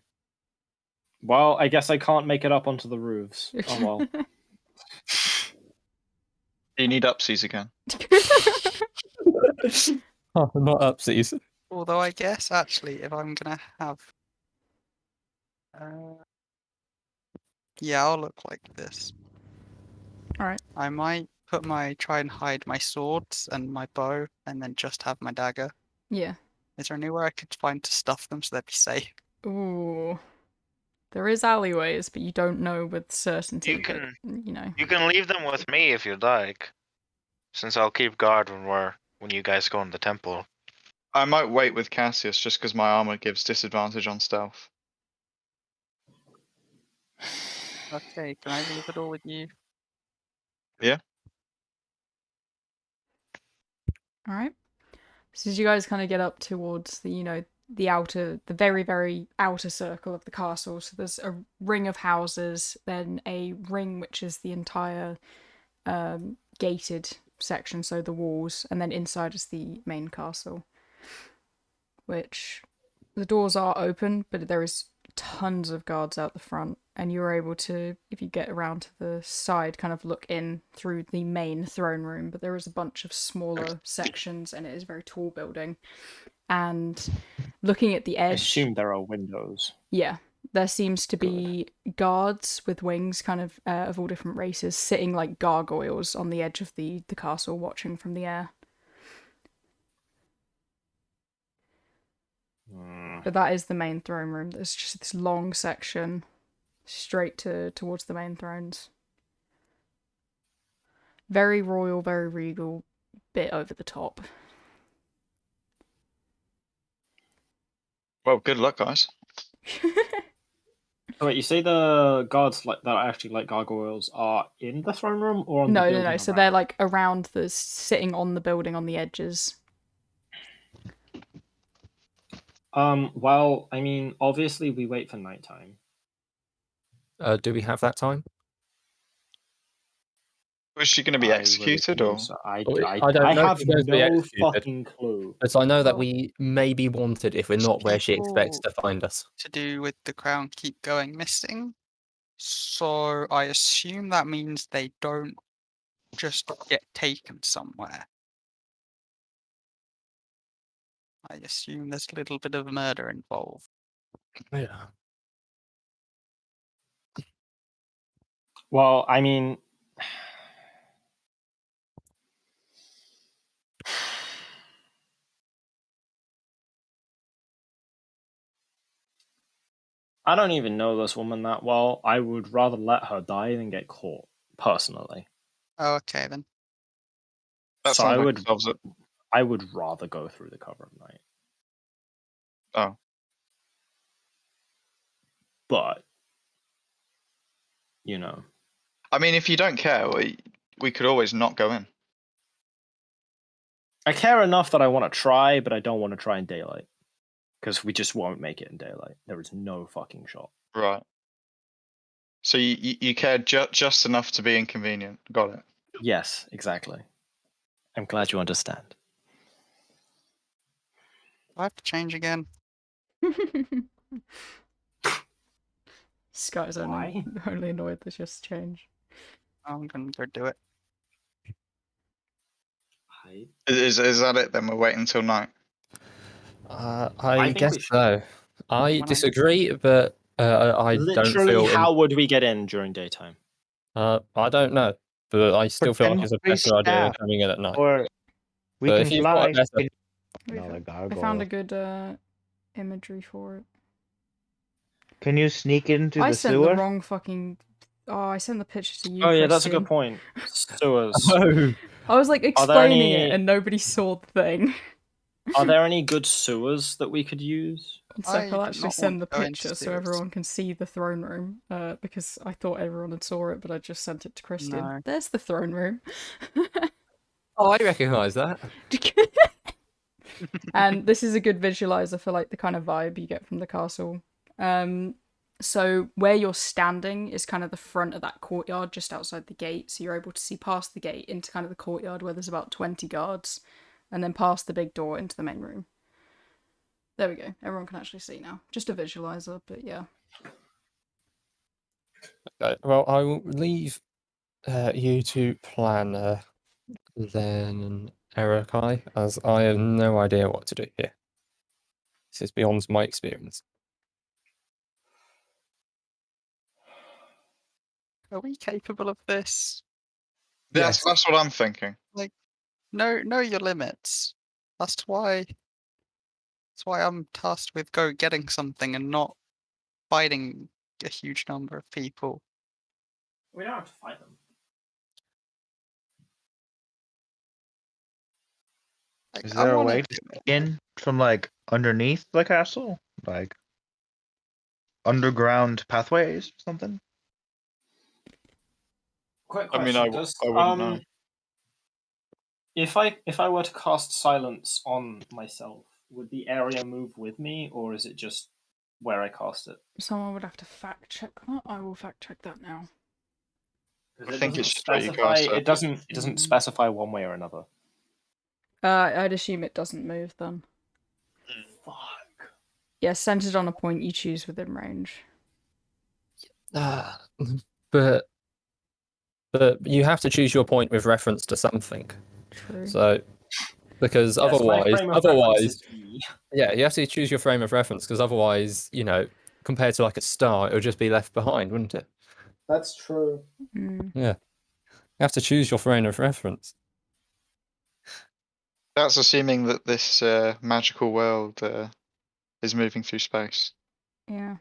Well, I guess I can't make it up onto the roofs. Oh well. You need upsies again. Oh, not upsies. Although I guess actually, if I'm gonna have, yeah, I'll look like this. All right. I might try and hide my swords and my bow, and then just have my dagger. Yeah. Is there anywhere I could find to stuff them so they'd be safe? Ooh. There is alleyways, but you don't know with certainty. You can- But, You can leave them with me if you'd like, since I'll keep guard when you guys go in the temple. I might wait with Cassius just because my armor gives disadvantage on stealth. Okay, can I leave it all with you? All right. So as you guys kind of get up towards the the very, very outer circle of the castle, so there's a ring of houses, then a ring which is the entire gated section, so the walls, and then inside is the main castle, which the doors are open, but there is tons of guards out the front, and you're able to, if you get around to the side, kind of look in through the main throne room. But there is a bunch of smaller sections, and it is a very tall building. And looking at the I edge, assume there are windows. yeah, there seems to Good. be guards with wings, kind of all different races, sitting like gargoyles on the edge of the castle, watching from the air. But that is the main throne room. There's just this long section straight towards the main thrones. Very royal, very regal, bit over the top. Well, good luck, guys. Oh, wait, you say the guards that are actually like gargoyles are in the throne room or on the building? No. So they're like around sitting on the building on the edges. Well, I mean, obviously we wait for nighttime. Do we have that time? Was she going to be I would executed, assume or? so. I I know have if we're going to be no executed. fucking clue. But I know that Well, we may be wanted if we're not where she expects to find us. To do with the crown keep going missing. So I assume that means they don't just get taken somewhere. I assume there's a little bit of murder involved. Yeah. Well, I mean, I don't even know this woman that well. I would rather let her die than get caught, personally. Oh, okay then. That So sounds I like would, it solves it. I would rather go through the cover of night. Oh. But, you know. I mean, if you don't care, we could always not go in. I care enough that I want to try, but I don't want to try in daylight. Because we just won't make it in daylight. There is no fucking shot. Right. So you care just enough to be inconvenient. Got it. Yes, exactly. I'm glad you understand. Do I have to change again? Sky's Why? only annoyed there's just change. I'm gonna go do it. Is that it? Then we'll wait until night. I think guess we should. so. I When disagree, but I don't Literally, feel. how would we get in during daytime? I don't know, but I still feel like it's a better idea than staff, coming in at night. or we But can if you've fly. got a better, Another I found a gargoyle. good imagery for it. Can you sneak into I the sent sewer? the wrong fucking. Oh, I sent the picture to you. Oh yeah, that's a Christian. good point. Sewers. I was like there explaining any- it, and nobody saw the thing. Are there any good sewers that we could use? One sec, I I'll do actually not send the want to go into picture so sewers. everyone can see the throne room. Because I thought everyone had saw it, but I just sent it to Christian. No. There's the throne room. Oh, I recognise that. And this is a good visualizer for like the kind of vibe you get from the castle. So where you're standing is kind of the front of that courtyard just outside the gate, so you're able to see past the gate into kind of the courtyard where there's about 20 guards, and then past the big door into the main room. There we go. Everyone can actually see now. Just a visualizer, but yeah. Okay, well, I will leave you to plan then Erikai, as I have no idea what to do here. This is beyond my experience. Are we capable of this? That's what I'm thinking. Know your limits. That's why I'm tasked with getting something and not fighting a huge number of people. We don't have to fight them. Like, Is I there a wanna way do to it. get in from like underneath the castle, like underground pathways or something? Quick I mean, question. I wouldn't know. If I were to cast silence on myself, would the area move with me, or is it just where I cast it? Someone would have to fact check that. I will fact check that now. I think it's just what you specify. cast it. It doesn't specify one way or another. I'd assume it doesn't move then. Fuck. Yeah, centered on a point you choose within range. But you have to choose your point with reference to something. True. So because Yes, my frame of reference is E. yeah, you have to choose your frame of reference because otherwise, compared to like a star, it would just be left behind, wouldn't it? That's true. Mm. Yeah, you have to choose your frame of reference. That's assuming that this magical world is moving through space. Yeah.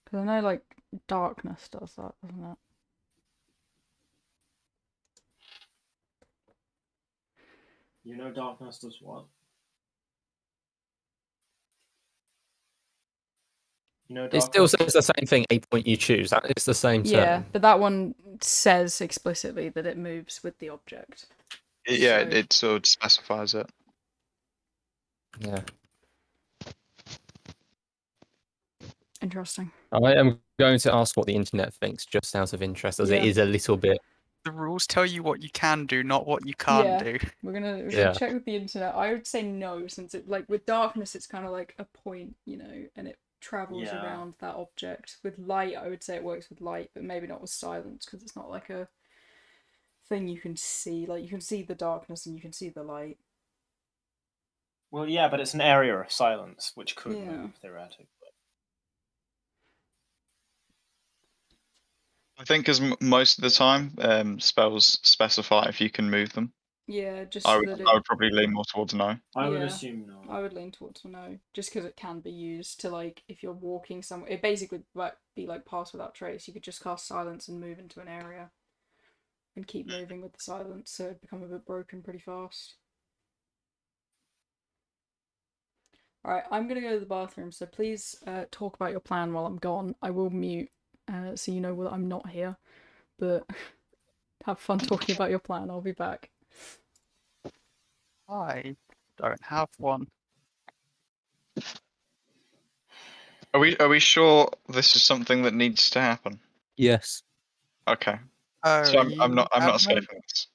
Because I know, like, darkness does that, doesn't it? You know darkness does what? You know It still darkness? says the same thing. A point you choose. It's the same Yeah, term. but that one says explicitly that it moves with the object. Yeah, So- it sort of specifies it. Yeah. Interesting. I am going to ask what the internet thinks, just out of interest, as it Yeah. is a little bit. The rules tell you what you can do, not what you can't Yeah. do. We're gonna Yeah. check with the internet. I would say no, since it, like, with darkness it's kind of like a point, and it travels Yeah. around that object. With light, I would say it works with light, but maybe not with silence, because it's not like a thing you can see. Like, you can see the darkness and you can see the light. Well, yeah, but it's an area of silence, which could Yeah. move theoretically. I think as most of the time, spells specify if you can move them. Yeah, just I so would, that I it. would probably lean more towards no. I would Yeah. assume no. I would lean towards a no, just because it can be used to, like, if you're walking somewhere, it basically would be like pass without trace. You could just cast silence and move into an area, and keep moving with the silence, so it'd become a bit broken pretty fast. Alright, I'm gonna go to the bathroom, so please talk about your plan while I'm gone. I will mute, so you know that I'm not here, but have fun talking about your plan. I'll be back. I don't have one. Are we sure this is something that needs to happen? Yes. Okay. Oh, So are I'm you not adamant? saving this.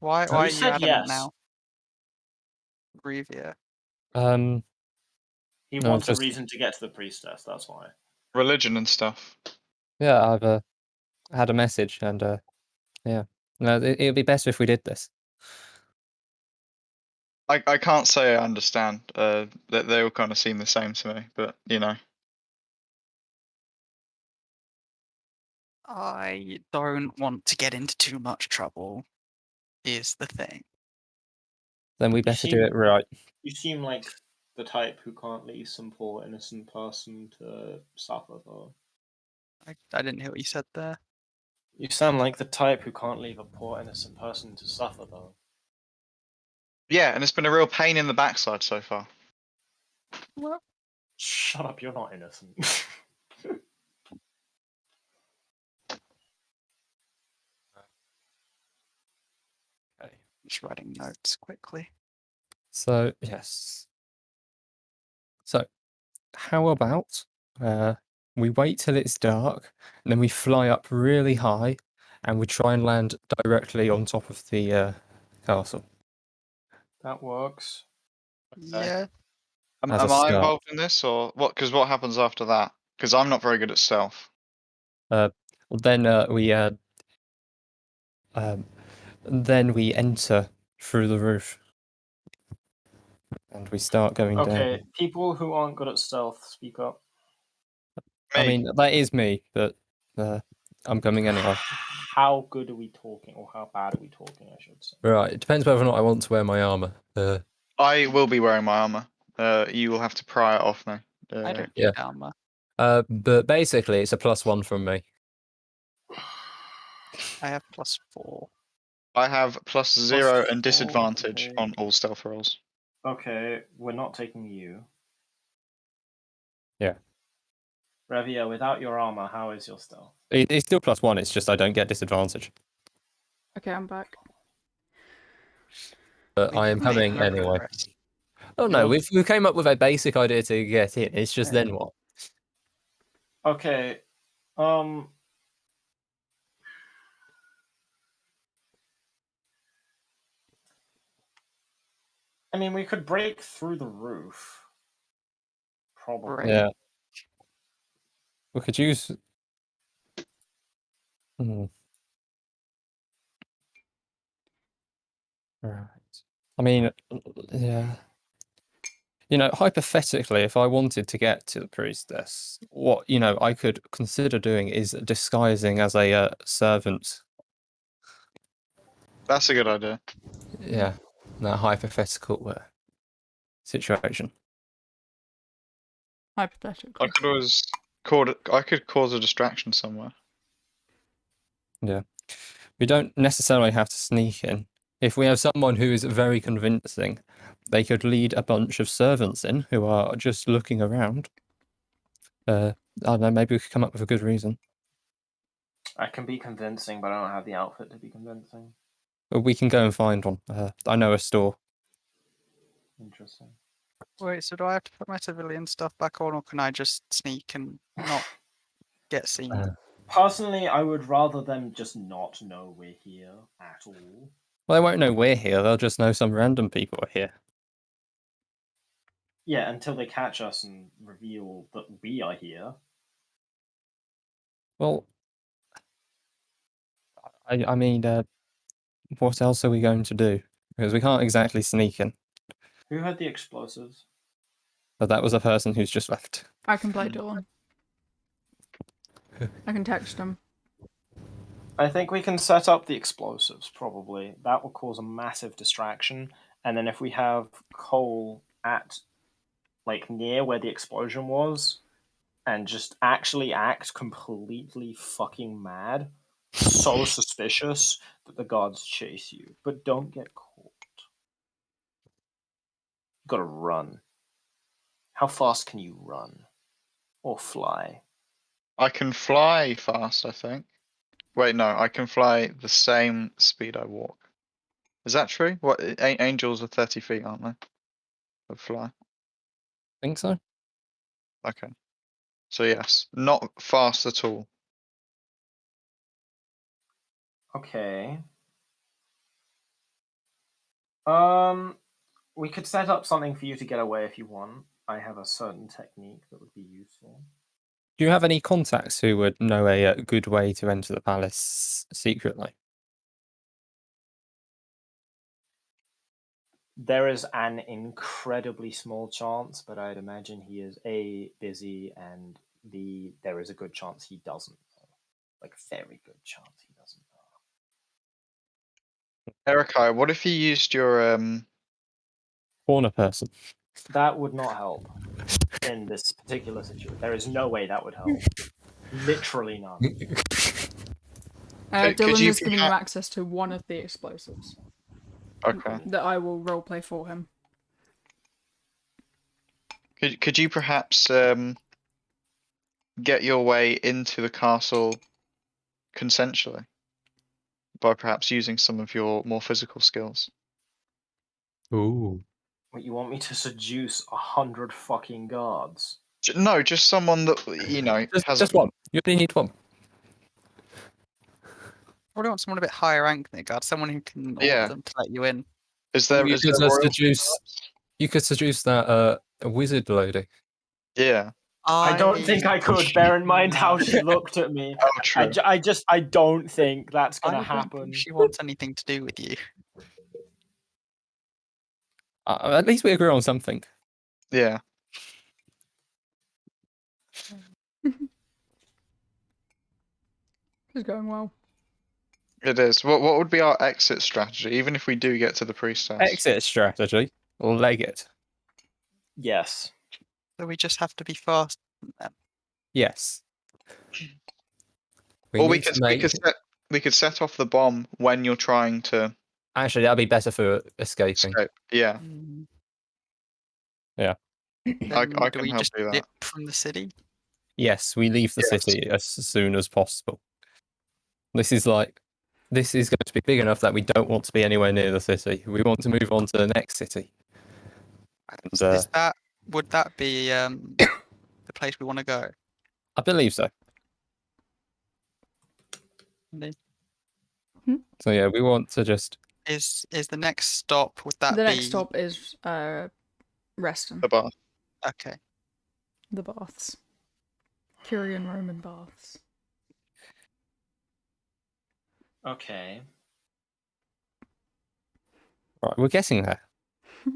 Why You are you said adamant yes. now? Revia. He No, wants just- a reason to get to the priestess, that's why. Religion and stuff. Yeah, I've had a message, and yeah, no, it'd be best if we did this. I can't say I understand. That they all kind of seem the same to me, but I don't want to get into too much trouble, is the thing. Then we better do it right. You seem like the type who can't leave some poor innocent person to suffer, though. I didn't hear what you said there. You sound like the type who can't leave a poor innocent person to suffer, though. yeah, and it's been a real pain in the backside so far. Well, Shut up, you're not innocent. Okay. just writing notes quickly. So yes. So, how about we wait till it's dark, and then we fly up really high, and we try and land directly on top of the castle. That works. Yeah. Am As a I start. involved in this or what? Because what happens after that? Because I'm not very good at stealth. Then we enter through the roof, and we start going down. Okay, people who aren't good at stealth, speak up. I mean, that is me, but I'm coming anyway. How good are we talking, or how bad are we talking, I should say? Right, it depends whether or not I want to wear my armor. I will be wearing my armor. You will have to pry it off me. I don't Yeah. need armor. But basically, it's a +1 from me. I have +4. I have +0 and +4, disadvantage okay. on all stealth rolls. Okay, we're not taking you. Yeah. Revia, without your armor, how is your stealth? It's still +1. It's just I don't get disadvantage. Okay, I'm back. But I am We've made coming no anyway. progress. Oh no, You're- we came up with a basic idea to get in. It's just then what? Okay, I mean, we could break through the roof. Probably. Yeah. We could use. Hmm. Right. I mean, yeah. You know, hypothetically, if I wanted to get to the priestess, what I could consider doing is disguising as a servant. That's a good idea. Yeah, that hypothetical situation. Hypothetically. I could cause a distraction somewhere. Yeah, we don't necessarily have to sneak in. If we have someone who is very convincing, they could lead a bunch of servants in who are just looking around. I don't know, maybe we could come up with a good reason. I can be convincing, but I don't have the outfit to be convincing. We can go and find one. I know a store. Interesting. Wait, so do I have to put my civilian stuff back on, or can I just sneak and not get seen? Personally, I would rather them just not know we're here at all. Well, they won't know we're here. They'll just know some random people are here. Yeah, until they catch us and reveal that we are here. Well, I mean, what else are we going to do? Because we can't exactly sneak in. Who had the explosives? But that was a person who's just left. I can play Dawn. I can text him. I think we can set up the explosives, probably. That will cause a massive distraction. And then if we have Cole at, like, near where the explosion was, and just actually act completely fucking mad, so suspicious that the guards chase you. But don't get caught. You gotta run. How fast can you run? Or fly? I can fly fast, I think. Wait, no, I can fly the same speed I walk. Is that true? What angels are 30 feet, aren't they? Of fly. Think so? Okay. So yes, not fast at all. Okay. We could set up something for you to get away if you want. I have a certain technique that would be useful. Do you have any contacts who would know a good way to enter the palace secretly? There is an incredibly small chance, but I'd imagine he is A, busy, and B, there is a good chance he doesn't know. Like, very good chance he doesn't know. Erikai, what if you used your Corner person. That would not help in this particular situation. There is no way that would help. Literally none. Dylan has given you access to one of the explosives. Okay. That I will roleplay for him. Could you perhaps get your way into the castle consensually by perhaps using some of your more physical skills? Ooh. What, you want me to seduce 100 fucking guards? No, just someone that has just one. You only need one. I really want someone a bit higher rank than God, someone who can order them to let you in. Is there? You Is there royalty? You could seduce that wizard lady. Yeah. I don't think I could. Bear in mind how she looked at me. Oh, true. I don't think that's gonna I don't happen. think she wants anything to do with you. At least we agree on something. Yeah. It's going well. It is. What would be our exit strategy, even if we do get to the priestess? Exit strategy. Leg it. Yes. So we just have to be fast. Yes. Or we could set off the bomb when you're trying to Actually, that'd be better for escaping. escape. Yeah. Yeah. I Do can we help just do that. dip from the city? Yes, we leave the Yes. city as soon as possible. This is going to be big enough that we don't want to be anywhere near the city. We want to move on to the next city. And, Would that be the place we want to go? I believe so. Indeed. So yeah, we want to just Is the next stop, would that The be... next stop is Reston. The bath. Okay. The baths. Curian Roman baths. Okay. Right, we're getting there.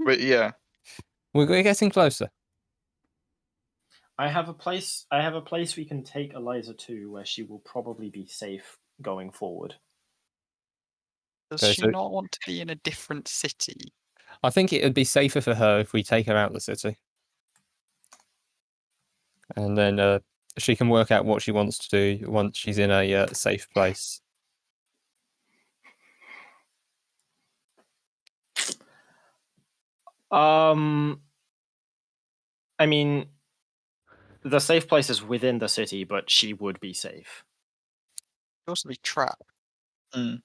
But yeah. We're getting closer. I have a place we can take Eliza to where she will probably be safe going forward. Does Okay, she so- not want to be in a different city? I think it would be safer for her if we take her out of the city. And then she can work out what she wants to do once she's in a safe place. I mean, the safe place is within the city, but she would be safe. She'd also be trapped. Mm.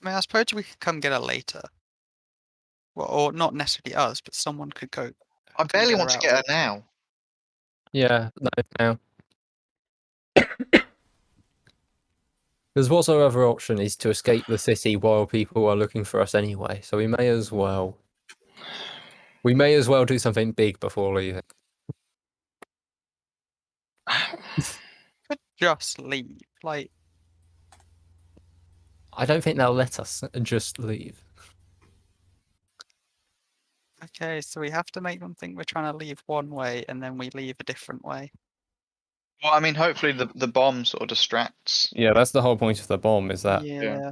I mean, I suppose we could come get her later. Well, or not necessarily us, but someone could go. I barely want to out get her later. now. Yeah, no, now. Because what's our other option is to escape the city while people are looking for us anyway. So we may as well do something big before leaving. Could just leave. Like, I don't think they'll let us just leave. okay, so we have to make them think we're trying to leave one way, and then we leave a different way. Well, I mean, hopefully the bomb sort of distracts. Yeah, that's the whole point of the bomb, is that Yeah.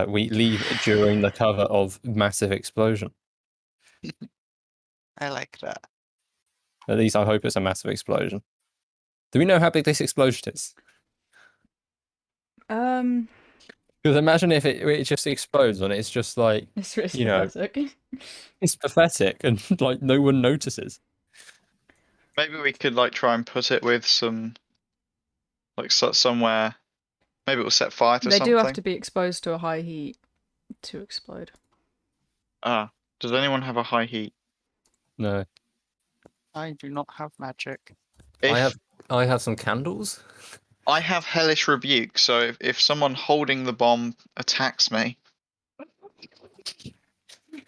we leave during the cover of massive explosion. I like that. At least I hope it's a massive explosion. Do we know how big this explosion is? Because imagine if it just explodes and it's just like, It's really you know, pathetic. it's pathetic and like no one notices. Maybe we could like try and put it with some, like somewhere. Maybe it will set fire to They something. do have to be exposed to a high heat to explode. Ah, does anyone have a high heat? No. I do not have magic. If, I have some candles. I have hellish rebuke, so if someone holding the bomb attacks me,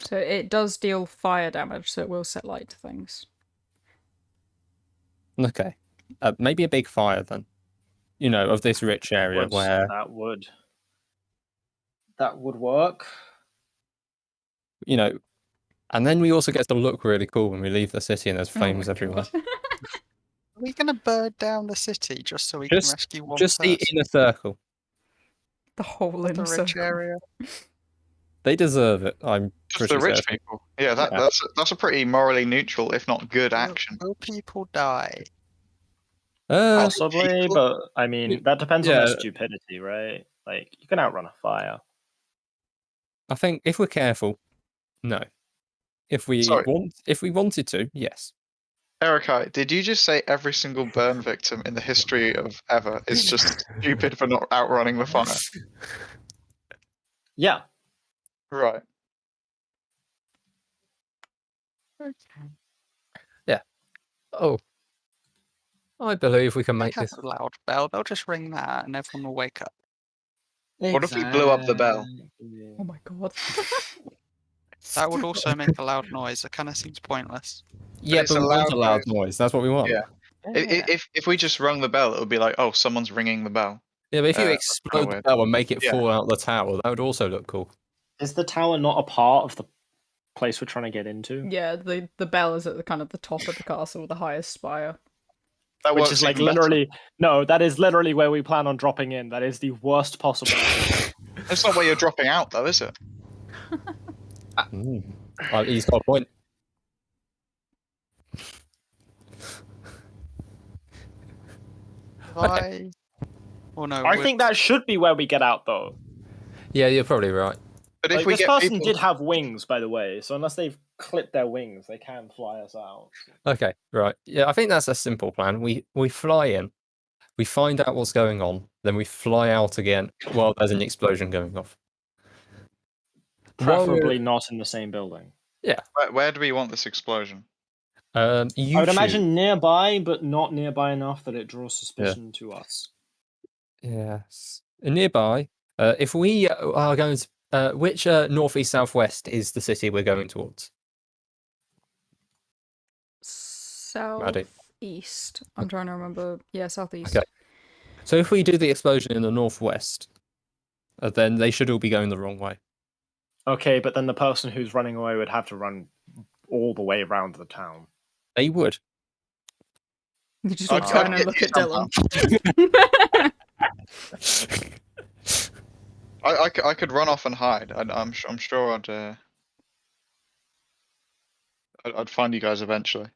So it does deal fire damage, so it will set light to things. Okay. Maybe a big fire then. You know, of this rich area where, that would work. you know, and then we also get to look really cool when we leave the city and there's flames Oh my everywhere. God. Are we gonna burn down the city just so we can rescue one Just the person? inner circle. The whole Of the inner rich circle. area. They deserve it, I'm just pretty the rich certain. people. Yeah, that's a pretty morally neutral, if not good, action. Will people die? Possibly, but I mean, that depends on their yeah. stupidity, right? Like, you can outrun a fire. I think if we're careful, no. If we wanted to, yes. Erica, did you just say every single burn victim in the history of ever is just stupid for not outrunning the fire? Yeah. Right. Okay. Yeah. Oh. I believe we can make Have this. a loud bell. They'll just ring that, and everyone will wake up. What if we blew up the bell? Oh my God. That would also make a loud noise. It kind of seems pointless. Yeah, it's but a we want loud a loud noise. That's what we want. Yeah. Yeah. If we just rung the bell, it would be like, oh, someone's ringing the bell. Yeah, but if you That's explode kinda the weird. bell and make it Yeah. fall out the tower, that would also look cool. Is the tower not a part of the place we're trying to get into? Yeah, the bell is at the kind of the top of the castle, the highest spire. That Which works is like even better. literally that is literally where we plan on dropping in. That is the worst possible. That's not where you're dropping out, though, is it? He's got a point. I no. I think that should be where we get out, though. Yeah, you're probably right. But if Like, we this get person people... did have wings, by the way, so unless they've clipped their wings, they can fly us out. Okay, right. Yeah, I think that's a simple plan. We fly in, we find out what's going on, then we fly out again while there's an explosion going off. Preferably not in the same building. Yeah. Where do we want this explosion? You I would choose. imagine nearby, but not nearby enough that it draws suspicion to us. Yes. Nearby, if we are going to, which northeast southwest is the city we're going towards? Maddie. Southeast. I'm trying to remember. Yeah, southeast. Okay. So if we do the explosion in the northwest, then they should all be going the wrong way. Okay, but then the person who's running away would have to run all the way around the town. They would. You just want to turn and look at Dylan. I could run off and hide. I'm sure I'd find you guys eventually.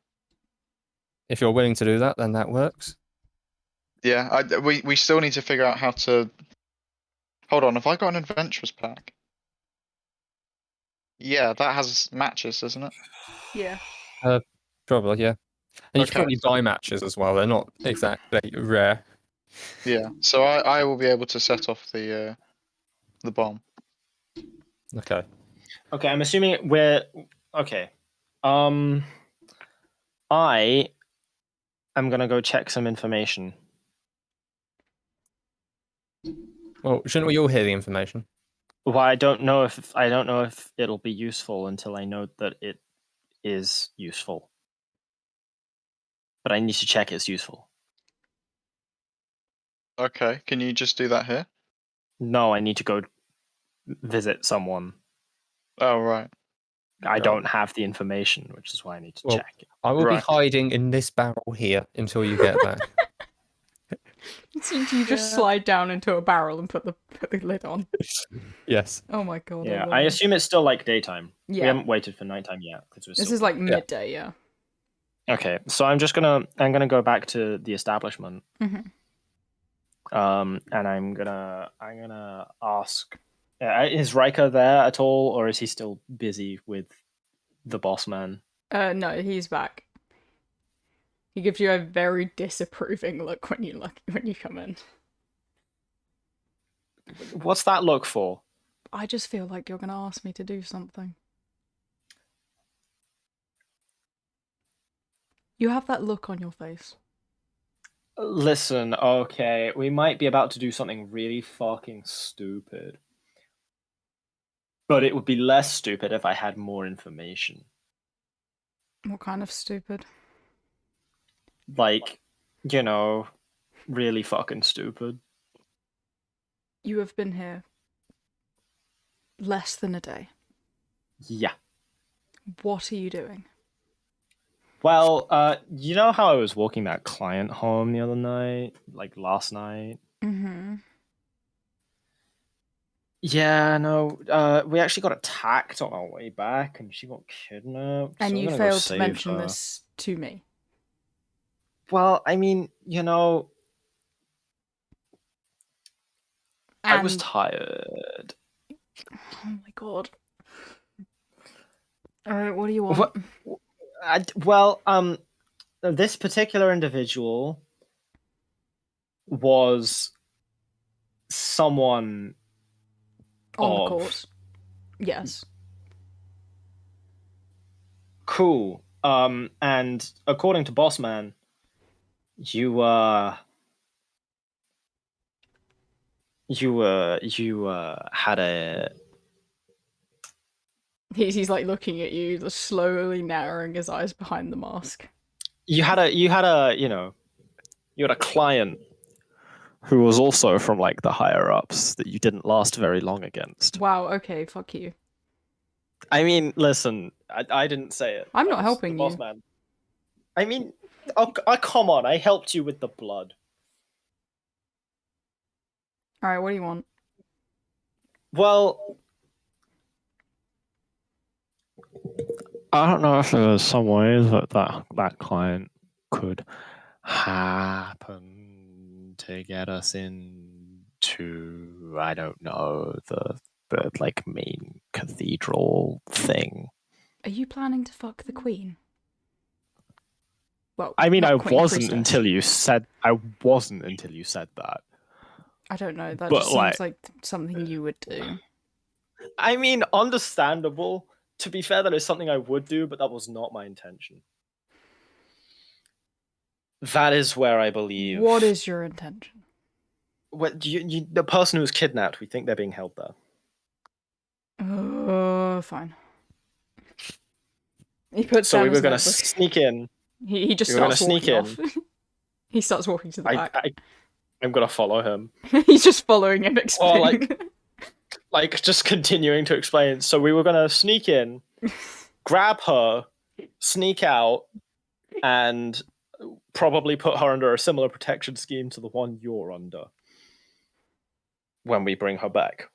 If you're willing to do that, then that works. Yeah, we still need to figure out how to. Hold on, have I got an adventurous pack? Yeah, that has matches, doesn't it? Yeah. Probably, yeah. And you Okay. can probably buy matches as well. They're not exactly rare. Yeah, so I will be able to set off the bomb. Okay. Okay, I'm assuming we're okay. I am gonna go check some information. Well, shouldn't we all hear the information? Well, I don't know if it'll be useful until I know that it is useful. But I need to check it's useful. Okay, can you just do that here? No, I need to go visit someone. Oh, right. I don't have the information, which is why I need to Well, check it. I will be Right. hiding in this barrel here until you get back. So you just slide down into a barrel and put the lid on. Yes. Oh my god. Yeah, love I it. assume it's still like daytime. We Yeah. haven't waited for nighttime yet because This is like midday, yeah. Okay, so I'm gonna go back to the establishment. Mhm. And I'm gonna ask, is Riker there at all, or is he still busy with the boss man? No, he's back. He gives you a very disapproving look when you come in. What's that look for? I just feel like you're gonna ask me to do something. You have that look on your face. Listen, okay, we might be about to do something really fucking stupid. But it would be less stupid if I had more information. What kind of stupid? Like, you know, really fucking stupid. You have been here less than a day. Yeah. What are you doing? Well, you know how I was walking that client home the other night? Like last night? Mm-hmm. Yeah, no, we actually got attacked on our way back and she got kidnapped. And so you I'm gonna go failed to save mention her. this to me. Well, I mean, you know, I was And- tired. Oh my god. Alright, what do you want? This particular individual was someone On the of- course. Yes. Cool. And according to Bossman, you had a. He's like looking at you, just slowly narrowing his eyes behind the mask. You had a client who was also from like the higher ups that you didn't last very long against. Wow, okay, fuck you. I mean, listen, I didn't say it. I'm not helping you. Bossman. I mean, come on, I helped you with the blood. Alright, what do you want? Well, I don't know if there's some ways that client could happen to get us into, I don't know, the like main cathedral thing. Are you planning to fuck the queen? Well, I mean, not I queen, wasn't priestess. until you said that. I don't know, that But, just seems like something you would do. I mean, understandable. To be fair, that is something I would do, but that was not my intention. That is where I believe. What is your intention? What the person who's kidnapped? We think they're being held there. Fine. He puts So down we were his going to notebook. sneak in. He just we were starts gonna walking sneak off. He starts walking to the back. I'm going to follow him. He's just following him, explaining. Or like just continuing to explain. So we were going to sneak in, grab her, sneak out, and probably put her under a similar protection scheme to the one you're under when we bring her back.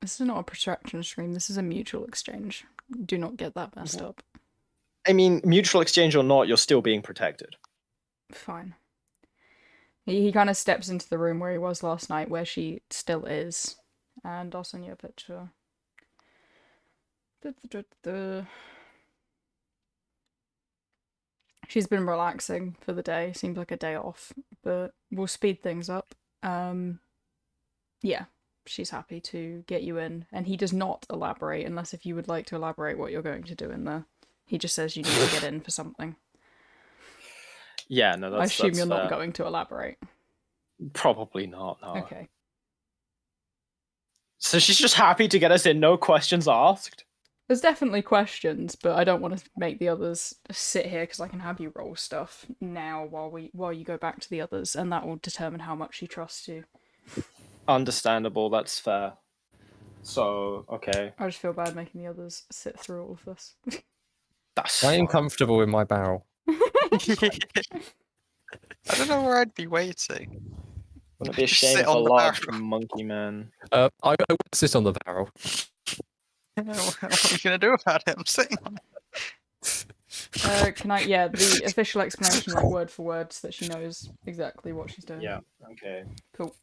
This is not a protection stream. This is a mutual exchange. Do not get that messed up. I mean, mutual exchange or not, you're still being protected. Fine. He kind of steps into the room where he was last night, where she still is. And I'll send you a picture. She's been relaxing for the day. Seems like a day off, but we'll speed things up. Yeah, she's happy to get you in, and he does not elaborate, unless if you would like to elaborate what you're going to do in there. He just says you need to get in for something. Yeah, no, I assume you're not fair. going to elaborate. Probably not, no. Okay. So she's just happy to get us in, no questions asked? There's definitely questions, but I don't want to make the others sit here because I can have you roll stuff now while you go back to the others, and that will determine how much she trusts you. Understandable, that's fair. So, okay. I just feel bad making the others sit through all of this. I am comfortable in my barrel. I don't know where I'd be waiting. Wouldn't it be a Just shame sit if a on the large barrel. monkey man... I will sit on the barrel. What are you going to do about it? I'm sitting on it. Can I? Yeah, the official explanation, like word for word, so that she knows exactly what she's doing. Yeah, okay. Cool.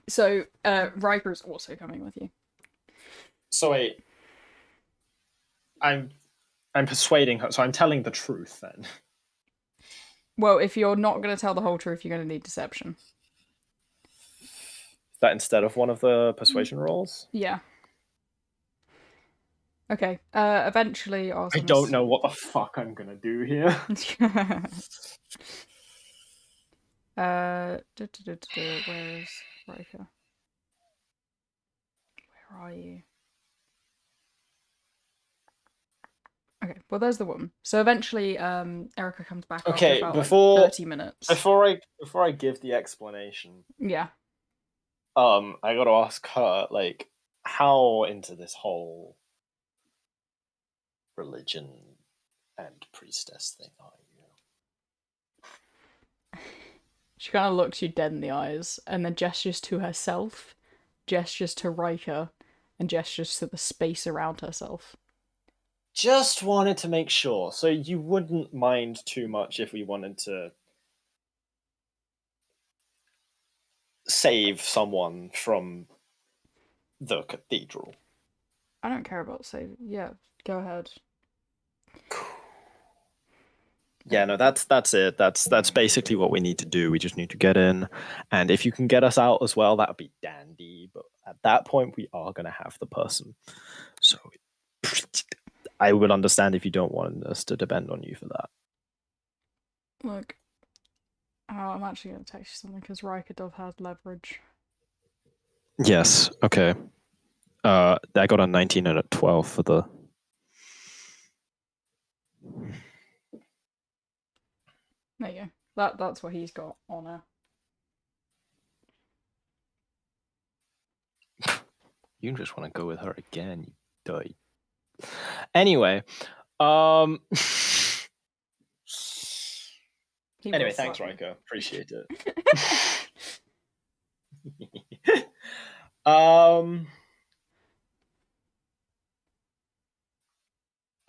So, Riker's also coming with you. So wait... I'm persuading her, so I'm telling the truth then. Well, if you're not going to tell the whole truth, you're going to need deception. Is that instead of one of the persuasion rolls? Yeah. Okay. Eventually, I don't know what the fuck I'm gonna do here. Where is Riker? Where are you? Okay, well, there's the woman. So eventually, Erica comes back Okay, after about before 30 minutes. Before I give the explanation, Yeah. I gotta ask her, like, how into this whole religion and priestess thing are you? She kind of looks you dead in the eyes, and then gestures to herself, gestures to Riker, and gestures to the space around herself. Just wanted to make sure, so you wouldn't mind too much if we wanted to save someone from the cathedral. I don't care about saving. Yeah, go ahead. Yeah, no, that's it. That's basically what we need to do. We just need to get in, and if you can get us out as well, that would be dandy. But at that point, we are going to have the person. So I would understand if you don't want us to depend on you for that. Look, I'm actually going to text you something because Riker does have leverage. Yes. Okay. I got a 19 and a 12 for the. There you go. That's what he's got on her. You just want to go with her again, you die. Anyway, anyway, thanks, Riker. Appreciate it.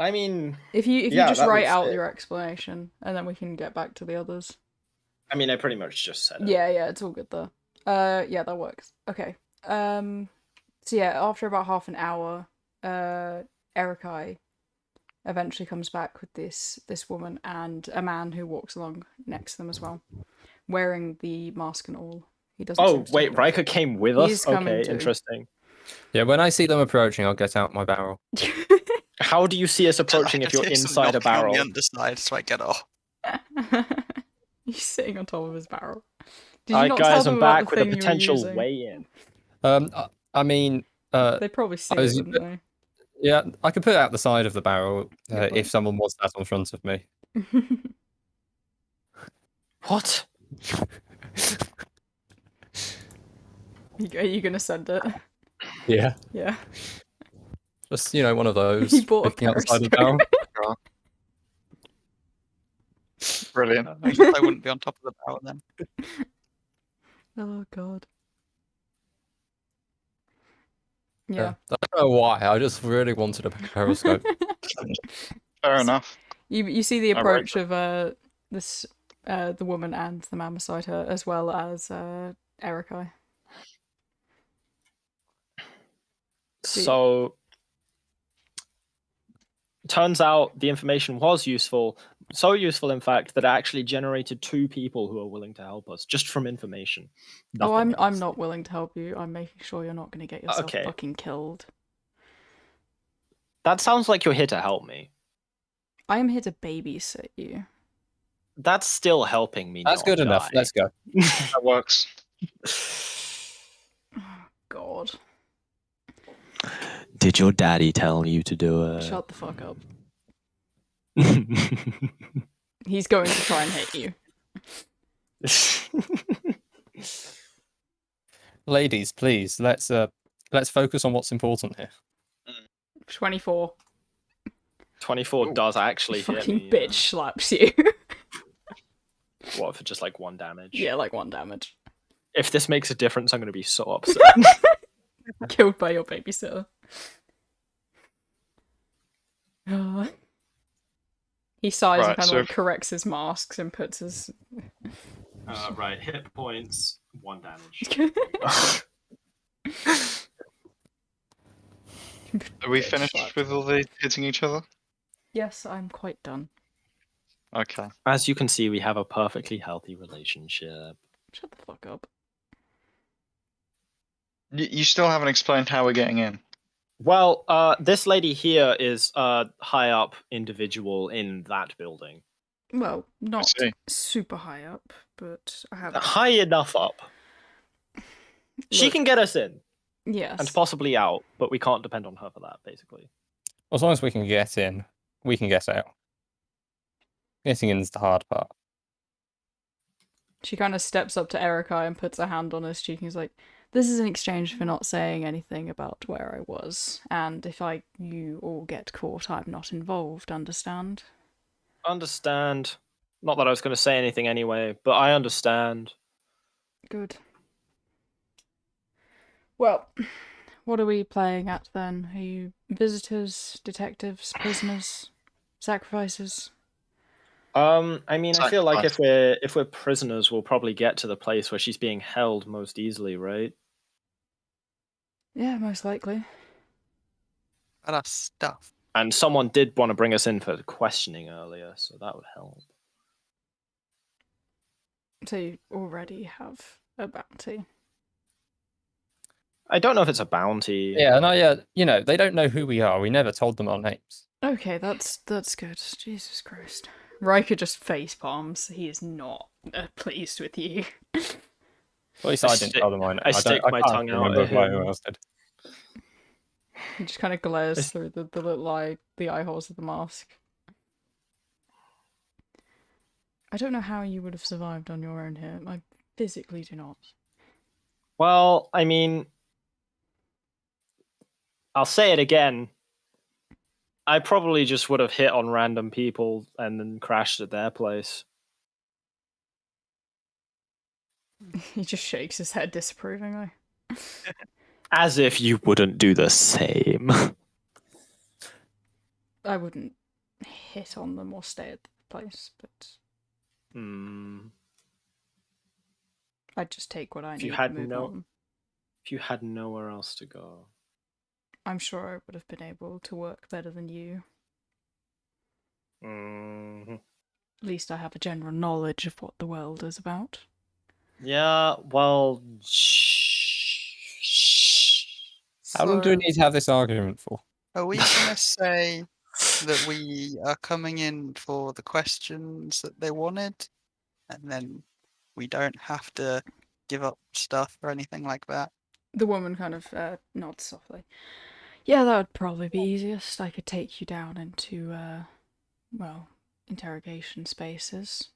I mean, if you just write out your explanation, and then we can get back to the others. I mean, I pretty much just said it. Yeah, it's all good though. Yeah, that works. Okay. So yeah, after about half an hour, Erikai eventually comes back with this woman and a man who walks along next to them as well, wearing the mask and all. He doesn't. Oh wait, Riker came with us. Okay, interesting. Yeah, when I see them approaching, I'll get out my barrel. How do you see us approaching if you're inside a barrel? On the underside, so I get off. He's sitting on top of his barrel. Did you not tell guys, them I'm about back the with a thing you were potential using? weigh-in. I mean, They probably see it, wouldn't they? yeah, I could put it out the side of the barrel Yeah, if someone was sat on front of me. What? Are you gonna send it? Yeah. Yeah. Just, one of those. He bought a picking out the side of the barrel. periscope. Brilliant. I guess I wouldn't be on top of the barrel then. Oh god. Yeah. I don't know why. I just really wanted a periscope. Fair enough. You see the I rate approach of this the woman and the man beside her, as well as Erikai. So, turns out the information was useful. So useful, in fact, that it actually generated 2 people who are willing to help us just from information. Nothing I'm else. not willing to help you. I'm making sure you're not going to get yourself Okay. fucking killed. That sounds like you're here to help me. I am here to babysit you. That's still helping me. That's not good enough. die. Let's go. That works. Oh, God. Did your daddy tell you to do it? Shut the fuck up. He's going to try and hit you. Ladies, please, let's focus on what's important here. 24. 24 does actually hit Fucking me. bitch slaps you. What, for just like 1 damage? Yeah, like 1 damage. If this makes a difference, I'm going to be so upset. Killed by your babysitter. He sighs and Right, kind of so like corrects his masks and puts his... Right, hit points, 1 damage. Are we Bitch finished slap. with all the hitting each other? Yes, I'm quite done. Okay. As you can see, we have a perfectly healthy relationship. Shut the fuck up. You still haven't explained how we're getting in. Well, this lady here is a high up individual in that building. Well, not see. super high up, but I have... High enough up. She Look, can get us in yes. and possibly out, but we can't depend on her for that, basically. As long as we can get in, we can get out. Getting in is the hard part. She kind of steps up to Erikai and puts a hand on his cheek and is like, this is an exchange for not saying anything about where I was, and if you all get caught, I'm not involved, understand? Understand. Not that I was going to say anything anyway, but I understand. Good. Well, what are we playing at then? Are you visitors, detectives, prisoners, sacrifices? I mean, I feel like Sacrifice. if we're prisoners, we'll probably get to the place where she's being held most easily, right? Yeah, most likely. But that's stuff. And someone did want to bring us in for questioning earlier, so that would help. So you already have a bounty. I don't know if it's a bounty. Yeah, no, they don't know who we are. We never told them our names. Okay, that's good. Jesus Christ. Riker just face palms. He is not pleased with you. At least I didn't tell them my name. I stick my can't tongue out remember at who him. else did. He just kind of glares through the little the eye holes of the mask. I don't know how you would have survived on your own here. I physically do not. Well, I mean, I'll say it again. I probably just would have hit on random people and then crashed at their place. He just shakes his head disapprovingly. As if you wouldn't do the same. I wouldn't hit on them or stay at the place, but I'd just take what I need and move on. If you had nowhere else to go. I'm sure I would have been able to work better than you. Mm-hmm. At least I have a general knowledge of what the world is about. Yeah, well... How long do we need to have this argument for? Are we going to say that we are coming in for the questions that they wanted? and then we don't have to give up stuff or anything like that. The woman kind of nods softly. Yeah, that would probably be easiest. I could take you down into, interrogation spaces.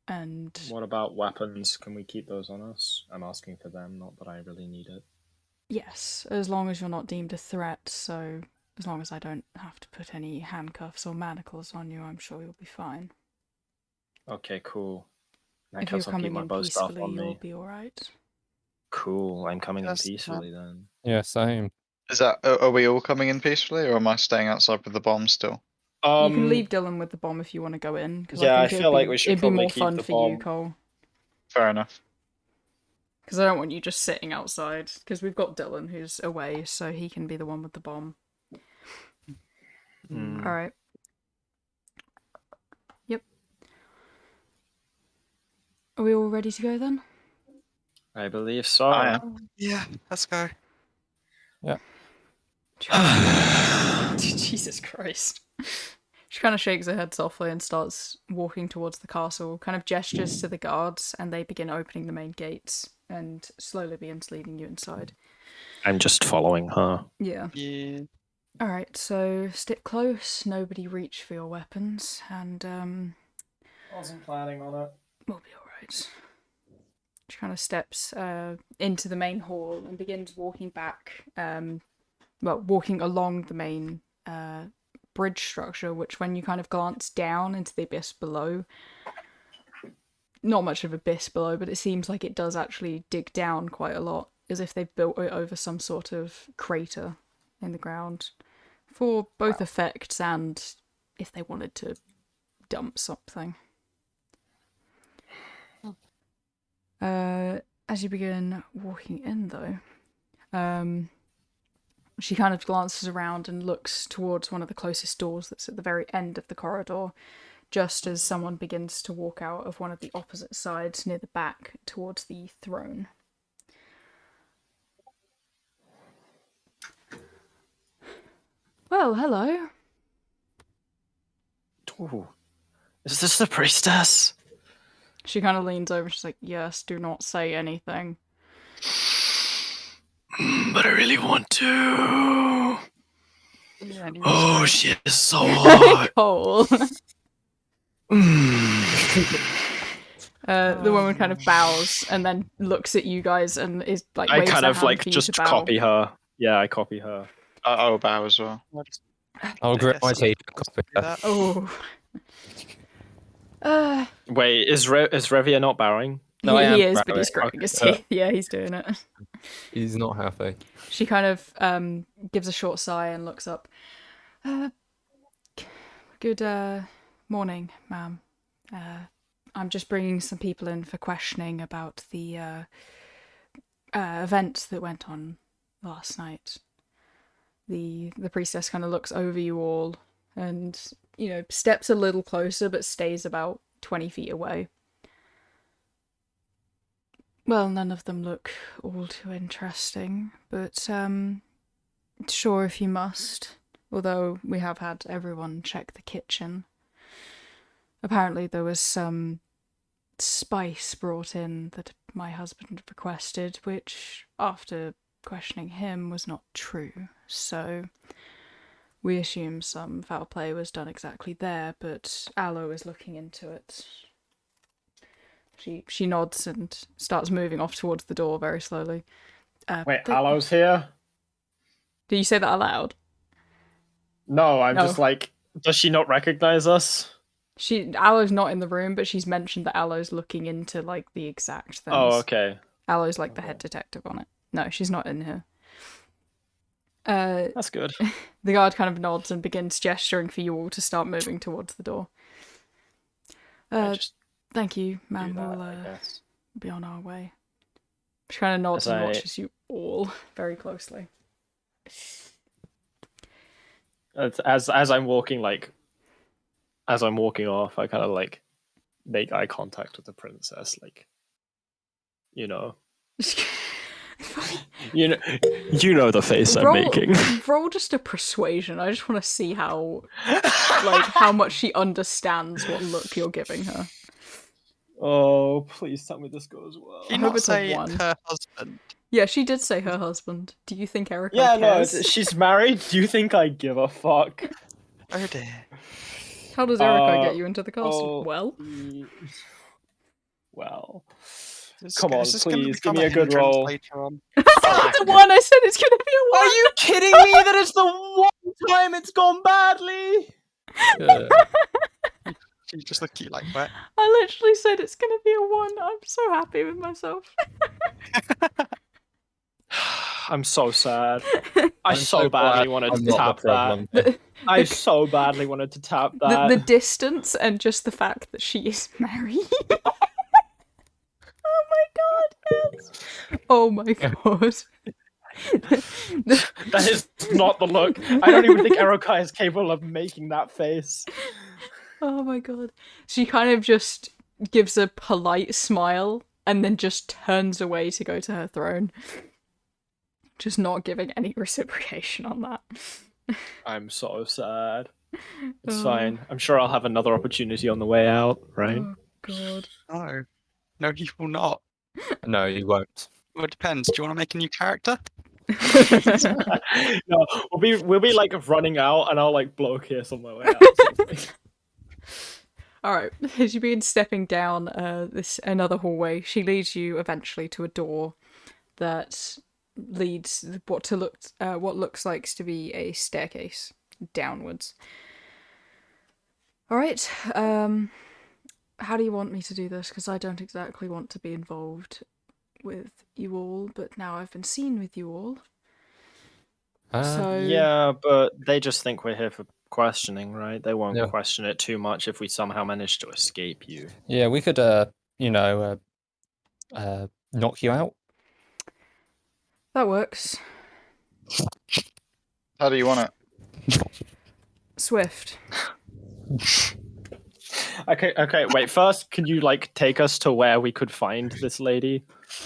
And What about weapons? Can we keep those on us? I'm asking for them, not that I really need it. yes, as long as you're not deemed a threat, so as long as I don't have to put any handcuffs or manacles on you, I'm sure you'll be fine. Okay, cool. In that If you're case, I'll keep coming my in bow staff peacefully, on you'll me. be alright. Cool, I'm coming in That's peacefully then. Yeah, same. Is that are we all coming in peacefully, or am I staying outside with the bomb still? You can leave Dylan with the bomb if you want to go in, because Yeah, I I think feel like we should it'd be probably more keep fun the for you, bomb. Cole. Fair enough. Because I don't want you just sitting outside, because we've got Dylan who's away, so he can be the one with the bomb. Mm. Alright. Yep. Are we all ready to go then? I believe so. I am. Yeah, let's go. Jesus Christ. She kind of shakes her head softly and starts walking towards the castle, kind of gestures to the guards, and they begin opening the main gates and slowly begins leading you inside. I'm just following her. Yeah. Yeah. Alright, so stick close, nobody reach for your weapons, and Wasn't planning on it. we'll be alright. She kind of steps into the main hall and begins walking back, walking along the main bridge structure, which when you kind of glance down into the abyss below, not much of abyss below, but it seems like it does actually dig down quite a lot, as if they've built it over some sort of crater in the ground, for both effects and if they wanted to dump something. As you begin walking in, though, she kind of glances around and looks towards one of the closest doors that's at the very end of the corridor, just as someone begins to walk out of one of the opposite sides near the back towards the throne. Well, hello. Ooh. Is this the priestess? She kind of leans over and she's like, yes, do not say anything. But I really want to. Yeah, and Oh, she is so hot. Cole. The woman kind of bows and then looks at you guys and is like, I waves kind her of hand like for you just to bow. copy her. Yeah, I copy her. I'll bow as well. I'll grit my teeth. Oh. Wait, is Revia not bowing? No, I he am is, but he's bowing. grinding his teeth. Yeah, he's doing it. He's not happy. She kind of gives a short sigh and looks up. Good morning, ma'am. I'm just bringing some people in for questioning about the event that went on last night. The priestess kind of looks over you all and, steps a little closer but stays about 20 feet away. Well, none of them look all too interesting, but sure if you must. Although we have had everyone check the kitchen. Apparently there was some spice brought in that my husband requested, which, after questioning him, was not true. So we assume some foul play was done exactly there, but Aloe is looking into it. She nods and starts moving off towards the door very slowly. Wait, Aloe's here? Did you say that aloud? No, I'm No. just like, does she not recognize us? Aloe's not in the room, but she's mentioned that Aloe's looking into, like, the exact things. Oh, okay. Aloe's, like, the head detective on it. No, she's not in here. That's good. The guard kind of nods and begins gesturing for you all to start moving towards the door. Just Thank you, do ma'am. that, We'll I guess. be on our way. She kind of nods As and I- watches you all very closely. As I'm walking, as I'm walking off, I kind of like make eye contact with the princess, like, you know the face I'm making. Roll just a persuasion. I just want to see how much she understands what look you're giving her. Oh, please tell me this goes well. Did you I hope not it's a say one. her husband? Yeah, she did say her husband. Do you think Erica Yeah, no, cares? she's married. Do you think I give a fuck? Oh dear. How does Erica get you into the castle? Well, Well, Is come on, this gonna please give become me a good hindrance roll. later on? it's a one. I said it's gonna be a one. Are you kidding me? That is the one time it's gone badly. She just look at you like that. I literally said it's gonna be a one. I'm so happy with myself. I'm so sad. I I'm so glad badly wanted I'm to not tap the problem. The, I so badly wanted to tap that. the distance and just the fact that she is married. Oh my god, yes. Oh my god. That is not the look. I don't even think Erokai is capable of making that face. Oh my god. She kind of just gives a polite smile and then just turns away to go to her throne. Just not giving any reciprocation on that. I'm so sad. It's Oh. fine. I'm sure I'll have another opportunity on the way out, right? Oh god. No, he will not. No, you won't. Well, it depends. Do you want to make a new character? No, we'll be like running out, and I'll like blow a kiss on my way out. Alright, as you begin stepping down this another hallway, she leads you eventually to a door that leads what looks like to be a staircase downwards. Alright, how do you want me to do this? Because I don't exactly want to be involved with you all, but now I've been seen with you all. So Yeah, but they just think we're here for questioning, right? They won't Yeah. question it too much if we somehow manage to escape you. Yeah, we could, knock you out. that works. How do you want it? Swift. Okay, wait. First, can you like take us to where we could find this lady?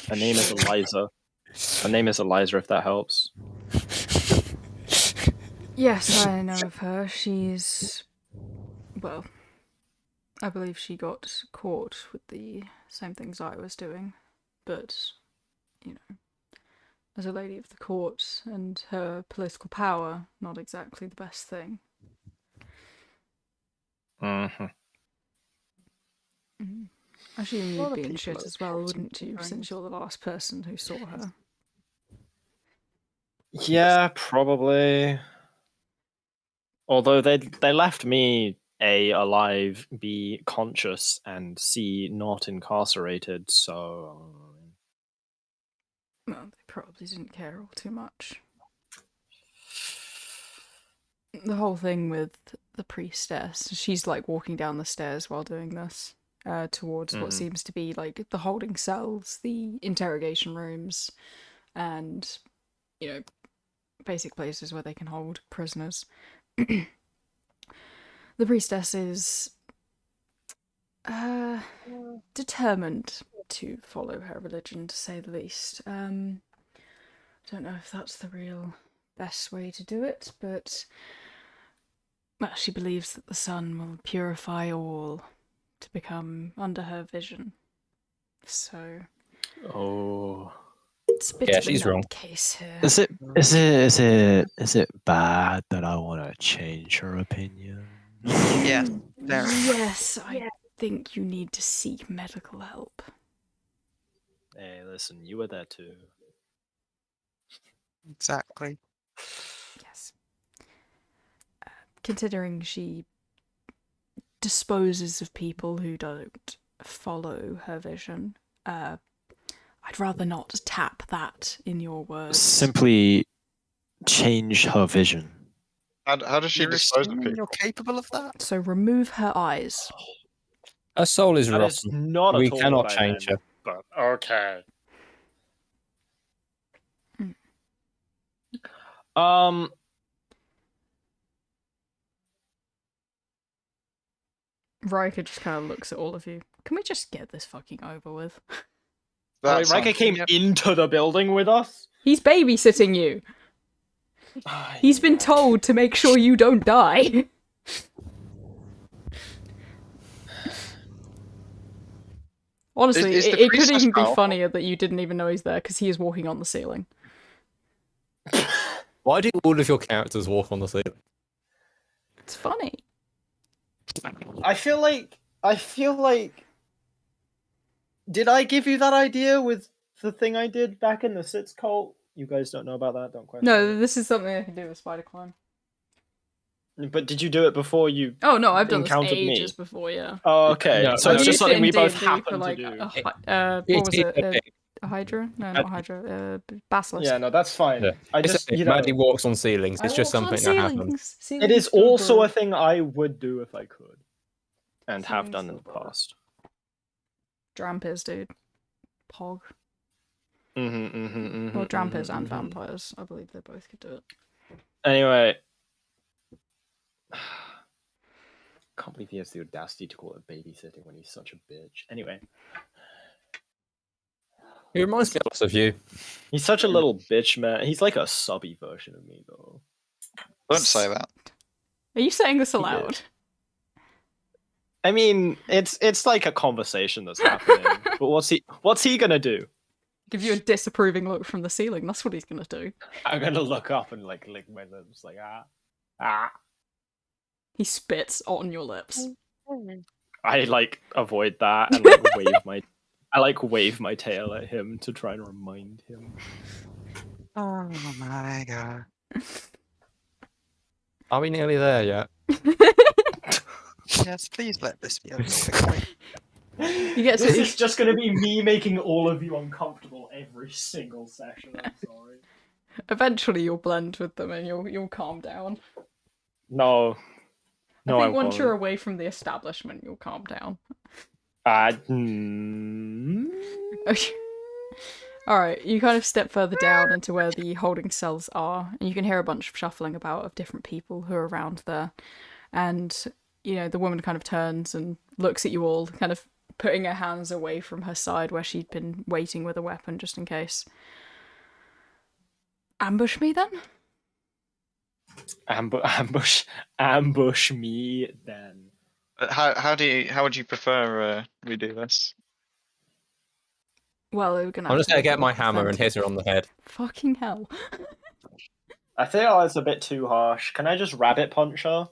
Her name is Eliza. Her name is Eliza, if that helps. Yes, I know of her. She's... well, I believe she got caught with the same things I was doing. But, you know, as a lady of the court and her political power, not exactly the best thing. Mm-hmm. I assume A you'd lot of be in people shit are as well, plotting wouldn't you, things. since you're the last person who saw her? Yeah, probably. Although they left me A, alive, B, conscious, and C, not incarcerated, so... Well, they probably didn't care all too much. The whole thing with the priestess, she's like walking down the stairs while doing this, towards what seems to be like the holding cells, the interrogation rooms, and, you know, basic places where they can hold prisoners. The priestess is determined to follow her religion, to say the least. Don't know if that's the real best way to do it, but well, she believes that the sun will purify all to become under her vision. So Oh... it's a bit Yeah, of a she's wrong. nutcase here. Is it bad that I want to change her opinion? Yes, very. Yes, I think you need to seek medical help. Hey, listen, you were there too. Exactly. Yes. Considering she disposes of people who don't follow her vision, I'd rather not tap that in your words. Simply change her vision. How does she You're dispose of assuming people? you're capable of that? So remove her eyes. Her soul is That is rotten. not We at all cannot what I change meant, but okay. Um, Riker just kind of looks at all of you. Can we just get this fucking over with? wait, Riker came into the building with us? He's babysitting you. He's been told to make sure you don't die. Honestly, Is the it could priestess even be powerful? funnier that you didn't even know he's there because he is walking on the ceiling. Why do all of your characters walk on the ceiling? It's funny. I feel like. Did I give you that idea with the thing I did back in the Sits cult? You guys don't know about that. Don't question No, it. this is something I can do with spider climb. But did you do it before you? Oh no, I've done this encountered ages me? before. Yeah. Oh, okay. No, So I it's just used it something in we both D&D happen for like to do. what was it? A hydra? No, not a hydra. Basilisk. Yeah, no, that's fine. Yeah. I It's just, a, Maddie walks on ceilings. It's just something that happens. it is also a thing I would do if I could, and have Ceilings done in the still past. Drampirs, dude. Pog. Well, Well, Drampirs and vampires. I believe they both could do it. Anyway, can't believe he has the audacity to call it babysitting when he's such a bitch. Anyway, He reminds me lots of you. he's such a little bitch, man. He's like a subby version of me, though. Don't say that. Are you saying this aloud? I mean, it's like a conversation that's happening. But what's he gonna do? Give you a disapproving look from the ceiling. That's what he's gonna do. I'm gonna look up and like lick my lips, like ah. He spits on your lips. I like avoid that and like wave my tail at him to try and remind him. Oh my god. Are we nearly there yet? Yes, please let this be over quickly. You get This to is just gonna be me making all of you uncomfortable every single session. I'm sorry. eventually you'll blend with them and you'll calm down. No. I No, think I once won't. you're away from the establishment, you'll calm down. Alright, you kind of step further down into where the holding cells are, and you can hear a bunch of shuffling about of different people who are around there. And, you know, the woman kind of turns and looks at you all, kind of putting her hands away from her side where she'd been waiting with a weapon just in case. Ambush me then? Ambush me then. How would you prefer we do this? Well, we're gonna. I'm just gonna get my authentic. hammer and hit her on the head. Fucking hell. I think that's a bit too harsh. Can I just rabbit punch her?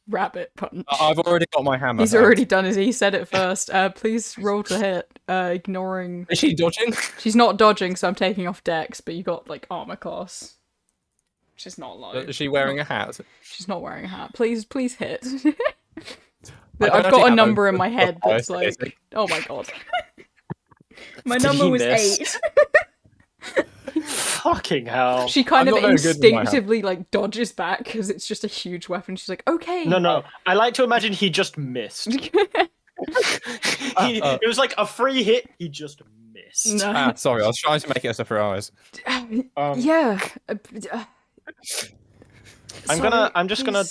Rabbit punch. I've already got my hammer. He's out. already done it. He said it first. Please roll to hit. Ignoring. Is she dodging? She's not dodging, so I'm taking off dex. But you got like armor class. She's not low. Is she wearing a hat? She's not wearing a hat. Please hit. I don't I've actually got a have number a- in my head that's a- like, oh my god. My Did number he was miss? 8. Fucking hell. She kind I'm of not very good with my hand. instinctively like dodges back because it's just a huge weapon. She's like, okay. No. I like to imagine he just missed. It was like a free hit. He just missed. No. Ah, sorry, I was trying to make it a surprise. Yeah. I'm just gonna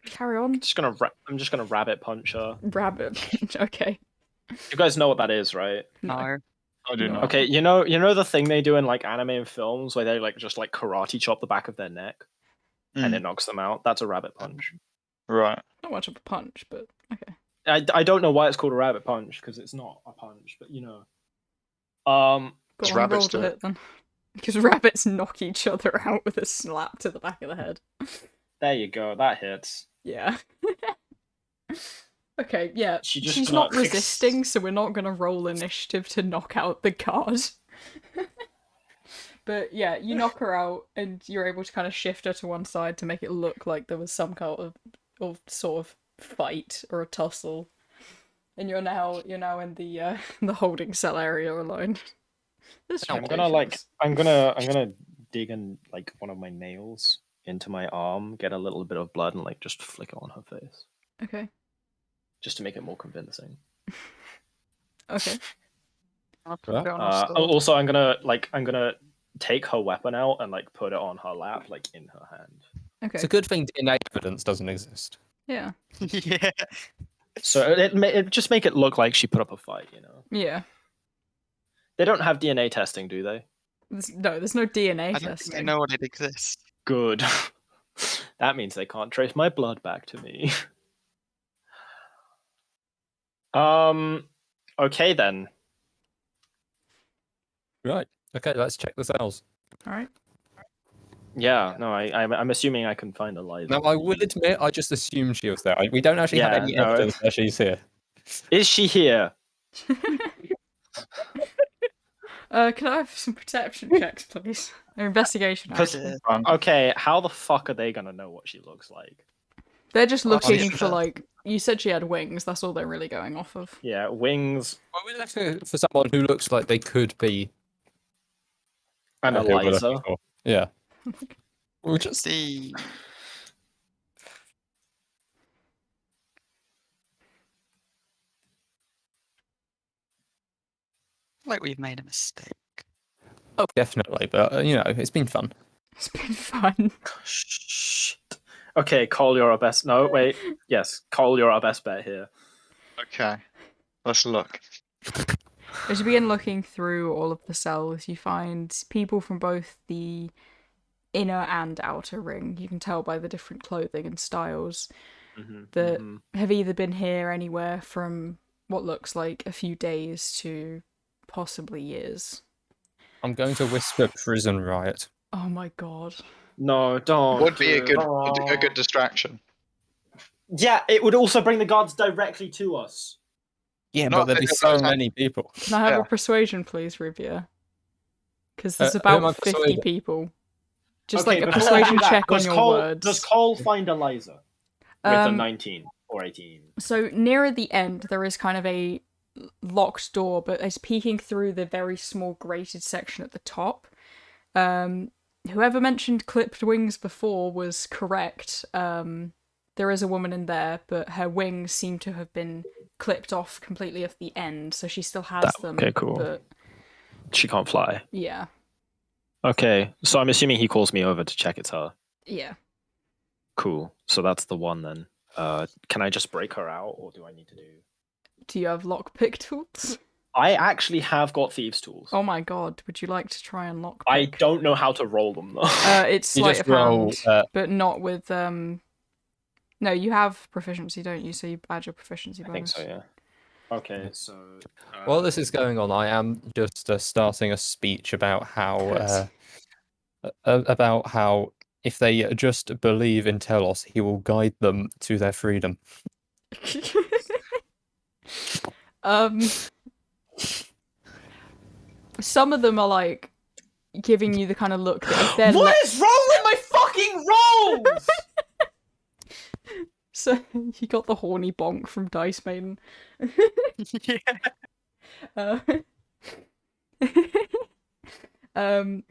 carry on. I'm just gonna rabbit punch her. Rabbit punch. Okay. You guys know what that is, right? No. I do not. Okay, you know the thing they do in like anime and films where they like just like karate chop the back of their neck and it knocks them out? That's a rabbit punch. Right. Not much of a punch, but okay. I don't know why it's called a rabbit punch because it's not a punch, but you know. Go It's on, rabbits roll to do hit then. Because rabbits knock each other out with a slap to the back of the head. There you go. That hits. Yeah. Okay, yeah. She just She's not resisting, so we're not gonna roll initiative to knock out the guard. But yeah, you knock her out, and you're able to kind of shift her to one side to make it look like there was some kind of sort of fight or a tussle. And you're now in the holding cell area alone. I'm gonna dig in like one of my nails into my arm, get a little bit of blood, and like just flick it on her face. Okay. Just to make it more convincing. Okay. I'll put it on her sword. Also, I'm gonna take her weapon out and like put it on her lap, like in her hand. Okay. It's a good thing DNA evidence doesn't exist. Yeah. Yeah. So it just make it look like she put up a fight, you know. Yeah. They don't have DNA testing, do they? There's no DNA I don't testing. think I know what it exists. Good. That means they can't trace my blood back to me. Okay then. Right. Okay, let's check the cells. All right. Yeah, no, I'm assuming I can find Eliza. Now, I will admit, I just assumed she was there. We don't actually have Yeah, any no, evidence that she's here. Is she here? Can I have some perception checks, please? Or investigation, Because actually. okay, how the fuck are they gonna know what she looks like? They're just looking yeah. for, like... You said she had wings. That's all they're really going off of. Yeah, wings Well, we're looking for someone who looks like they could be and who we're looking Eliza. for. Yeah. We'll just See. Like we've made a mistake. Oh, definitely, but it's been fun. It's been fun. Shit. Okay, Cole, you're our best. No, wait. Yes, Cole, you're our best bet here. Okay, let's look. As you begin looking through all of the cells, you find people from both the inner and outer ring. You can tell by the different clothing and styles that have either been here anywhere from what looks like a few days to possibly years. I'm going to whisper prison riot. Oh my god. No, don't. Would be a good distraction. Yeah, it would also bring the guards directly to us. Yeah, Not but there'd be because so that's- many people. Can I have Yeah. a persuasion, please, Rivia? Because there's who am I about 50 persuading? people. Just Okay, like a before I persuasion do that, check on does your Cole, words. Does Cole find Eliza with a Um, 19 or 18? So nearer the end, there is kind of a locked door, but it's peeking through the very small grated section at the top. Whoever mentioned clipped wings before was correct. There is a woman in there, but her wings seem to have been clipped off completely at the end, so she still has them. Okay, cool. But She can't fly. yeah, Okay, so I'm assuming he calls me over to check it's her. yeah. Cool. So that's the one then. Can I just break her out, or do I need to do? Do you have lockpick tools? I actually have got thieves' tools. Oh my god, would you like to try and lockpick? I don't know how to roll them though. It's You sleight just of roll, hand, but not with No, you have proficiency, don't you? So you add your proficiency I bonus. think so, yeah. Okay, so While this is going on, I am just starting a speech about how if they just believe in Telos, he will guide them to their freedom. Some of them are like giving you the kind of look that if they're what is wrong with my fucking rolls? So you got the horny bonk from Dice Maiden.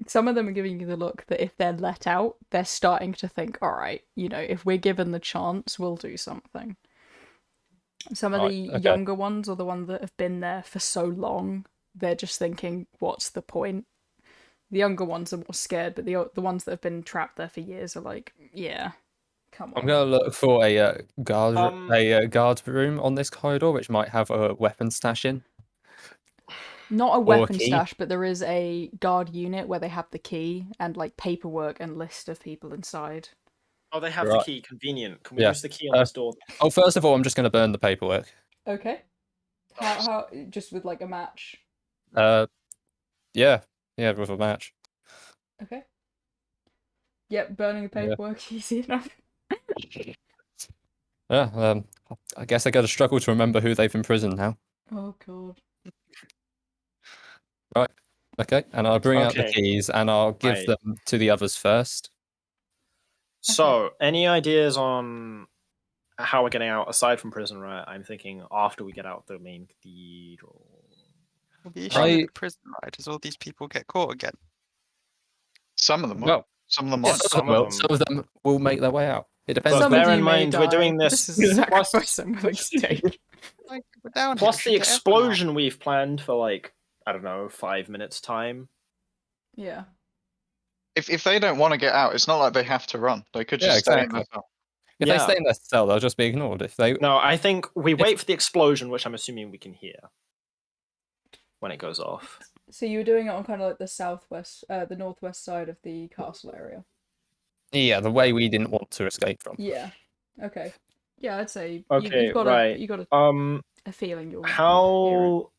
Some of them are giving you the look that if they're let out, they're starting to think, all right, if we're given the chance, we'll do something. Some of the younger ones, or the ones that have been there for so long, they're just thinking, what's the point? The younger ones are more scared, but the ones that have been trapped there for years are like, yeah, come on. I'm gonna look for a guard room on this corridor, which might have a weapon stash in. Not a Or a weapon key. stash, but there is a guard unit where they have the key and like paperwork and list of people inside. Oh, they have the Right. key. Convenient. Can we Yeah. use the key on this door? Oh, first of all, I'm just gonna burn the paperwork. Okay. How just with like a match? Yeah, with a match. Okay. Yep, burning the paperwork easy enough. Yeah, I guess I gotta struggle to remember who they've imprisoned now. Oh god. Right. Okay, and I'll bring out the Okay. keys and I'll give Right. them to the others first. So, any ideas on how we're getting out aside from prison riot? I'm thinking after we get out the main cathedral. Well, the issue with the prison riot is all these people get caught again. Some of them will. Well, Some of them yeah, won't. some of them will make their way out. It depends. But Some bear of you in may mind, die, we're doing but this This is a plus- sacrifice I'm willing to take. Like, we're down here, Plus we the should get everyone out. explosion we've planned for like, I don't know, 5 minutes time. Yeah. If they don't want to get out, it's not like they have to run. They could just Yeah, stay in exactly. the cell. If they Yeah. stay in their cell, they'll just be ignored. If they No, I think we wait for the explosion, which I'm assuming we can hear when it goes off. So you were doing it on kind of like the northwest side of the castle area. Yeah, the way we didn't want to escape from. Yeah. Okay. Yeah, I'd say Okay, you've got right. you got a feeling you'll hear it. How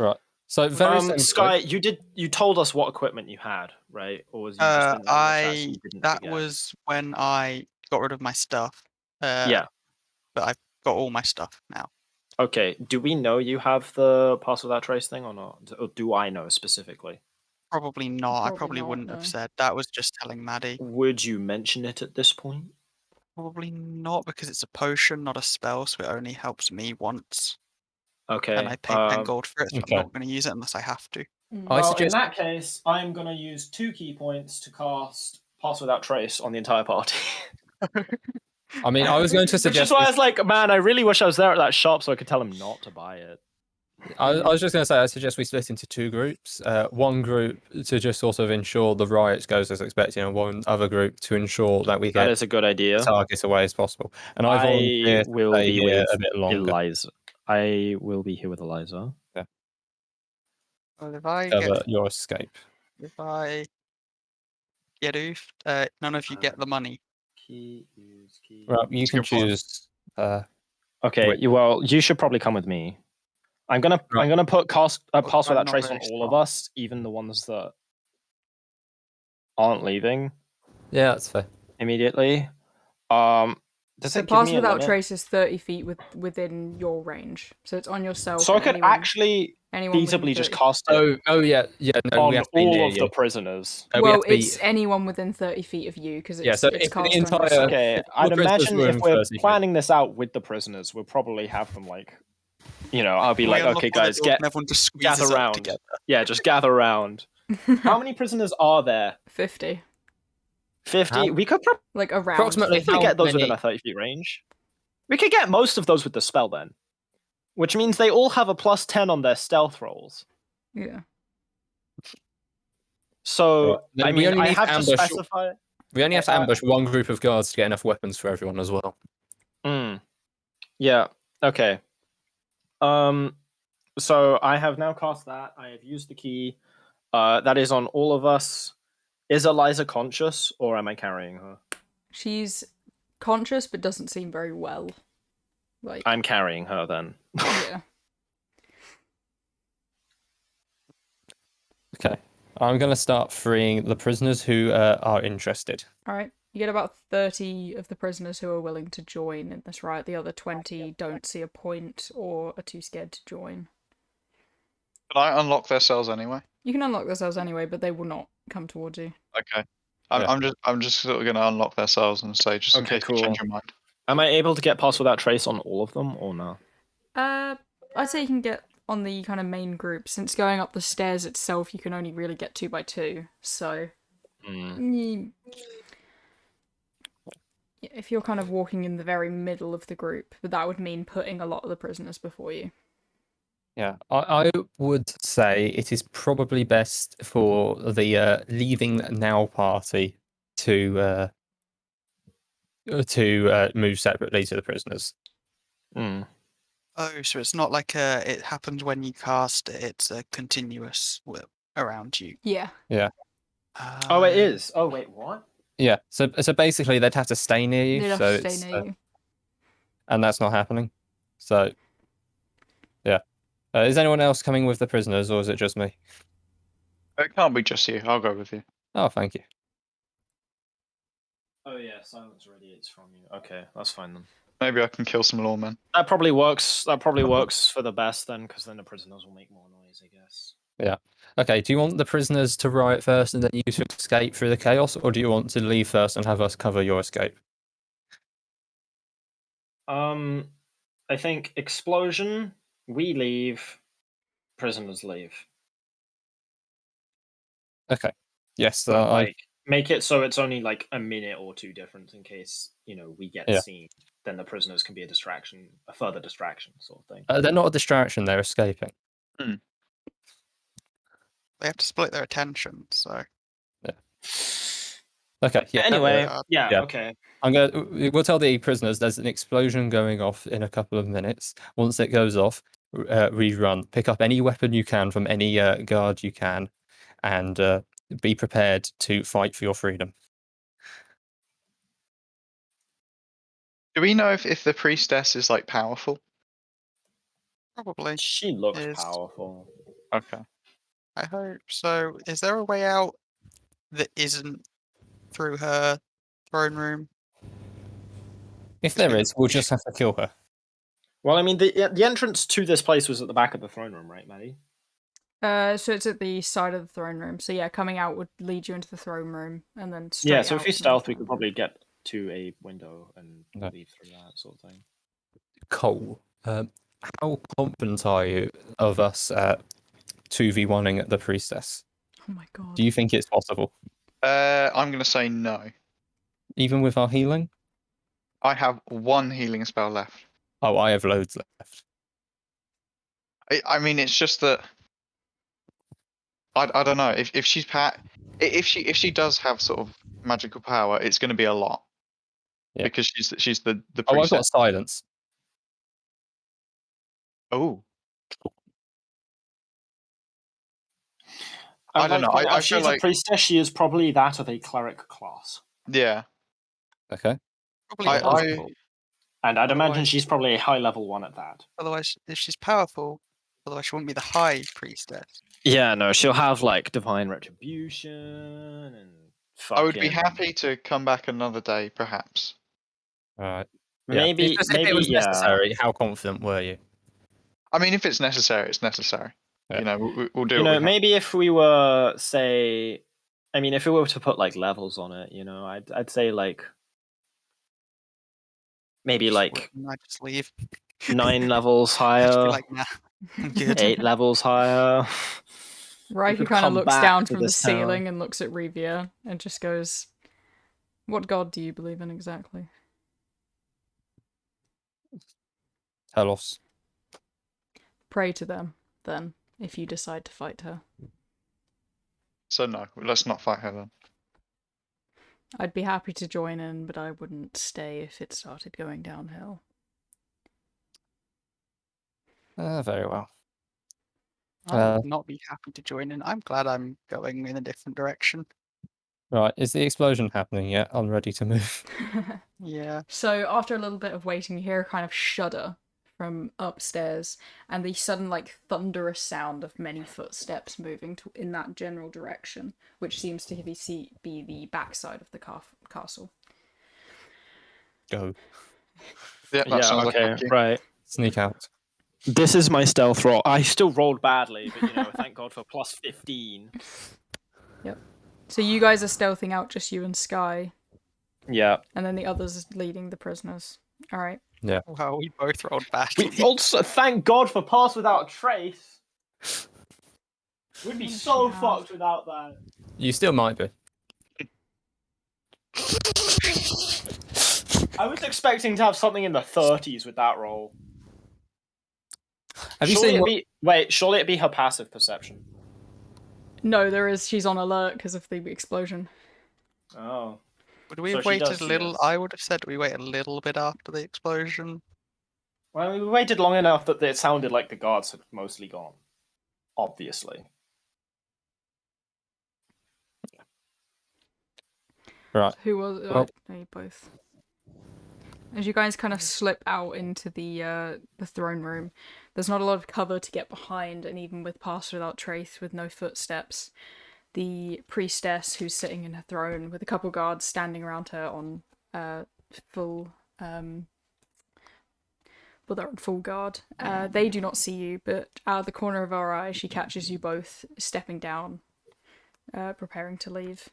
Right. So very simply, Sky, you told us what equipment you had, right? Or was you just didn't have the chat, so you didn't that forget? was when I got rid of my stuff. Yeah. But I've got all my stuff now. Okay. Do we know you have the pass without trace thing or not? Or do I know specifically? Probably not. I Probably probably not, wouldn't no. have said. That was just telling Maddie. Would you mention it at this point? Probably not, because it's a potion, not a spell, so it only helps me once. Okay. And I pay 10 gold for it, so okay. I'm not going to use it unless I have to. I suggest... in that case, I'm going to use 2 key points to cast Pass Without Trace on the entire party. I mean, I was going to Which suggest... is why I was like, man, I really wish I was there at that shop so I could tell him not to buy it. I was just going to say, I suggest we split into 2 groups. One group to just sort of ensure the riot goes as expected, and one other group to ensure that we get That is a good idea. targets away as possible. And I I volunteer will to stay be here with a bit longer. Eliza. I will be here with Eliza. Yeah. Well, if I Cover your escape. get oofed, none of you get the money. Key use key. Right, you That's a can good point. choose. Okay, Wait. well, you should probably come with me. I'm gonna put Pass I'm Without not Trace on very all of strong. us, even the ones that aren't leaving Yeah, that's fair. immediately. Does So it give pass me a without limit? trace is 30 feet within your range. So it's on yourself. So I and could anyone, actually anyone within feasibly just 30 cast it Oh yeah. No, we on have to be all near of you. the prisoners. We Well, have to be... it's anyone within 30 feet of you because Yeah, it's so it's if the cast on entire- yourself. Okay, if all I'd the prisoners imagine were if in we're 30 feet. planning this out with the prisoners, we'll probably have them like, I'll be like, okay, guys, everyone just gather squeezes up round. together. Yeah, just gather round. How many prisoners are there? 50. 50? How- We could Like around. Approximately 50. probably how get those within many- a 30 feet range. We could get most of those with the spell then. Which means they all have a plus 10 on their stealth rolls. Yeah. So, Right. Then I we mean, only I need have to to ambush- specify... We only have to ambush one group of guards to get enough weapons for everyone as well. Yeah, okay. So I have now cast that. I have used the key. That is on all of us. Is Eliza conscious, or am I carrying her? She's conscious but doesn't seem very well. Like I'm carrying her then. yeah. Okay. I'm going to start freeing the prisoners who are interested. All right. You get about 30 of the prisoners who are willing to join in this riot. The other 20 don't see a point or are too scared to join. Can I unlock their cells anyway? You can unlock themselves anyway, but they will not come towards you. Okay. Yeah. I'm just sort of going to unlock their cells and say just in Okay, case you change cool. your mind. Am I able to get Pass Without Trace on all of them, or no? I'd say you can get on the kind of main group. Since going up the stairs itself, you can only really get 2 by 2. So, if you're kind of walking in the very middle of the group, but that would mean putting a lot of the prisoners before you. Yeah, I would say it is probably best for the leaving now party to move separately to the prisoners. Oh, so it's not like it happens when you cast it, it's a continuous around you. Yeah. Oh, it is. Oh, wait, what? Yeah, so basically they'd have to stay near you. They'd have so to it's, stay near you. and that's not happening. So, yeah. Is anyone else coming with the prisoners, or is it just me? It can't be just you. I'll go with you. Oh, thank you. Oh, yeah, silence radiates from you. Okay, that's fine then. Maybe I can kill some lawmen. That probably works. That probably works for the best then, because then the prisoners will make more noise, I guess. Yeah. Okay, do you want the prisoners to riot first and then you to escape through the chaos, or do you want to leave first and have us cover your escape? I think explosion, we leave, prisoners leave. Okay. Yes, But, like, make it so it's only like a minute or 2 difference in case, we get seen. Then the prisoners can be a distraction, a further distraction sort of thing. They're not a distraction, they're escaping. They have to split their attention, so. Yeah. Okay. Yeah. Anyway, yeah. okay. We'll tell the prisoners there's an explosion going off in a couple of minutes. Once it goes off, rerun. Pick up any weapon you can from any guard you can, and be prepared to fight for your freedom. Do we know if the priestess is like powerful? Probably. She looks Is- powerful. Okay. I hope so. Is there a way out that isn't through her throne room? If there is, we'll just have to kill her. Well, I mean, the entrance to this place was at the back of the throne room, right, Maddie? So it's at the side of the throne room. So yeah, coming out would lead you into the throne room, and then straight Yeah, so if out we from the stealth, we throne could room. probably get to a window and No. leave through that sort of thing. Cole, how confident are you of us 2v1ing at the priestess? Oh my god. Do you think it's possible? I'm gonna say no. Even with our healing? I have 1 healing spell left. Oh, I have loads left. I mean, it's just that I don't know if she's if she does have sort of magical power, it's going to be a lot. Yeah. Because she's the Oh, I've got priestess. silence. Oh. I I don't know. If I feel she's like a priestess, she is probably that of a cleric class. yeah. Okay. Probably I powerful. And I'd imagine Otherwise- she's probably a high level one at that. Otherwise, if she's powerful, otherwise she wouldn't be the high priestess. Yeah, no, she'll have like divine retribution and I would be fucking- happy to come back another day, perhaps. All right. Maybe, if it was yeah. necessary, how confident were you? I mean, if it's necessary, it's necessary. Yeah. You know, we'll do. You what know, we have. maybe if we were, say, I mean, if we were to put like levels on it, you know, I'd say like maybe like I just leave. 9 levels I'd higher, be like, nah, I'm good. 8 levels higher. Right, You who could kind of come looks back down to from the this town. ceiling and looks at Revia and just goes, "What god do you believe in exactly?" Telos. Pray to them, then, if you decide to fight her. So no, let's not fight her then. I'd be happy to join in, but I wouldn't stay if it started going downhill. Very well. I would not be happy to join in. I'm glad I'm going in a different direction. Right, is the explosion happening yet? I'm ready to move. Yeah. So after a little bit of waiting, you hear a kind of shudder from upstairs, and the sudden, like, thunderous sound of many footsteps moving in that general direction, which seems to be the backside of the castle. Go. Yeah, that sounds like okay, right. Sneak out. This is my stealth roll. I still rolled badly, but you know, thank God for plus 15. Yep. So you guys are stealthing out, just you and Sky, Yeah. and then the others leading the prisoners. All right. Yeah. Well, we both rolled badly. We also thank God for pass without a trace. We'd be so Yeah. fucked without that. You still might be. I was expecting to have something in the 30s with that roll. Have you seen Surely it'd be her passive perception. No, there is. She's on alert because of the explosion. Oh. Would we So have she waited does a see little? us. I would have said we wait a little bit after the explosion. Well, we waited long enough that it sounded like the guards had mostly gone. Obviously. Right. Who was? Well- No, you both. As you guys kind of slip out into the throne room, there's not a lot of cover to get behind, and even with pass without trace, with no footsteps, the priestess who's sitting in her throne with a couple guards standing around her on full well, they're on full guard. They do not see you, but out of the corner of her eye, she catches you both stepping down, preparing to leave.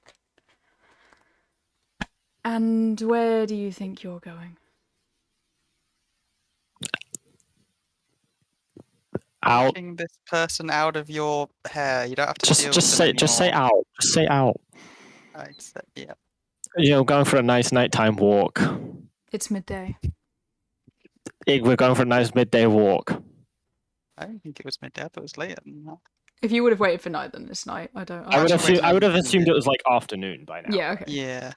And where do you think you're going? Out. Taking this person out of your hair. You don't have to deal Just with say them anymore. out. Just say out. I'd say, yeah. You know, going for a nice nighttime walk. It's midday. We're going for a nice midday walk. I don't think it was midday. I thought it was later than that. If you would have waited for night, then it's night. I don't. I would Actually, have. wait, I would have no, assumed it was like afternoon by now. Yeah. Okay. Yeah.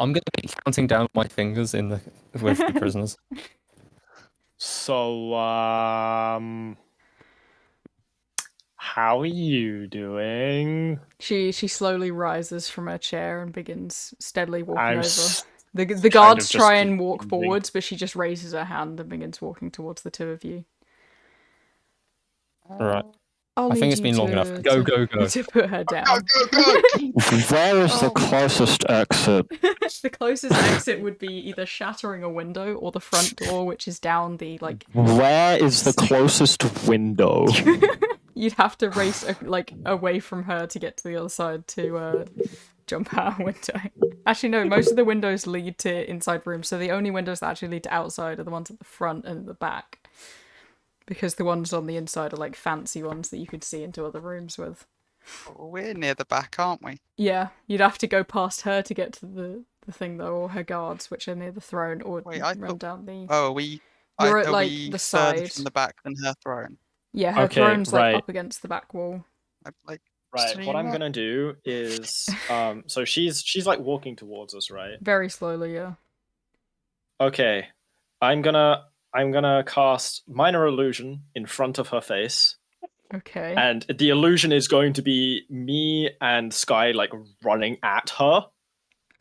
I'm going to be counting down my fingers with the prisoners. So, how are you doing? She slowly rises from her chair and begins steadily walking I'm over. s- The kind guards of try just and walk thinking. forwards, but she just raises her hand and begins walking towards the two of you. Right. I'll I need think it's you been long enough. to- Go, to- go, go. To put her down. Where is the Oh. closest exit? The closest exit would be either shattering a window or the front door, which is down the like. Where is the closest window? You'd have to race away from her to get to the other side to jump out a window. Actually, no. Most of the windows lead to inside rooms, so the only windows that actually lead to outside are the ones at the front and at the back. Because the ones on the inside are like fancy ones that you could see into other rooms with. We're near the back, aren't we? Yeah, you'd have to go past her to get to the thing though, or her guards, which are near the throne, or Wait, I run thought- down the. Oh, are we? You're at are like we the further side. from the back than her throne? Yeah, her Okay, throne's like right. up against the back wall. Like Right. What I'm Streamer? gonna do is, so she's like walking towards us, right? Very slowly, yeah. Okay. I'm gonna cast minor illusion in front of her face, Okay. and the illusion is going to be me and Sky like running at her,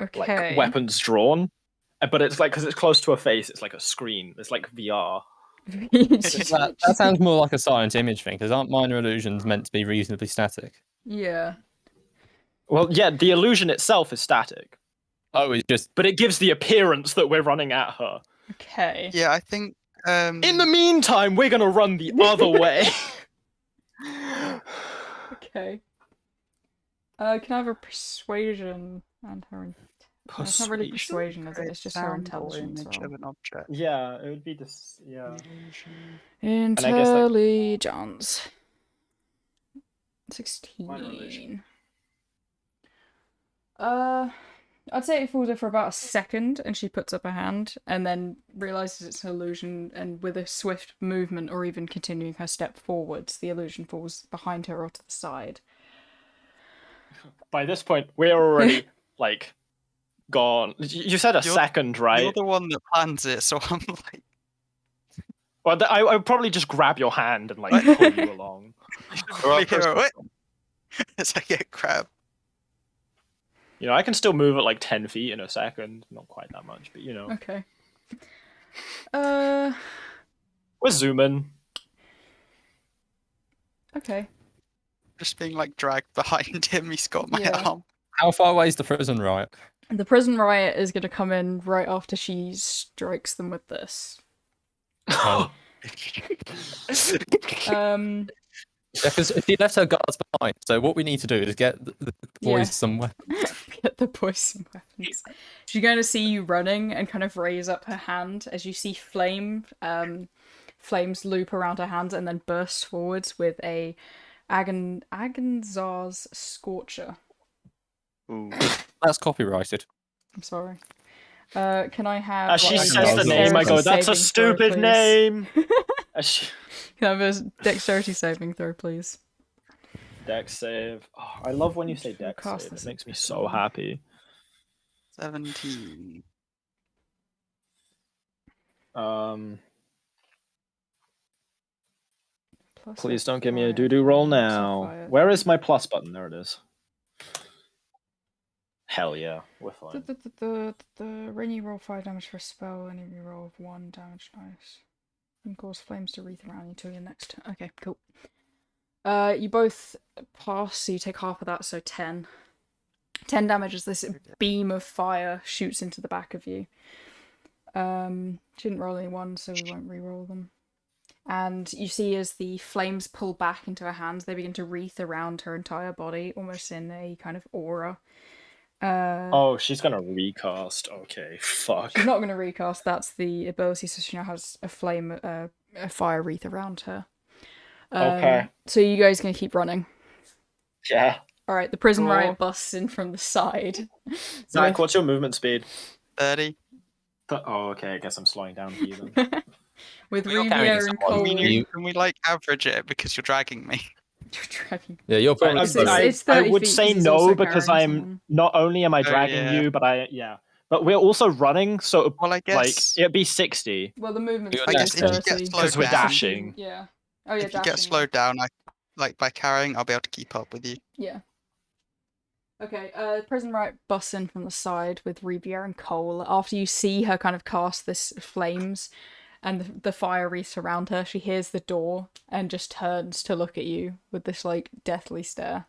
Okay. like weapons drawn. But it's like because it's close to her face, it's like a screen. It's like VR. That sounds more like a silent image thing, because aren't minor illusions meant to be reasonably static? Yeah. Well, yeah, the illusion itself is static, Oh, it's just but it gives the appearance that we're running at her. Okay. Yeah, I think. In the meantime, we're gonna run the other way. Okay. Can I have a persuasion and her? No, it's not really persuasion, is it? It's just her Sound or intelligence. image roll. of an object. Yeah, it would be this. Yeah. Illusion. I guess, like- Intelligence. Minor 16. illusion. I'd say it falls her for about a second, and she puts up her hand, and then realizes it's an illusion, and with a swift movement, or even continuing her step forwards, the illusion falls behind her or to the side. By this point, we're already like gone. You said a You're- second, right? You're the one that plans it, so I'm like. Well, I would probably just grab your hand and like pull you along. Probably hear it as I get grabbed. You know, I can still move at like 10 feet in a second. Not quite that much, but you know. Okay. We're zooming. Okay. Just being like dragged behind him. He's got my Yeah. arm. how far away is the prison riot? The prison riot is going to come in right after she strikes them with this. Oh. Because if you left her guards behind, so what we need to do is get the boys Yeah. somewhere. Get the boys some weapons. She's going to see you running and kind of raise up her hand as you see flames loop around her hands and then burst forwards with a Agonzar's Scorcher. Ooh. That's copyrighted. I'm sorry. Can I have? As she like, a says the name, I go, dexterity that's a saving throw, stupid please?" name. As she- Can I have a dexterity saving throw, please? Dex save. Oh, I love when you say We'll dex cast save. this It at makes me this so one. happy. 17. Plus Please a don't give me a fire, doo-doo roll plus a now. fire. Where is my plus button? There it is. Hell yeah, we're fine. When you roll 5 damage for a spell, and you roll 1 damage, nice. You can cause flames to wreath around you until your next turn. Okay, cool. You both pass, so you take half of that, so 10. 10 damage as this beam of fire shoots into the back of you. She didn't roll any ones, so we won't re-roll them. And you see as the flames pull back into her hands, they begin to wreath around her entire body, almost in a kind of aura. Oh, she's gonna recast. Okay, fuck. She's not going to recast. That's the ability, so she now has a flame, a fire wreath around her. Okay. So you guys going to keep running. Yeah. All right. The prison Cool. riot busts in from the side. Zach, what's your movement speed? 30. Oh, okay. I guess I'm slowing down for you then. With You're carrying Riviere and someone. Cole. I mean, You- can we like average it because you're dragging me? You're dragging. Yeah, you're probably. It's I 30 would feet say 'cause he's no also because carrying I'm someone. not only am I dragging yeah. you, but but we're also running, so Well, I like guess it'd be 60 Well, the movement You're speed is dashing. if you get 30. slowed because we're down- dashing. Yeah. Oh yeah, if you dashing. get slowed down, by carrying, I'll be able to keep up with you. Yeah. Okay, prison riot busts in from the side with Riviere and Cole. After you see her kind of cast this flames, and the fire wreaths around her. She hears the door and just turns to look at you with this like deathly stare.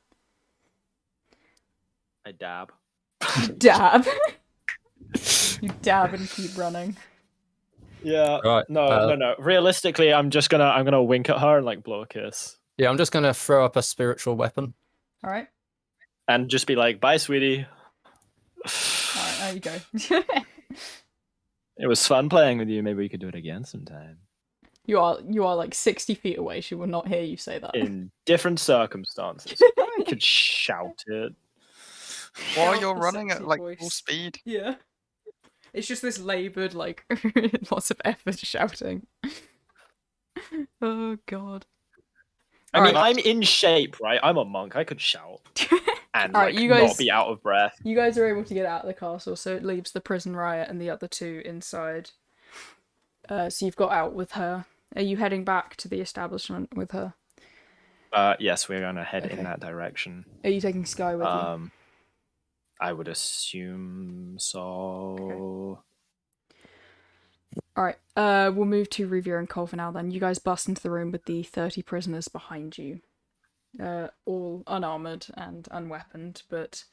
I dab. You dab. You dab and keep running. Yeah. Right. No. Realistically, I'm gonna wink at her and like blow a kiss. Yeah, I'm just gonna throw up a spiritual weapon. All right. And just be like, "Bye, sweetie." All right. There you go. It was fun playing with you. Maybe we could do it again sometime. You are like 60 feet away. She will not hear you say that. In different circumstances. I could shout it. While Shout you're the running at sexy like full voice. speed. Yeah. It's just this laboured, like, lots of effort shouting. Oh, God. I mean, Alright. I'm in shape, right? I'm a monk. I could shout and Alright, like you guys- not be out of breath. You guys are able to get out of the castle, so it leaves the prison riot and the other two inside. So you've got out with her. Are you heading back to the establishment with her? Yes, we're gonna head Okay. in that direction. Are you taking Sky with you? I would assume so. Alright, we'll move to Ruvia and Culver now then. You guys bust into the room with the 30 prisoners behind you. All unarmoured and unweaponed, but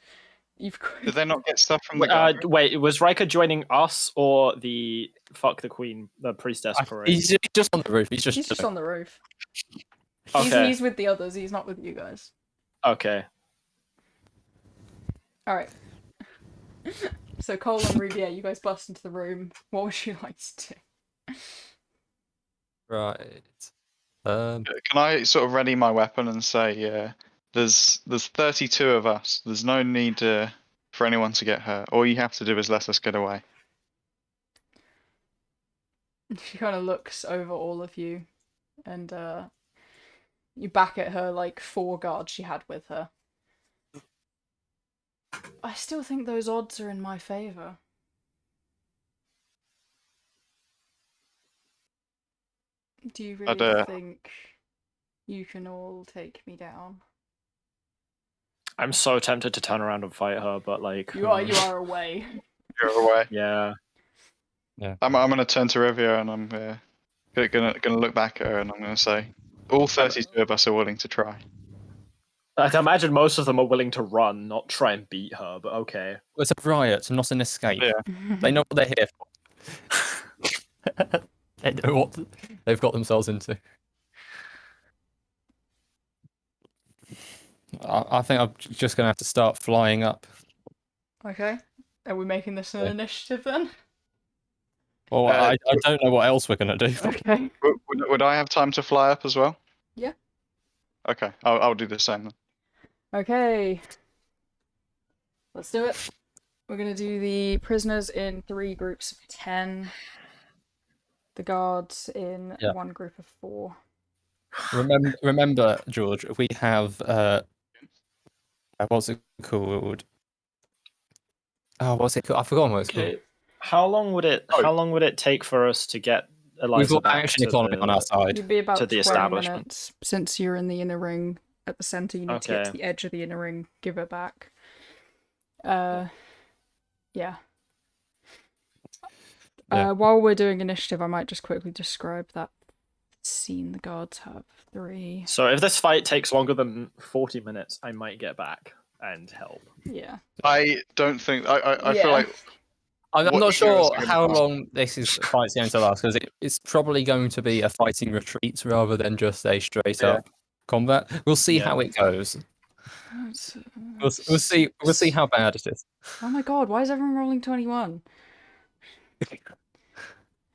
you've got... Did they not get stuff from the guard? Wait, was Riker joining us or the fuck the queen, the priestess parade? He's just on the roof. He's He's just on the roof. Okay. He's with the others, he's not with you guys. Okay. Alright. So Cole and Ruvia, you guys bust into the room. What would you like to do? Right. Can I sort of ready my weapon and say, there's 32 of us. There's no need for anyone to get hurt. All you have to do is let us get away. She kind of looks over all of you, and you back at her like 4 guards she had with her. I still think those odds are in my favour. Do you really think you can all take me down? I'm so tempted to turn around and fight her, but like You are away. You're away. Yeah. I'm gonna turn to Rivia and I'm gonna look back at her and I'm gonna say, all 32 of us are willing to try. I can imagine most of them are willing to run, not try and beat her, but okay. Well, it's a riot, not an escape. Yeah. They know what they're here for. They know what they've got themselves into. I think I'm just going to have to start flying up. Okay. Are we making this an initiative then? Well, I don't know what else we're going to do. Okay. Would I have time to fly up as well? Yeah. Okay, I'll do the same then. Okay. Let's do it. We're going to do the prisoners in 3 groups of 10. The guards in 1 group of 4. Remember, George, we have what's it called? Oh, what's it called? I've forgotten what it's called. How long would it take for us to get Eliza We've got back action to economy on our side. You'd be about to the 20 establishment? minutes. Since you're in the inner ring at the centre, you need to get to Okay. the edge of the inner ring, give it back. Yeah. While we're doing initiative, I might just quickly describe that scene the guards have. 3. So if this fight takes longer than 40 minutes, I might get back and help. Yeah. I don't think I feel like I'm what not sure is gonna how last? long this fight's going to last, because it's probably going to be a fighting retreat rather than just a straight up combat. We'll see how it goes. We'll see how bad it is. Oh my god, why is everyone rolling 21?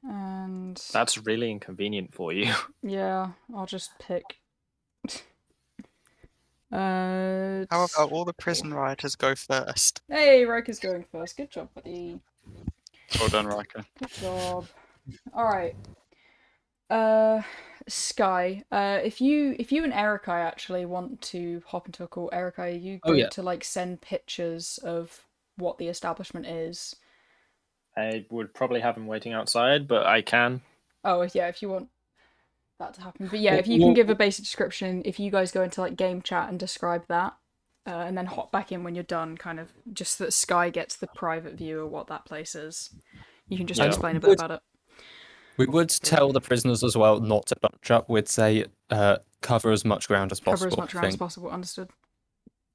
And That's really inconvenient for you. yeah, I'll just pick. How about all the prison rioters go first? Hey, Riker's going first. Good job, buddy. Well done, Riker. Good job. Alright. Sky, if you and Erica actually want to hop into a call, Erica, are you good to like send pictures of what the establishment is? I would probably have him waiting outside, but I can. Oh, yeah, if you want that to happen. But yeah, if you can give a basic description, if you guys go into like game chat and describe that, and then hop back in when you're done, kind of just so that Sky gets the private view of what that place is. You can just explain a bit about it. We would tell the prisoners as well not to bunch up. We'd say cover as much ground as possible. Cover as much I ground as think. possible. Understood.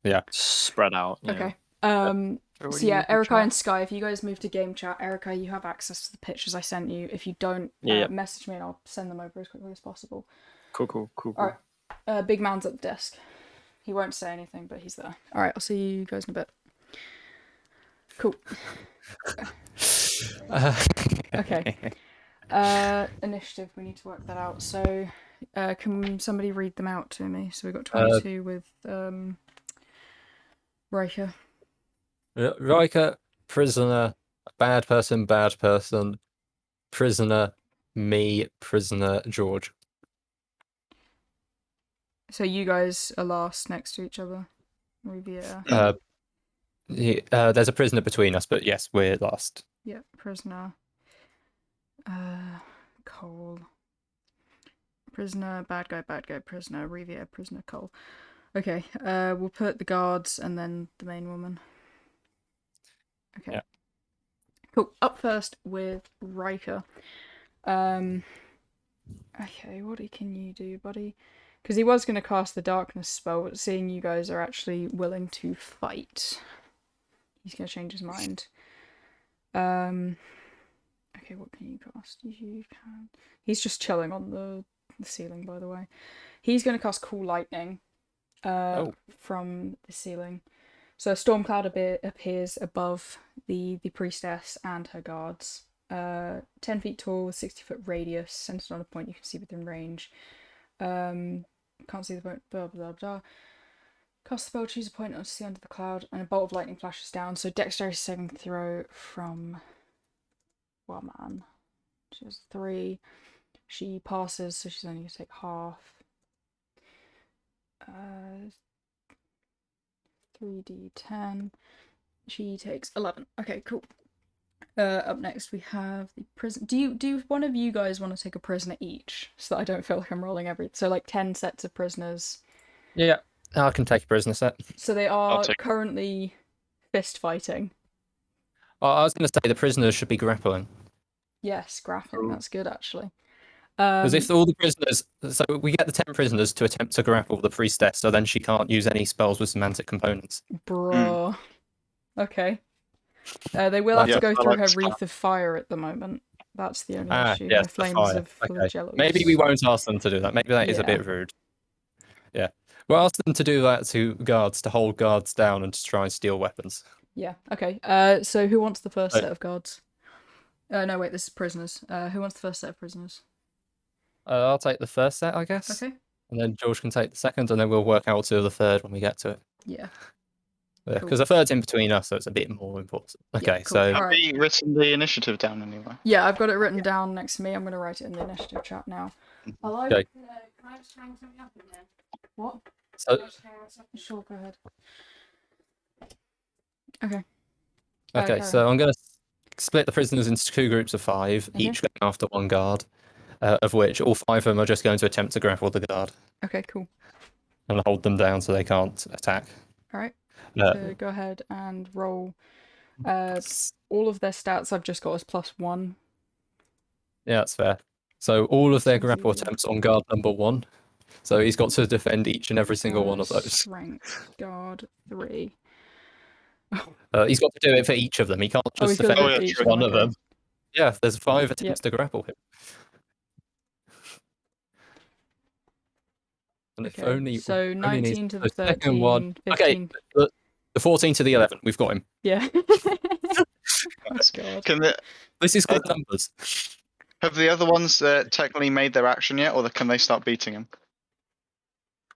Yeah. Spread out. Yeah. Okay. Everybody So yeah, move in Erica chat. and Sky, if you guys move to game chat, Erica, you have access to the pictures I sent you. If you don't, Yeah. message me and I'll send them over as quickly as possible. Cool. All right. Big man's at the desk. He won't say anything, but he's there. All right. I'll see you guys in a bit. Cool. Okay. Initiative. We need to work that out. So, can somebody read them out to me? So we got 22 with Riker. Riker, prisoner, bad person, prisoner, me, prisoner, George. So you guys are last next to each other. Riviera. There's a prisoner between us, but yes, we're last. Yeah, prisoner. Cole. Prisoner, bad guy, prisoner, Riviera, prisoner, Cole. Okay, we'll put the guards and then the main woman. Okay. Yeah. Cool. Up first with Riker. Okay, what can you do, buddy? Because he was going to cast the darkness spell, but seeing you guys are actually willing to fight, he's going to change his mind. Okay, what can you cast? You can. He's just chilling on the ceiling, by the way. He's going to cast Cool Lightning from the ceiling. So a storm cloud appears above the priestess and her guards. 10 feet tall, 60-foot radius, centered on a point you can see within range. Can't see the point, blah blah blah. Cast the spell, choose a point to see under the cloud, and a bolt of lightning flashes down. So dexterity saving throw from woman. She has 3. She passes, so she's only going to take half. 3d10. She takes 11. Okay, cool. Up next we have the prison. Do one of you guys want to take a prisoner each, so that I don't feel like I'm rolling so like 10 sets of prisoners. Yeah, I can take a prisoner set. So they are currently fist fighting. I was going to say the prisoners should be grappling. Yes, grappling. That's good actually. Because if all the prisoners, so we get the 10 prisoners to attempt to grapple the priestess, so then she can't use any spells with semantic components. Bro. Okay. They will have to go through her wreath of fire at the moment. That's the only issue. Yes, Her flames fire. of flagellos. Maybe we won't ask them to do that. Maybe that is a bit rude. Yeah. We'll ask them to do that to guards, to hold guards down and to try and steal weapons. Yeah, okay. So who wants the first set of guards? No, wait, this is prisoners. Who wants the first set of prisoners? I'll take the first set, I guess. Okay. And then George can take the second, and then we'll work out to the third when we get to it. Yeah. Because the third's in between us, so it's a bit more important. Okay, so... Have you written the initiative down anywhere? Yeah, I've got it written down next to me. I'm going to write it in the initiative chat now. Hello? Okay. Can I just hang something up in there? What? So... Sure, go ahead. Okay. Okay, so I'm going to split the prisoners into 2 groups of 5, each going after 1 guard, of which all 5 of them are just going to attempt to grapple the guard. Okay, cool. And hold them down so they can't attack. Alright. So go ahead and roll. All of their stats I've just got as +1. Yeah, that's fair. So all of their grapple attempts on guard number 1. So he's got to defend each and every single one of those. Strength, guard 3. He's got to do it for each of them. He can't just defend each one of them. Yeah, there's 5 attempts to grapple him. And if only so 19 to the 13, second one. 15. Okay, the 14 to the 11. We've got him. Yeah. Oh, God. This is good numbers. Have the other ones technically made their action yet, or can they start beating him?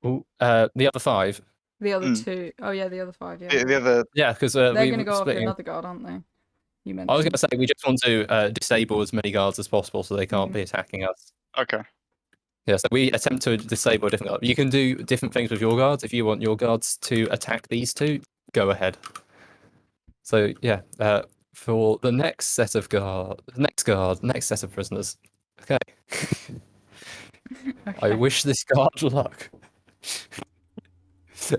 Ooh, the other 5. The other 2. Oh yeah, the other 5. Yeah. The other. Yeah, because they're going to go after another guard, aren't they? You mentioned. I was going to say we just want to disable as many guards as possible so they can't be attacking us. Okay. Yeah, so we attempt to disable a different guard. You can do different things with your guards. If you want your guards to attack these 2, go ahead. So yeah, for the next set of next set of prisoners. Okay. I wish this guard luck.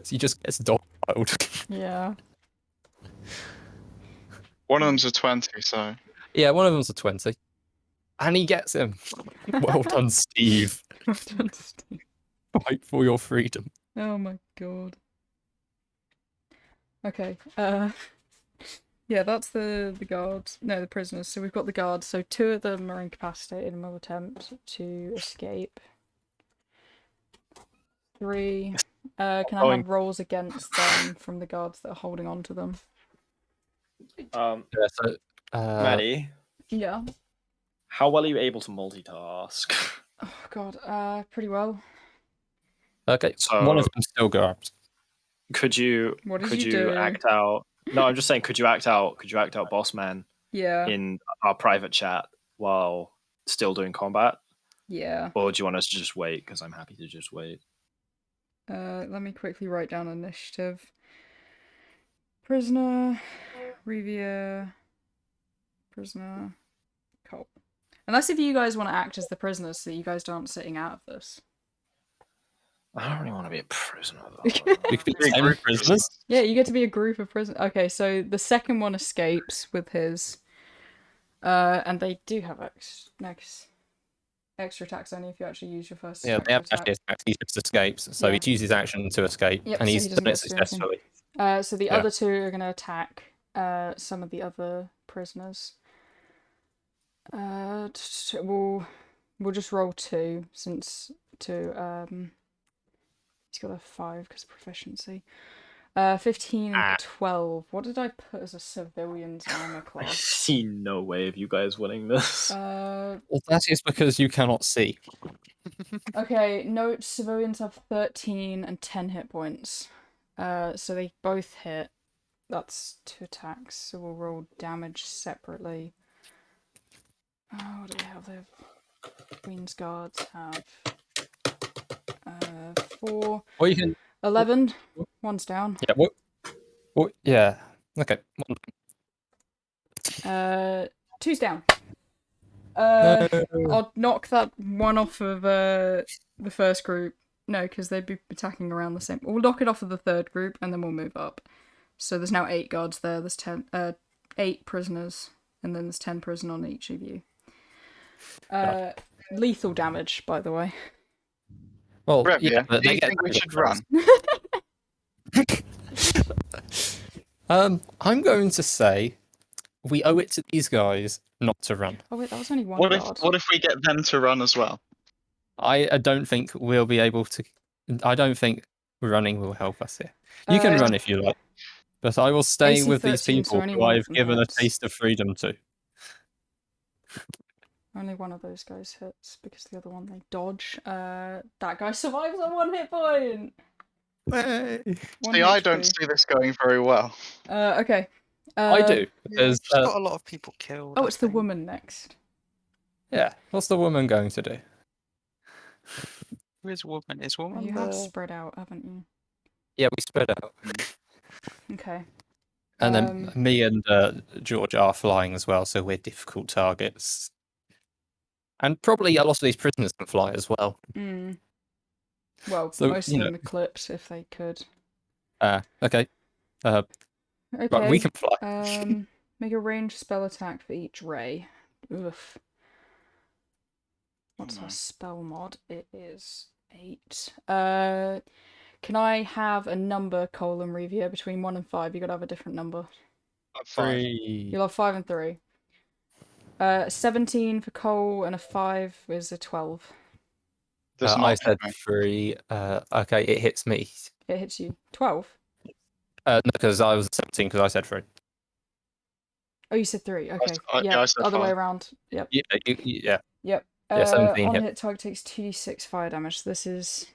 He just gets dogpiled. Yeah. One of them's a 20, so. Yeah, one of them's a 20. And he gets him. Well done, Steve. Well done, Steve. Fight for your freedom. Oh my god. Okay. Yeah, that's the guards. No, the prisoners. So we've got the guards. So 2 of them are incapacitated and will attempt to escape. 3. Can I have rolls against them from the guards that are holding on to them? Yeah, so, Maddie, Yeah. how well are you able to multitask? Oh god. Pretty well. okay, So- one of them still guards. Could you What did could you you do? act out? No, I'm just saying, could you act out boss man Yeah. in our private chat while still doing combat? Yeah. Or do you want us to just wait? Because I'm happy to just wait. Let me quickly write down initiative. Prisoner, Riviere, prisoner, Cole. Unless if you guys want to act as the prisoners so that you guys aren't sitting out of this. I don't really want to be a prisoner though. We could be 10 prisoners. Yeah, you get to be a group of prisoners. Okay, so the second one escapes with his. And they do have extra attacks only if you actually use your first Yeah, they extra have attack. actually attacked. He just escapes, so Yeah. he'd use his action to escape, Yep, and so he's he doesn't done it get to do anything. successfully. So the Yeah. other 2 are going to attack some of the other prisoners. We'll just roll 2 since he's got a 5 because of proficiency. 15 and 12. What did I put as a civilian's armor I class? see no way of you guys winning this. Well, that is because you cannot see. Okay, note civilians have 13 and 10 hit points. So they both hit. That's 2 attacks, so we'll roll damage separately. What do we have? They have Queen's Guards have 4. Or you can. 11. One's down. Yeah. What? Yeah. Okay. 2's down. No. I'll knock that one off of the first group. No, because they'd be attacking around the same. We'll knock it off of the third group, and then we'll move up. So there's now 8 guards there. There's 8 prisoners, and then there's 10 prison on each of you. Lethal damage, by the way. Well, Rev, yeah, but do they you get think we damage should run? I'm going to say we owe it to these guys not to run. Oh wait, that was only one What guard. if we get them to run as well? I don't think we'll be able to. I don't think running will help us here. You can run if you like, but I will stay AC with these 13, so people only who one of I've them given hits. a taste of freedom to. Only one of those guys hits because the other one they dodge. That guy survives on 1 hit point. One See, I HP. don't see this going very well. Okay. I do Yeah, because we've got a lot of people killed. Oh, I it's the think. woman next. yeah. What's the woman going to do? Who is woman? Is woman You have the... spread out, haven't you? Yeah, we spread out, Okay. and then me and George are flying as well, so we're difficult targets. And probably a lot of these prisoners can fly as well. Well, So, most of them are clipped if they could. Okay. Okay. Right, we can fly. Make a ranged spell attack for each ray. Oof. What's our spell mod? It is 8. Can I have a number, Cole and Riviere, between 1 and 5? You gotta have a different number. 5. 3. You'll have 5 and 3. 17 for Cole and a 5 is a 12. Does I not said hit me. 3. Okay, it hits me. It hits you. 12? No, because I was 17 because I said 3. Oh, you said 3. Okay. I said other way 5. around. Yep. Yeah, yeah. Yep. Yeah, 17 on hit. hit, target takes 2d6 fire damage. So this is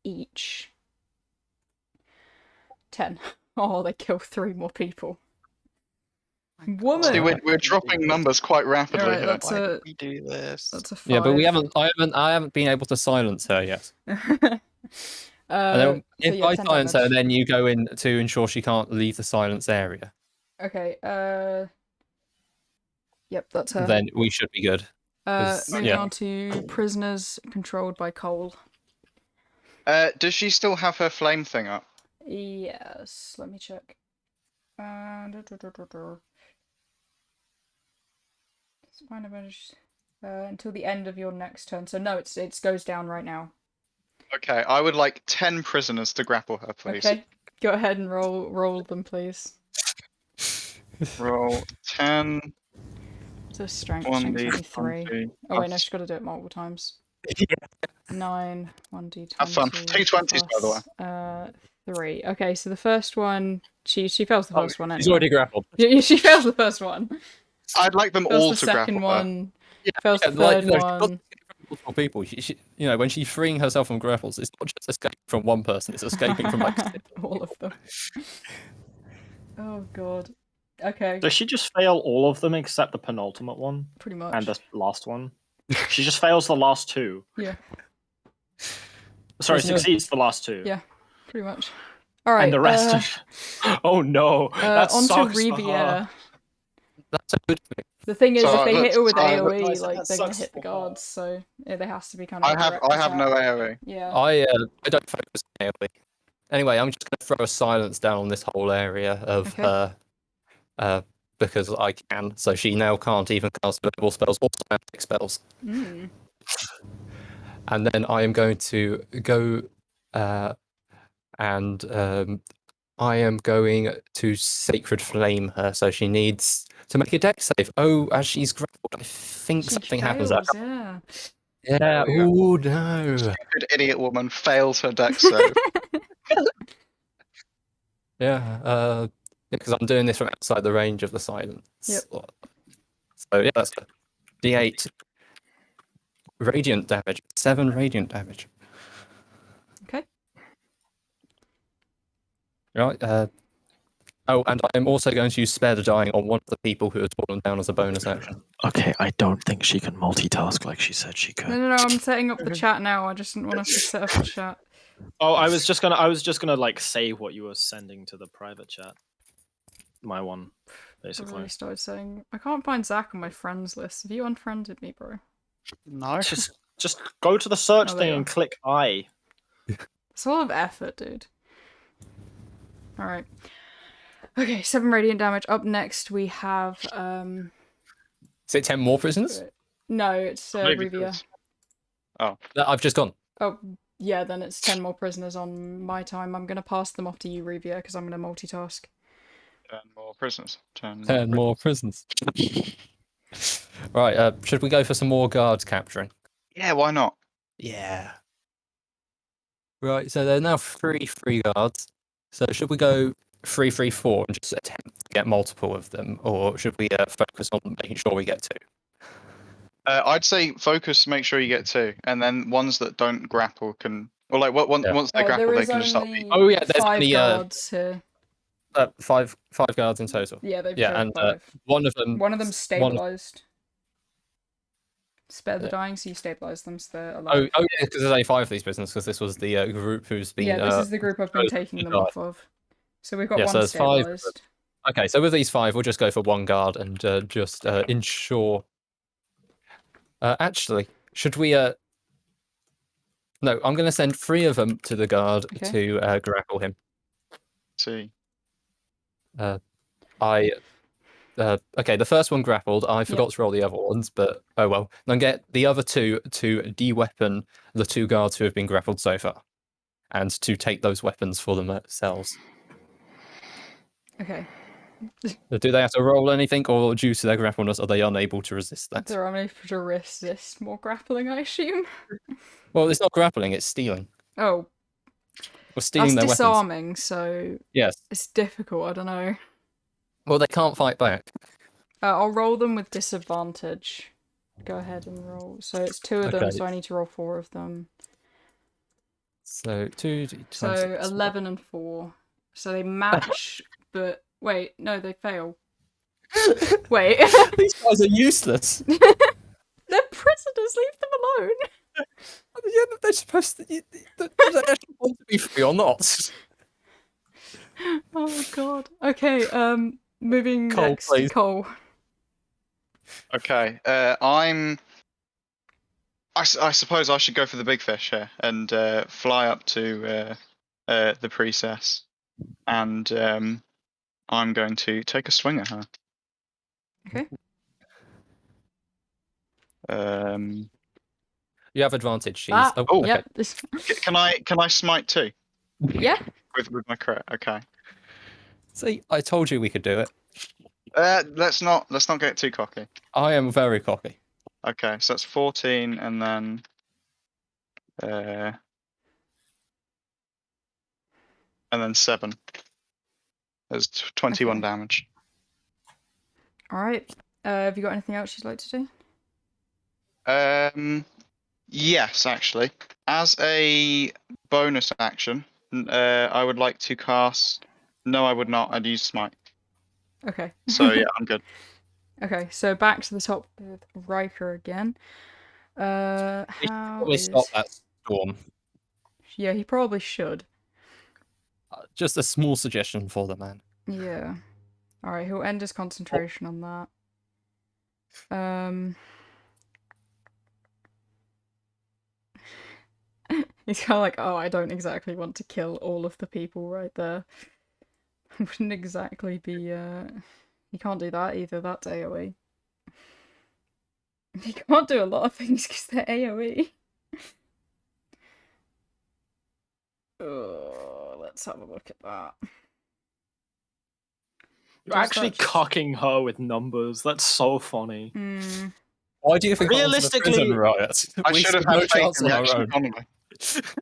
each 10. Oh, they kill 3 more people. Woman. See, we're dropping numbers quite rapidly Alright, here. that's Why a did we do this? that's a 5. Yeah, but I haven't been able to silence her yet. And And then if I 10 silence her, damage. then you go in to ensure she can't leave the silence area. Okay. Yep, that's her. Then we should be good. 'cause, Moving yeah. on to prisoners controlled by Cole. Does she still have her flame thing up? Yes, let me check. Spine of Until the end of your next turn. So no, it goes down right now. Okay, I would like 10 prisoners to grapple her, please. Okay, go ahead and roll them, please. Roll 10. It's a strength 1d20. 3. Oh wait, no, she's got to do it multiple times. 9, 1d20. Have fun. 2 20s, by the way. 3. Okay, so the first one, she fails the first one anyway. She's already grappled. Yeah, she fails the first one. I'd like them Fails all the to second grapple her. one. Fails the third one. Multiple people. She, when she's freeing herself from grapples, it's not just escaping from one person; it's escaping from like all of them. Oh god. Okay. Does she just fail all of them except the penultimate one? Pretty much. And the last one? She just fails the last two. Yeah. Sorry, succeeds the last two. Yeah, pretty much. All right. And the rest. Oh no. That on to sucks for Revia. her. That's a good thing. The thing is, if they hit her with sorry, AoE, guys, like that they're gonna sucks hit the for her. guards, so yeah, there has to be kind of. I have no AoE. Yeah. I don't focus on AoE. Anyway, I'm just going to throw a silence down on this whole area of her, because I can. So she now can't even cast verbal spells or somatic spells. Mm. And then I am going to go, and I am going to sacred flame her. So she needs to make a dex save. Oh, as she's grappled, I think something happens. Yeah. Yeah. Oh no. Stupid idiot woman fails her dex save. Yeah. Because I'm doing this from outside the range of the silence. Yep. So yeah, that's good. D8 radiant damage. 7 radiant damage. Okay. Right. Oh, and I'm also going to use spare the dying on one of the people who has fallen down as a bonus action. Okay, I don't think she can multitask like she said she could. No, I'm setting up the chat now. I just didn't want us to set up the chat. Oh, I was just gonna like save what you were sending to the private chat. My one, I basically. really started saying, I can't find Zach on my friends list. Have you unfriended me, bro? No. Just go to the search Oh, there thing you and are. click I. It's a lot of effort, dude. Alright. Okay, 7 radiant damage. Up next we have Is it 10 more prisoners? no, it's Maybe Revia. it's- Oh. No, I've just gone. Oh, yeah, then it's 10 more prisoners on my time. I'm gonna pass them off to you, Revia, because I'm gonna multitask. 10 more prisoners. 10 more prisoners. Right, should we go for some more guards capturing? Yeah, why not? Yeah. Right, so there are now 3 free guards. So should we go 3, 3, 4 and just attempt to get multiple of them, or should we focus on making sure we get 2? I'd say focus, make sure you get 2, and then ones that don't grapple can, or like once they grapple, there they is can just start. only Oh yeah, there's 5 only guards here. 5 guards in total. Yeah, they've Yeah, killed and 5. one of them. One of them's stabilized. Spare the dying, so you stabilize them, so they're alive. Oh yeah, because there's only 5 of these prisoners, because this was the group who's been. Yeah, this is the group I've been taking them off of. So we've got Yeah, one so there's 5. stabilized. Okay, so with these 5, we'll just go for 1 guard and just ensure. Actually, should we? No, I'm going to send 3 of them to the guard to grapple him. See. Okay, the first one grappled. I forgot to roll the other ones, but oh well. Then get the other 2 to de-weapon the 2 guards who have been grappled so far, and to take those weapons for themselves. Okay. Do they have to roll anything, or due to their grappleness, are they unable to resist that? They're unable to resist more grappling, I assume. Well, it's not grappling; it's stealing. Oh. We're stealing That's their disarming, weapons. so Yes. it's difficult. I don't know. Well, they can't fight back. I'll roll them with disadvantage. Go ahead and roll. So it's 2 of them, so I need to roll 4 of them. So 2 So 11 and 4. So they match, but wait, no, they fail. Wait. These guys are useless. They're prisoners. Leave them alone. Yeah, they're supposed to. Do they actually want to be free or not? Oh god. Okay. Moving Cole, next please. to Cole. Okay. I suppose I should go for the big fish here and fly up to the priestess, and I'm going to take a swing at her. Okay. You have advantage. She's. Ah, Oh, okay. yep. Can I smite too Yeah. with my crit? Okay. See, I told you we could do it. Let's not get too cocky. I am very cocky. Okay, so that's 14, and then 7. There's 21 Okay. damage. All right. Have you got anything else you'd like to do? Yes, actually. As a bonus action, I would like to cast. No, I would not. I'd use smite. Okay. So yeah, I'm good. Okay, so back to the top with Riker again. We should How probably is... stop that storm. Yeah, he probably should. Just a small suggestion for the man. Yeah. Alright, he'll end his concentration on that. He's kind of like, oh, I don't exactly want to kill all of the people right there. Wouldn't exactly be, You can't do that either, that's AoE. You can't do a lot of things because they're AoE. Oh, let's have a look at that. You're actually cocking her with numbers. That's so funny. Why do you think realistically, prison riot? I We should have no had faith chance in on the our action own. economy.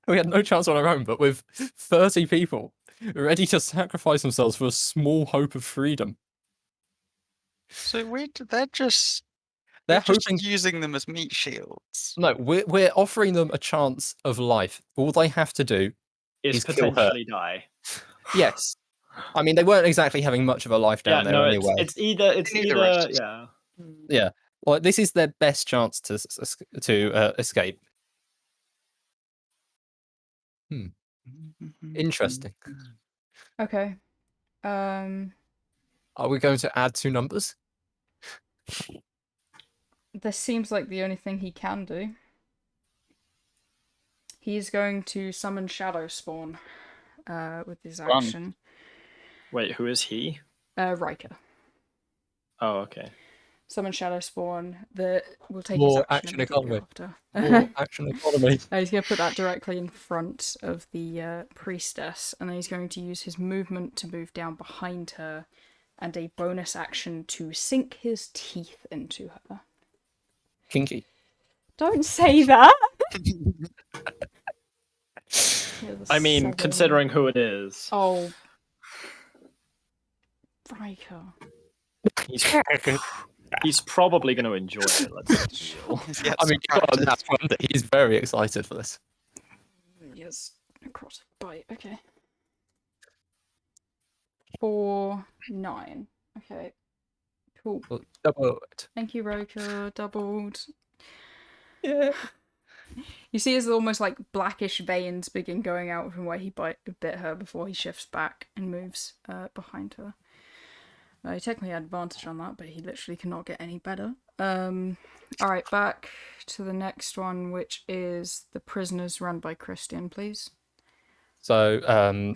We had no chance on our own, but with 30 people ready to sacrifice themselves for a small hope of freedom. So they're just hoping using them as meat shields. No, we're offering them a chance of life. All they have to do is kill her. potentially die. Yes. I mean, they weren't exactly having much of a life down there anyway. It's either yeah. Yeah. Well, this is their best chance to escape. Interesting. Okay. Are we going to add 2 numbers? This seems like the only thing he can do. He's going to summon Shadow Spawn with his action. Wait, who is he? Riker. Oh, okay. Summon Shadow Spawn that will take More his action economy. after. More action economy. He's going to put that directly in front of the priestess, and then he's going to use his movement to move down behind her, and a bonus action to sink his teeth into her. Kinky. Don't say that! I mean, considering who it is. Oh. Riker. He's probably going to enjoy it. Let's be real. I mean, that's one that he's very excited for this. Yes, across bite. Okay. 4, 9. Okay. Cool. Well, double it. Thank you, Roker. Doubled. Yeah. You see his almost like blackish veins begin going out from where he bit her before he shifts back and moves behind her. He technically had advantage on that, but he literally cannot get any better. Alright, back to the next one, which is the prisoners run by Christian, please. So,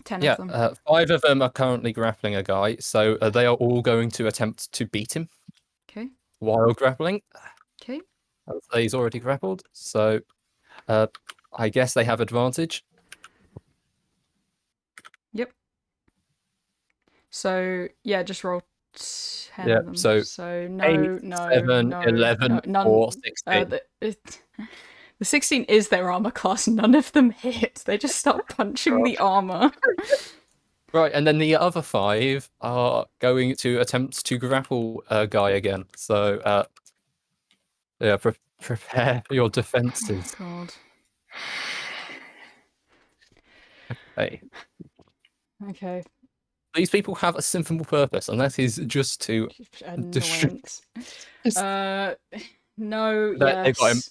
10 yeah, of them. 5 of them are currently grappling a guy, so they are all going to attempt to beat him. Okay. While grappling. Okay. He's already grappled, so I guess they have advantage. Yep. So, yeah, just roll 10 Yeah, of them. so no, 8, no, 7, no, 11, no, 4, 16. The 16 is their armor class. None of them hit. They just start punching the armor. Right, and then the other 5 are going to attempt to grapple a guy again. So, yeah, prepare your defenses. God. Okay. These people have a simple purpose, and that is just to destroy. No, They yes. got him.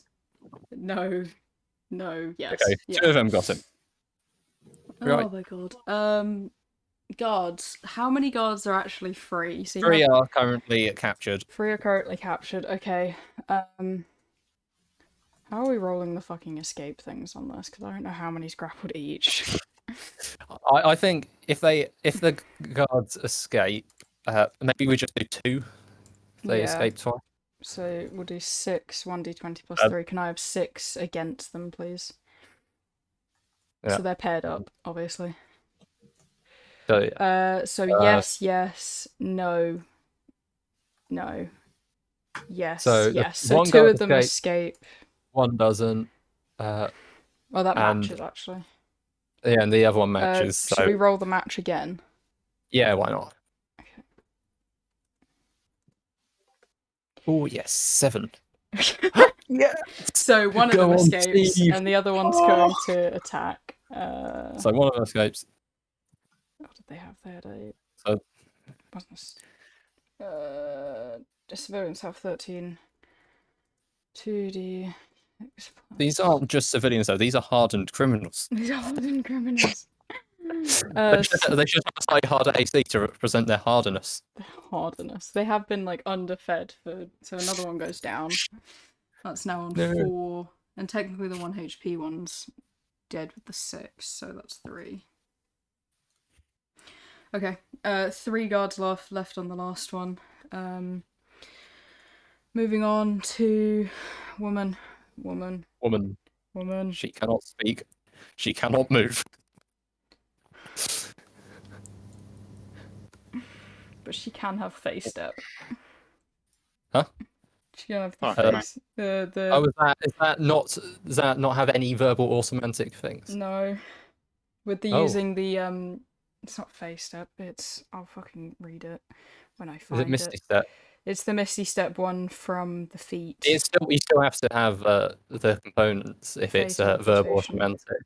No, yes. Okay, yes. 2 of them got him. Right. Oh my god. Guards. How many guards are actually free? So 3 are currently captured. 3 are currently captured. Okay. How are we rolling the fucking escape things on this? Because I don't know how many's grappled each. I think if the guards escape, maybe we just do 2. If they escape twice. So we'll do 6, 1d20 plus 3. Can I have 6 against them, please? Yeah. So they're paired up, obviously. So, yes, yes, no, no, yes, so yes. So one 2 guard of them escape. One doesn't. Well, that and- matches, actually. Yeah, and the other one matches. Should So we roll the match again? yeah, why not? Okay. Oh yes, 7. Yeah. So one of Go them on, escapes, Steve. and the other one's going to attack. So one of them escapes. What did they have? They had a. So Just civilians have 13. 2d. these aren't just civilians though; these are hardened criminals. These are hardened criminals. They should have a slightly harder AC to represent their hardness. Hardness. They have been like underfed for. So another one goes down. That's now on 4, and technically the 1 HP one's dead with the 6, so that's 3. Okay, 3 guards left on the last one. Moving on to woman. She cannot speak. She cannot move. But she can have face step. Huh? She can have the Oh, face. Does that not have any verbal or semantic things? No. With the using the it's not face step, it's I'll fucking read it when I find Is it Misty Step? It's the Misty Step one from the feet. You still have to have the components if it's Face verbal or teleportation. semantic.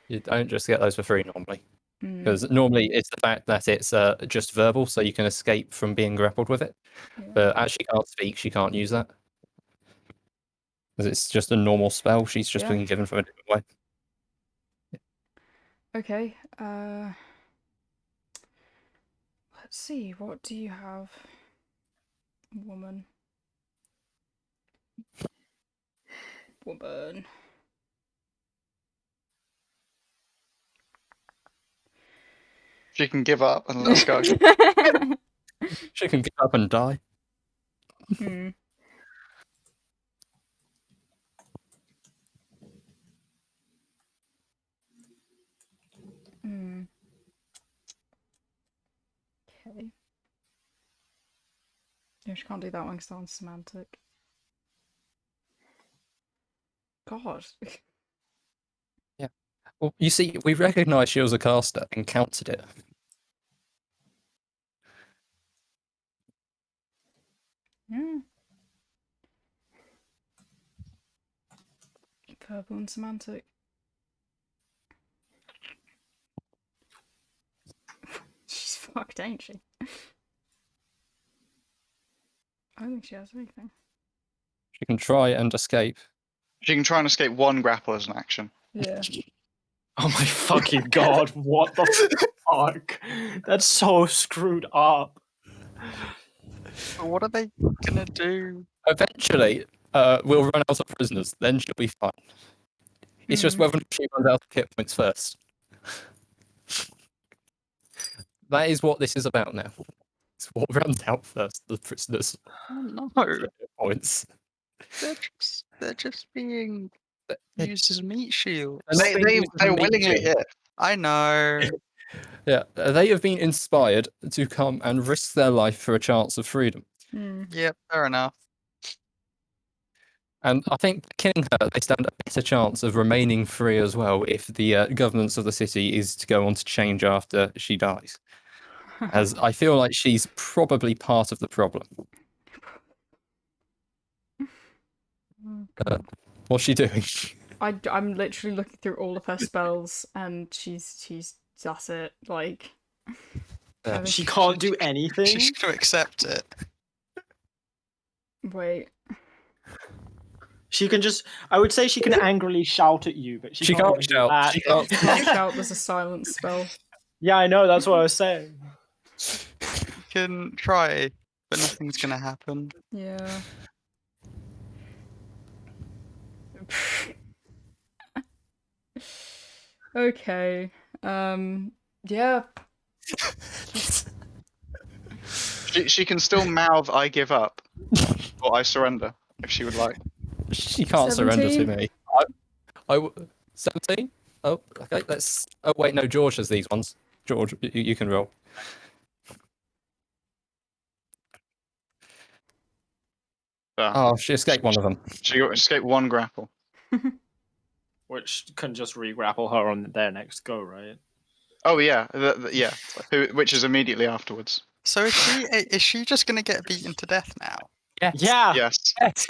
You don't just get those for free normally. Mm, Because normally it's the fact that it's just verbal, so you can escape from being grappled with it. yeah. But as she can't speak, she can't use that. Because it's just a normal spell. She's just Yeah. being given from a different way. Okay. Let's see. What do you have, woman? Woman. She can give up and let's go. She can get up and die. Hmm. Hmm. Okay. No, she can't do that one because that one's semantic. God. Yeah. Well, you see, we recognised she was a caster and counted it. Yeah. Verbal and semantic. She's fucked, ain't she? I don't think she has anything. She can try and escape. She can try and escape 1 grapple as an action. Yeah. Oh my fucking god, what the fuck? That's so screwed up. But what are they gonna do? Eventually, we'll run out of prisoners. Then she'll be fine. It's just whether she runs out of hit points first. That is what this is about now. It's what runs out first. The prisoners. Oh no, Hit points. they're just being used as meat shields. They willingly hit. I know. Yeah, they have been inspired to come and risk their life for a chance of freedom. Yep, fair enough. And I think killing her, they stand a better chance of remaining free as well if the governance of the city is to go on to change after she dies. As I feel like she's probably part of the problem. What's she doing? I'm literally looking through all of her spells, and she's that's it. Like, She can't do anything. She's gonna accept it. Wait. She can just. I would say she can angrily shout at you, but she can't even do shout. that. She can't Shout. There's a silence spell. Yeah, I know. That's what I was saying. You can try, but nothing's gonna happen. Yeah. Okay. Yeah. She can still mouth "I give up." or I surrender if she would like. She can't surrender to 17? me. 17? Oh, okay. Let's. Oh wait, no. George has these ones. George, you can roll. Oh, she escaped one of them. She escaped one grapple. Which can just re-grapple her on their next go, right? Oh yeah, yeah. Which is immediately afterwards. So is she just going to get beaten to death now? Yes. Yeah. Yes. Yes.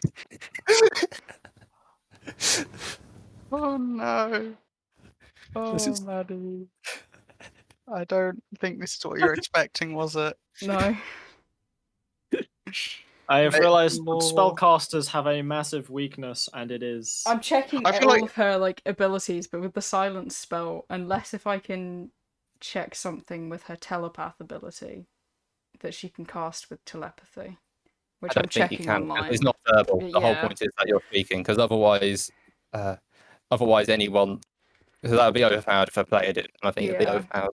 Oh no. Oh, This is- Maddie. I don't think this is what you're expecting, was it? No. I have realized More. spellcasters have a massive weakness, and it is. I'm checking I feel all like- of her like abilities, but with the silence spell, unless if I can check something with her telepath ability that she can cast with telepathy, which I I'm don't think you checking can, 'cause online. it's not verbal. The whole Yeah. point is that you're speaking, because otherwise anyone, because that would be overpowered if I played it. And I think it'd be Yeah. overpowered.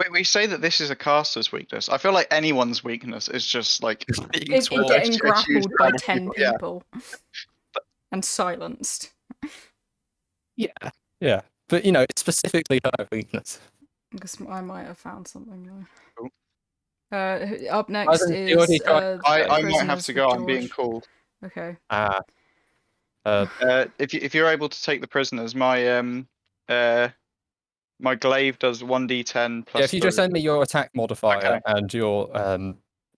Wait, we say that this is a caster's weakness. I feel like anyone's weakness is just like Being It's taught. getting a huge grappled by amount of 10 yeah. people and silenced. Yeah, but it's specifically her weakness. Because I might have found something Cool. though. Up next Hasn't she already is tried- I might have Prisoners to with go. I'm being George. called. Okay. If you're able to take the prisoners, my glaive does 1d10 plus. Yeah, if you just 3. send me your attack modifier Okay. and your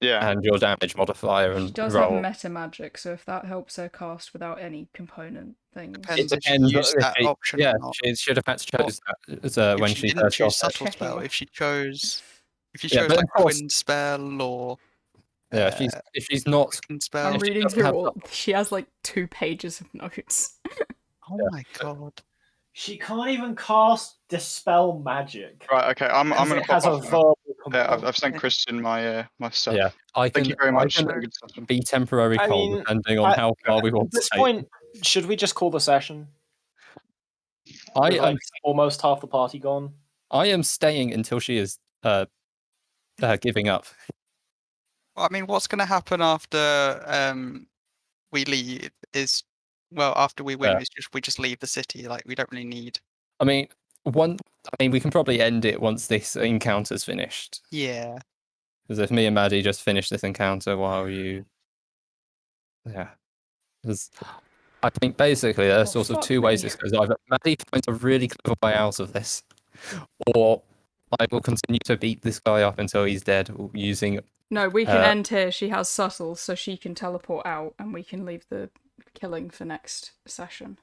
Yeah. and your damage modifier She and does roll. have meta magic, so if that helps her cast without any component things. Depends if she depends used if that she- option Yeah, or not. she should have had to choose that If when she she didn't first got choose it. subtle Checking spell, it. if she chose Yeah, but like of course- twin spell or Yeah, if she's not. quicken spell. I'm if she reading doesn't through have all. She has like 2 pages of notes. Oh Yeah. my god. She can't even cast dispel magic. Right. Okay. I'm gonna it pop has a off now. verbal Yeah, component. I've sent Christian my stuff. Yeah, I Thank can. you very much. I can Very good session. be temporary I cold mean, depending on how far we At want to this take. point, should we just call the session? I With, am. like, almost half the party gone. I am staying until she is giving up. Well, I mean, what's going to happen after we leave is, well, after we win, Yeah. is just we just leave the city. Like, we don't really need. I mean, we can probably end it once this encounter's finished. Yeah. Because if me and Maddie just finish this encounter while you, yeah, 'Cause I think basically there's sort of fuck 2 ways me. this goes. Either Maddie finds a really clever way out of this, or I will continue to beat this guy up until he's dead using. No, we can end here. She has subtle, so she can teleport out, and we can leave the killing for next session.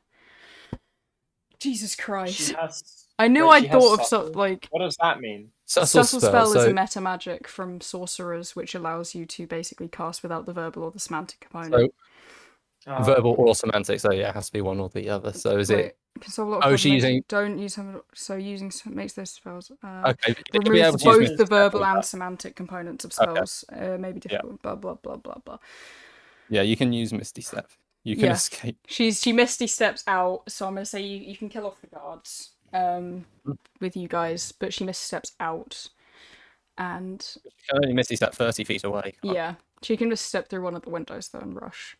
Jesus Christ! She has. I knew wait, she I'd has thought of subtle? something like What does that mean? Subtle spell, is so a meta magic from sorcerers, which allows you to basically cast without the verbal or the semantic component. verbal or semantic. So yeah, it has to be one or the other. So is it? Oh, she's using. Don't use them. So using makes those spells. Okay, you'll be able Removes to use both the verbal Mystic and Step. semantic components of spells. Maybe difficult. Blah blah blah blah blah. Yeah, you can use Misty Step. You can Yeah. escape. She misty steps out, so I'm gonna say you can kill off the guards with you guys, but she misty steps out, and You can only Misty Step 30 feet away. yeah, she can just step through one of the windows though and rush.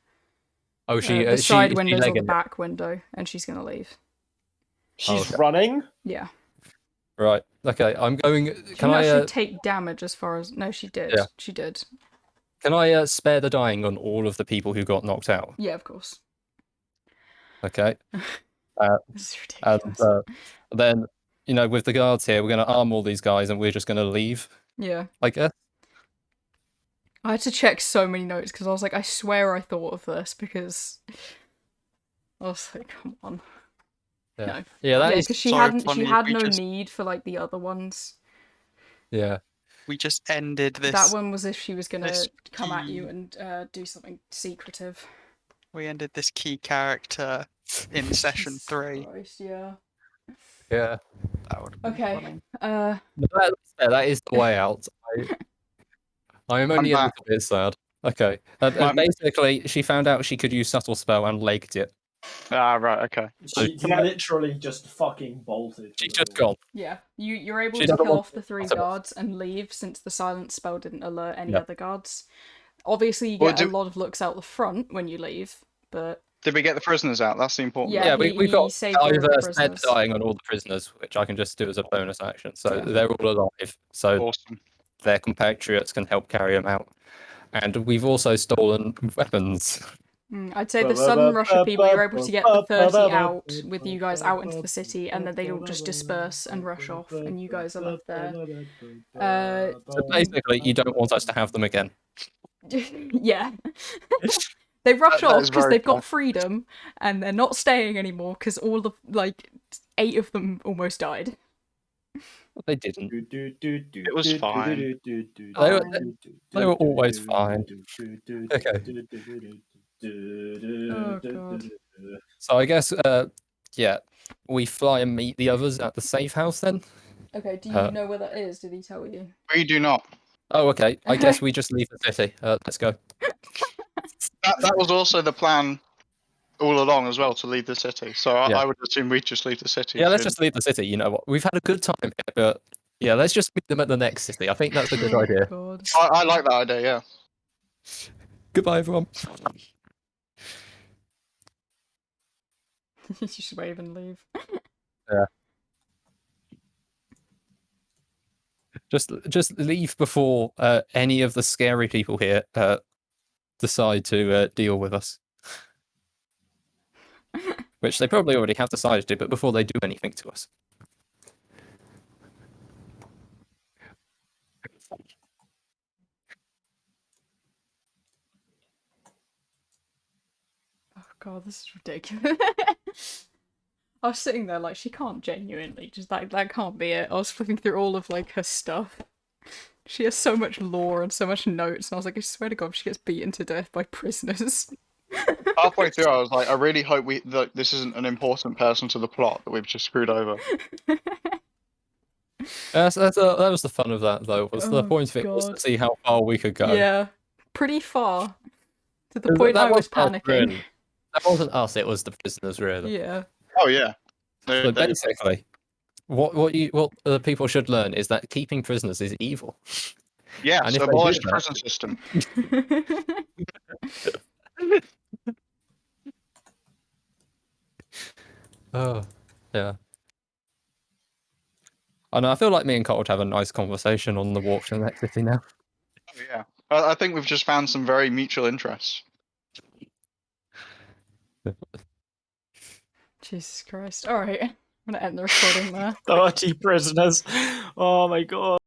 Oh, The side windows or the back window, and she's gonna leave. She's okay. running. Yeah. Right. Okay. I'm going. She Can didn't I? actually take damage as far as no, she did. Yeah. She did. Can I spare the dying on all of the people who got knocked out? Yeah, of course. Okay. This is And ridiculous. then with the guards here, we're going to arm all these guys, and we're just going to leave. Yeah. I guess. I had to check so many notes because I was like, I swear I thought of this because I was like, come on. Yeah. No. Yeah. That is. Because she so hadn't. funny, She had we no just- need for like the other ones. Yeah. We just ended this. That one was if she was gonna this come at you key- and do something secretive. We ended this key character in session Jesus 3. Christ, yeah. Yeah. That would have been Okay. funny. That is the way out. I am only a back. little bit sad. Okay. Basically, she found out she could use subtle spell and legged it. Ah, right. Okay. She literally just fucking bolted. She's just gone. Yeah. You're able She to doesn't kill want off the 3 to- guards and leave since the silence spell didn't alert any Yeah. other guards. Obviously, you Well, get a lot of looks out the front when you leave, but Did we get the prisoners out? That's the important yeah, bit. we've got saved all the diverse head prisoners. dying on all the prisoners, which I can just do as a bonus action. So Yeah. they're all alive. So Awesome. their compatriots can help carry them out. And we've also stolen weapons. I'd say the Sun Russia people, you're able to get the 30 out with you guys out into the city, and then they all just disperse and rush off, and you guys are left there. So basically, you don't want us to have them again. Yeah. They rush That off is because very they've fair. got freedom, and they're not staying anymore because all the, like, 8 of them almost died. But they didn't. It was fine. They were always fine. Okay. Oh, God. So I guess, yeah, we fly and meet the others at the safe house then? Okay, do you know where that is? Did he tell you? We do not. Oh, okay. I guess we just leave the city. Let's go. That was also the plan all along as well, to leave the city. So Yeah. I would assume we'd just leave the city. Yeah, let's soon. just leave the city. You know what? We've had a good time here, but yeah, let's just meet them at the next city. I think that's a good idea. God. I like that idea, yeah. Goodbye, everyone. You should wave and leave. Yeah. Just leave before any of the scary people here decide to deal with us. Which they probably already have decided to, but before they do anything to us. Oh, God, this is ridiculous. I was sitting there like, she can't genuinely, just that can't be it. I was flipping through all of, like, her stuff. She has so much lore and so much notes, and I was like, I swear to God, she gets beaten to death by prisoners. Halfway through, I was like, I really hope this isn't an important person to the plot that we've just screwed over. That was the fun of that, though. Was the Oh, point of it was to God. see how far we could go. Yeah, pretty far. To the point I was wasn't us, panicking. really. That wasn't us. It was the prisoners, really. Yeah. Oh yeah. So basically, what the people should learn is that keeping prisoners is evil. Yes, And if they abolish do the that- prison system. Oh, yeah. I know. I feel like me and Cole would have a nice conversation on the walk to the next city now. Oh, yeah. I think we've just found some very mutual interests. Jesus Christ. Alright, I'm gonna end the recording there. 30 prisoners. Oh my god.